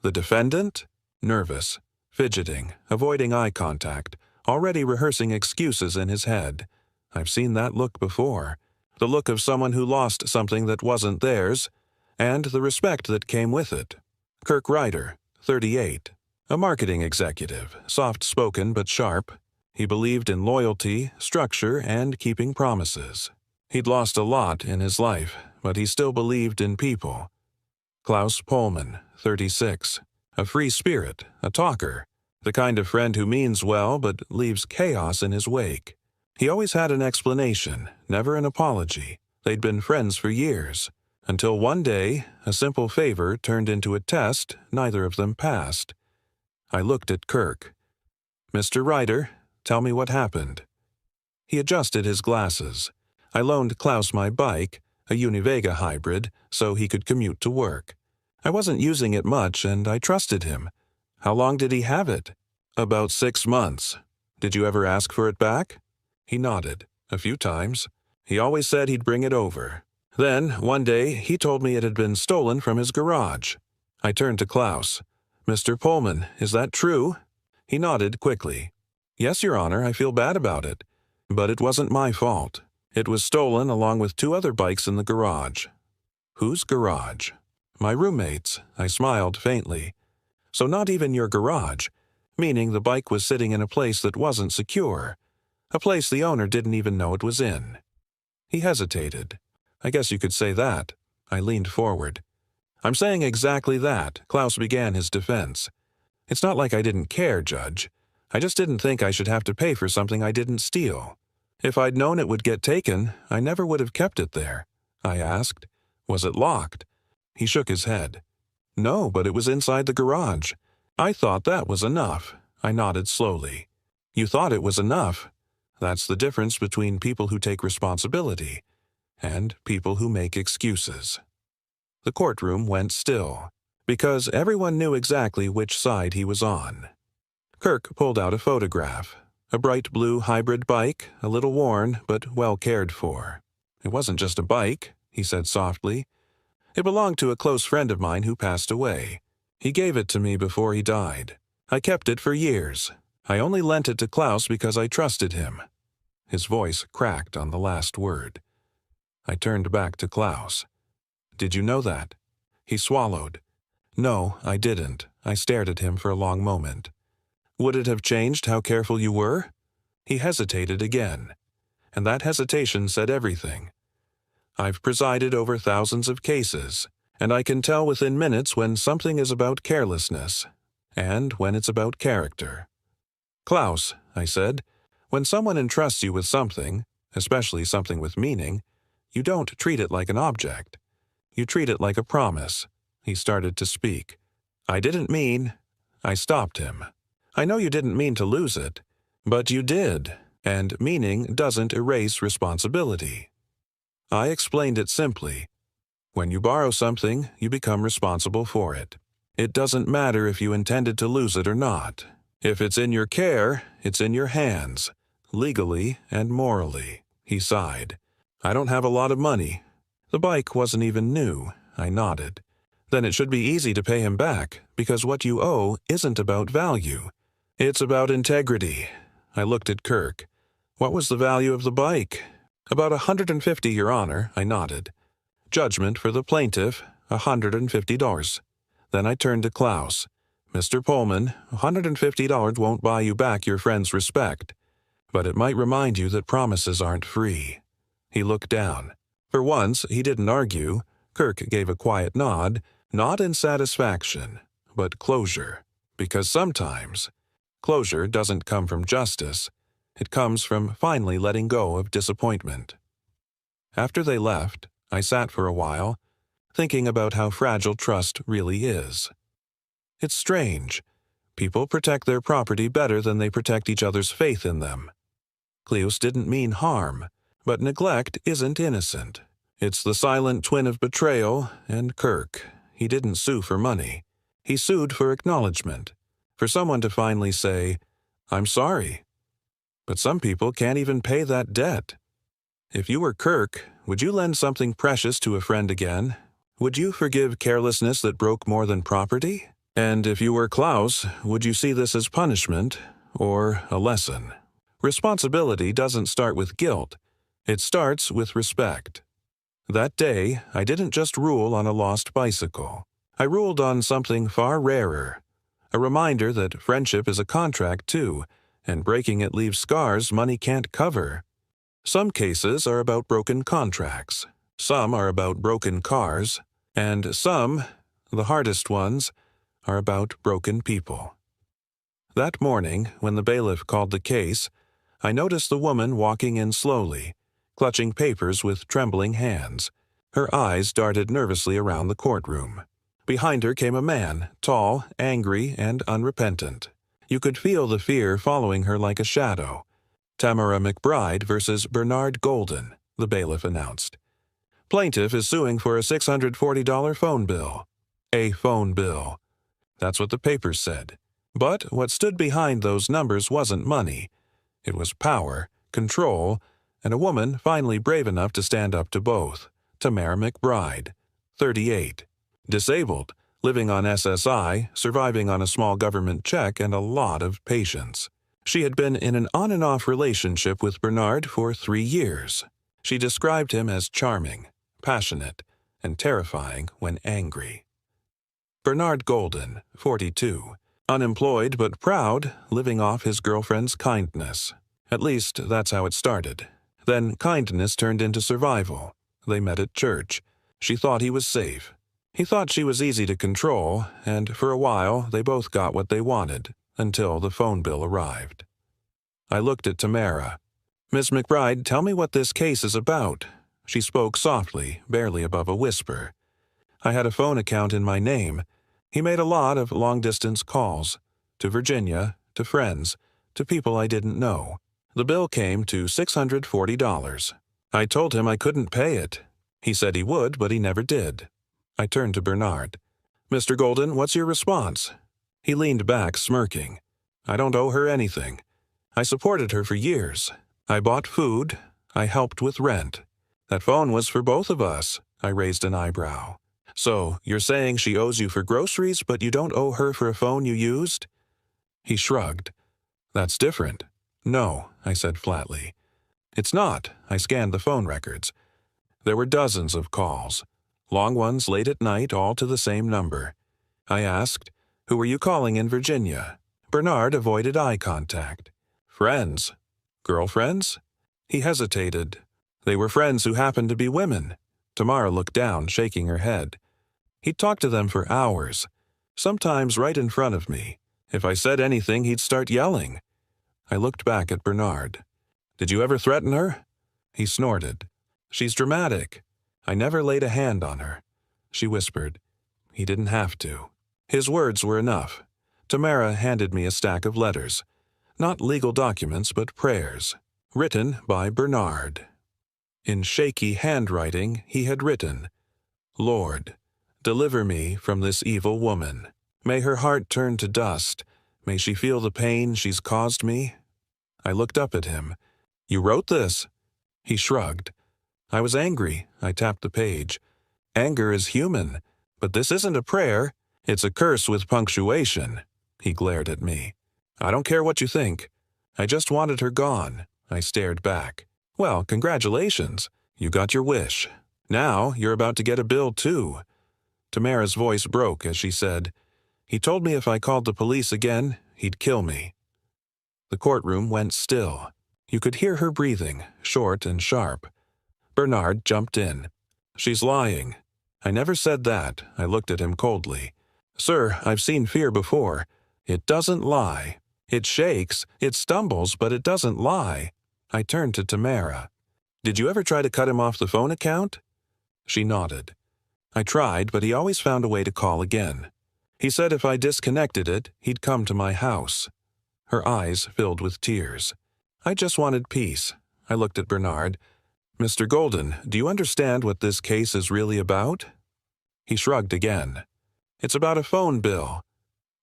The defendant? Nervous, fidgeting, avoiding eye contact, already rehearsing excuses in his head. I've seen that look before. The look of someone who lost something that wasn't theirs, and the respect that came with it. Kirk Ryder, 38. A marketing executive, soft-spoken but sharp. He believed in loyalty, structure, and keeping promises. He'd lost a lot in his life, but he still believed in people. Klaus Pullman, 36. A free spirit, a talker. The kind of friend who means well but leaves chaos in his wake. He always had an explanation, never an apology. They'd been friends for years. Until one day, a simple favor turned into a test neither of them passed. I looked at Kirk. Mr. Ryder, tell me what happened. He adjusted his glasses. I loaned Klaus my bike, a Univega hybrid, so he could commute to work. I wasn't using it much, and I trusted him. How long did he have it? About 6 months. Did you ever ask for it back? He nodded. A few times. He always said he'd bring it over. Then, one day, he told me it had been stolen from his garage. I turned to Klaus. Mr. Pullman, is that true? He nodded quickly. Yes, Your Honor, I feel bad about it. But it wasn't my fault. It was stolen along with 2 other bikes in the garage. Whose garage? My roommate's. I smiled faintly. So not even your garage, meaning the bike was sitting in a place that wasn't secure, a place the owner didn't even know it was in. He hesitated. I guess you could say that. I leaned forward. I'm saying exactly that. Klaus began his defense. It's not like I didn't care, Judge. I just didn't think I should have to pay for something I didn't steal. If I'd known it would get taken, I never would have kept it there. I asked. Was it locked? He shook his head. No, but it was inside the garage. I thought that was enough. I nodded slowly. You thought it was enough? That's the difference between people who take responsibility and people who make excuses. The courtroom went still, because everyone knew exactly which side he was on. Kirk pulled out a photograph. A bright blue hybrid bike, a little worn, but well cared for. It wasn't just a bike, he said softly. It belonged to a close friend of mine who passed away. He gave it to me before he died. I kept it for years. I only lent it to Klaus because I trusted him. His voice cracked on the last word. I turned back to Klaus. Did you know that? He swallowed. No, I didn't. I stared at him for a long moment. Would it have changed how careful you were? He hesitated again, and that hesitation said everything. I've presided over thousands of cases, and I can tell within minutes when something is about carelessness, and when it's about character. Klaus, I said, when someone entrusts you with something, especially something with meaning, you don't treat it like an object. You treat it like a promise. He started to speak. I didn't mean... I stopped him. I know you didn't mean to lose it. But you did, and meaning doesn't erase responsibility. I explained it simply. When you borrow something, you become responsible for it. It doesn't matter if you intended to lose it or not. If it's in your care, it's in your hands, legally and morally. He sighed. I don't have a lot of money. The bike wasn't even new. I nodded. Then it should be easy to pay him back, because what you owe isn't about value. It's about integrity. I looked at Kirk. What was the value of the bike? About $150, Your Honor, I nodded. Judgment for the plaintiff, $150. Then I turned to Klaus. Mr. Pullman, $150 won't buy you back your friend's respect, but it might remind you that promises aren't free. He looked down. For once, he didn't argue. Kirk gave a quiet nod, not in satisfaction, but closure, because sometimes closure doesn't come from justice. It comes from finally letting go of disappointment. After they left, I sat for a while, thinking about how fragile trust really is. It's strange. People protect their property better than they protect each other's faith in them. Cleus didn't mean harm, but neglect isn't innocent. It's the silent twin of betrayal, and Kirk. He didn't sue for money. He sued for acknowledgement, for someone to finally say, "I'm sorry." But some people can't even pay that debt. If you were Kirk, would you lend something precious to a friend again? Would you forgive carelessness that broke more than property? And if you were Klaus, would you see this as punishment or a lesson? Responsibility doesn't start with guilt. It starts with respect. That day, I didn't just rule on a lost bicycle. I ruled on something far rarer, a reminder that friendship is a contract too, and breaking it leaves scars money can't cover. Some cases are about broken contracts, some are about broken cars, and some, the hardest ones, are about broken people. That morning, when the bailiff called the case, I noticed the woman walking in slowly, clutching papers with trembling hands. Her eyes darted nervously around the courtroom. Behind her came a man, tall, angry, and unrepentant. You could feel the fear following her like a shadow. Tamara McBride versus Bernard Golden, the bailiff announced. Plaintiff is suing for a $640 phone bill. A phone bill. That's what the papers said. But what stood behind those numbers wasn't money. It was power, control, and a woman finally brave enough to stand up to both. Tamara McBride, 38. Disabled, living on SSI, surviving on a small government check, and a lot of patience. She had been in an on-and-off relationship with Bernard for 3 years. She described him as charming, passionate, and terrifying when angry. Bernard Golden, 42. Unemployed but proud, living off his girlfriend's kindness. At least, that's how it started. Then kindness turned into survival. They met at church. She thought he was safe. He thought she was easy to control, and for a while they both got what they wanted, until the phone bill arrived. I looked at Tamara. "Miss McBride, tell me what this case is about." She spoke softly, barely above a whisper. I had a phone account in my name. He made a lot of long-distance calls, to Virginia, to friends, to people I didn't know. The bill came to $640. I told him I couldn't pay it. He said he would, but he never did. I turned to Bernard. "Mr. Golden, what's your response?" He leaned back, smirking. "I don't owe her anything. I supported her for years. I bought food. I helped with rent. That phone was for both of us." I raised an eyebrow. "So, you're saying she owes you for groceries, but you don't owe her for a phone you used?" He shrugged. "That's different." "No," I said flatly. "It's not." I scanned the phone records. There were dozens of calls. Long ones late at night, all to the same number. I asked, "Who were you calling in Virginia?" Bernard avoided eye contact. "Friends." "Girlfriends?" He hesitated. "They were friends who happened to be women." Tamara looked down, shaking her head. He'd talk to them for hours, sometimes right in front of me. If I said anything, he'd start yelling. I looked back at Bernard. "Did you ever threaten her?" He snorted. "She's dramatic. I never laid a hand on her." She whispered. He didn't have to. His words were enough. Tamara handed me a stack of letters. Not legal documents, but prayers, written by Bernard. In shaky handwriting, he had written, "Lord, deliver me from this evil woman. May her heart turn to dust. May she feel the pain she's caused me." I looked up at him. "You wrote this?" He shrugged. I was angry. I tapped the page. Anger is human, but this isn't a prayer. It's a curse with punctuation. He glared at me. "I don't care what you think. I just wanted her gone." I stared back. "Well, congratulations. You got your wish. Now you're about to get a bill, too." Tamara's voice broke as she said, "He told me if I called the police again, he'd kill me." The courtroom went still. You could hear her breathing, short and sharp. Bernard jumped in. "She's lying." I never said that. I looked at him coldly. "Sir, I've seen fear before. It doesn't lie. It shakes, it stumbles, but it doesn't lie." I turned to Tamara. "Did you ever try to cut him off the phone account?" She nodded. "I tried, but he always found a way to call again. He said if I disconnected it, he'd come to my house." Her eyes filled with tears. "I just wanted peace." I looked at Bernard. "Mr. Golden, do you understand what this case is really about?" He shrugged again. "It's about a phone bill."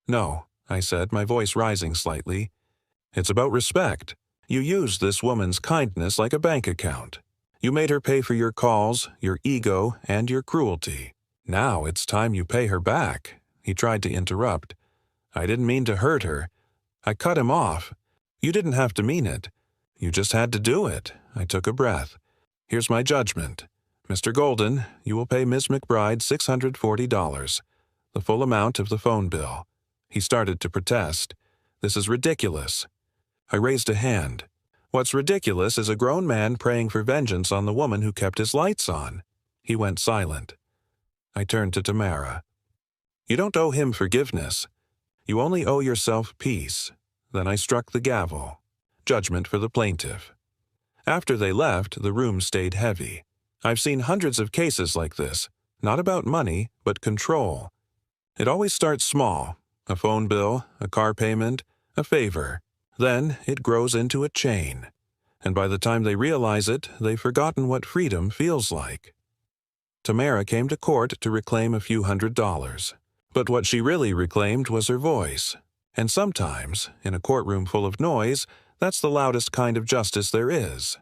"No," I said, my voice rising slightly. "It's about respect. You used this woman's kindness like a bank account. You made her pay for your calls, your ego, and your cruelty. Now it's time you pay her back." He tried to interrupt. "I didn't mean to hurt her. I cut him off. You didn't have to mean it. You just had to do it." I took a breath. "Here's my judgment. Mr. Golden, you will pay Ms. McBride $640, the full amount of the phone bill." He started to protest. "This is ridiculous." I raised a hand. "What's ridiculous is a grown man praying for vengeance on the woman who kept his lights on." He went silent. I turned to Tamara. "You don't owe him forgiveness. You only owe yourself peace." Then I struck the gavel. Judgment for the plaintiff. After they left, the room stayed heavy. I've seen hundreds of cases like this, not about money, but control. It always starts small, a phone bill, a car payment, a favor. Then it grows into a chain. And by the time they realize it, they've forgotten what freedom feels like. Tamara came to court to reclaim a few $100s. But what she really reclaimed was her voice. And sometimes, in a courtroom full of noise, that's the loudest kind of justice there is.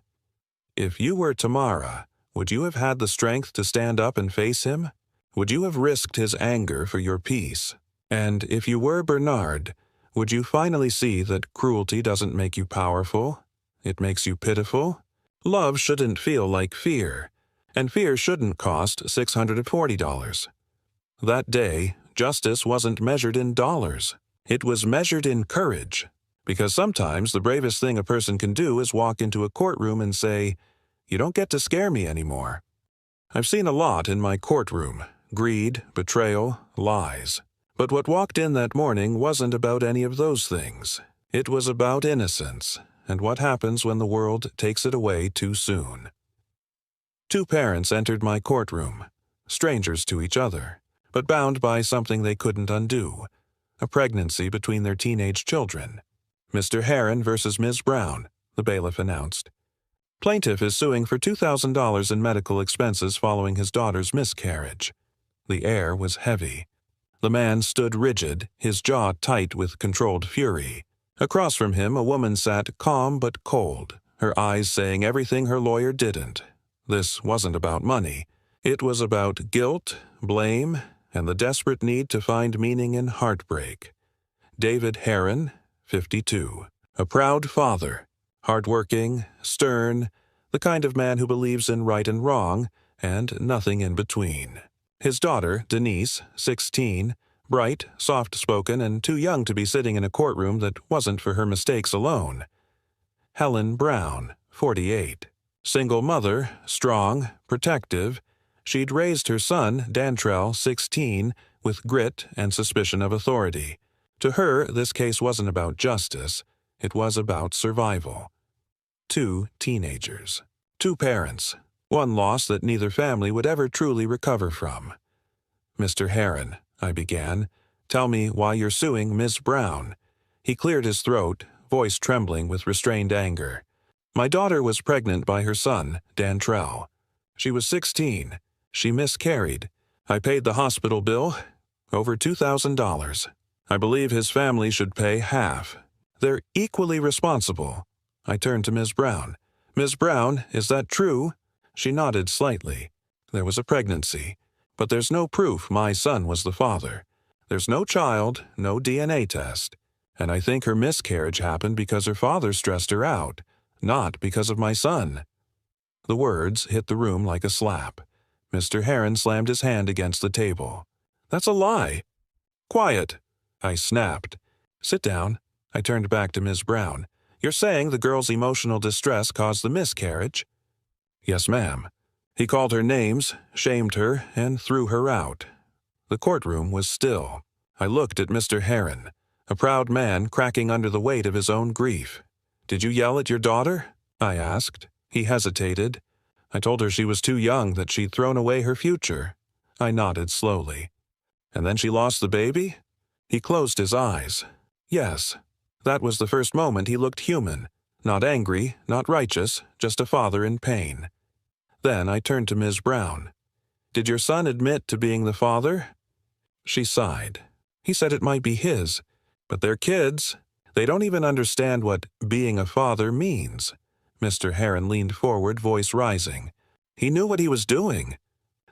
If you were Tamara, would you have had the strength to stand up and face him? Would you have risked his anger for your peace? And if you were Bernard, would you finally see that cruelty doesn't make you powerful? It makes you pitiful? Love shouldn't feel like fear, and fear shouldn't cost $640. That day, justice wasn't measured in dollars. It was measured in courage. Because sometimes the bravest thing a person can do is walk into a courtroom and say, "You don't get to scare me anymore." I've seen a lot in my courtroom: greed, betrayal, lies. But what walked in that morning wasn't about any of those things. It was about innocence, and what happens when the world takes it away too soon. Two parents entered my courtroom, strangers to each other, but bound by something they couldn't undo: a pregnancy between their teenage children. "Mr. Herron versus Ms. Brown," the bailiff announced. "Plaintiff is suing for $2,000 in medical expenses following his daughter's miscarriage." The air was heavy. The man stood rigid, his jaw tight with controlled fury. Across from him, a woman sat calm but cold, her eyes saying everything her lawyer didn't. This wasn't about money. It was about guilt, blame, and the desperate need to find meaning in heartbreak. David Herron, 52. A proud father, hardworking, stern, the kind of man who believes in right and wrong, and nothing in between. His daughter, Denise, 16, bright, soft-spoken, and too young to be sitting in a courtroom that wasn't for her mistakes alone. Helen Brown, 48. Single mother, strong, protective. She'd raised her son, Dantrell, 16, with grit and suspicion of authority. To her, this case wasn't about justice. It was about survival. Two teenagers. Two parents. One loss that neither family would ever truly recover from. "Mr. Herron," I began, "tell me why you're suing Miss Brown." He cleared his throat, voice trembling with restrained anger. My daughter was pregnant by her son, Dantrell. She was 16. She miscarried. I paid the hospital bill, over $2,000. I believe his family should pay half. They're equally responsible. I turned to Ms. Brown. Ms. Brown, is that true? She nodded slightly. There was a pregnancy, but there's no proof my son was the father. There's no child, no DNA test. And I think her miscarriage happened because her father stressed her out, not because of my son. The words hit the room like a slap. Mr. Heron slammed his hand against the table. That's a lie. Quiet, I snapped. Sit down. I turned back to Ms. Brown. You're saying the girl's emotional distress caused the miscarriage? Yes, ma'am. He called her names, shamed her, and threw her out. The courtroom was still. I looked at Mr. Heron, a proud man cracking under the weight of his own grief. Did you yell at your daughter? I asked. He hesitated. I told her she was too young, that she'd thrown away her future. I nodded slowly. And then she lost the baby? He closed his eyes. Yes. That was the first moment he looked human. Not angry, not righteous, just a father in pain. Then I turned to Ms. Brown. Did your son admit to being the father? She sighed. He said it might be his, but they're kids. They don't even understand what being a father means. Mr. Heron leaned forward, voice rising. He knew what he was doing.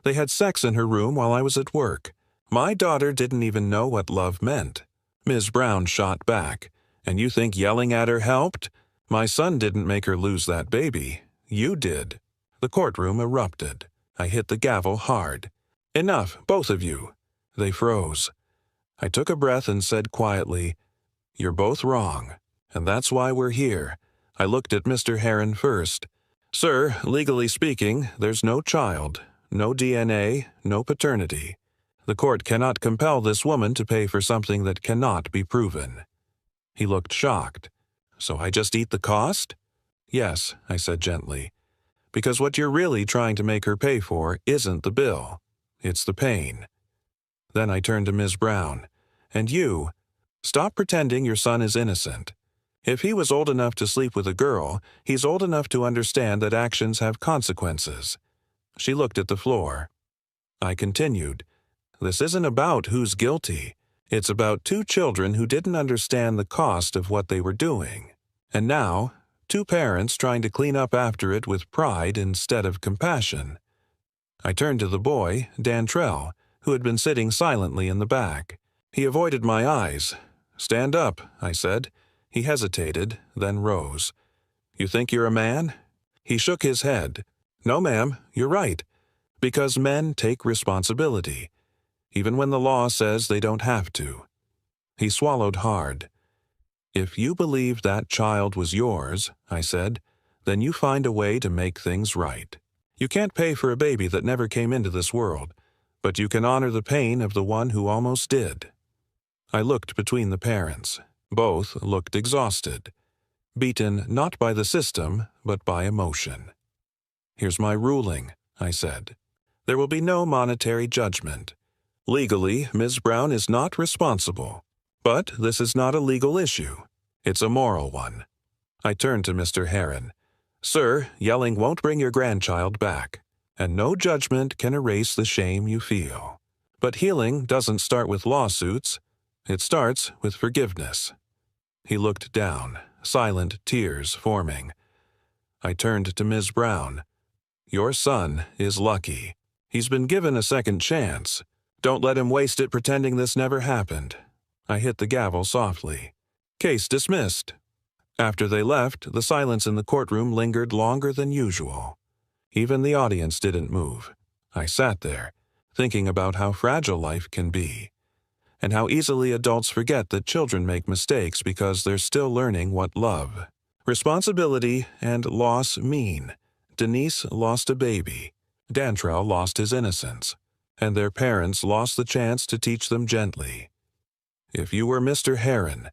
They had sex in her room while I was at work. My daughter didn't even know what love meant. Ms. Brown shot back. And you think yelling at her helped? My son didn't make her lose that baby. You did. The courtroom erupted. I hit the gavel hard. Enough, both of you. They froze. I took a breath and said quietly, You're both wrong, and that's why we're here. I looked at Mr. Heron first. Sir, legally speaking, there's no child, no DNA, no paternity. The court cannot compel this woman to pay for something that cannot be proven. He looked shocked. So I just eat the cost? Yes, I said gently. Because what you're really trying to make her pay for isn't the bill. It's the pain. Then I turned to Ms. Brown. And you, stop pretending your son is innocent. If he was old enough to sleep with a girl, he's old enough to understand that actions have consequences. She looked at the floor. I continued. This isn't about who's guilty. It's about two children who didn't understand the cost of what they were doing. And now, two parents trying to clean up after it with pride instead of compassion. I turned to the boy, Dantrell, who had been sitting silently in the back. He avoided my eyes. Stand up, I said. He hesitated, then rose. You think you're a man? He shook his head. No, ma'am, you're right. Because men take responsibility, even when the law says they don't have to. He swallowed hard. If you believe that child was yours, I said, then you find a way to make things right. You can't pay for a baby that never came into this world, but you can honor the pain of the one who almost did. I looked between the parents. Both looked exhausted, beaten not by the system, but by emotion. Here's my ruling, I said. There will be no monetary judgment. Legally, Ms. Brown is not responsible. But this is not a legal issue. It's a moral one. I turned to Mr. Heron. Sir, yelling won't bring your grandchild back, and no judgment can erase the shame you feel. But healing doesn't start with lawsuits. It starts with forgiveness. He looked down, silent tears forming. I turned to Ms. Brown. Your son is lucky. He's been given a second chance. Don't let him waste it pretending this never happened. I hit the gavel softly. Case dismissed. After they left, the silence in the courtroom lingered longer than usual. Even the audience didn't move. I sat there, thinking about how fragile life can be, and how easily adults forget that children make mistakes because they're still learning what love, responsibility, and loss mean. Denise lost a baby. Dantrell lost his innocence, and their parents lost the chance to teach them gently. If you were Mr. Heron,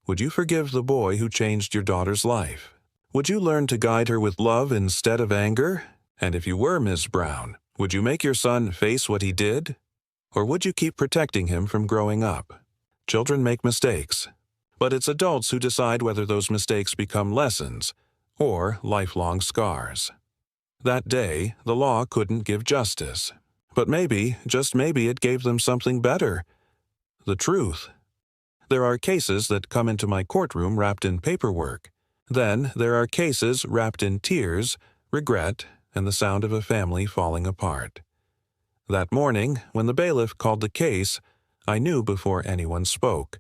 would you forgive the boy who changed your daughter's life? Would you learn to guide her with love instead of anger? And if you were Ms. Brown, would you make your son face what he did? Or would you keep protecting him from growing up? Children make mistakes. But it's adults who decide whether those mistakes become lessons or lifelong scars. That day, the law couldn't give justice. But maybe, just maybe, it gave them something better. The truth. There are cases that come into my courtroom wrapped in paperwork. Then there are cases wrapped in tears, regret, and the sound of a family falling apart. That morning, when the bailiff called the case, I knew before anyone spoke.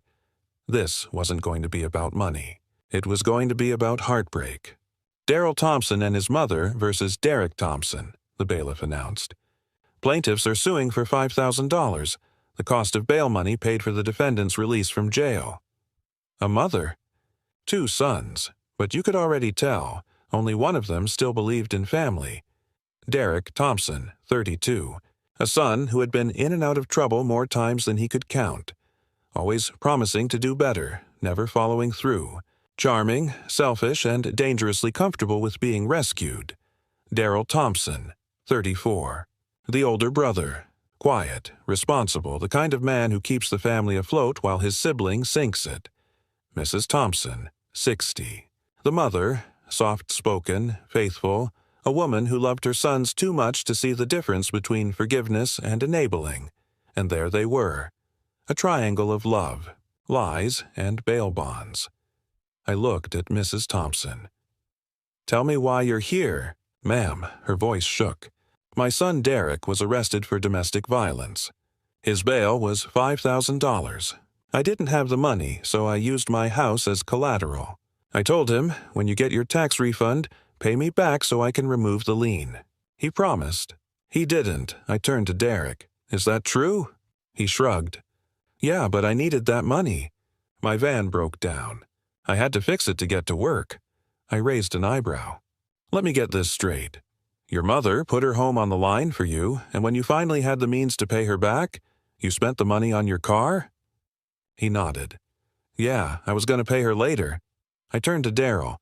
This wasn't going to be about money. It was going to be about heartbreak. Daryl Thompson and his mother versus Derek Thompson, the bailiff announced. Plaintiffs are suing for $5,000, the cost of bail money paid for the defendant's release from jail. A mother. 2 sons, but you could already tell, only one of them still believed in family. Derek Thompson, 32, a son who had been in and out of trouble more times than he could count, always promising to do better, never following through, charming, selfish, and dangerously comfortable with being rescued. Daryl Thompson, 34. The older brother, quiet, responsible, the kind of man who keeps the family afloat while his sibling sinks it. Mrs. Thompson, 60. The mother, soft-spoken, faithful, a woman who loved her sons too much to see the difference between forgiveness and enabling. And there they were, a triangle of love, lies, and bail bonds. I looked at Mrs. Thompson. "Tell me why you're here." "Ma'am," her voice shook. "My son Derek was arrested for domestic violence. His bail was $5,000. I didn't have the money, so I used my house as collateral. I told him, when you get your tax refund, pay me back so I can remove the lien. He promised. He didn't." I turned to Derek. "Is that true?" He shrugged. "Yeah, but I needed that money. My van broke down. I had to fix it to get to work." I raised an eyebrow. "Let me get this straight. Your mother put her home on the line for you, and when you finally had the means to pay her back, you spent the money on your car?" He nodded. "Yeah, I was going to pay her later." I turned to Daryl.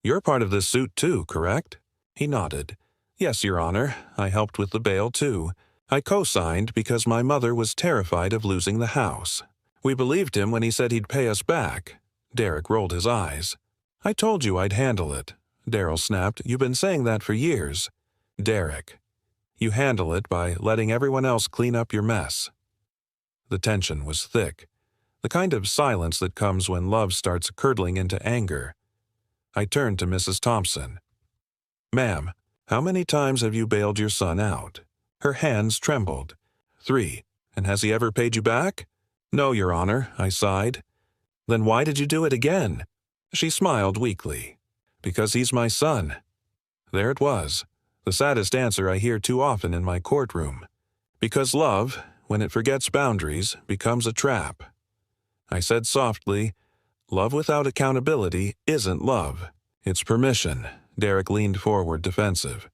"You're part of this suit too, correct?" He nodded. "Yes, Your Honor. I helped with the bail too. I co-signed because my mother was terrified of losing the house. We believed him when he said he'd pay us back." Derek rolled his eyes. "I told you I'd handle it." Daryl snapped. "You've been saying that for years." "Derek, you handle it by letting everyone else clean up your mess." The tension was thick, the kind of silence that comes when love starts curdling into anger. I turned to Mrs. Thompson. "Ma'am, how many times have you bailed your son out?" Her hands trembled. 3. "And has he ever paid you back?" "No, Your Honor," I sighed. "Then why did you do it again?" She smiled weakly. "Because he's my son." There it was, the saddest answer I hear too often in my courtroom. Because love, when it forgets boundaries, becomes a trap. I said softly, "Love without accountability isn't love. It's permission." Derek leaned forward, defensive.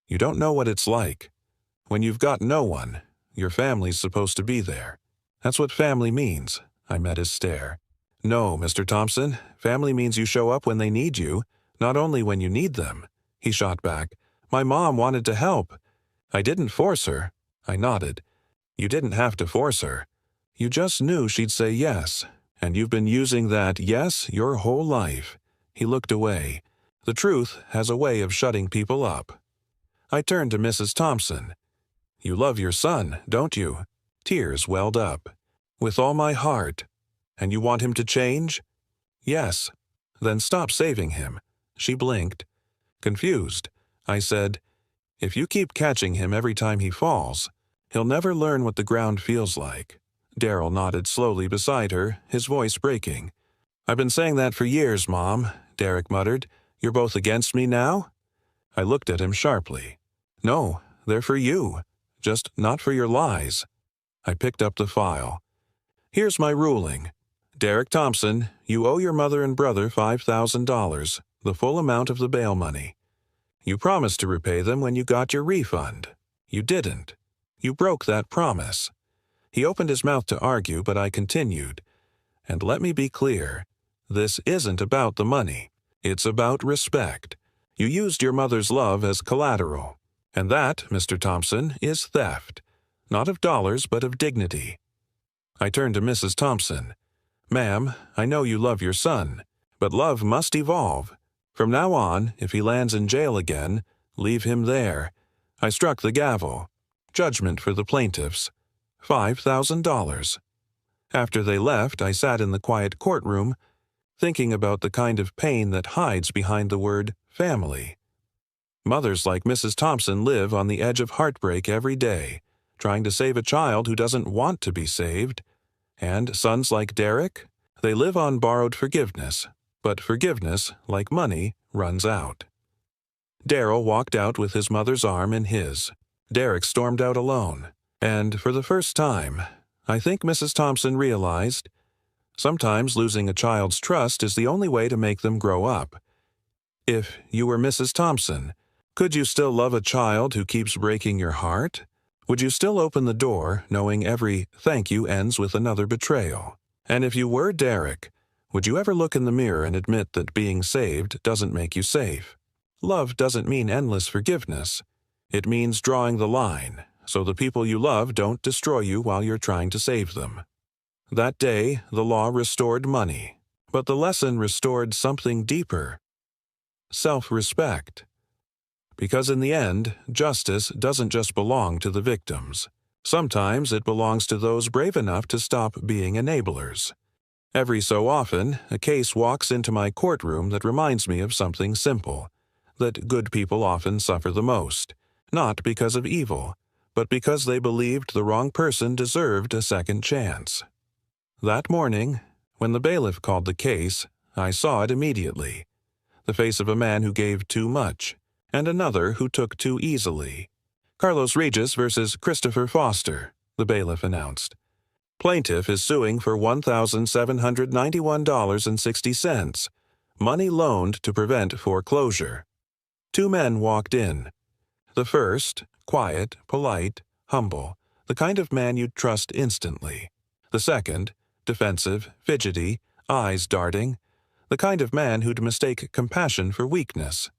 "You don't know what it's like. When you've got no one, your family's supposed to be there. That's what family means." I met his stare. "No, Mr. Thompson, family means you show up when they need you, not only when you need them." He shot back. "My mom wanted to help. I didn't force her." I nodded. "You didn't have to force her. You just knew she'd say yes, and you've been using that yes your whole life." He looked away. The truth has a way of shutting people up. I turned to Mrs. Thompson. "You love your son, don't you?" Tears welled up. "With all my heart. And you want him to change?" "Yes." "Then stop saving him." She blinked. Confused, I said, "If you keep catching him every time he falls, he'll never learn what the ground feels like." Daryl nodded slowly beside her, his voice breaking. "I've been saying that for years, Mom," Derek muttered. "You're both against me now?" I looked at him sharply. "No, they're for you. Just not for your lies." I picked up the file. "Here's my ruling. Derek Thompson, you owe your mother and brother $5,000, the full amount of the bail money. You promised to repay them when you got your refund. You didn't. You broke that promise." He opened his mouth to argue, but I continued. "And let me be clear. This isn't about the money. It's about respect. You used your mother's love as collateral. And that, Mr. Thompson, is theft. Not of dollars, but of dignity." I turned to Mrs. Thompson. Ma'am, I know you love your son, but love must evolve. From now on, if he lands in jail again, leave him there. I struck the gavel. Judgment for the plaintiffs. $5,000. After they left, I sat in the quiet courtroom, thinking about the kind of pain that hides behind the word family. Mothers like Mrs. Thompson live on the edge of heartbreak every day, trying to save a child who doesn't want to be saved. And sons like Derek, they live on borrowed forgiveness, but forgiveness, like money, runs out. Daryl walked out with his mother's arm in his. Derek stormed out alone, and for the first time, I think Mrs. Thompson realized, sometimes losing a child's trust is the only way to make them grow up. If you were Mrs. Thompson, could you still love a child who keeps breaking your heart? Would you still open the door, knowing every thank you ends with another betrayal? And if you were Derek, would you ever look in the mirror and admit that being saved doesn't make you safe? Love doesn't mean endless forgiveness. It means drawing the line, so the people you love don't destroy you while you're trying to save them. That day, the law restored money, but the lesson restored something deeper: self-respect. Because in the end, justice doesn't just belong to the victims. Sometimes it belongs to those brave enough to stop being enablers. Every so often, a case walks into my courtroom that reminds me of something simple, that good people often suffer the most, not because of evil, but because they believed the wrong person deserved a second chance. That morning, when the bailiff called the case, I saw it immediately. The face of a man who gave too much, and another who took too easily. Carlos Regis versus Christopher Foster, the bailiff announced. Plaintiff is suing for $1,791.60, money loaned to prevent foreclosure. Two men walked in. The first, quiet, polite, humble, the kind of man you'd trust instantly. The second, defensive, fidgety, eyes darting, the kind of man who'd mistake compassion for weakness.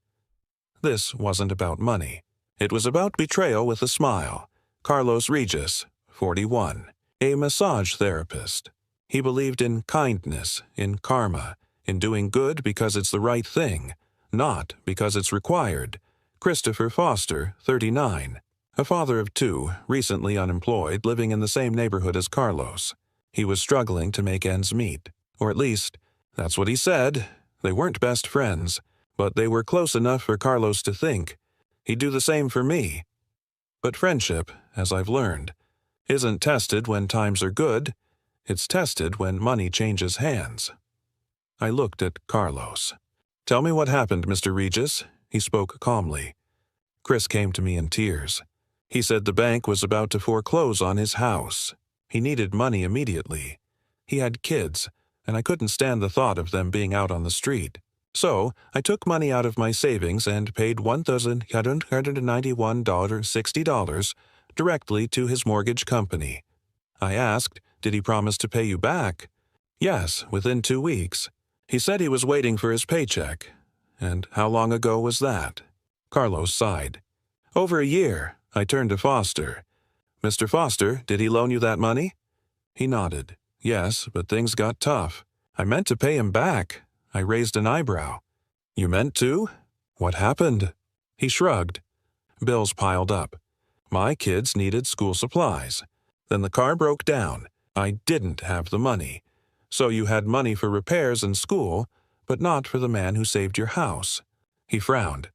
This wasn't about money. It was about betrayal with a smile. Carlos Regis, 41, a massage therapist. He believed in kindness, in karma, in doing good because it's the right thing, not because it's required. Christopher Foster, 39, a father of two, recently unemployed, living in the same neighborhood as Carlos. He was struggling to make ends meet, or at least, that's what he said. They weren't best friends, but they were close enough for Carlos to think he'd do the same for me. But friendship, as I've learned, isn't tested when times are good. It's tested when money changes hands. I looked at Carlos. "Tell me what happened, Mr. Regis." He spoke calmly. Chris came to me in tears. He said the bank was about to foreclose on his house. He needed money immediately. He had kids, and I couldn't stand the thought of them being out on the street. So I took money out of my savings and paid $1,191.60 directly to his mortgage company. I asked, "Did he promise to pay you back?" "Yes, within 2 weeks. He said he was waiting for his paycheck." "And how long ago was that?" Carlos sighed. "Over a year." I turned to Foster. "Mr. Foster, did he loan you that money?" He nodded. "Yes, but things got tough. I meant to pay him back." I raised an eyebrow. "You meant to? What happened?" He shrugged. Bills piled up. My kids needed school supplies. Then the car broke down. I didn't have the money. So you had money for repairs and school, but not for the man who saved your house. He frowned.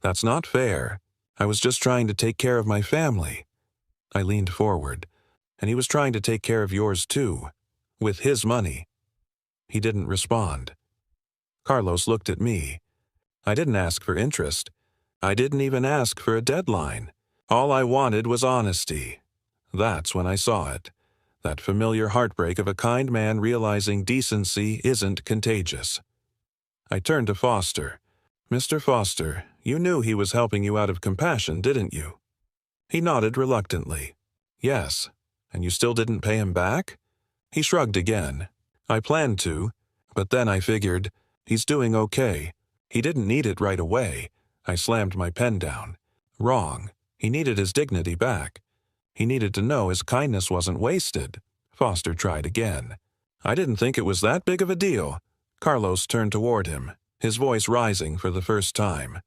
"That's not fair. I was just trying to take care of my family." I leaned forward, and he was trying to take care of yours too, with his money. He didn't respond. Carlos looked at me. I didn't ask for interest. I didn't even ask for a deadline. All I wanted was honesty. That's when I saw it. That familiar heartbreak of a kind man realizing decency isn't contagious. I turned to Foster. "Mr. Foster, you knew he was helping you out of compassion, didn't you?" He nodded reluctantly. "Yes. And you still didn't pay him back?" He shrugged again. "I planned to, but then I figured, he's doing okay. He didn't need it right away." I slammed my pen down. "Wrong. He needed his dignity back. He needed to know his kindness wasn't wasted." Foster tried again. I didn't think it was that big of a deal. Carlos turned toward him, his voice rising for the first time.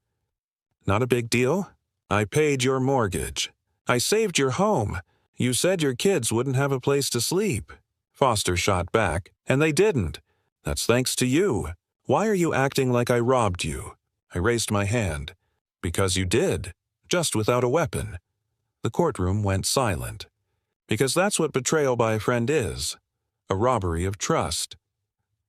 Not a big deal? I paid your mortgage. I saved your home. You said your kids wouldn't have a place to sleep. Foster shot back, and they didn't. That's thanks to you. Why are you acting like I robbed you? I raised my hand. Because you did, just without a weapon. The courtroom went silent. Because that's what betrayal by a friend is. A robbery of trust.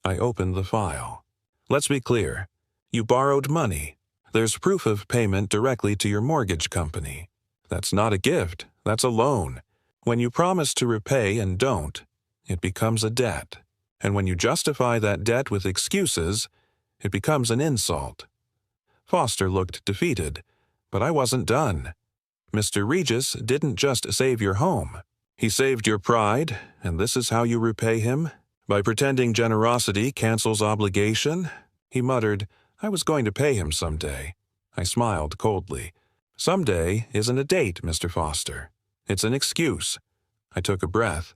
I opened the file. Let's be clear. You borrowed money. There's proof of payment directly to your mortgage company. That's not a gift. That's a loan. When you promise to repay and don't, it becomes a debt. And when you justify that debt with excuses, it becomes an insult. Foster looked defeated, but I wasn't done. Mr. Regis didn't just save your home. He saved your pride, and this is how you repay him? By pretending generosity cancels obligation? He muttered, I was going to pay him someday. I smiled coldly. Someday isn't a date, Mr. Foster. It's an excuse. I took a breath.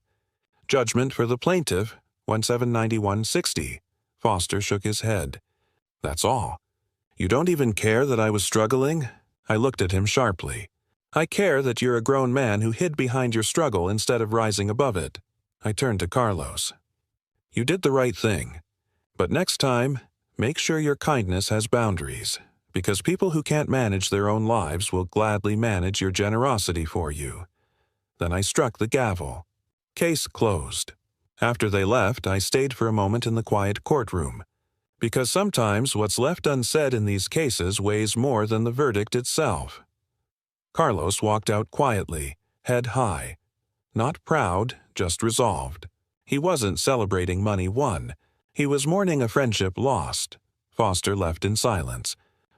Judgment for the plaintiff, 1791.60. Foster shook his head. That's all. You don't even care that I was struggling? I looked at him sharply. I care that you're a grown man who hid behind your struggle instead of rising above it. I turned to Carlos. You did the right thing. But next time, make sure your kindness has boundaries, because people who can't manage their own lives will gladly manage your generosity for you. Then I struck the gavel. Case closed. After they left, I stayed for a moment in the quiet courtroom, because sometimes what's left unsaid in these cases weighs more than the verdict itself. Carlos walked out quietly, head high. Not proud, just resolved. He wasn't celebrating money won. He was mourning a friendship lost. Foster left in silence,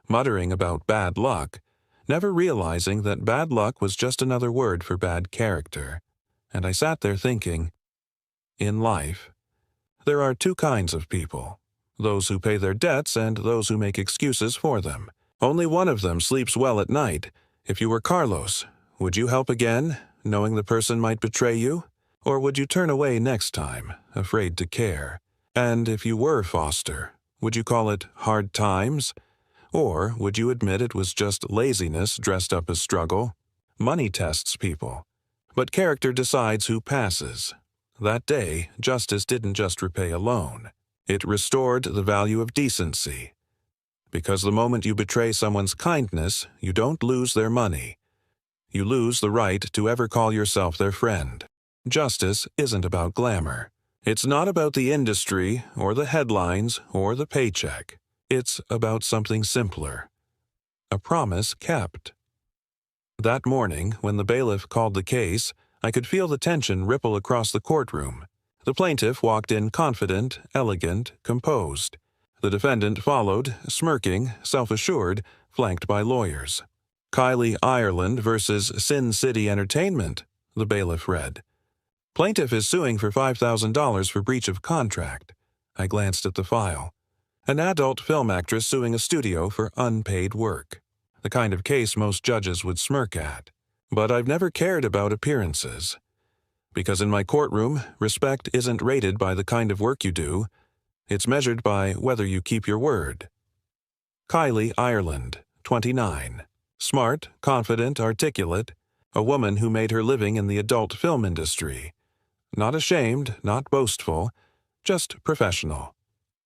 muttering about bad luck, never realizing that bad luck was just another word for bad character. And I sat there thinking, in life, there are two kinds of people, those who pay their debts and those who make excuses for them. Only one of them sleeps well at night. If you were Carlos, would you help again, knowing the person might betray you? Or would you turn away next time, afraid to care? And if you were Foster, would you call it hard times? Or would you admit it was just laziness dressed up as struggle? Money tests people, but character decides who passes. That day, justice didn't just repay a loan. It restored the value of decency. Because the moment you betray someone's kindness, you don't lose their money. You lose the right to ever call yourself their friend. Justice isn't about glamour. It's not about the industry, or the headlines, or the paycheck. It's about something simpler. A promise kept. That morning, when the bailiff called the case, I could feel the tension ripple across the courtroom. The plaintiff walked in confident, elegant, composed. The defendant followed, smirking, self-assured, flanked by lawyers. Kylie Ireland versus Sin City Entertainment, the bailiff read. Plaintiff is suing for $5,000 for breach of contract. I glanced at the file. An adult film actress suing a studio for unpaid work. The kind of case most judges would smirk at. But I've never cared about appearances. Because in my courtroom, respect isn't rated by the kind of work you do. It's measured by whether you keep your word. Kylie Ireland, 29. Smart, confident, articulate. A woman who made her living in the adult film industry. Not ashamed, not boastful, just professional.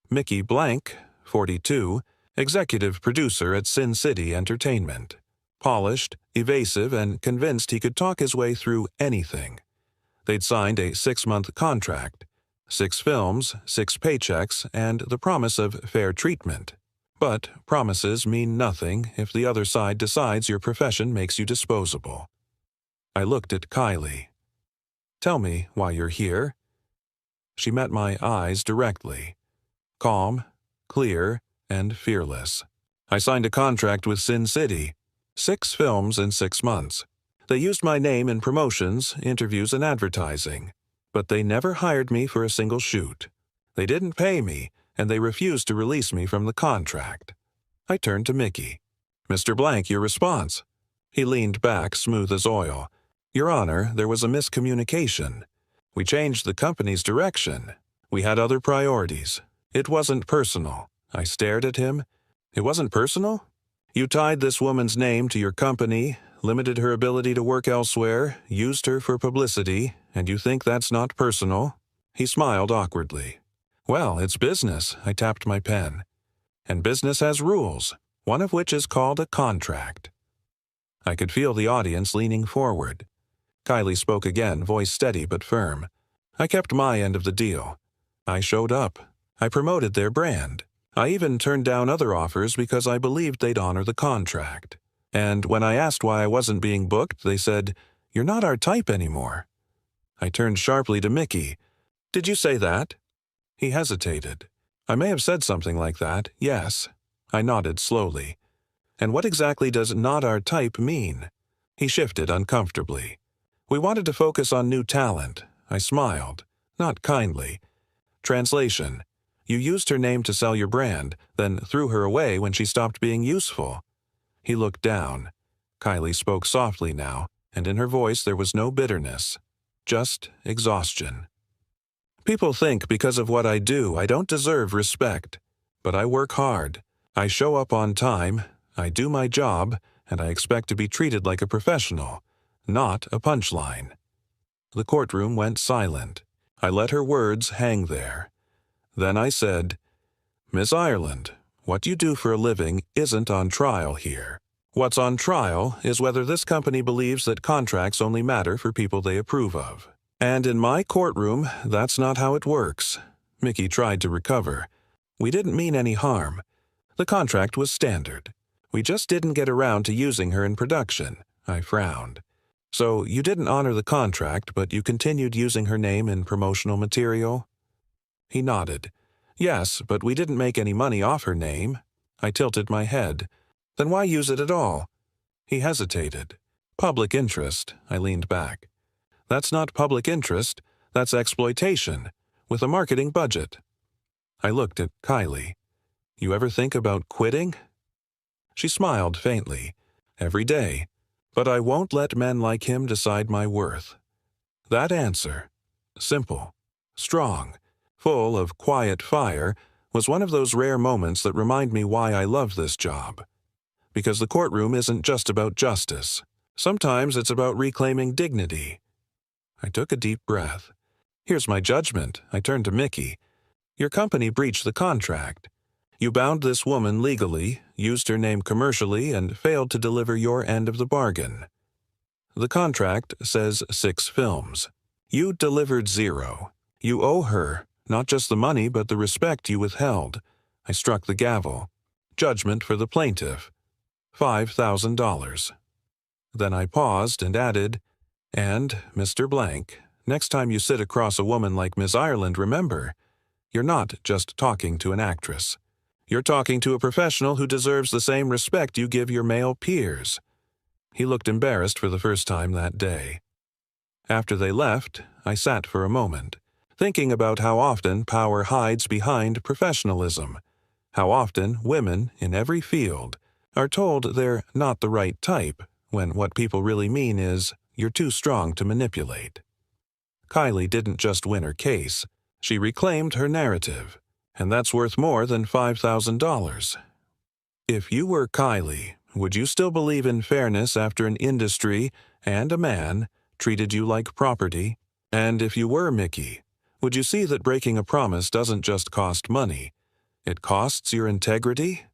Mickey Blank, 42, executive producer at Sin City Entertainment. Polished, evasive, and convinced he could talk his way through anything. They'd signed a 6-month contract. 6 films, 6 paychecks, and the promise of fair treatment. But promises mean nothing if the other side decides your profession makes you disposable. I looked at Kylie. Tell me why you're here. She met my eyes directly. Calm, clear, and fearless. I signed a contract with Sin City. 6 films in 6 months. They used my name in promotions, interviews, and advertising. But they never hired me for a single shoot. They didn't pay me, and they refused to release me from the contract. I turned to Mickey. Mr. Blank, your response. He leaned back, smooth as oil. Your Honor, there was a miscommunication. We changed the company's direction. We had other priorities. It wasn't personal. I stared at him. It wasn't personal? You tied this woman's name to your company, limited her ability to work elsewhere, used her for publicity, and you think that's not personal? He smiled awkwardly. Well, it's business. I tapped my pen. And business has rules, one of which is called a contract. I could feel the audience leaning forward. Kylie spoke again, voice steady but firm. I kept my end of the deal. I showed up. I promoted their brand. I even turned down other offers because I believed they'd honor the contract. And when I asked why I wasn't being booked, they said, "You're not our type anymore." I turned sharply to Mickey. "Did you say that?" He hesitated. I may have said something like that, yes. I nodded slowly. And what exactly does "not our type" mean? He shifted uncomfortably. We wanted to focus on new talent. I smiled, not kindly. Translation: you used her name to sell your brand, then threw her away when she stopped being useful. He looked down. Kylie spoke softly now, and in her voice there was no bitterness, just exhaustion. People think because of what I do, I don't deserve respect. But I work hard. I show up on time, I do my job, and I expect to be treated like a professional, not a punchline. The courtroom went silent. I let her words hang there. Then I said, "Miss Ireland, what you do for a living isn't on trial here. What's on trial is whether this company believes that contracts only matter for people they approve of. And in my courtroom, that's not how it works." Mickey tried to recover. "We didn't mean any harm. The contract was standard. We just didn't get around to using her in production." I frowned. "So you didn't honor the contract, but you continued using her name in promotional material?" He nodded. "Yes, but we didn't make any money off her name." I tilted my head. "Then why use it at all?" He hesitated. "Public interest." I leaned back. "That's not public interest. That's exploitation, with a marketing budget." I looked at Kylie. "You ever think about quitting?" She smiled faintly. "Every day. But I won't let men like him decide my worth." That answer, simple, strong, full of quiet fire, was one of those rare moments that remind me why I love this job. Because the courtroom isn't just about justice. Sometimes it's about reclaiming dignity. I took a deep breath. "Here's my judgment." I turned to Mickey. "Your company breached the contract. You bound this woman legally, used her name commercially, and failed to deliver your end of the bargain. The contract says 6 films. You delivered 0. You owe her not just the money, but the respect you withheld." I struck the gavel. "Judgment for the plaintiff. $5,000. Then I paused and added, "And, Mr. Blank, next time you sit across a woman like Miss Ireland, remember, you're not just talking to an actress. You're talking to a professional who deserves the same respect you give your male peers." He looked embarrassed for the first time that day. After they left, I sat for a moment, thinking about how often power hides behind professionalism, how often women in every field are told they're not the right type, when what people really mean is, you're too strong to manipulate. Kylie didn't just win her case, she reclaimed her narrative, and that's worth more than $5,000. If you were Kylie, would you still believe in fairness after an industry and a man treated you like property? And if you were Mickey, would you see that breaking a promise doesn't just cost money? It costs your integrity?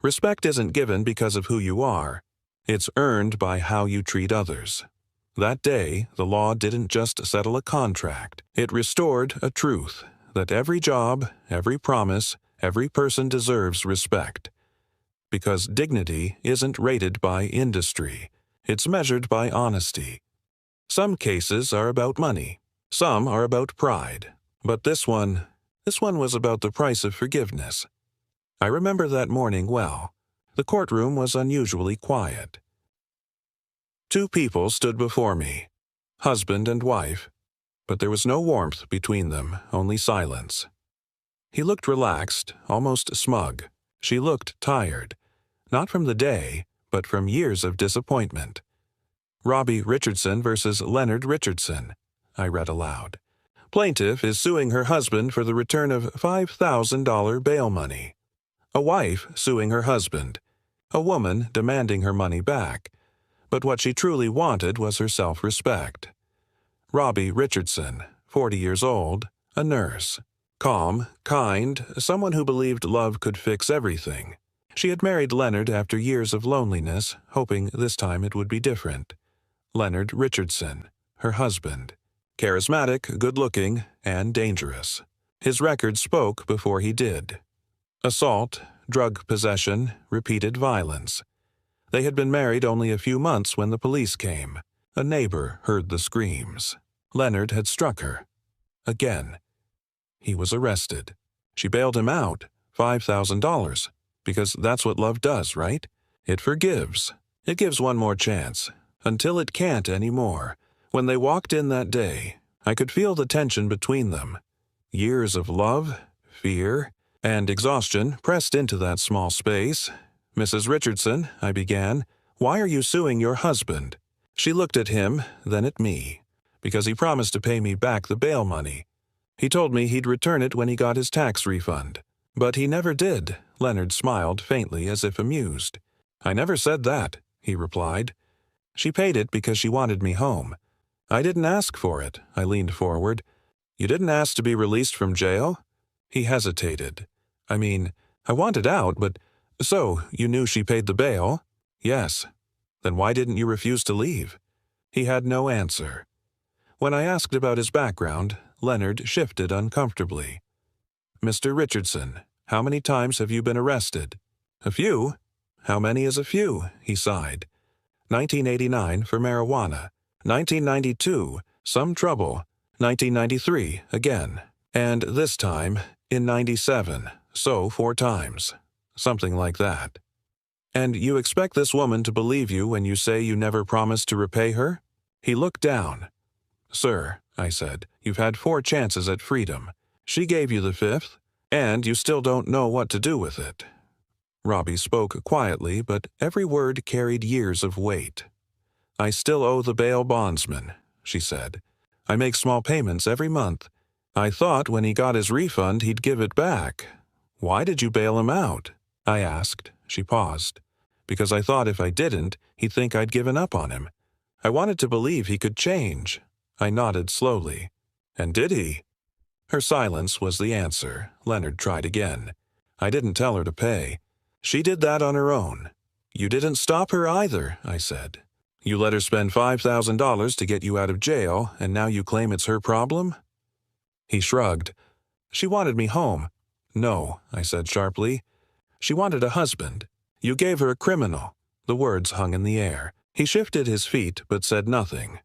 Respect isn't given because of who you are. It's earned by how you treat others. That day, the law didn't just settle a contract. It restored a truth, that every job, every promise, every person deserves respect. Because dignity isn't rated by industry. It's measured by honesty. Some cases are about money. Some are about pride. But this one was about the price of forgiveness. I remember that morning well. The courtroom was unusually quiet. 2 people stood before me, husband and wife, but there was no warmth between them, only silence. He looked relaxed, almost smug. She looked tired, not from the day, but from years of disappointment. "Robbie Richardson versus Leonard Richardson," I read aloud. Plaintiff is suing her husband for the return of $5,000 bail money. A wife suing her husband. A woman demanding her money back. But what she truly wanted was her self-respect. Robbie Richardson, 40 years old, a nurse. Calm, kind, someone who believed love could fix everything. She had married Leonard after years of loneliness, hoping this time it would be different. Leonard Richardson, her husband. Charismatic, good-looking, and dangerous. His record spoke before he did. Assault, drug possession, repeated violence. They had been married only a few months when the police came. A neighbor heard the screams. Leonard had struck her. Again. He was arrested. She bailed him out, $5,000, because that's what love does, right? It forgives. It gives one more chance, until it can't anymore. When they walked in that day, I could feel the tension between them. Years of love, fear, and exhaustion pressed into that small space. "Mrs. Richardson," I began, "why are you suing your husband?" She looked at him, then at me. "Because he promised to pay me back the bail money. He told me he'd return it when he got his tax refund. But he never did." Leonard smiled faintly as if amused. "I never said that," he replied. "She paid it because she wanted me home. I didn't ask for it." I leaned forward. "You didn't ask to be released from jail?" He hesitated. "I mean, I wanted out, but... So, you knew she paid the bail?" "Yes." "Then why didn't you refuse to leave?" He had no answer. When I asked about his background, Leonard shifted uncomfortably. "Mr. Richardson, how many times have you been arrested?" "A few." "How many is a few?" He sighed. 1989 for marijuana. 1992, some trouble. 1993, again. And this time, in 97, so 4 times. Something like that. "And you expect this woman to believe you when you say you never promised to repay her?" He looked down. "Sir," I said, "you've had 4 chances at freedom. She gave you the 5th, and you still don't know what to do with it." Robbie spoke quietly, but every word carried years of weight. "I still owe the bail bondsman," she said. "I make small payments every month. I thought when he got his refund he'd give it back. Why did you bail him out?" I asked. She paused. "Because I thought if I didn't, he'd think I'd given up on him. I wanted to believe he could change." I nodded slowly. "And did he?" Her silence was the answer. Leonard tried again. "I didn't tell her to pay. She did that on her own." "You didn't stop her either," I said. "You let her spend $5,000 to get you out of jail, and now you claim it's her problem?" He shrugged. "She wanted me home." "No," I said sharply. "She wanted a husband. You gave her a criminal." The words hung in the air. He shifted his feet but said nothing.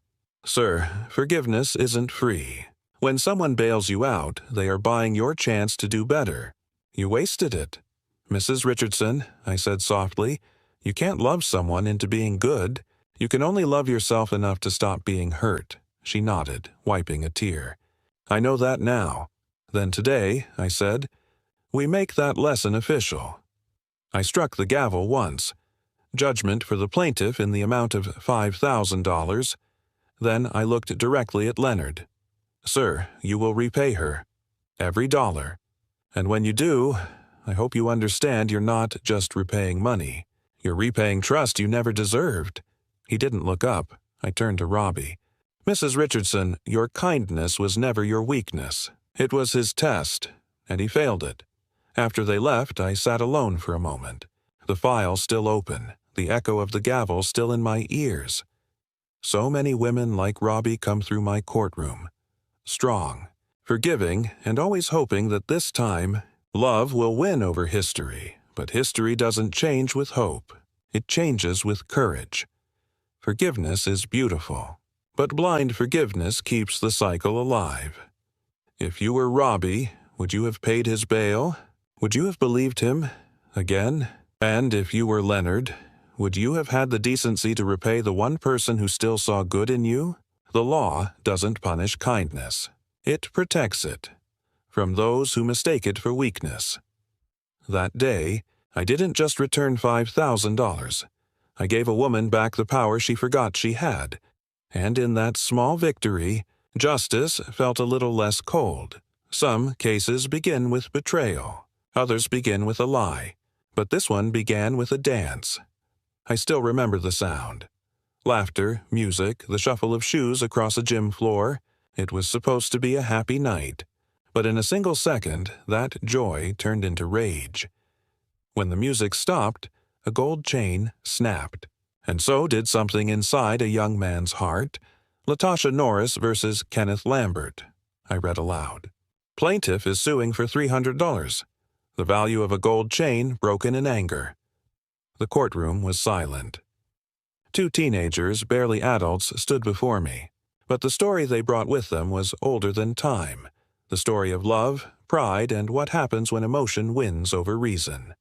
"Sir, forgiveness isn't free. When someone bails you out, they are buying your chance to do better. You wasted it." "Mrs. Richardson," I said softly, "you can't love someone into being good. You can only love yourself enough to stop being hurt." She nodded, wiping a tear. "I know that now." "Then today," I said, "we make that lesson official." I struck the gavel once. Judgment for the plaintiff in the amount of $5,000. Then I looked directly at Leonard. "Sir, you will repay her. Every dollar. And when you do, I hope you understand you're not just repaying money. You're repaying trust you never deserved." He didn't look up. I turned to Robbie. "Mrs. Richardson, your kindness was never your weakness. It was his test, and he failed it." After they left, I sat alone for a moment. The file still open, the echo of the gavel still in my ears. So many women like Robbie come through my courtroom. Strong, forgiving, and always hoping that this time, love will win over history. But history doesn't change with hope. It changes with courage. Forgiveness is beautiful, but blind forgiveness keeps the cycle alive. If you were Robbie, would you have paid his bail? Would you have believed him again? And if you were Leonard, would you have had the decency to repay the one person who still saw good in you? The law doesn't punish kindness. It protects it from those who mistake it for weakness. That day, I didn't just return $5,000. I gave a woman back the power she forgot she had. And in that small victory, Justice felt a little less cold. Some cases begin with betrayal. Others begin with a lie. But this one began with a dance. I still remember the sound. Laughter, music, the shuffle of shoes across a gym floor. It was supposed to be a happy night. But in a single second, that joy turned into rage. When the music stopped, a gold chain snapped. And so did something inside a young man's heart. Latasha Norris versus Kenneth Lambert. I read aloud. Plaintiff is suing for $300. The value of a gold chain broken in anger. The courtroom was silent. Two teenagers, barely adults, stood before me. But the story they brought with them was older than time. The story of love, pride, and what happens when emotion wins over reason.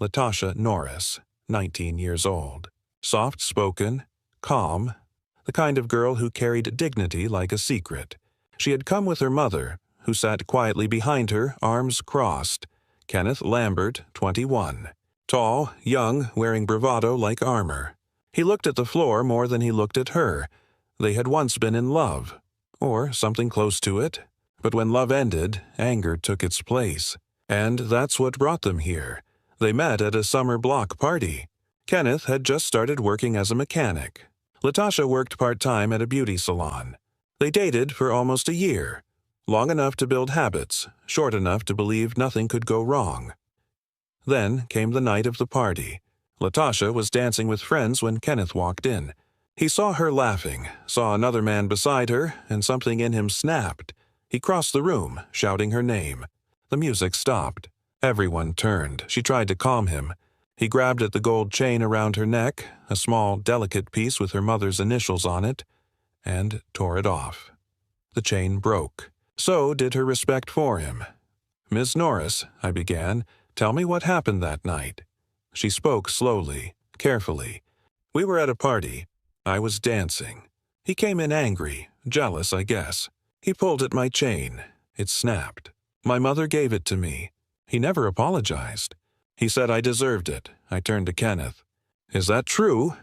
Latasha Norris, 19 years old. Soft-spoken, calm, the kind of girl who carried dignity like a secret. She had come with her mother, who sat quietly behind her, arms crossed. Kenneth Lambert, 21. Tall, young, wearing bravado like armor. He looked at the floor more than he looked at her. They had once been in love, or something close to it. But when love ended, anger took its place. And that's what brought them here. They met at a summer block party. Kenneth had just started working as a mechanic. Latasha worked part-time at a beauty salon. They dated for almost a year. Long enough to build habits, short enough to believe nothing could go wrong. Then came the night of the party. Latasha was dancing with friends when Kenneth walked in. He saw her laughing, saw another man beside her, and something in him snapped. He crossed the room, shouting her name. The music stopped. Everyone turned. She tried to calm him. He grabbed at the gold chain around her neck, a small, delicate piece with her mother's initials on it, and tore it off. The chain broke. So did her respect for him. "Miss Norris," I began, "tell me what happened that night." She spoke slowly, carefully. "We were at a party. I was dancing. He came in angry, jealous, I guess. He pulled at my chain. It snapped. My mother gave it to me. He never apologized. He said I deserved it." I turned to Kenneth. "Is that true?"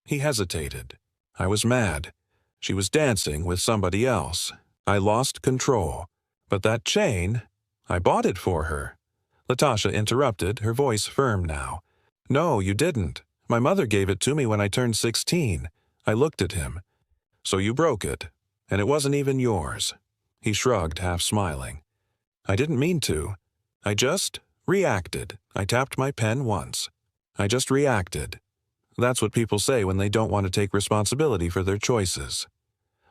He hesitated. I was mad. She was dancing with somebody else. I lost control. "But that chain, I bought it for her." Latasha interrupted, her voice firm now. "No, you didn't. My mother gave it to me when I turned 16. I looked at him. So you broke it, and it wasn't even yours." He shrugged, half smiling. "I didn't mean to. I just reacted. I tapped my pen once. I just reacted. That's what people say when they don't want to take responsibility for their choices."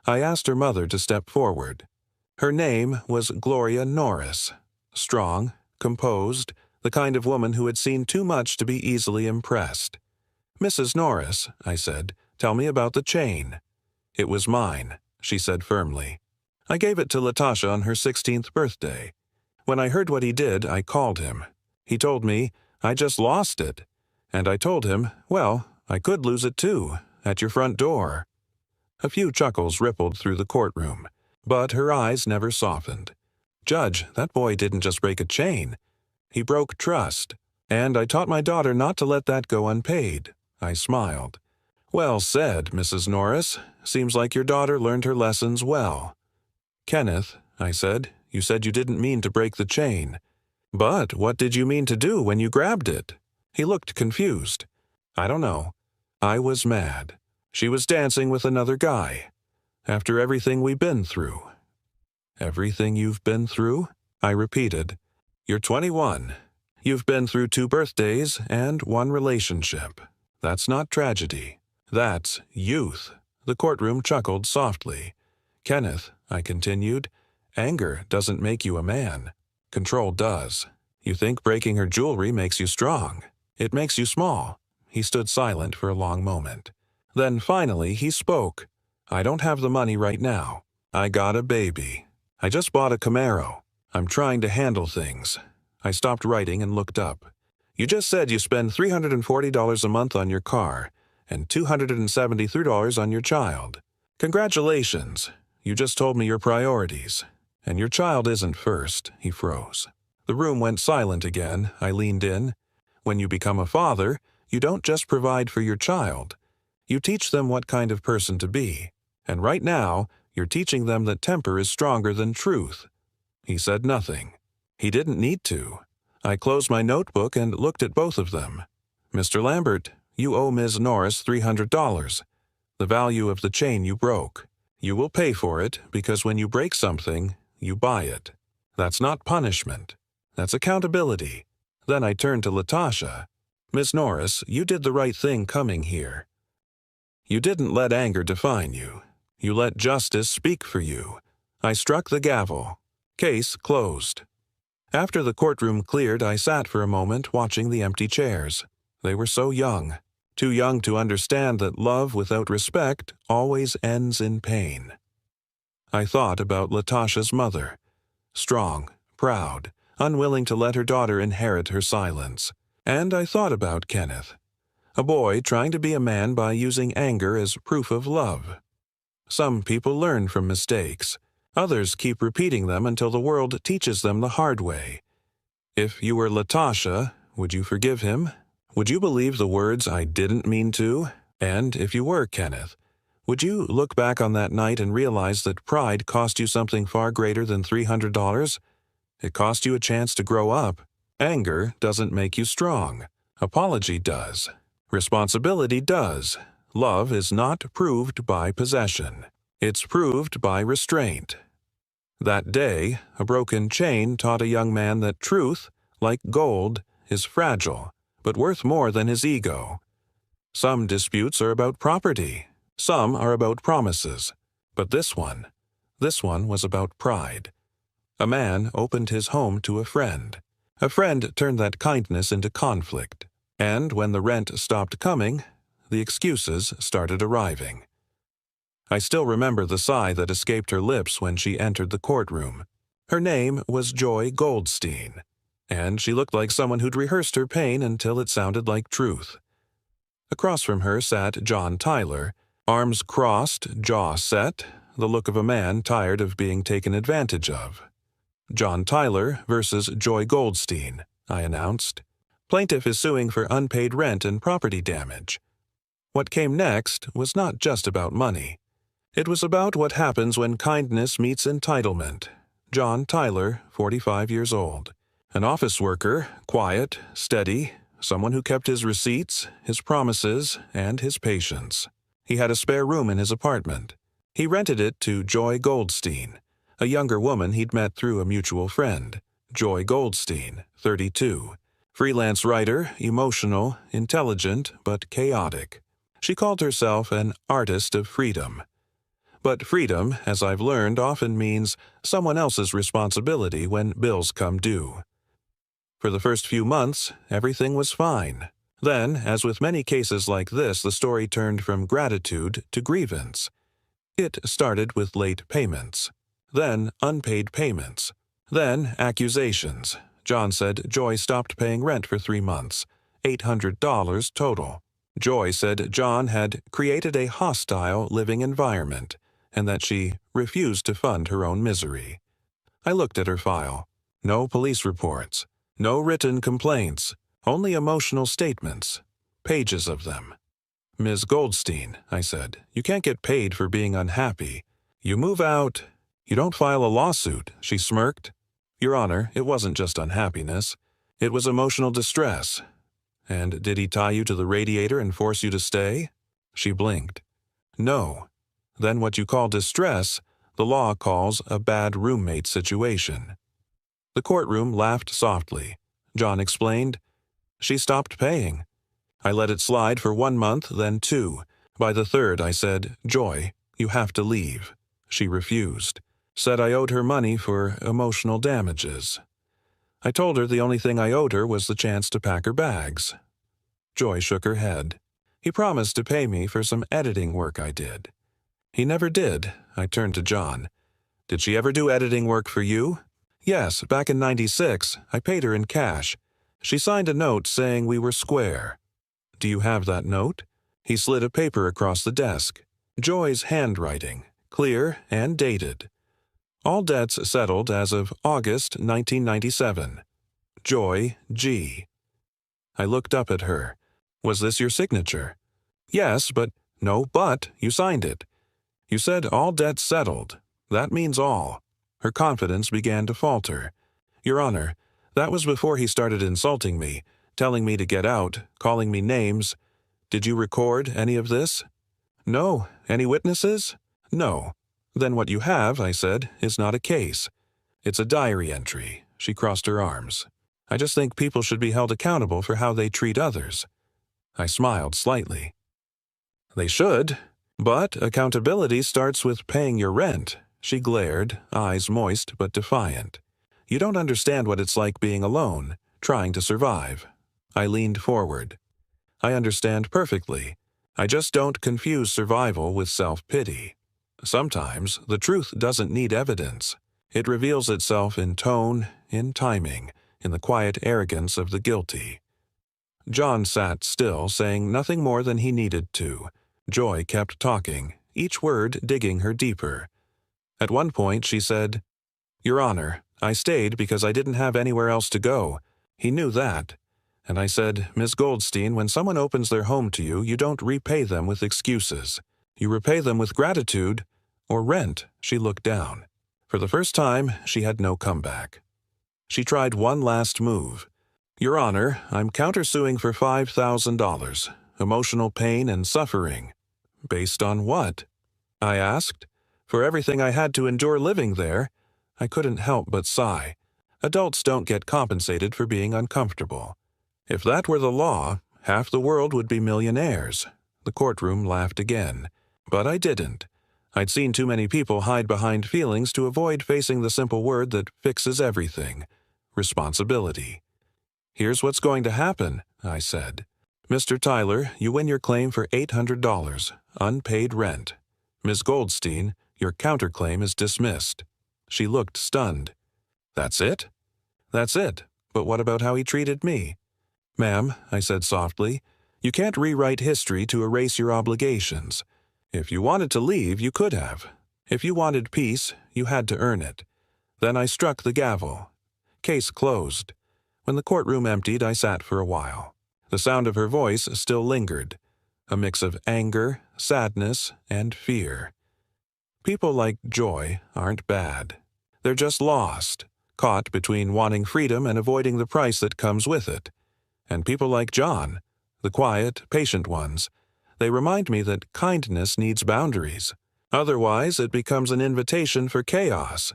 I asked her mother to step forward. Her name was Gloria Norris. Strong, composed, the kind of woman who had seen too much to be easily impressed. "Mrs. Norris," I said, "tell me about the chain." "It was mine," she said firmly. "I gave it to Latasha on her 16th birthday. When I heard what he did, I called him. He told me, I just lost it. And I told him, well, I could lose it too, at your front door." A few chuckles rippled through the courtroom, but her eyes never softened. "Judge, that boy didn't just break a chain. He broke trust. And I taught my daughter not to let that go unpaid." I smiled. "Well said, Mrs. Norris. Seems like your daughter learned her lessons well." "Kenneth," I said, "you said you didn't mean to break the chain. But what did you mean to do when you grabbed it?" He looked confused. "I don't know. I was mad. She was dancing with another guy. After everything we've been through." "Everything you've been through?" I repeated. "You're 21. You've been through 2 birthdays and 1 relationship. That's not tragedy. That's youth." The courtroom chuckled softly. "Kenneth," I continued, "anger doesn't make you a man. Control does. You think breaking her jewelry makes you strong. It makes you small." He stood silent for a long moment. Then finally he spoke. "I don't have the money right now. I got a baby. I just bought a Camaro. I'm trying to handle things." I stopped writing and looked up. "You just said you spend $340 a month on your car and $273 on your child. Congratulations. You just told me your priorities. And your child isn't first." He froze. The room went silent again. I leaned in. "When you become a father, you don't just provide for your child. You teach them what kind of person to be. And right now, You're teaching them that temper is stronger than truth." He said nothing. He didn't need to. I closed my notebook and looked at both of them. "Mr. Lambert, you owe Ms. Norris $300, the value of the chain you broke. You will pay for it because when you break something, you buy it. That's not punishment. That's accountability." Then I turned to Latasha. "Miss Norris, you did the right thing coming here. You didn't let anger define you. You let justice speak for you." I struck the gavel. Case closed. After the courtroom cleared, I sat for a moment watching the empty chairs. They were so young, too young to understand that love without respect always ends in pain. I thought about Latasha's mother, strong, proud, unwilling to let her daughter inherit her silence. And I thought about Kenneth, a boy trying to be a man by using anger as proof of love. Some people learn from mistakes. Others keep repeating them until the world teaches them the hard way. If you were Latasha, would you forgive him? Would you believe the words "I didn't mean to"? And if you were Kenneth, would you look back on that night and realize that pride cost you something far greater than $300? It cost you a chance to grow up. Anger doesn't make you strong. Apology does. Responsibility does. Love is not proved by possession. It's proved by restraint. That day, a broken chain taught a young man that truth, like gold, is fragile, but worth more than his ego. Some disputes are about property. Some are about promises. But this one was about pride. A man opened his home to a friend. A friend turned that kindness into conflict. And when the rent stopped coming, the excuses started arriving. I still remember the sigh that escaped her lips when she entered the courtroom. Her name was Joy Goldstein, and she looked like someone who'd rehearsed her pain until it sounded like truth. Across from her sat John Tyler, arms crossed, jaw set, the look of a man tired of being taken advantage of. "John Tyler versus Joy Goldstein," I announced. "Plaintiff is suing for unpaid rent and property damage." What came next was not just about money. It was about what happens when kindness meets entitlement. John Tyler, 45 years old. An office worker, quiet, steady, someone who kept his receipts, his promises, and his patience. He had a spare room in his apartment. He rented it to Joy Goldstein, a younger woman he'd met through a mutual friend. Joy Goldstein, 32. Freelance writer, emotional, intelligent, but chaotic. She called herself an artist of freedom. But freedom, as I've learned, often means someone else's responsibility when bills come due. For the first few months, everything was fine. Then, as with many cases like this, the story turned from gratitude to grievance. It started with late payments, then unpaid payments, then accusations. John said Joy stopped paying rent for 3 months, $800 total. Joy said John had created a hostile living environment, and that she refused to fund her own misery. I looked at her file. No police reports, no written complaints, only emotional statements, pages of them. "Ms. Goldstein," I said, "you can't get paid for being unhappy. You move out. You don't file a lawsuit." She smirked. "Your Honor, it wasn't just unhappiness. It was emotional distress." "And did he tie you to the radiator and force you to stay?" She blinked. "No. Then what you call distress, the law calls a bad roommate situation." The courtroom laughed softly. John explained, "She stopped paying. I let it slide for 1 month, then 2. By the 3rd, I said, 'Joy, you have to leave.' She refused. Said I owed her money for emotional damages. I told her the only thing I owed her was the chance to pack her bags." Joy shook her head. "He promised to pay me for some editing work I did." "He never did." I turned to John. "Did she ever do editing work for you?" "Yes, back in '96, I paid her in cash. She signed a note saying we were square." "Do you have that note?" He slid a paper across the desk. Joy's handwriting, clear and dated. All debts settled as of August 1997. Joy G. I looked up at her. "Was this your signature?" "Yes, but..." "No, but you signed it. You said all debts settled. That means all. Her confidence began to falter. Your Honor, that was before he started insulting me, telling me to get out, calling me names. Did you record any of this? No. Any witnesses? No. Then what you have, I said, is not a case. It's a diary entry. She crossed her arms. I just think people should be held accountable for how they treat others. I smiled slightly. They should, but accountability starts with paying your rent. She glared, eyes moist but defiant. You don't understand what it's like being alone, trying to survive. I leaned forward. I understand perfectly. I just don't confuse survival with self-pity. Sometimes the truth doesn't need evidence. It reveals itself in tone, in timing, in the quiet arrogance of the guilty. John sat still, saying nothing more than he needed to. Joy kept talking, each word digging her deeper. At one point she said, Your Honor, I stayed because I didn't have anywhere else to go. He knew that. And I said, Miss Goldstein, when someone opens their home to you, you don't repay them with excuses. You repay them with gratitude or rent. She looked down. For the first time, she had no comeback. She tried one last move. Your Honor, I'm countersuing for $5,000. Emotional pain and suffering. Based on what? I asked. For everything I had to endure living there. I couldn't help but sigh. Adults don't get compensated for being uncomfortable. If that were the law, half the world would be millionaires. The courtroom laughed again. But I didn't. I'd seen too many people hide behind feelings to avoid facing the simple word that fixes everything. Responsibility. Here's what's going to happen, I said. Mr. Tyler, you win your claim for $800, unpaid rent. Ms. Goldstein, your counterclaim is dismissed. She looked stunned. That's it? That's it. But what about how he treated me? Ma'am, I said softly, you can't rewrite history to erase your obligations. If you wanted to leave, you could have. If you wanted peace, you had to earn it. Then I struck the gavel. Case closed. When the courtroom emptied, I sat for a while. The sound of her voice still lingered, a mix of anger, sadness, and fear. People like Joy aren't bad. They're just lost, caught between wanting freedom and avoiding the price that comes with it. And people like John, the quiet, patient ones, they remind me that kindness needs boundaries. Otherwise, it becomes an invitation for chaos.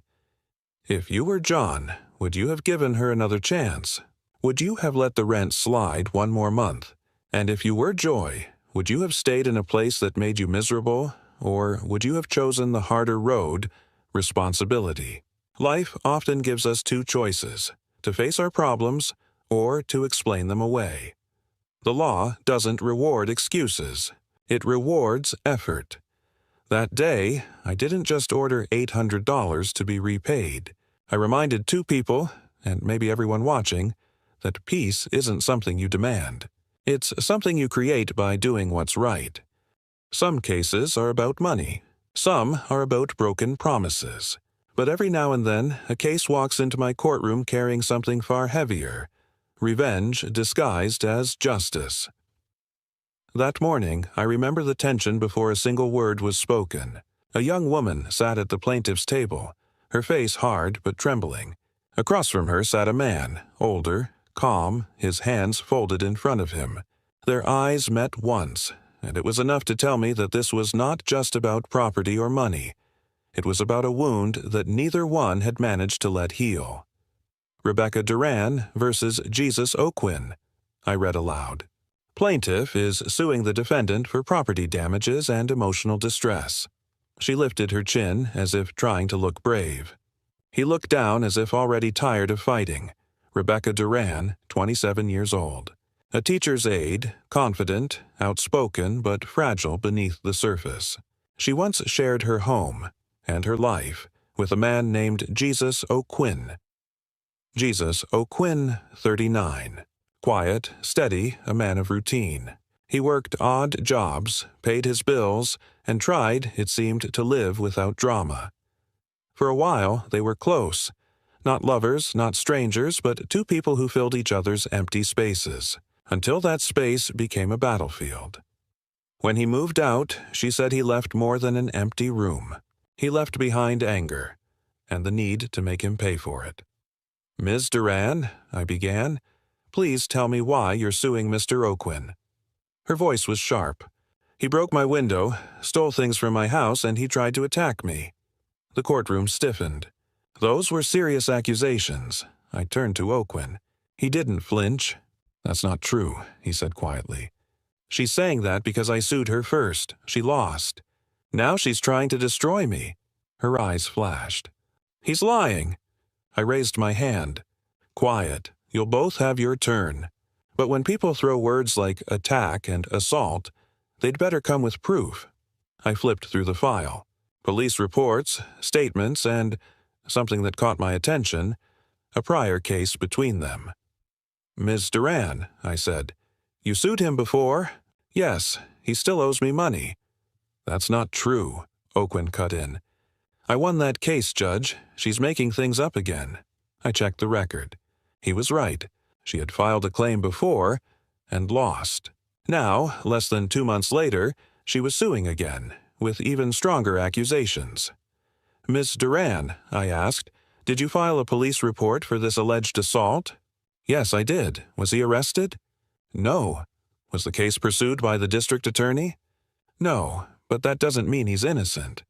If you were John, would you have given her another chance? Would you have let the rent slide one more month? And if you were Joy, would you have stayed in a place that made you miserable? Or would you have chosen the harder road, responsibility? Life often gives us two choices, to face our problems or to explain them away. The law doesn't reward excuses. It rewards effort. That day, I didn't just order $800 to be repaid. I reminded two people, and maybe everyone watching, that peace isn't something you demand. It's something you create by doing what's right. Some cases are about money. Some are about broken promises. But every now and then, a case walks into my courtroom carrying something far heavier. Revenge disguised as justice. That morning, I remember the tension before a single word was spoken. A young woman sat at the plaintiff's table, her face hard but trembling. Across from her sat a man, older, calm, his hands folded in front of him. Their eyes met once, and it was enough to tell me that this was not just about property or money. It was about a wound that neither one had managed to let heal. Rebecca Duran versus Jesus O'Quinn, I read aloud. Plaintiff is suing the defendant for property damages and emotional distress. She lifted her chin as if trying to look brave. He looked down as if already tired of fighting. Rebecca Duran, 27 years old. A teacher's aide, confident, outspoken, but fragile beneath the surface. She once shared her home and her life with a man named Jesus O'Quinn. Jesus O'Quinn, 39. Quiet, steady, a man of routine. He worked odd jobs, paid his bills, and tried, it seemed, to live without drama. For a while, they were close. Not lovers, not strangers, but two people who filled each other's empty spaces, until that space became a battlefield. When he moved out, she said he left more than an empty room. He left behind anger and the need to make him pay for it. Ms. Duran, I began, please tell me why you're suing Mr. O'Quinn. Her voice was sharp. He broke my window, stole things from my house, and he tried to attack me. The courtroom stiffened. Those were serious accusations. I turned to O'Quinn. He didn't flinch. That's not true, he said quietly. She's saying that because I sued her first. She lost. Now she's trying to destroy me. Her eyes flashed. He's lying. I raised my hand. Quiet. You'll both have your turn. But when people throw words like attack and assault, they'd better come with proof. I flipped through the file. Police reports, statements, and something that caught my attention, a prior case between them. Ms. Duran, I said, you sued him before? Yes, he still owes me money. That's not true, O'Quinn cut in. I won that case, Judge. She's making things up again. I checked the record. He was right. She had filed a claim before and lost. Now, less than 2 months later, she was suing again, with even stronger accusations. Ms. Duran, I asked, did you file a police report for this alleged assault? Yes, I did. Was he arrested? No. Was the case pursued by the district attorney? No, but that doesn't mean he's innocent.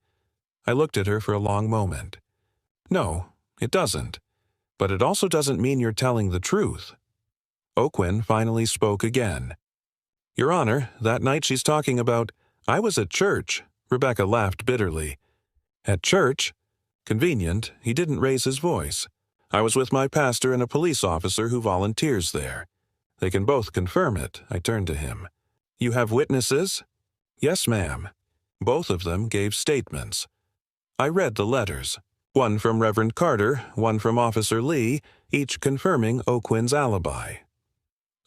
I looked at her for a long moment. No, it doesn't. But it also doesn't mean you're telling the truth. O'Quinn finally spoke again. Your Honor, that night she's talking about, I was at church. Rebecca laughed bitterly. At church? Convenient, he didn't raise his voice. I was with my pastor and a police officer who volunteers there. They can both confirm it. I turned to him. You have witnesses? Yes, ma'am. Both of them gave statements. I read the letters. One from Reverend Carter, one from Officer Lee, each confirming O'Quinn's alibi.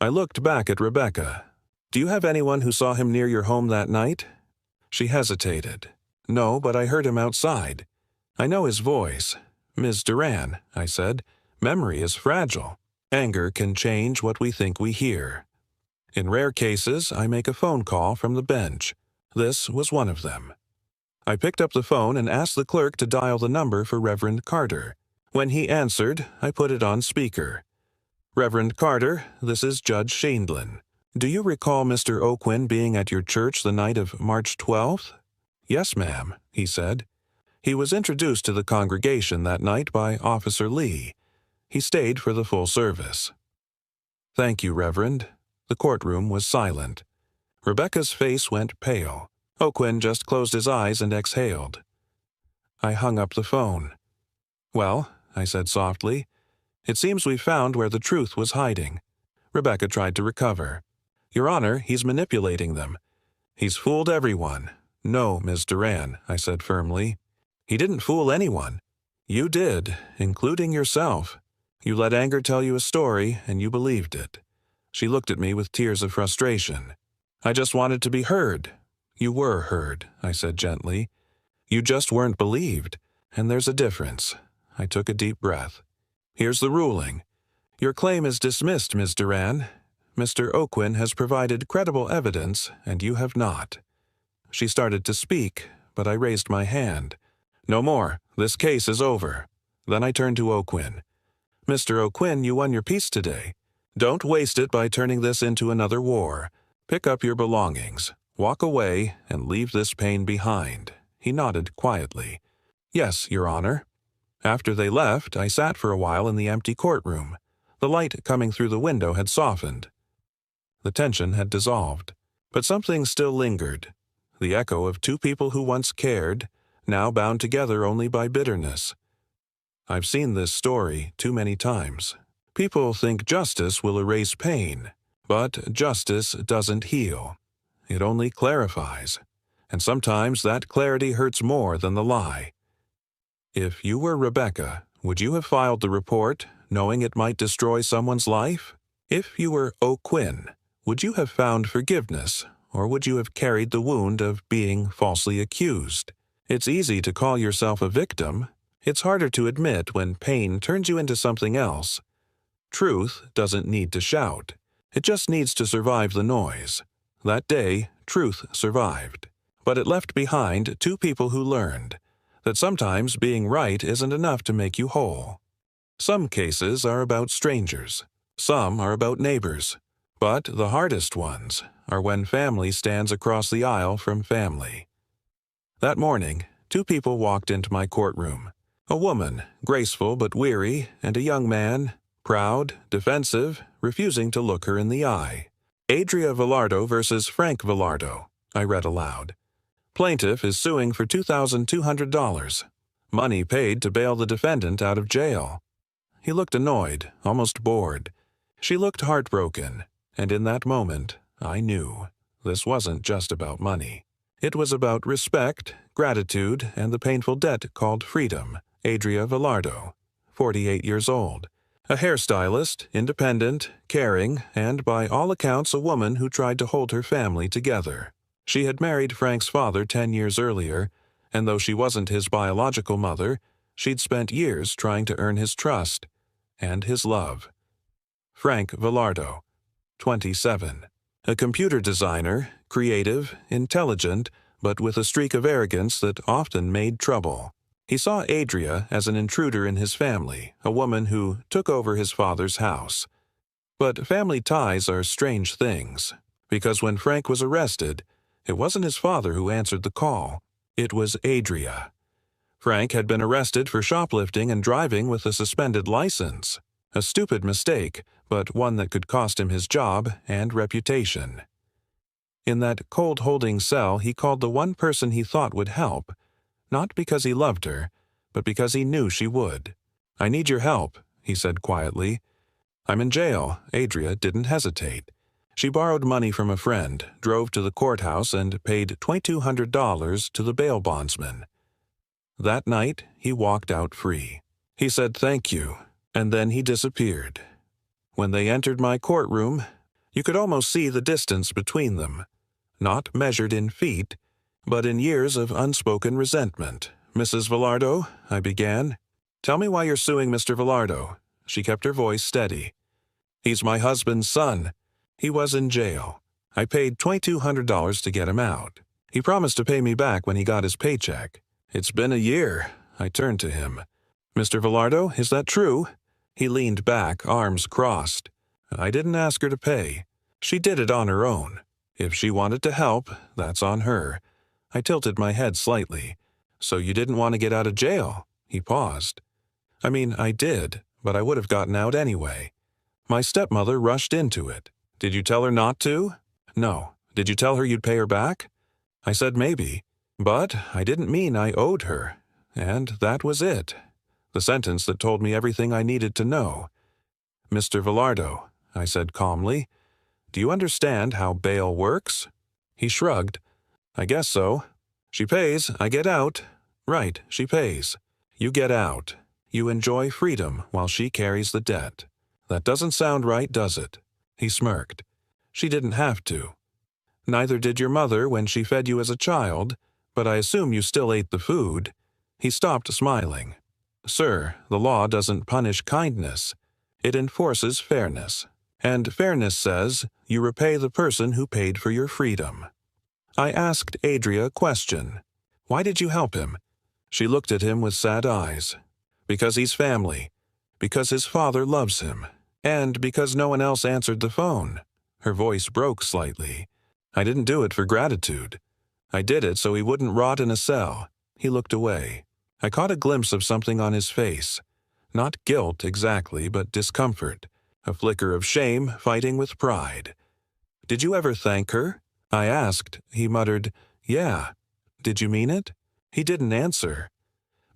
I looked back at Rebecca. Do you have anyone who saw him near your home that night? She hesitated. No, but I heard him outside. I know his voice. Ms. Duran, I said, memory is fragile. Anger can change what we think we hear. In rare cases, I make a phone call from the bench. This was one of them. I picked up the phone and asked the clerk to dial the number for Reverend Carter. When he answered, I put it on speaker. Reverend Carter, this is Judge Sheindlin. Do you recall Mr. O'Quinn being at your church the night of March 12th? Yes, ma'am, he said. He was introduced to the congregation that night by Officer Lee. He stayed for the full service. Thank you, Reverend. The courtroom was silent. Rebecca's face went pale. O'Quinn just closed his eyes and exhaled. I hung up the phone. Well, I said softly, it seems we found where the truth was hiding. Rebecca tried to recover. Your Honor, he's manipulating them. He's fooled everyone. No, Ms. Duran, I said firmly. He didn't fool anyone. You did, including yourself. You let anger tell you a story, and you believed it. She looked at me with tears of frustration. I just wanted to be heard. You were heard, I said gently. You just weren't believed, and there's a difference. I took a deep breath. Here's the ruling. Your claim is dismissed, Ms. Duran. Mr. O'Quinn has provided credible evidence, and you have not. She started to speak, but I raised my hand. No more. This case is over. Then I turned to O'Quinn. Mr. O'Quinn, you won your peace today. Don't waste it by turning this into another war. Pick up your belongings, walk away, and leave this pain behind. He nodded quietly. Yes, Your Honor. After they left, I sat for a while in the empty courtroom. The light coming through the window had softened. The tension had dissolved, but something still lingered. The echo of two people who once cared, now bound together only by bitterness. I've seen this story too many times. People think justice will erase pain, but justice doesn't heal. It only clarifies, and sometimes that clarity hurts more than the lie. If you were Rebecca, would you have filed the report, knowing it might destroy someone's life? If you were O'Quinn, would you have found forgiveness, or would you have carried the wound of being falsely accused? It's easy to call yourself a victim. It's harder to admit when pain turns you into something else. Truth doesn't need to shout. It just needs to survive the noise. That day, truth survived. But it left behind two people who learned that sometimes being right isn't enough to make you whole. Some cases are about strangers. Some are about neighbors. But the hardest ones are when family stands across the aisle from family. That morning, two people walked into my courtroom. A woman, graceful but weary, and a young man, proud, defensive, refusing to look her in the eye. Adria Villardo versus Frank Villardo, I read aloud. Plaintiff is suing for $2,200. Money paid to bail the defendant out of jail. He looked annoyed, almost bored. She looked heartbroken, and in that moment, I knew this wasn't just about money. It was about respect, gratitude, and the painful debt called freedom. Adria Villardo, 48 years old. A hairstylist, independent, caring, and by all accounts a woman who tried to hold her family together. She had married Frank's father 10 years earlier, and though she wasn't his biological mother, she'd spent years trying to earn his trust and his love. Frank Villardo, 27. A computer designer, creative, intelligent, but with a streak of arrogance that often made trouble. He saw Adria as an intruder in his family, a woman who took over his father's house. But family ties are strange things, because when Frank was arrested, it wasn't his father who answered the call. It was Adria. Frank had been arrested for shoplifting and driving with a suspended license. A stupid mistake, but one that could cost him his job and reputation. In that cold-holding cell, he called the one person he thought would help, not because he loved her, but because he knew she would. "I need your help," he said quietly. "I'm in jail." Adria didn't hesitate. She borrowed money from a friend, drove to the courthouse, and paid $2,200 to the bail bondsman. That night, he walked out free. He said thank you, and then he disappeared. When they entered my courtroom, you could almost see the distance between them, not measured in feet, but in years of unspoken resentment. "Mrs. Villardo," I began. "Tell me why you're suing Mr. Villardo." She kept her voice steady. "He's my husband's son. He was in jail. I paid $2,200 to get him out. He promised to pay me back when he got his paycheck. It's been a year." I turned to him. "Mr. Villardo, is that true?" He leaned back, arms crossed. "I didn't ask her to pay. She did it on her own. If she wanted to help, that's on her." I tilted my head slightly. "So you didn't want to get out of jail?" He paused. "I mean, I did, but I would have gotten out anyway. My stepmother rushed into it. Did you tell her not to?" "No. Did you tell her you'd pay her back?" I said maybe, but I didn't mean I owed her. And that was it. The sentence that told me everything I needed to know. "Mr. Villardo," I said calmly, "do you understand how bail works?" He shrugged. "I guess so. She pays, I get out." "Right, she pays. You get out. You enjoy freedom while she carries the debt. That doesn't sound right, does it?" He smirked. "She didn't have to. Neither did your mother when she fed you as a child, but I assume you still ate the food." He stopped smiling. "Sir, the law doesn't punish kindness. It enforces fairness. And fairness says you repay the person who paid for your freedom." I asked Adria a question. "Why did you help him?" She looked at him with sad eyes. "Because he's family. Because his father loves him. And because no one else answered the phone." Her voice broke slightly. "I didn't do it for gratitude. I did it so he wouldn't rot in a cell." He looked away. I caught a glimpse of something on his face. Not guilt exactly, but discomfort. A flicker of shame fighting with pride. "Did you ever thank her?" I asked. He muttered, "Yeah." "Did you mean it?" He didn't answer.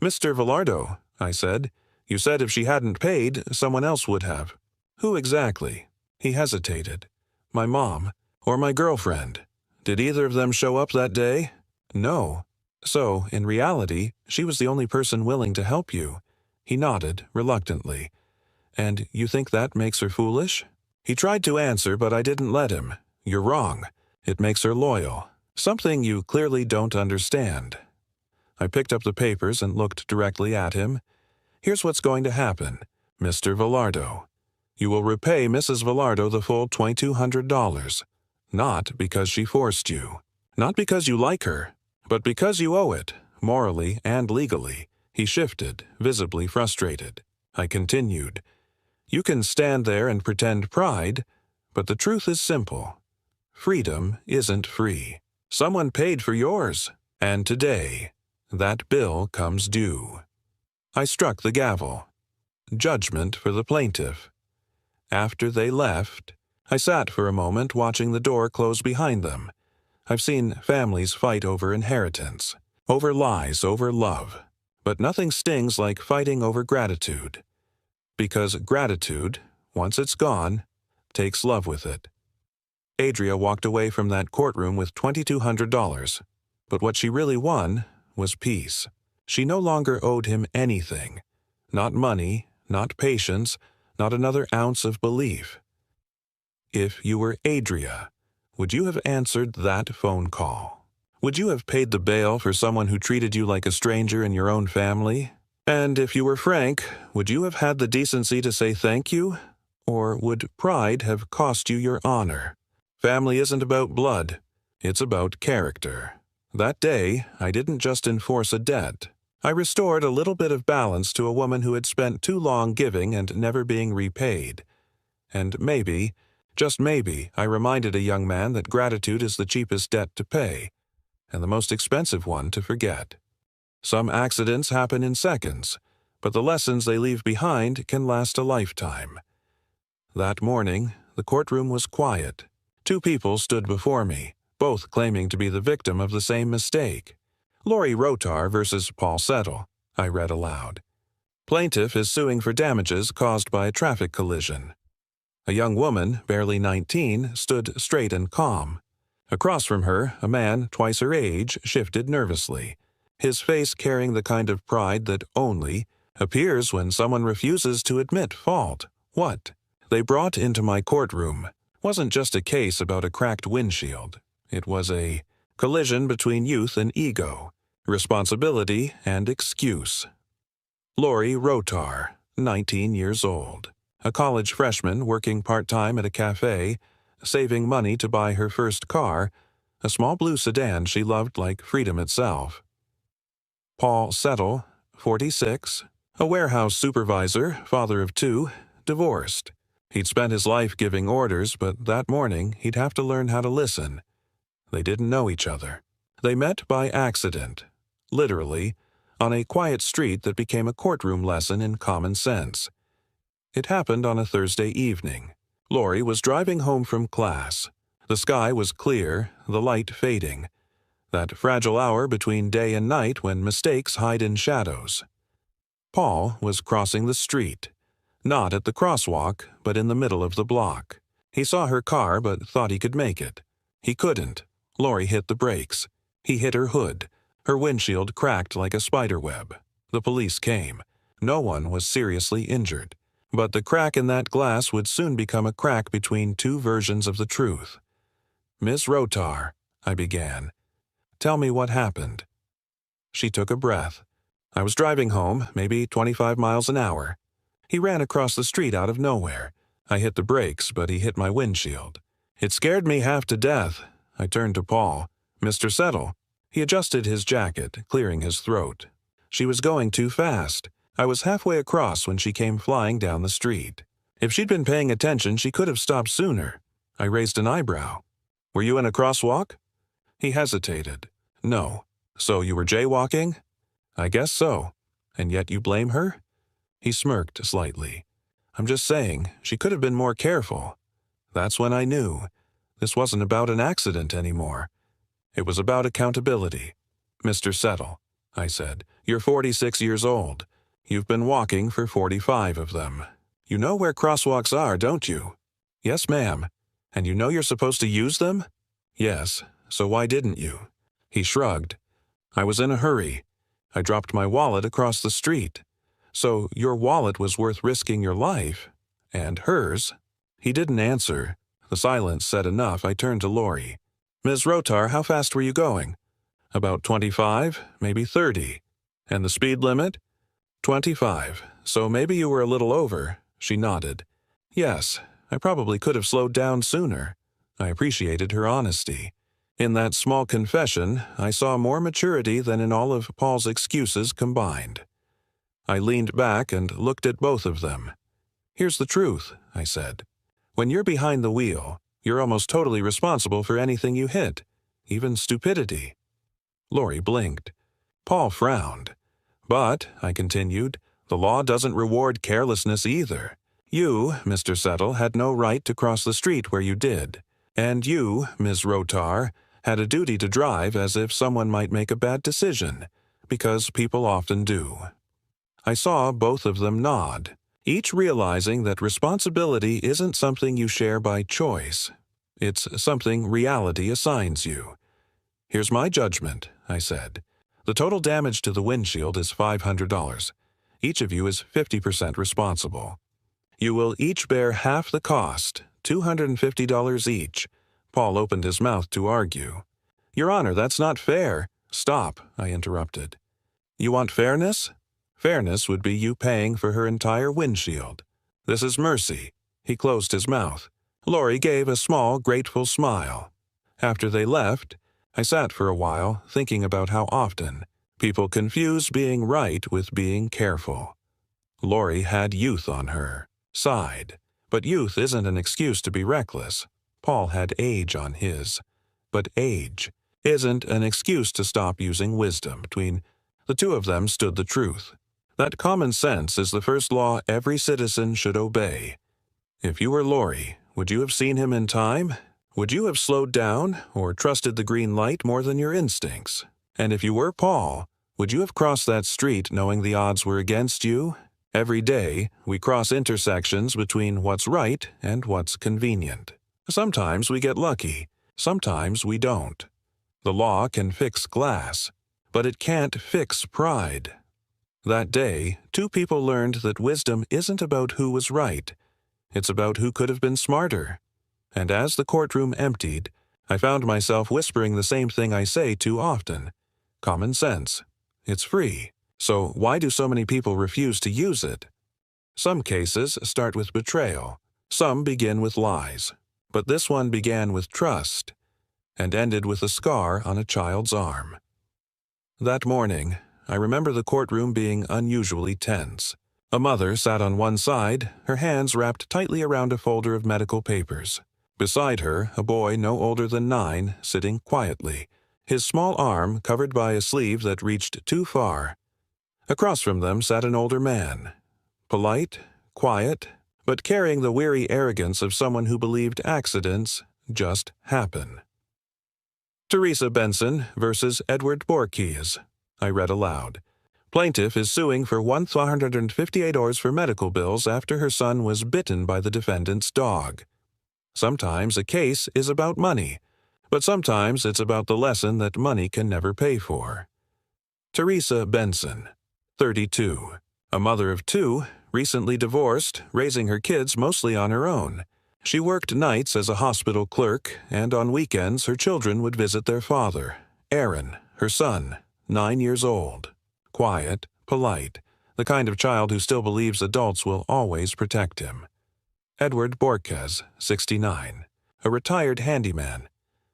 "Mr. Villardo," I said, "you said if she hadn't paid, someone else would have." "Who exactly?" He hesitated. "My mom, or my girlfriend." "Did either of them show up that day?" "No." "So, in reality, she was the only person willing to help you." He nodded, reluctantly. "And you think that makes her foolish?" He tried to answer, but I didn't let him. "You're wrong. It makes her loyal. Something you clearly don't understand." I picked up the papers and looked directly at him. "Here's what's going to happen, Mr. Villardo. You will repay Mrs. Villardo the full $2,200. Not because she forced you. Not because you like her, but because you owe it, morally and legally. He shifted, visibly frustrated. I continued, "You can stand there and pretend pride, but the truth is simple. Freedom isn't free. Someone paid for yours, and today, that bill comes due." I struck the gavel. Judgment for the plaintiff. After they left, I sat for a moment watching the door close behind them. I've seen families fight over inheritance, over lies, over love, but nothing stings like fighting over gratitude. Because gratitude, once it's gone, takes love with it. Adria walked away from that courtroom with $2,200, but what she really won was peace. She no longer owed him anything. Not money, not patience, not another ounce of belief. If you were Adria, would you have answered that phone call? Would you have paid the bail for someone who treated you like a stranger in your own family? And if you were Frank, would you have had the decency to say thank you? Or would pride have cost you your honor? Family isn't about blood. It's about character. That day, I didn't just enforce a debt. I restored a little bit of balance to a woman who had spent too long giving and never being repaid. And maybe, just maybe, I reminded a young man that gratitude is the cheapest debt to pay, and the most expensive one to forget. Some accidents happen in seconds, but the lessons they leave behind can last a lifetime. That morning, the courtroom was quiet. 2 people stood before me, both claiming to be the victim of the same mistake. Lori Rotar versus Paul Settle, I read aloud. Plaintiff is suing for damages caused by a traffic collision. A young woman, barely 19, stood straight and calm. Across from her, a man twice her age shifted nervously, his face carrying the kind of pride that only appears when someone refuses to admit fault. What they brought into my courtroom wasn't just a case about a cracked windshield. It was a collision between youth and ego, responsibility and excuse. Lori Rotar, 19 years old, a college freshman working part-time at a cafe, saving money to buy her first car, a small blue sedan she loved like freedom itself. Paul Settle, 46, a warehouse supervisor, father of 2, divorced. He'd spent his life giving orders, but that morning he'd have to learn how to listen. They didn't know each other. They met by accident, literally, on a quiet street that became a courtroom lesson in common sense. It happened on a Thursday evening. Lori was driving home from class. The sky was clear, the light fading. That fragile hour between day and night when mistakes hide in shadows. Paul was crossing the street. Not at the crosswalk, but in the middle of the block. He saw her car but thought he could make it. He couldn't. Lori hit the brakes. He hit her hood. Her windshield cracked like a spider web. The police came. No one was seriously injured. But the crack in that glass would soon become a crack between 2 versions of the truth. "Miss Rotar," I began, "tell me what happened." She took a breath. "I was driving home, maybe 25 miles an hour. He ran across the street out of nowhere. I hit the brakes, but he hit my windshield. It scared me half to death." I turned to Paul. "Mr. Settle." He adjusted his jacket, clearing his throat. She was going too fast. I was halfway across when she came flying down the street. If she'd been paying attention, she could have stopped sooner. I raised an eyebrow. "Were you in a crosswalk?" He hesitated. "No." "So you were jaywalking?" "I guess so. And yet you blame her?" He smirked slightly. "I'm just saying, she could have been more careful." That's when I knew. This wasn't about an accident anymore. It was about accountability. "Mr. Settle," I said, "you're 46 years old. You've been walking for 45 of them. You know where crosswalks are, don't you?" "Yes, ma'am." "And you know you're supposed to use them?" "Yes. So why didn't you?" He shrugged. "I was in a hurry. I dropped my wallet across the street. So your wallet was worth risking your life. And hers." He didn't answer. The silence said enough. I turned to Lori. "Ms. Rotar, how fast were you going?" "About 25, maybe 30. "And the speed limit?" 25. So maybe you were a little over." She nodded. "Yes, I probably could have slowed down sooner." I appreciated her honesty. In that small confession, I saw more maturity than in all of Paul's excuses combined. I leaned back and looked at both of them. "Here's the truth," I said. "When you're behind the wheel, you're almost totally responsible for anything you hit, even stupidity." Lori blinked. Paul frowned. "But," I continued, "the law doesn't reward carelessness either. You, Mr. Settle, had no right to cross the street where you did. And you, Ms. Rotar, had a duty to drive as if someone might make a bad decision, because people often do." I saw both of them nod, each realizing that responsibility isn't something you share by choice. It's something reality assigns you. "Here's my judgment," I said. "The total damage to the windshield is $500. Each of you is 50% responsible. You will each bear half the cost, $250 each." Paul opened his mouth to argue. "Your Honor, that's not fair." "Stop," I interrupted. "You want fairness? Fairness would be you paying for her entire windshield. This is mercy." He closed his mouth. Lori gave a small, grateful smile. After they left, I sat for a while thinking about how often people confuse being right with being careful. Lori had youth on her, sighed. But youth isn't an excuse to be reckless. Paul had age on his. But age isn't an excuse to stop using wisdom. Between the two of them stood the truth. That common sense is the first law every citizen should obey. If you were Lori, would you have seen him in time? Would you have slowed down or trusted the green light more than your instincts? And if you were Paul, would you have crossed that street knowing the odds were against you? Every day, we cross intersections between what's right and what's convenient. Sometimes we get lucky, sometimes we don't. The law can fix glass, but it can't fix pride. That day, two people learned that wisdom isn't about who was right. It's about who could have been smarter. And as the courtroom emptied, I found myself whispering the same thing I say too often. Common sense. It's free. So why do so many people refuse to use it? Some cases start with betrayal. Some begin with lies. But this one began with trust and ended with a scar on a child's arm. That morning, I remember the courtroom being unusually tense. A mother sat on one side, her hands wrapped tightly around a folder of medical papers. Beside her, a boy no older than 9, sitting quietly, his small arm covered by a sleeve that reached too far. Across from them sat an older man, polite, quiet, but carrying the weary arrogance of someone who believed accidents just happen. Teresa Benson versus Edward Borkes, I read aloud. Plaintiff is suing for $158 for medical bills after her son was bitten by the defendant's dog. Sometimes a case is about money, but sometimes it's about the lesson that money can never pay for. Teresa Benson, 32, a mother of 2, recently divorced, raising her kids mostly on her own. She worked nights as a hospital clerk, and on weekends her children would visit their father, Aaron, her son, 9 years old. Quiet, polite, the kind of child who still believes adults will always protect him. Edward Borkes, 69, a retired handyman,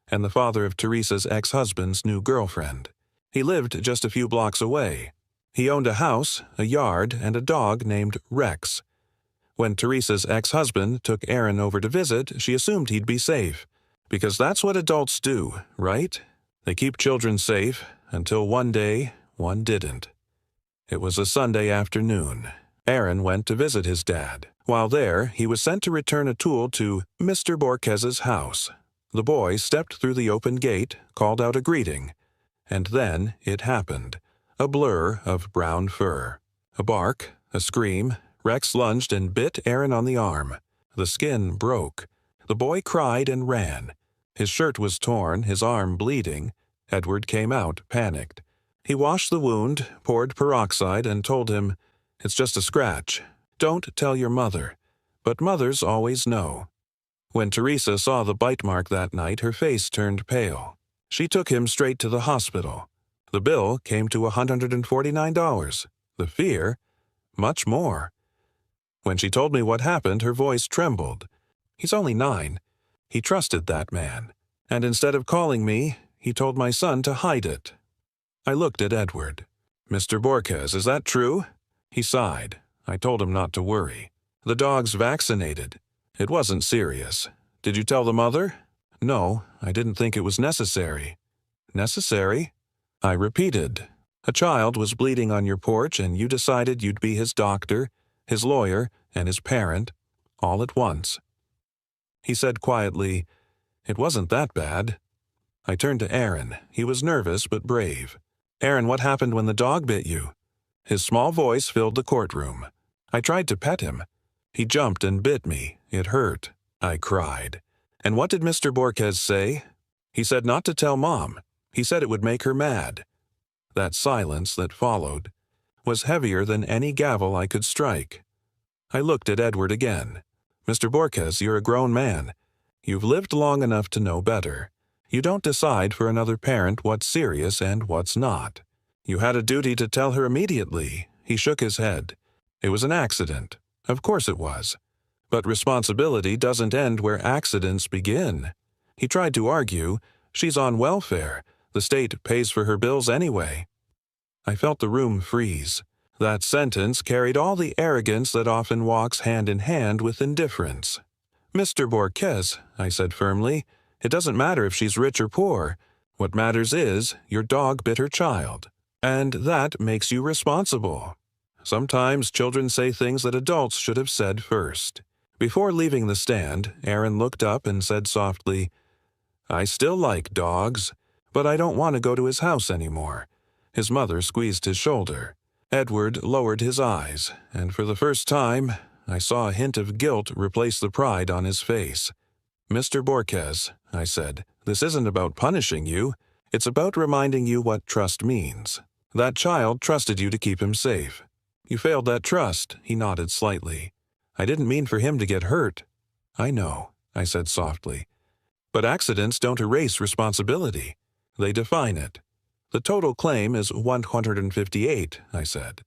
and the father of Teresa's ex-husband's new girlfriend. He lived just a few blocks away. He owned a house, a yard, and a dog named Rex. When Teresa's ex-husband took Aaron over to visit, she assumed he'd be safe, because that's what adults do, right? They keep children safe, until one day, one didn't. It was a Sunday afternoon. Aaron went to visit his dad. While there, he was sent to return a tool to Mr. Borkes's house. The boy stepped through the open gate, called out a greeting, and then it happened. A blur of brown fur. A bark, a scream. Rex lunged and bit Aaron on the arm. The skin broke. The boy cried and ran. His shirt was torn, his arm bleeding. Edward came out, panicked. He washed the wound, poured peroxide, and told him, "It's just a scratch. Don't tell your mother." But mothers always know. When Teresa saw the bite mark that night, her face turned pale. She took him straight to the hospital. The bill came to $149. The fear, much more. When she told me what happened, her voice trembled. "He's only 9. He trusted that man, and instead of calling me, he told my son to hide it. I looked at Edward. "Mr. Borges, is that true?" He sighed. I told him not to worry. "The dog's vaccinated. It wasn't serious. Did you tell the mother?" "No, I didn't think it was necessary." "Necessary?" I repeated. "A child was bleeding on your porch and you decided you'd be his doctor, his lawyer, and his parent, all at once." He said quietly, "It wasn't that bad." I turned to Aaron. He was nervous but brave. "Aaron, what happened when the dog bit you?" His small voice filled the courtroom. I tried to pet him. He jumped and bit me. It hurt. I cried. "And what did Mr. Borges say?" "He said not to tell Mom. He said it would make her mad." That silence that followed was heavier than any gavel I could strike. I looked at Edward again. "Mr. Borges, you're a grown man. You've lived long enough to know better. You don't decide for another parent what's serious and what's not. You had a duty to tell her immediately." He shook his head. "It was an accident. Of course it was. But responsibility doesn't end where accidents begin." He tried to argue, "She's on welfare. The state pays for her bills anyway." I felt the room freeze. That sentence carried all the arrogance that often walks hand in hand with indifference. "Mr. Borges," I said firmly, "it doesn't matter if she's rich or poor. What matters is your dog bit her child, and that makes you responsible." Sometimes children say things that adults should have said first. Before leaving the stand, Aaron looked up and said softly, "I still like dogs, but I don't want to go to his house anymore." His mother squeezed his shoulder. Edward lowered his eyes, and for the first time, I saw a hint of guilt replace the pride on his face. "Mr. Borges," I said, "this isn't about punishing you. It's about reminding you what trust means. That child trusted you to keep him safe. You failed that trust." He nodded slightly. "I didn't mean for him to get hurt." "I know," I said softly. "But accidents don't erase responsibility. They define it. The total claim is $158, I said.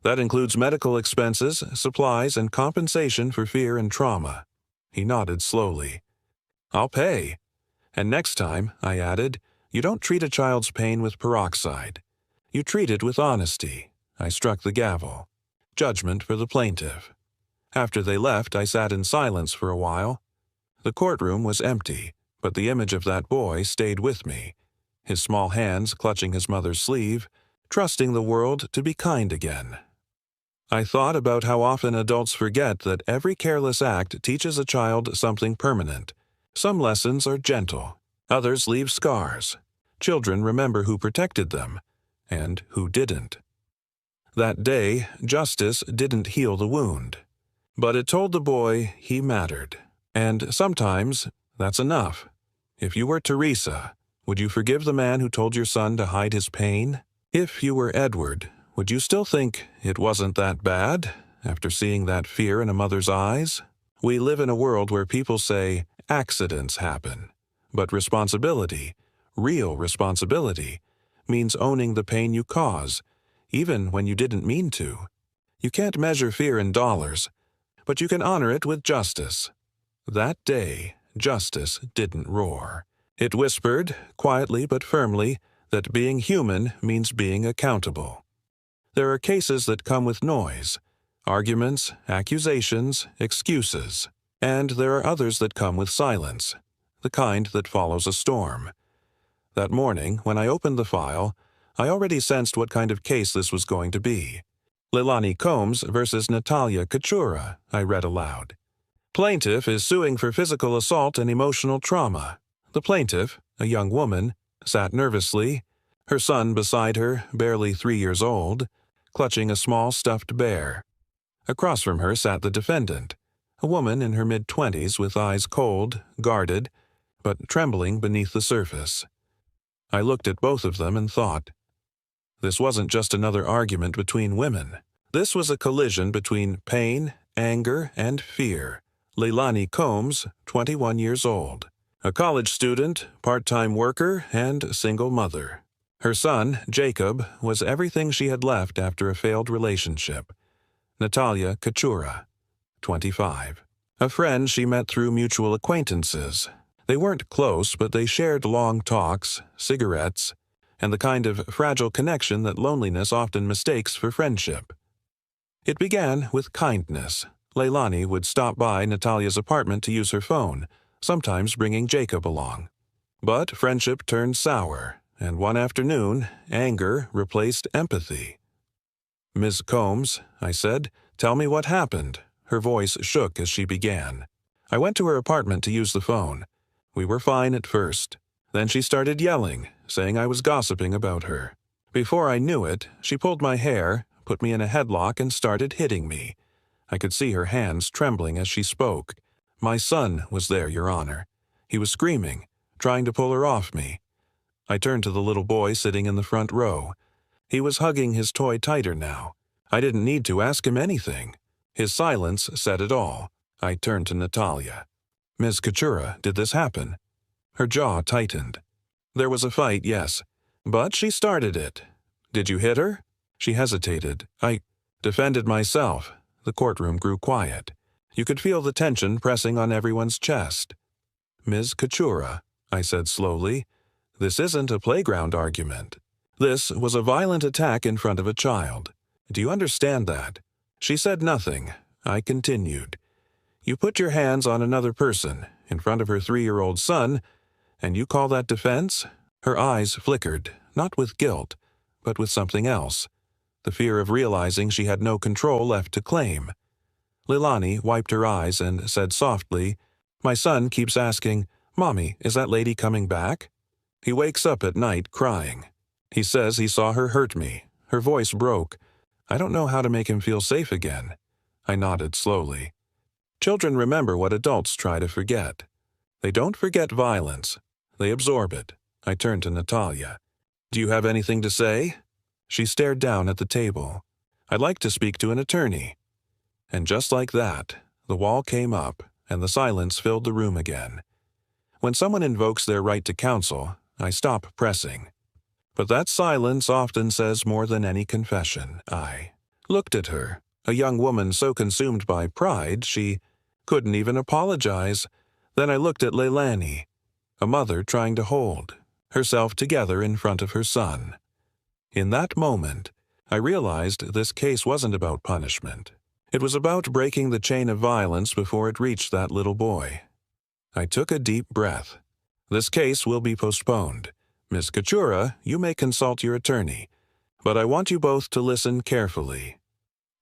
"That includes medical expenses, supplies, and compensation for fear and trauma." He nodded slowly. "I'll pay. And next time," I added, "you don't treat a child's pain with peroxide. You treat it with honesty." I struck the gavel. Judgment for the plaintiff. After they left, I sat in silence for a while. The courtroom was empty, but the image of that boy stayed with me. His small hands clutching his mother's sleeve, trusting the world to be kind again. I thought about how often adults forget that every careless act teaches a child something permanent. Some lessons are gentle, others leave scars. Children remember who protected them, and who didn't. That day, justice didn't heal the wound, but it told the boy he mattered. And sometimes, that's enough. If you were Teresa, would you forgive the man who told your son to hide his pain? If you were Edward, would you still think it wasn't that bad, after seeing that fear in a mother's eyes? We live in a world where people say accidents happen, but responsibility, real responsibility, means owning the pain you cause, even when you didn't mean to. You can't measure fear in dollars, but you can honor it with justice. That day, justice didn't roar. It whispered, quietly but firmly, that being human means being accountable. There are cases that come with noise, arguments, accusations, excuses, and there are others that come with silence, the kind that follows a storm. That morning, when I opened the file, I already sensed what kind of case this was going to be. Leilani Combs versus Natalia Kachura, I read aloud. Plaintiff is suing for physical assault and emotional trauma. The plaintiff, a young woman, sat nervously, her son beside her, barely 3 years old, clutching a small stuffed bear. Across from her sat the defendant, a woman in her mid-20s with eyes cold, guarded, but trembling beneath the surface. I looked at both of them and thought, this wasn't just another argument between women. This was a collision between pain, anger, and fear. Leilani Combs, 21 years old. A college student, part-time worker, and single mother. Her son, Jacob, was everything she had left after a failed relationship. Natalia Kachura, 25. A friend she met through mutual acquaintances. They weren't close, but they shared long talks, cigarettes, and the kind of fragile connection that loneliness often mistakes for friendship. It began with kindness. Leilani would stop by Natalia's apartment to use her phone, sometimes bringing Jacob along. But friendship turned sour, and one afternoon, anger replaced empathy. "Ms. Combs," I said, "tell me what happened." Her voice shook as she began. I went to her apartment to use the phone. We were fine at first. Then she started yelling, saying I was gossiping about her. Before I knew it, she pulled my hair, put me in a headlock, and started hitting me. I could see her hands trembling as she spoke. My son was there, Your Honor. He was screaming, trying to pull her off me. I turned to the little boy sitting in the front row. He was hugging his toy tighter now. I didn't need to ask him anything. His silence said it all. I turned to Natalia. "Ms. Kachura, did this happen?" Her jaw tightened. "There was a fight, yes. But she started it. Did you hit her?" She hesitated. "I defended myself." The courtroom grew quiet. You could feel the tension pressing on everyone's chest. "Ms. Kachura," I said slowly, "this isn't a playground argument. This was a violent attack in front of a child. Do you understand that?" She said nothing. I continued. "You put your hands on another person, in front of her 3-year-old son, and you call that defense?" Her eyes flickered, not with guilt, but with something else. The fear of realizing she had no control left to claim. Leilani wiped her eyes and said softly, "My son keeps asking, 'Mommy, is that lady coming back?' He wakes up at night crying. He says he saw her hurt me." Her voice broke. "I don't know how to make him feel safe again." I nodded slowly. Children remember what adults try to forget. They don't forget violence. They absorb it. I turned to Natalia. "Do you have anything to say?" She stared down at the table. "I'd like to speak to an attorney." And just like that, the wall came up, and the silence filled the room again. When someone invokes their right to counsel, I stop pressing. But that silence often says more than any confession. I looked at her, a young woman so consumed by pride she couldn't even apologize. Then I looked at Leilani, a mother trying to hold herself together in front of her son. In that moment, I realized this case wasn't about punishment. It was about breaking the chain of violence before it reached that little boy. I took a deep breath. "This case will be postponed. Miss Kachura, you may consult your attorney, but I want you both to listen carefully."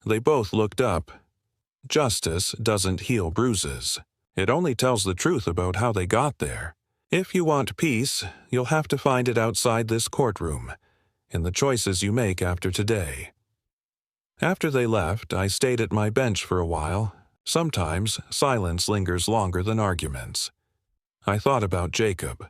They both looked up. Justice doesn't heal bruises. It only tells the truth about how they got there. If you want peace, you'll have to find it outside this courtroom, in the choices you make after today. After they left, I stayed at my bench for a while. Sometimes silence lingers longer than arguments. I thought about Jacob,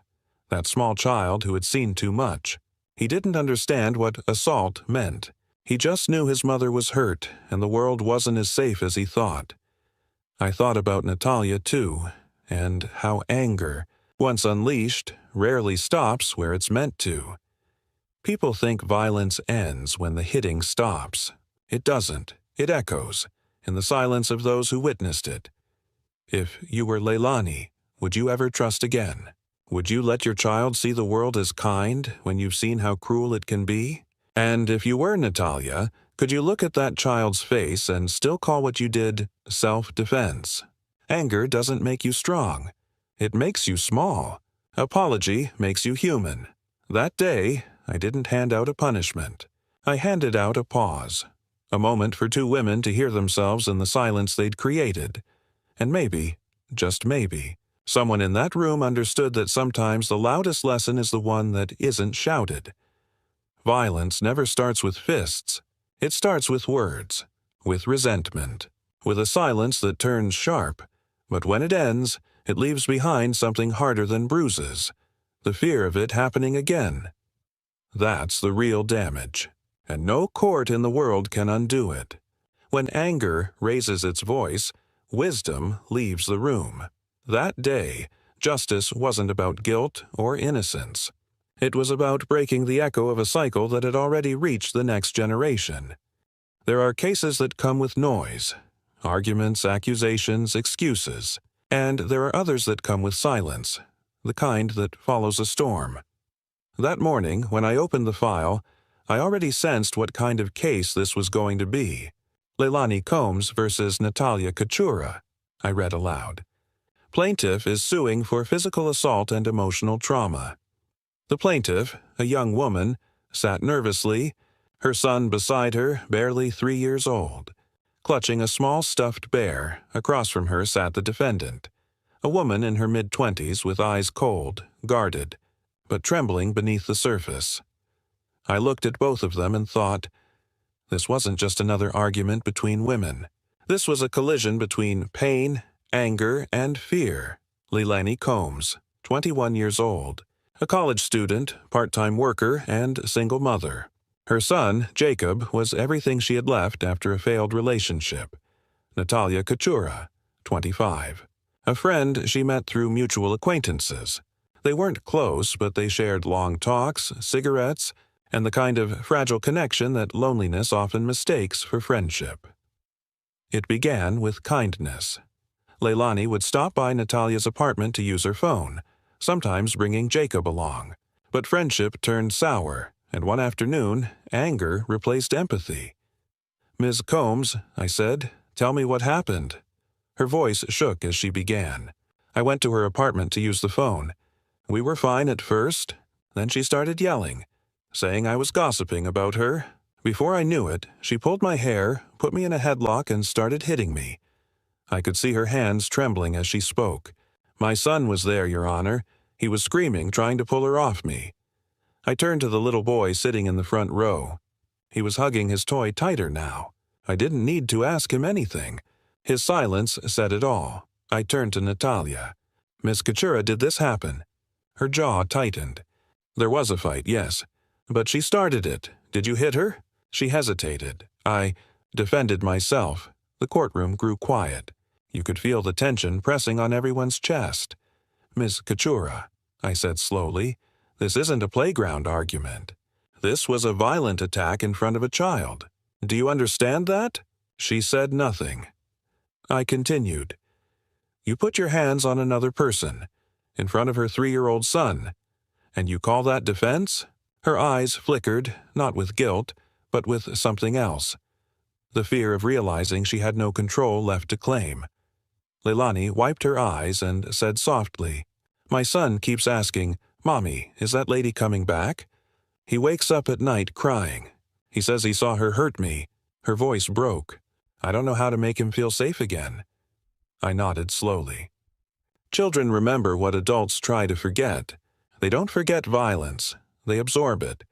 that small child who had seen too much. He didn't understand what assault meant. He just knew his mother was hurt, and the world wasn't as safe as he thought. I thought about Natalia, too, and how anger, once unleashed, rarely stops where it's meant to. People think violence ends when the hitting stops. It doesn't. It echoes, in the silence of those who witnessed it. If you were Leilani, would you ever trust again? Would you let your child see the world as kind when you've seen how cruel it can be? And if you were Natalia, could you look at that child's face and still call what you did self-defense? Anger doesn't make you strong. It makes you small. Apology makes you human. That day, I didn't hand out a punishment. I handed out a pause. A moment for two women to hear themselves in the silence they'd created. And maybe, just maybe, someone in that room understood that sometimes the loudest lesson is the one that isn't shouted. Violence never starts with fists. It starts with words, with resentment, with a silence that turns sharp. But when it ends, it leaves behind something harder than bruises, the fear of it happening again. That's the real damage, and no court in the world can undo it. When anger raises its voice, wisdom leaves the room. That day, justice wasn't about guilt or innocence. It was about breaking the echo of a cycle that had already reached the next generation. There are cases that come with noise, arguments, accusations, excuses, and there are others that come with silence, the kind that follows a storm. That morning, when I opened the file, I already sensed what kind of case this was going to be. Leilani Combs versus Natalia Kachura, I read aloud. Plaintiff is suing for physical assault and emotional trauma. The plaintiff, a young woman, sat nervously, her son beside her, barely 3 years old. Clutching a small stuffed bear, across from her sat the defendant, a woman in her mid-20s with eyes cold, guarded, but trembling beneath the surface. I looked at both of them and thought, this wasn't just another argument between women. This was a collision between pain, anger, and fear. Leilani Combs, 21 years old, a college student, part-time worker, and single mother. Her son, Jacob, was everything she had left after a failed relationship. Natalia Kachura, 25, a friend she met through mutual acquaintances. They weren't close, but they shared long talks, cigarettes, and the kind of fragile connection that loneliness often mistakes for friendship. It began with kindness. Leilani would stop by Natalia's apartment to use her phone, sometimes bringing Jacob along. But friendship turned sour, and one afternoon, anger replaced empathy. "Ms. Combs," I said, "tell me what happened." Her voice shook as she began. I went to her apartment to use the phone. We were fine at first. Then she started yelling, saying I was gossiping about her. Before I knew it, she pulled my hair, put me in a headlock, and started hitting me. I could see her hands trembling as she spoke. My son was there, Your Honor. He was screaming, trying to pull her off me. I turned to the little boy sitting in the front row. He was hugging his toy tighter now. I didn't need to ask him anything. His silence said it all. I turned to Natalia. "Miss Kachura, did this happen?" Her jaw tightened. "There was a fight, yes. But she started it. Did you hit her?" She hesitated. I defended myself. The courtroom grew quiet. You could feel the tension pressing on everyone's chest. "Miss Kachura," I said slowly, "this isn't a playground argument. This was a violent attack in front of a child. Do you understand that?" She said nothing. I continued. "You put your hands on another person, in front of her 3-year-old son, and you call that defense?" Her eyes flickered, not with guilt, but with something else. The fear of realizing she had no control left to claim. Leilani wiped her eyes and said softly, "My son keeps asking, 'Mommy, is that lady coming back?' He wakes up at night crying. He says he saw her hurt me." Her voice broke. "I don't know how to make him feel safe again." I nodded slowly. Children remember what adults try to forget. They don't forget violence. They absorb it.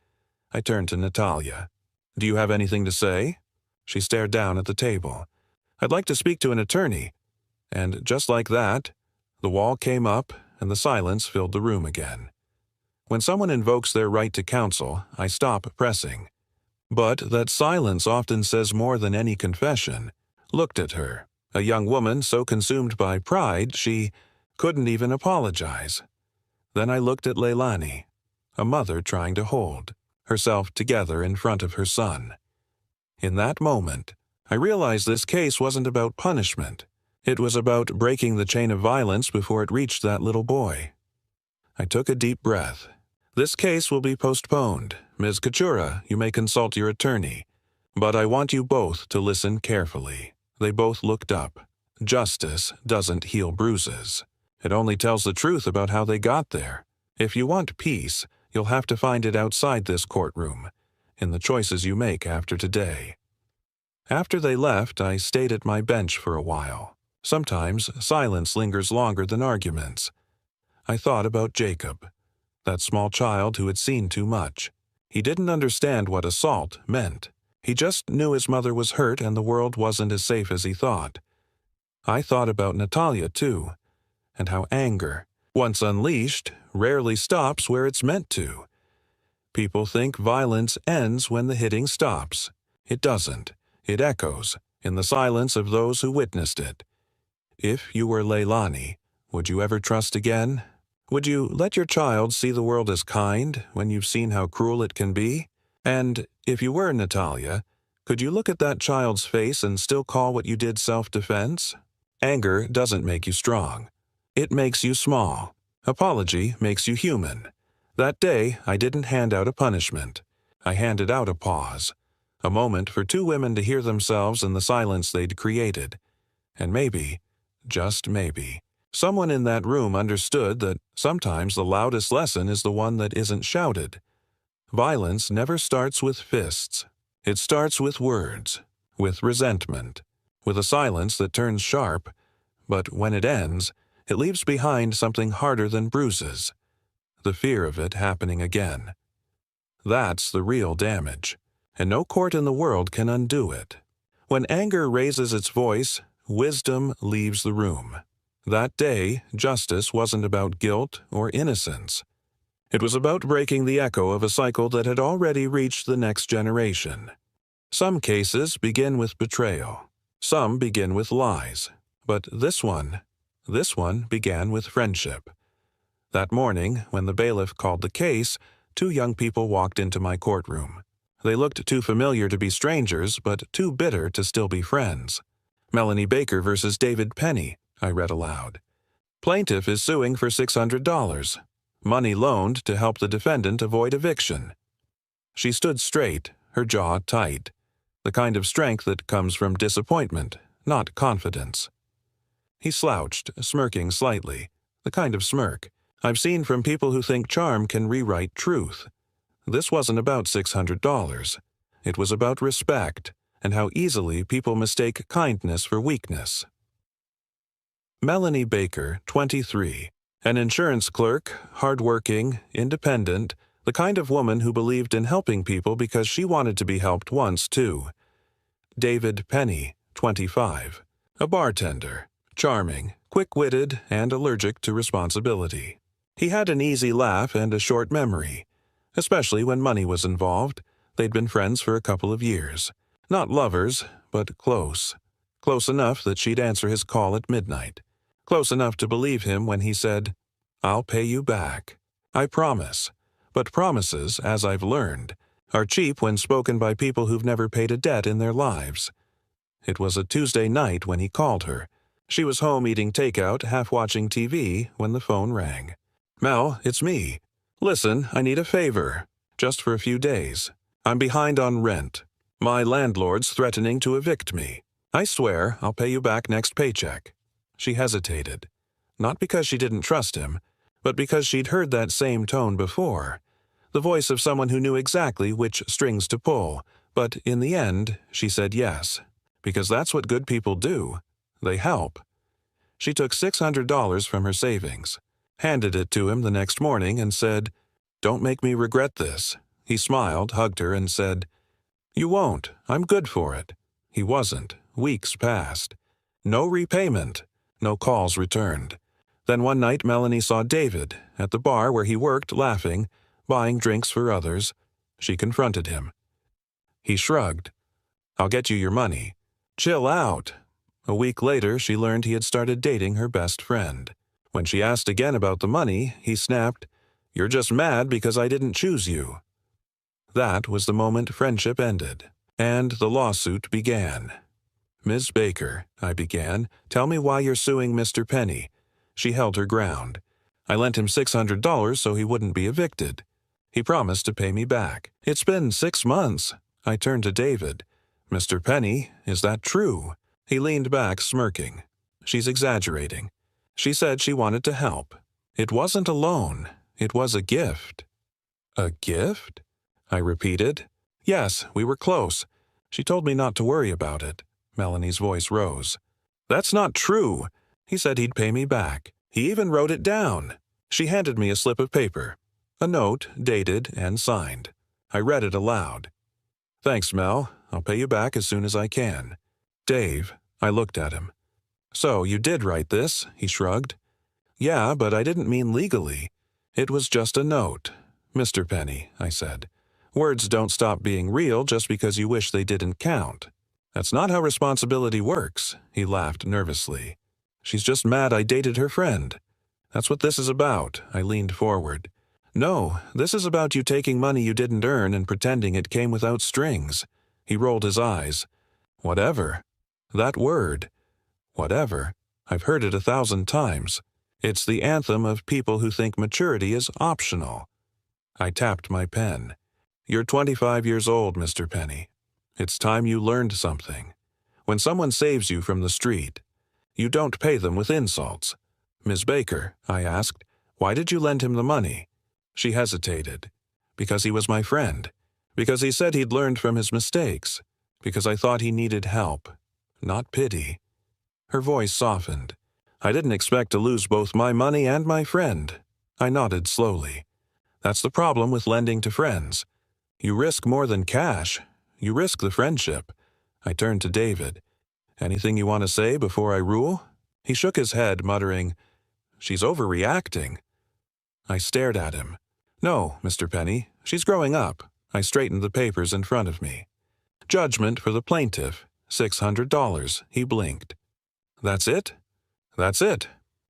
I turned to Natalia. "Do you have anything to say?" She stared down at the table. "I'd like to speak to an attorney." And just like that, the wall came up and the silence filled the room again. When someone invokes their right to counsel, I stop pressing. But that silence often says more than any confession. Looked at her, a young woman so consumed by pride she couldn't even apologize. Then I looked at Leilani, a mother trying to hold herself together in front of her son. In that moment, I realized this case wasn't about punishment. It was about breaking the chain of violence before it reached that little boy. I took a deep breath. "This case will be postponed. Ms. Kachura, you may consult your attorney. But I want you both to listen carefully." They both looked up. Justice doesn't heal bruises. It only tells the truth about how they got there. If you want peace, you'll have to find it outside this courtroom, in the choices you make after today. After they left, I stayed at my bench for a while. Sometimes silence lingers longer than arguments. I thought about Jacob, that small child who had seen too much. He didn't understand what assault meant. He just knew his mother was hurt and the world wasn't as safe as he thought. I thought about Natalia, too, and how anger, once unleashed, rarely stops where it's meant to. People think violence ends when the hitting stops. It doesn't. It echoes in the silence of those who witnessed it. If you were Leilani, would you ever trust again? Would you let your child see the world as kind when you've seen how cruel it can be? And if you were Natalia, could you look at that child's face and still call what you did self-defense? Anger doesn't make you strong. It makes you small. Apology makes you human. That day, I didn't hand out a punishment. I handed out a pause, a moment for two women to hear themselves in the silence they'd created. And maybe, just maybe, someone in that room understood that sometimes the loudest lesson is the one that isn't shouted. Violence never starts with fists. It starts with words, with resentment, with a silence that turns sharp, but when it ends, it leaves behind something harder than bruises, the fear of it happening again. That's the real damage, and no court in the world can undo it. When anger raises its voice, wisdom leaves the room. That day, justice wasn't about guilt or innocence. It was about breaking the echo of a cycle that had already reached the next generation. Some cases begin with betrayal. Some begin with lies. But this one began with friendship. That morning, when the bailiff called the case, two young people walked into my courtroom. They looked too familiar to be strangers, but too bitter to still be friends. Melanie Baker versus David Penny, I read aloud. Plaintiff is suing for $600. Money loaned to help the defendant avoid eviction. She stood straight, her jaw tight. The kind of strength that comes from disappointment, not confidence. He slouched, smirking slightly, the kind of smirk I've seen from people who think charm can rewrite truth. This wasn't about $600. It was about respect and how easily people mistake kindness for weakness. Melanie Baker, 23, an insurance clerk, hardworking, independent, the kind of woman who believed in helping people because she wanted to be helped once, too. David Penny, 25, a bartender, charming, quick-witted, and allergic to responsibility. He had an easy laugh and a short memory, especially when money was involved. They'd been friends for a couple of years. Not lovers, but close. Close enough that she'd answer his call at midnight. Close enough to believe him when he said, "I'll pay you back. I promise." But promises, as I've learned, are cheap when spoken by people who've never paid a debt in their lives. It was a Tuesday night when he called her. She was home eating takeout, half watching TV, when the phone rang. "Mel, it's me. Listen, I need a favor. Just for a few days. I'm behind on rent. My landlord's threatening to evict me. I swear I'll pay you back next paycheck." She hesitated. Not because she didn't trust him, but because she'd heard that same tone before. The voice of someone who knew exactly which strings to pull. But in the end, she said yes. Because that's what good people do. They help. She took $600 from her savings, handed it to him the next morning, and said, "Don't make me regret this." He smiled, hugged her, and said, "You won't. I'm good for it." He wasn't. Weeks passed. No repayment. No calls returned. Then one night Melanie saw David at the bar where he worked, laughing, buying drinks for others. She confronted him. He shrugged. "I'll get you your money." "Chill out." A week later, she learned he had started dating her best friend. When she asked again about the money, he snapped, "You're just mad because I didn't choose you." That was the moment friendship ended, and the lawsuit began. "Ms. Baker," I began, "tell me why you're suing Mr. Penny." She held her ground. "I lent him $600 so he wouldn't be evicted. He promised to pay me back. It's been 6 months." I turned to David. "Mr. Penny, is that true?" He leaned back, smirking. "She's exaggerating. She said she wanted to help. It wasn't a loan. It was a gift." "A gift?" I repeated. "Yes, we were close. She told me not to worry about it." Melanie's voice rose. "That's not true. He said he'd pay me back. He even wrote it down." She handed me a slip of paper, a note dated and signed. I read it aloud. "Thanks, Mel. I'll pay you back as soon as I can." "Dave," I looked at him. "So you did write this?" He shrugged. "Yeah, but I didn't mean legally. It was just a note." "Mr. Penny," I said, "words don't stop being real just because you wish they didn't count. That's not how responsibility works." He laughed nervously. "She's just mad I dated her friend. That's what this is about." I leaned forward. "No, this is about you taking money you didn't earn and pretending it came without strings." He rolled his eyes. "Whatever. That word. Whatever. I've heard it 1,000 times. It's the anthem of people who think maturity is optional. I tapped my pen. You're 25 years old, Mr. Penny. It's time you learned something. When someone saves you from the street, you don't pay them with insults. Ms. Baker, I asked, why did you lend him the money? She hesitated. Because he was my friend. Because he said he'd learned from his mistakes. Because I thought he needed help, not pity. Her voice softened. I didn't expect to lose both my money and my friend. I nodded slowly. That's the problem with lending to friends. You risk more than cash. You risk the friendship. I turned to David. Anything you want to say before I rule? He shook his head, muttering, She's overreacting. I stared at him. No, Mr. Penny, she's growing up. I straightened the papers in front of me. Judgment for the plaintiff, $600. He blinked. That's it? That's it.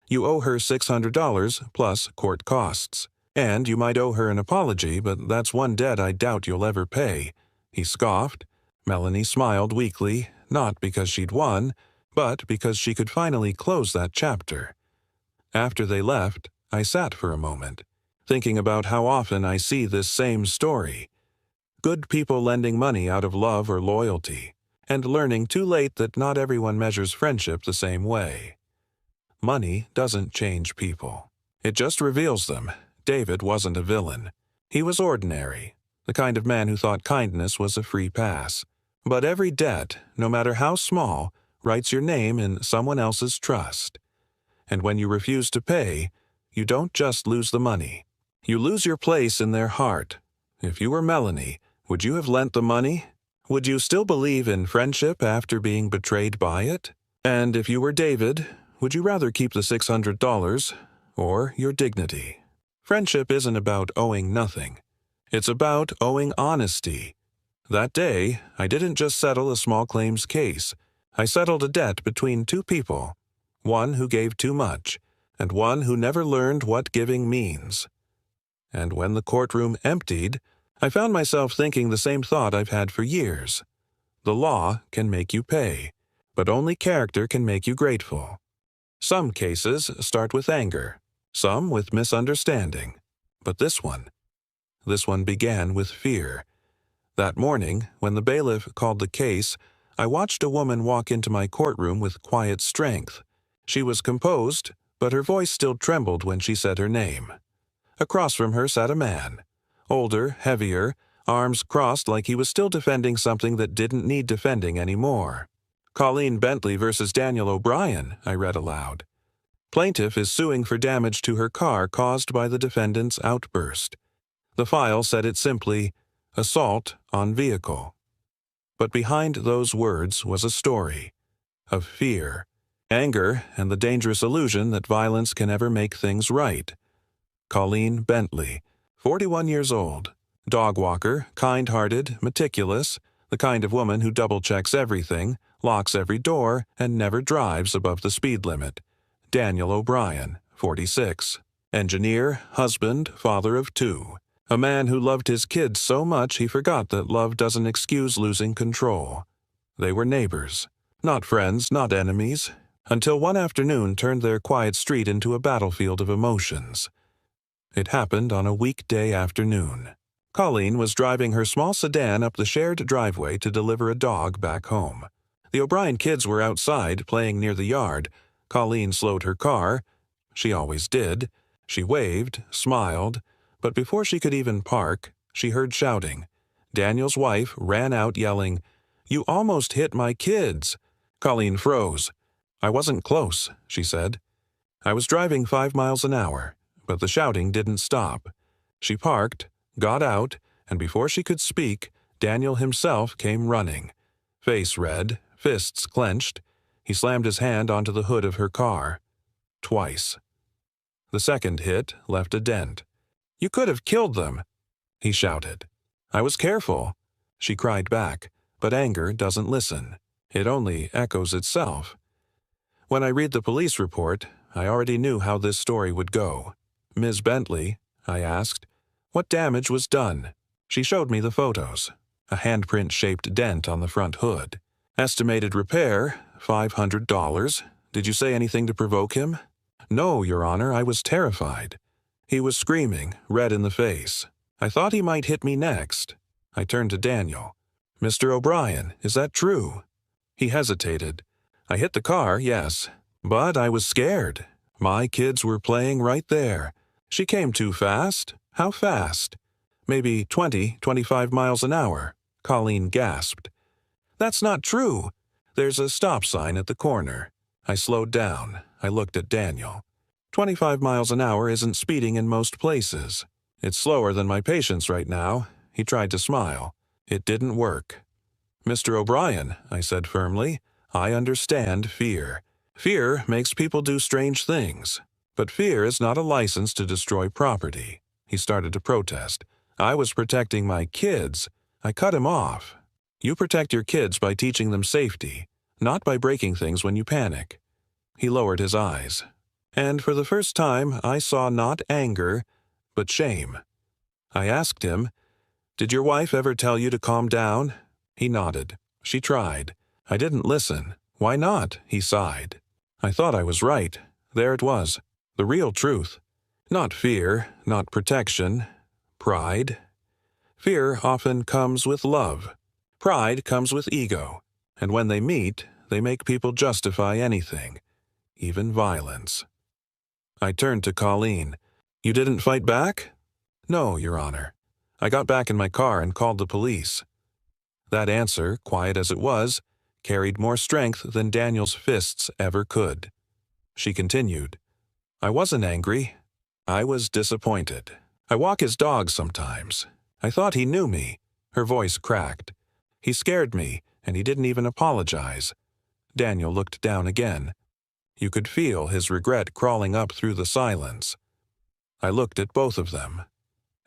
You owe her $600 plus court costs. And you might owe her an apology, but that's one debt I doubt you'll ever pay. He scoffed. Melanie smiled weakly, not because she'd won, but because she could finally close that chapter. After they left, I sat for a moment, thinking about how often I see this same story. Good people lending money out of love or loyalty, and learning too late that not everyone measures friendship the same way. Money doesn't change people. It just reveals them. David wasn't a villain. He was ordinary, the kind of man who thought kindness was a free pass. But every debt, no matter how small, writes your name in someone else's trust. And when you refuse to pay, you don't just lose the money. You lose your place in their heart. If you were Melanie, would you have lent the money? Would you still believe in friendship after being betrayed by it? And if you were David, would you rather keep the $600 or your dignity? Friendship isn't about owing nothing. It's about owing honesty. That day, I didn't just settle a small claims case. I settled a debt between two people, one who gave too much, and one who never learned what giving means. And when the courtroom emptied, I found myself thinking the same thought I've had for years. The law can make you pay, but only character can make you grateful. Some cases start with anger, some with misunderstanding, but this one began with fear. That morning, when the bailiff called the case, I watched a woman walk into my courtroom with quiet strength. She was composed, but her voice still trembled when she said her name. Across from her sat a man, older, heavier, arms crossed like he was still defending something that didn't need defending anymore. Colleen Bentley versus Daniel O'Brien, I read aloud. Plaintiff is suing for damage to her car caused by the defendant's outburst. The file said it simply, assault on vehicle. But behind those words was a story of fear, anger, and the dangerous illusion that violence can ever make things right. Colleen Bentley, 41 years old, dog walker, kind-hearted, meticulous, the kind of woman who double-checks everything, locks every door, and never drives above the speed limit. Daniel O'Brien, 46, engineer, husband, father of two. A man who loved his kids so much he forgot that love doesn't excuse losing control. They were neighbors, not friends, not enemies, until one afternoon turned their quiet street into a battlefield of emotions. It happened on a weekday afternoon. Colleen was driving her small sedan up the shared driveway to deliver a dog back home. The O'Brien kids were outside playing near the yard. Colleen slowed her car. She always did. She waved, smiled, but before she could even park, she heard shouting. Daniel's wife ran out yelling, "You almost hit my kids." Colleen froze. "I wasn't close," she said. "I was driving 5 miles an hour, but the shouting didn't stop." She parked, got out, and before she could speak, Daniel himself came running. Face red, fists clenched. He slammed his hand onto the hood of her car. Twice. The second hit left a dent. "You could have killed them," he shouted. "I was careful," she cried back, but anger doesn't listen. It only echoes itself. When I read the police report, I already knew how this story would go. "Ms. Bentley," I asked, "what damage was done?" She showed me the photos. A handprint-shaped dent on the front hood. Estimated repair, $500. Did you say anything to provoke him? No, Your Honor, I was terrified. He was screaming, red in the face. I thought he might hit me next. I turned to Daniel. Mr. O'Brien, is that true? He hesitated. I hit the car, yes, but I was scared. My kids were playing right there. She came too fast. How fast? Maybe 20, 25 miles an hour. Colleen gasped. That's not true. There's a stop sign at the corner. I slowed down. I looked at Daniel. 25 miles an hour isn't speeding in most places. It's slower than my patient's right now. He tried to smile. It didn't work. Mr. O'Brien, I said firmly, I understand fear. Fear makes people do strange things. But fear is not a license to destroy property. He started to protest. I was protecting my kids. I cut him off. You protect your kids by teaching them safety, not by breaking things when you panic. He lowered his eyes. And for the first time, I saw not anger, but shame. I asked him, Did your wife ever tell you to calm down? He nodded. She tried. I didn't listen. Why not? He sighed. I thought I was right. There it was. The real truth. Not fear, not protection. Pride. Fear often comes with love. Pride comes with ego. And when they meet, they make people justify anything, even violence. I turned to Colleen. You didn't fight back? No, Your Honor. I got back in my car and called the police. That answer, quiet as it was, carried more strength than Daniel's fists ever could. She continued. I wasn't angry. I was disappointed. I walk his dog sometimes. I thought he knew me. Her voice cracked. He scared me, and he didn't even apologize. Daniel looked down again. You could feel his regret crawling up through the silence. I looked at both of them,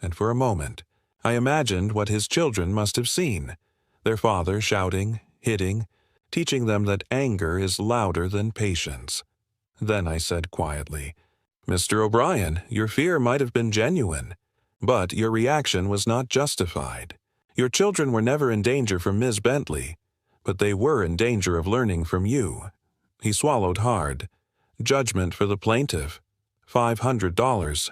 and for a moment, I imagined what his children must have seen. Their father shouting, hitting, teaching them that anger is louder than patience. Then I said quietly, Mr. O'Brien, your fear might have been genuine, but your reaction was not justified. Your children were never in danger from Ms. Bentley, but they were in danger of learning from you. He swallowed hard. Judgment for the plaintiff. $500.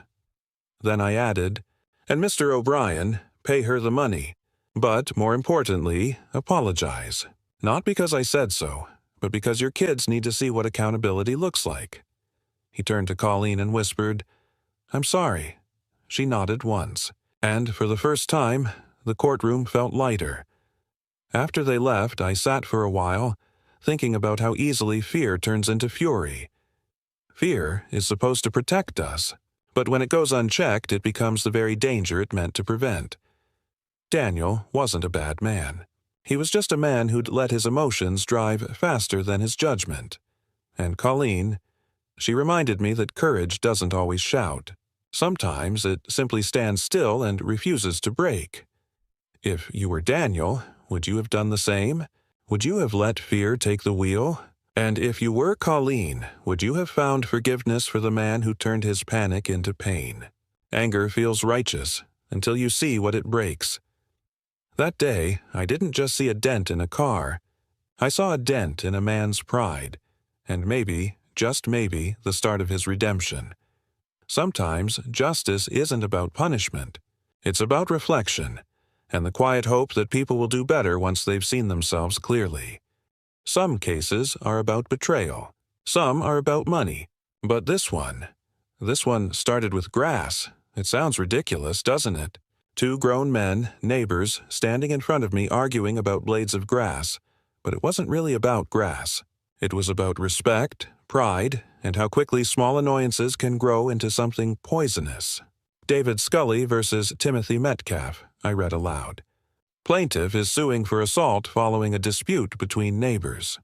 Then I added, and Mr. O'Brien, pay her the money. But, more importantly, apologize. Not because I said so, but because your kids need to see what accountability looks like. He turned to Colleen and whispered, I'm sorry. She nodded once, and for the first time, the courtroom felt lighter. After they left, I sat for a while, thinking about how easily fear turns into fury. Fear is supposed to protect us, but when it goes unchecked, it becomes the very danger it meant to prevent. Daniel wasn't a bad man. He was just a man who'd let his emotions drive faster than his judgment. And Colleen, she reminded me that courage doesn't always shout. Sometimes it simply stands still and refuses to break. If you were Daniel, would you have done the same? Would you have let fear take the wheel? And if you were Colleen, would you have found forgiveness for the man who turned his panic into pain? Anger feels righteous until you see what it breaks. That day, I didn't just see a dent in a car. I saw a dent in a man's pride, and maybe, just maybe, the start of his redemption. Sometimes, justice isn't about punishment. It's about reflection, and the quiet hope that people will do better once they've seen themselves clearly. Some cases are about betrayal. Some are about money. But this one started with grass. It sounds ridiculous, doesn't it? 2 grown men, neighbors, standing in front of me arguing about blades of grass. But it wasn't really about grass. It was about respect, pride, and how quickly small annoyances can grow into something poisonous. David Scully versus Timothy Metcalf, I read aloud. Plaintiff is suing for assault following a dispute between neighbors.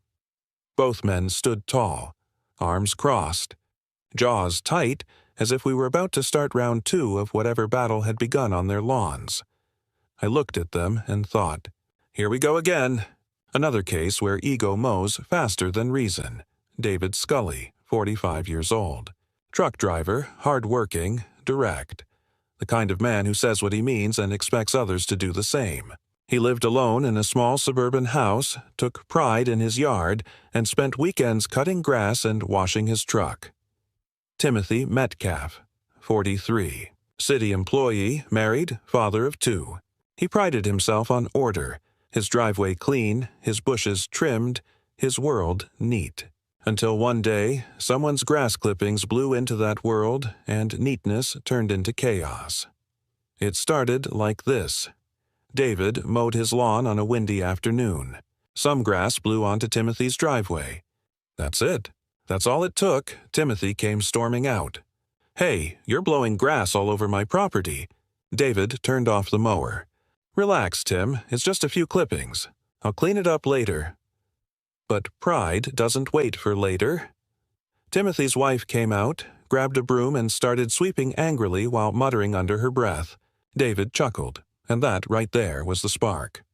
Both men stood tall, arms crossed, jaws tight, as if we were about to start round 2 of whatever battle had begun on their lawns. I looked at them and thought, here we go again. Another case where ego mows faster than reason. David Scully, 45 years old. Truck driver, hard-working, direct. The kind of man who says what he means and expects others to do the same. He lived alone in a small suburban house, took pride in his yard, and spent weekends cutting grass and washing his truck. Timothy Metcalf, 43. City employee, married, father of 2. He prided himself on order, his driveway clean, his bushes trimmed, his world neat. Until one day, someone's grass clippings blew into that world and neatness turned into chaos. It started like this. David mowed his lawn on a windy afternoon. Some grass blew onto Timothy's driveway. That's it. That's all it took. Timothy came storming out. "Hey, you're blowing grass all over my property." David turned off the mower. "Relax, Tim. It's just a few clippings. I'll clean it up later." But pride doesn't wait for later. Timothy's wife came out, grabbed a broom and started sweeping angrily while muttering under her breath. David chuckled, and that right there was the spark.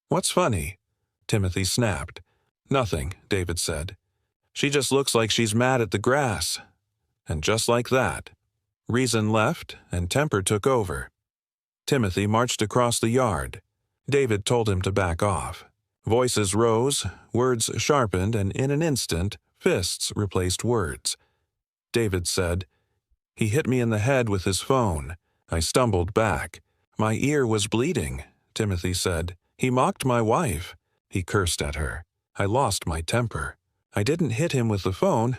"What's funny?" Timothy snapped. "Nothing," David said. "She just looks like she's mad at the grass." And just like that, reason left and temper took over. Timothy marched across the yard. David told him to back off. Voices rose, words sharpened, and in an instant, fists replaced words. David said, "He hit me in the head with his phone. I stumbled back. My ear was bleeding," Timothy said. "He mocked my wife. He cursed at her. I lost my temper. I didn't hit him with the phone.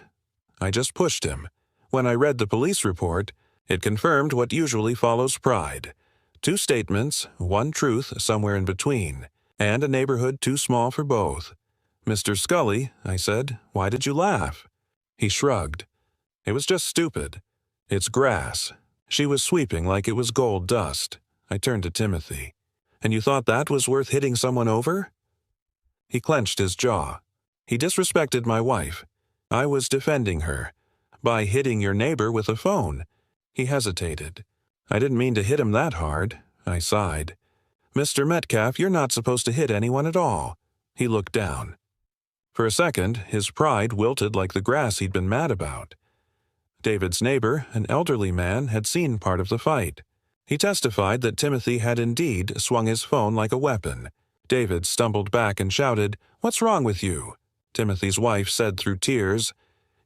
I just pushed him. When I read the police report, it confirmed what usually follows pride. 2 statements, 1 truth somewhere in between, and a neighborhood too small for both. Mr. Scully," I said, "why did you laugh?" He shrugged. "It was just stupid. It's grass." She was sweeping like it was gold dust. I turned to Timothy. "And you thought that was worth hitting someone over?" He clenched his jaw. "He disrespected my wife. I was defending her. By hitting your neighbor with a phone." He hesitated. "I didn't mean to hit him that hard." I sighed. "Mr. Metcalf, you're not supposed to hit anyone at all." He looked down. For a second, his pride wilted like the grass he'd been mad about. David's neighbor, an elderly man, had seen part of the fight. He testified that Timothy had indeed swung his phone like a weapon. David stumbled back and shouted, "What's wrong with you?" Timothy's wife said through tears,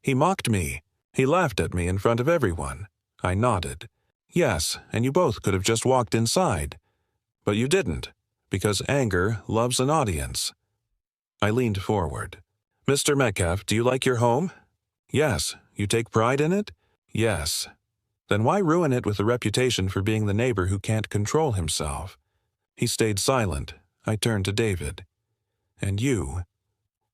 "He mocked me. He laughed at me in front of everyone." I nodded. "Yes, and you both could have just walked inside. But you didn't, because anger loves an audience." I leaned forward. "Mr. Metcalf, do you like your home?" "Yes." "You take pride in it?" "Yes." "Then why ruin it with a reputation for being the neighbor who can't control himself?" He stayed silent. I turned to David. "And you?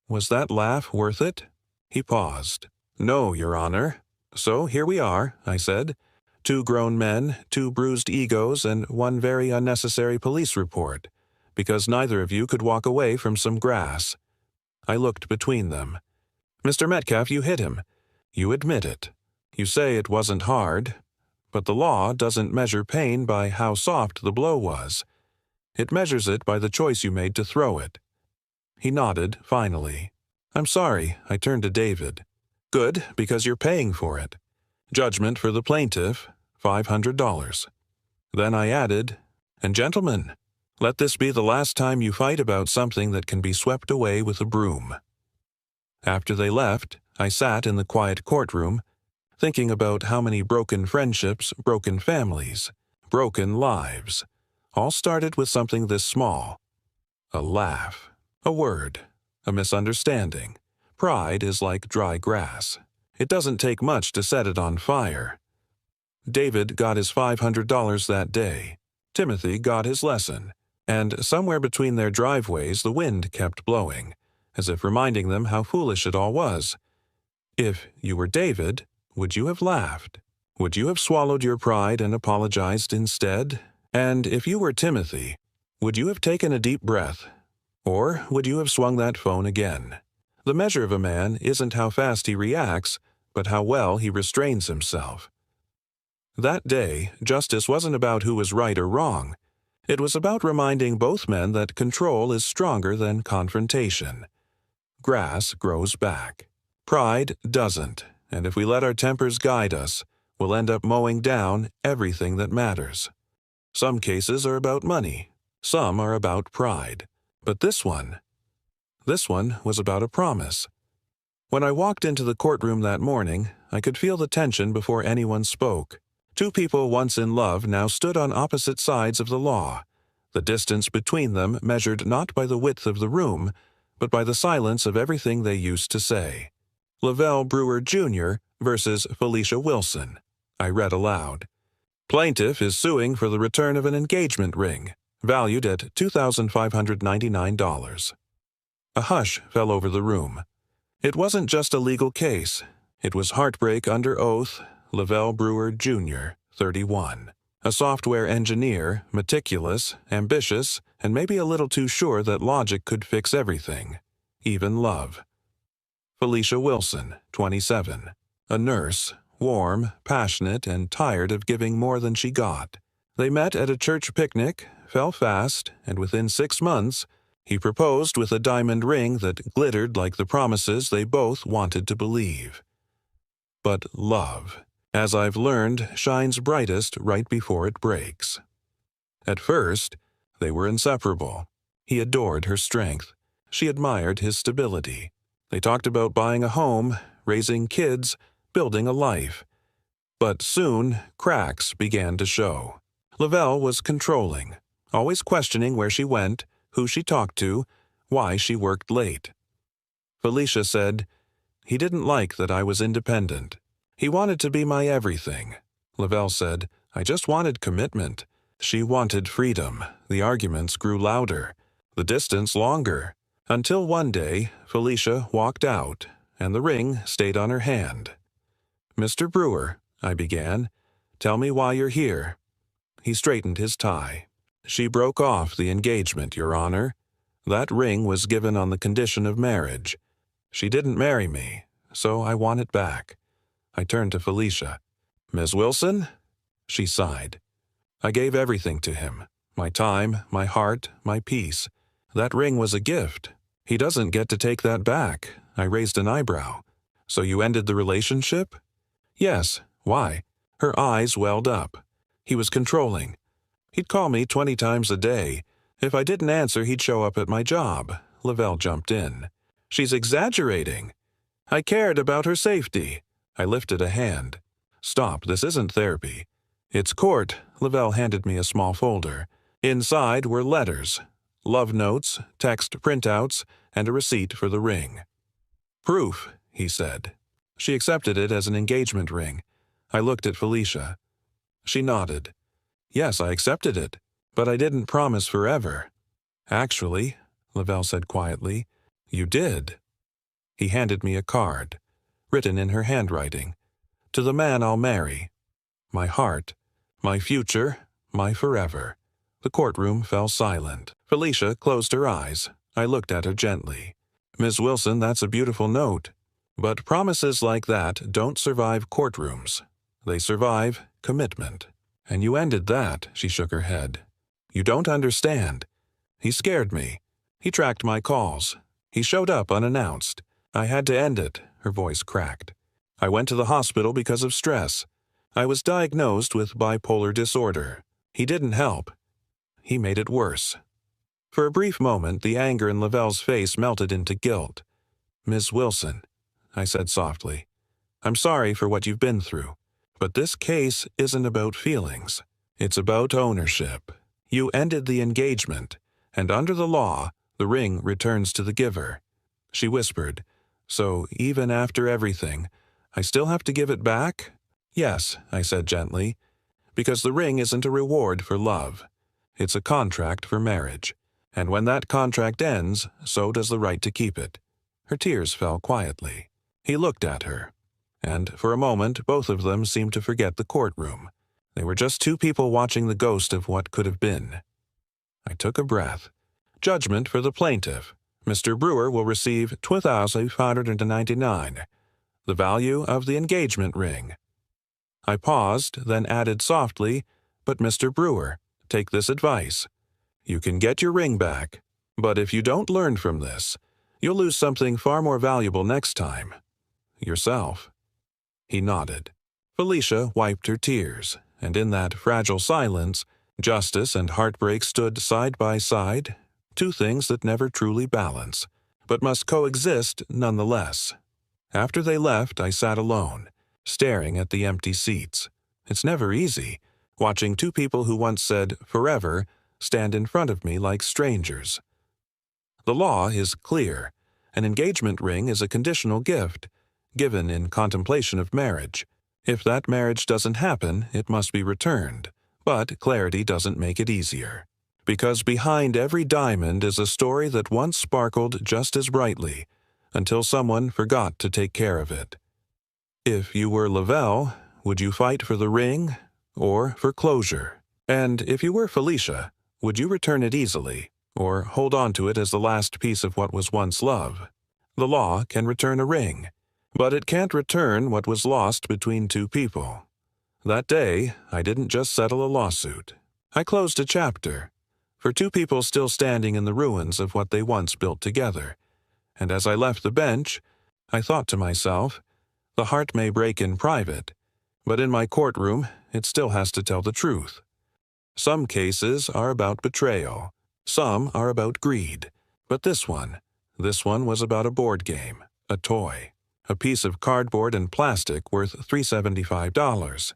Was that laugh worth it?" He paused. "No, Your Honor." "So here we are," I said. 2 grown men, 2 bruised egos, and 1 very unnecessary police report, because neither of you could walk away from some grass. I looked between them. "Mr. Metcalf, you hit him. You admit it. You say it wasn't hard, but the law doesn't measure pain by how soft the blow was. It measures it by the choice you made to throw it." He nodded, finally. "I'm sorry," I turned to David. "Good, because you're paying for it. Judgment for the plaintiff, $500. Then I added, "And gentlemen, let this be the last time you fight about something that can be swept away with a broom." After they left, I sat in the quiet courtroom, thinking about how many broken friendships, broken families, broken lives, all started with something this small. A laugh, a word, a misunderstanding. Pride is like dry grass. It doesn't take much to set it on fire. David got his $500 that day. Timothy got his lesson. And somewhere between their driveways the wind kept blowing, as if reminding them how foolish it all was. If you were David, would you have laughed? Would you have swallowed your pride and apologized instead? And if you were Timothy, would you have taken a deep breath? Or would you have swung that phone again? The measure of a man isn't how fast he reacts, but how well he restrains himself. That day, justice wasn't about who was right or wrong. It was about reminding both men that control is stronger than confrontation. Grass grows back. Pride doesn't, and if we let our tempers guide us, we'll end up mowing down everything that matters. Some cases are about money. Some are about pride. But this one was about a promise. When I walked into the courtroom that morning, I could feel the tension before anyone spoke. Two people once in love now stood on opposite sides of the law. The distance between them measured not by the width of the room, but by the silence of everything they used to say. Lavelle Brewer, Jr. versus Felicia Wilson. I read aloud. Plaintiff is suing for the return of an engagement ring, valued at $2,599. A hush fell over the room. It wasn't just a legal case. It was heartbreak under oath. Lavelle Brewer, Jr., 31. A software engineer, meticulous, ambitious, and maybe a little too sure that logic could fix everything, even love. Felicia Wilson, 27. A nurse, warm, passionate, and tired of giving more than she got. They met at a church picnic, fell fast, and within 6 months, he proposed with a diamond ring that glittered like the promises they both wanted to believe. But love, as I've learned, shines brightest right before it breaks. At first, they were inseparable. He adored her strength. She admired his stability. They talked about buying a home, raising kids, building a life. But soon, cracks began to show. Lavelle was controlling, always questioning where she went, who she talked to, why she worked late. Felicia said, "He didn't like that I was independent. He wanted to be my everything." Lavelle said, "I just wanted commitment." She wanted freedom. The arguments grew louder, the distance longer, until one day Felicia walked out, and the ring stayed on her hand. "Mr. Brewer," I began, "tell me why you're here." He straightened his tie. "She broke off the engagement, Your Honor. That ring was given on the condition of marriage. She didn't marry me, so I want it back." I turned to Felicia. "Ms. Wilson?" She sighed. "I gave everything to him. My time, my heart, my peace. That ring was a gift. He doesn't get to take that back." I raised an eyebrow. "So you ended the relationship?" "Yes. Why?" Her eyes welled up. He was controlling. He'd call me 20 times a day. If I didn't answer, he'd show up at my job. Lavelle jumped in. "She's exaggerating." "I cared about her safety." I lifted a hand. "Stop, this isn't therapy." "It's court." Lavelle handed me a small folder. Inside were letters, love notes, text printouts, and a receipt for the ring. "Proof," he said. She accepted it as an engagement ring. I looked at Felicia. She nodded. "Yes, I accepted it, but I didn't promise forever." "Actually," Lavelle said quietly, "you did." He handed me a card, written in her handwriting. "To the man I'll marry. My heart, my future, my forever." The courtroom fell silent. Felicia closed her eyes. I looked at her gently. "Ms. Wilson, that's a beautiful note. But promises like that don't survive courtrooms. They survive commitment. And you ended that," she shook her head. "You don't understand. He scared me. He tracked my calls. He showed up unannounced. I had to end it." Her voice cracked. "I went to the hospital because of stress. I was diagnosed with bipolar disorder. He didn't help. He made it worse." For a brief moment, the anger in Lavelle's face melted into guilt. "Ms. Wilson," I said softly, "I'm sorry for what you've been through. But this case isn't about feelings. It's about ownership. You ended the engagement, and under the law, the ring returns to the giver." She whispered, "So even after everything, I still have to give it back?" "Yes," I said gently, "because the ring isn't a reward for love. It's a contract for marriage. And when that contract ends, so does the right to keep it." Her tears fell quietly. He looked at her. And for a moment, both of them seemed to forget the courtroom. They were just two people watching the ghost of what could have been. I took a breath. Judgment for the plaintiff. Mr. Brewer will receive $2,599, the value of the engagement ring. I paused, then added softly, "But Mr. Brewer, take this advice. You can get your ring back, but if you don't learn from this, you'll lose something far more valuable next time. Yourself." He nodded. Felicia wiped her tears, and in that fragile silence, justice and heartbreak stood side by side, two things that never truly balance, but must coexist nonetheless. After they left, I sat alone. staring at the empty seats. It's never easy, watching two people who once said forever stand in front of me like strangers. The law is clear. An engagement ring is a conditional gift, given in contemplation of marriage. If that marriage doesn't happen, it must be returned. But clarity doesn't make it easier. Because behind every diamond is a story that once sparkled just as brightly, until someone forgot to take care of it. If you were Lavelle, would you fight for the ring or for closure? And if you were Felicia, would you return it easily or hold on to it as the last piece of what was once love? The law can return a ring, but it can't return what was lost between two people. That day, I didn't just settle a lawsuit. I closed a chapter for two people still standing in the ruins of what they once built together. And as I left the bench, I thought to myself, the heart may break in private, but in my courtroom, it still has to tell the truth. Some cases are about betrayal. Some are about greed. But this one was about a board game, a toy, a piece of cardboard and plastic worth $375.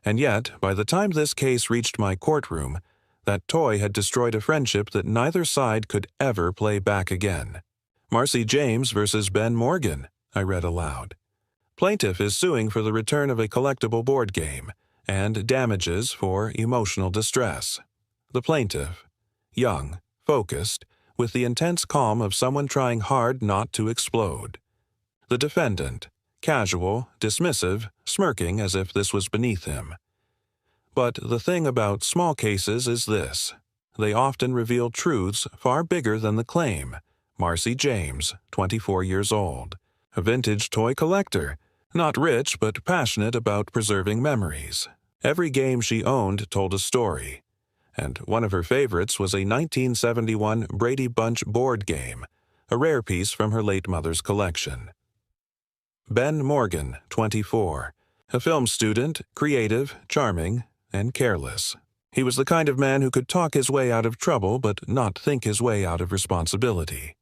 And yet, by the time this case reached my courtroom, that toy had destroyed a friendship that neither side could ever play back again. Marcy James versus Ben Morgan, I read aloud. Plaintiff is suing for the return of a collectible board game and damages for emotional distress. The plaintiff, young, focused, with the intense calm of someone trying hard not to explode. The defendant, casual, dismissive, smirking as if this was beneath him. But the thing about small cases is this. They often reveal truths far bigger than the claim. Marcy James, 24 years old, a vintage toy collector, not rich but passionate about preserving memories. Every game she owned told a story, and one of her favorites was a 1971 Brady Bunch board game, a rare piece from her late mother's collection. Ben Morgan, 24, a film student, creative, charming, and careless. He was the kind of man who could talk his way out of trouble but not think his way out of responsibility.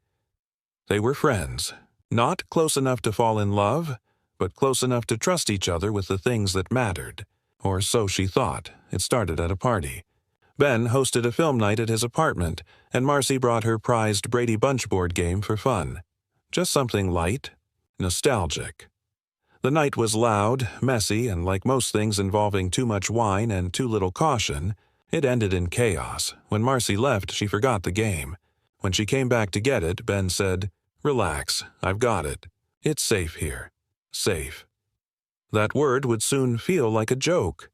They were friends, not close enough to fall in love, but close enough to trust each other with the things that mattered. Or so she thought. It started at a party. Ben hosted a film night at his apartment, and Marcy brought her prized Brady Bunch board game for fun. Just something light, nostalgic. The night was loud, messy, and like most things involving too much wine and too little caution, it ended in chaos. When Marcy left, she forgot the game. When she came back to get it, Ben said, "Relax, I've got it. It's safe here. Safe." That word would soon feel like a joke.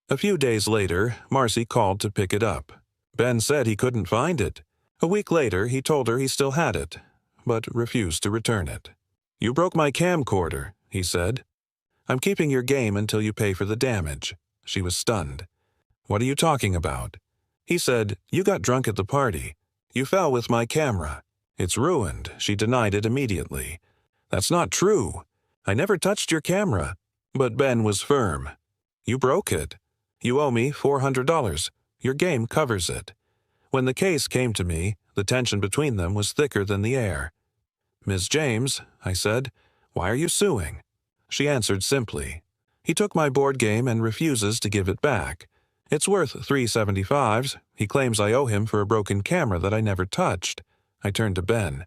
A few days later, Marcy called to pick it up. Ben said he couldn't find it. A week later, he told her he still had it, but refused to return it. "You broke my camcorder," he said. "I'm keeping your game until you pay for the damage." She was stunned. "What are you talking about?" He said, "You got drunk at the party. You fell with my camera. It's ruined." She denied it immediately. "That's not true. I never touched your camera." But Ben was firm. "You broke it. You owe me $400. Your game covers it." When the case came to me, the tension between them was thicker than the air. "Ms. James," I said, "why are you suing?" She answered simply, "He took my board game and refuses to give it back. It's worth $375. He claims I owe him for a broken camera that I never touched." I turned to Ben.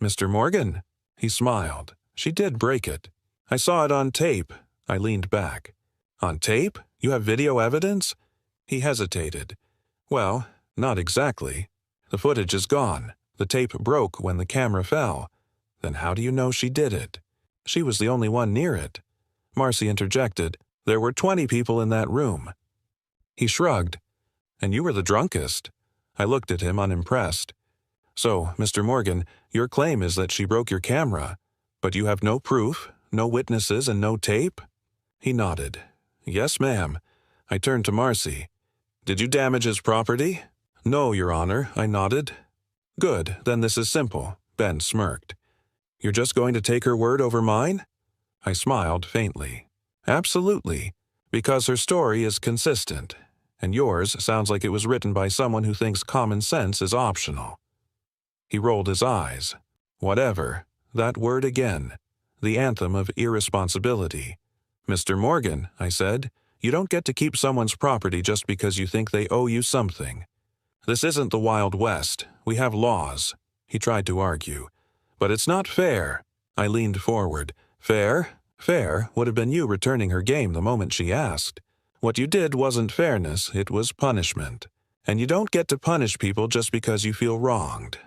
"Mr. Morgan?" He smiled. "She did break it. I saw it on tape." I leaned back. "On tape? You have video evidence?" He hesitated. "Well, not exactly. The footage is gone. The tape broke when the camera fell." "Then how do you know she did it?" "She was the only one near it." Marcy interjected, "There were 20 people in that room." He shrugged. "And you were the drunkest." I looked at him unimpressed. "So, Mr. Morgan, your claim is that she broke your camera, but you have no proof, no witnesses, and no tape?" He nodded. "Yes, ma'am." I turned to Marcy. "Did you damage his property?" "No, Your Honor," I nodded. "Good, then this is simple." Ben smirked. "You're just going to take her word over mine?" I smiled faintly. "Absolutely, because her story is consistent, and yours sounds like it was written by someone who thinks common sense is optional." He rolled his eyes. "Whatever. That word again. The anthem of irresponsibility. Mr. Morgan, I said, you don't get to keep someone's property just because you think they owe you something. This isn't the Wild West. We have laws. He tried to argue. But it's not fair. I leaned forward. Fair? Fair would have been you returning her game the moment she asked. What you did wasn't fairness, it was punishment. And you don't get to punish people just because you feel wronged.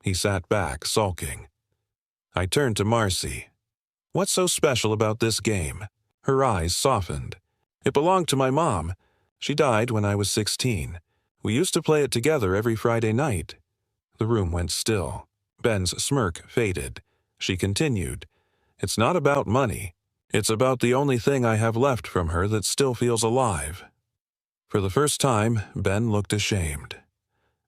He sat back, sulking. I turned to Marcy. What's so special about this game? Her eyes softened. It belonged to my mom. She died when I was 16. We used to play it together every Friday night. The room went still. Ben's smirk faded. She continued. It's not about money. It's about the only thing I have left from her that still feels alive. For the first time, Ben looked ashamed.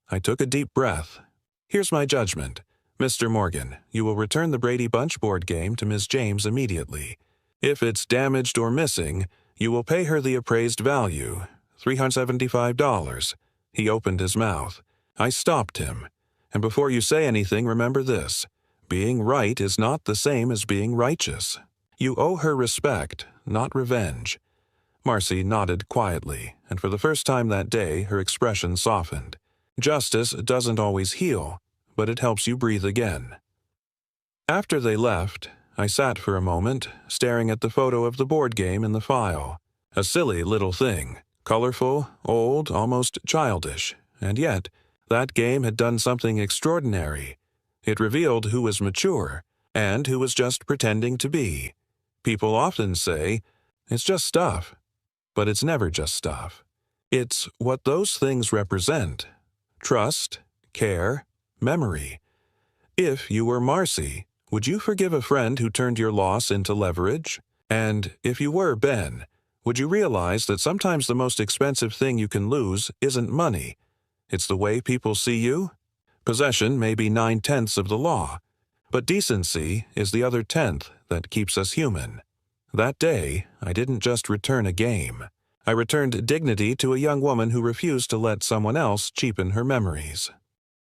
I took a deep breath. Here's my judgment. Mr. Morgan, you will return the Brady Bunch board game to Ms. James immediately. If it's damaged or missing, you will pay her the appraised value, $375. He opened his mouth. I stopped him. And before you say anything, remember this. Being right is not the same as being righteous. You owe her respect, not revenge. Marcy nodded quietly, and for the first time that day, her expression softened. Justice doesn't always heal, but it helps you breathe again. After they left, I sat for a moment, staring at the photo of the board game in the file. A silly little thing, colorful, old, almost childish, and yet, that game had done something extraordinary. It revealed who was mature, and who was just pretending to be. People often say, it's just stuff. But it's never just stuff. It's what those things represent. Trust, care, memory. If you were Marcy, would you forgive a friend who turned your loss into leverage? And if you were Ben, would you realize that sometimes the most expensive thing you can lose isn't money? It's the way people see you? Possession may be 9/10 of the law, but decency is the other 10th that keeps us human. That day, I didn't just return a game. I returned dignity to a young woman who refused to let someone else cheapen her memories.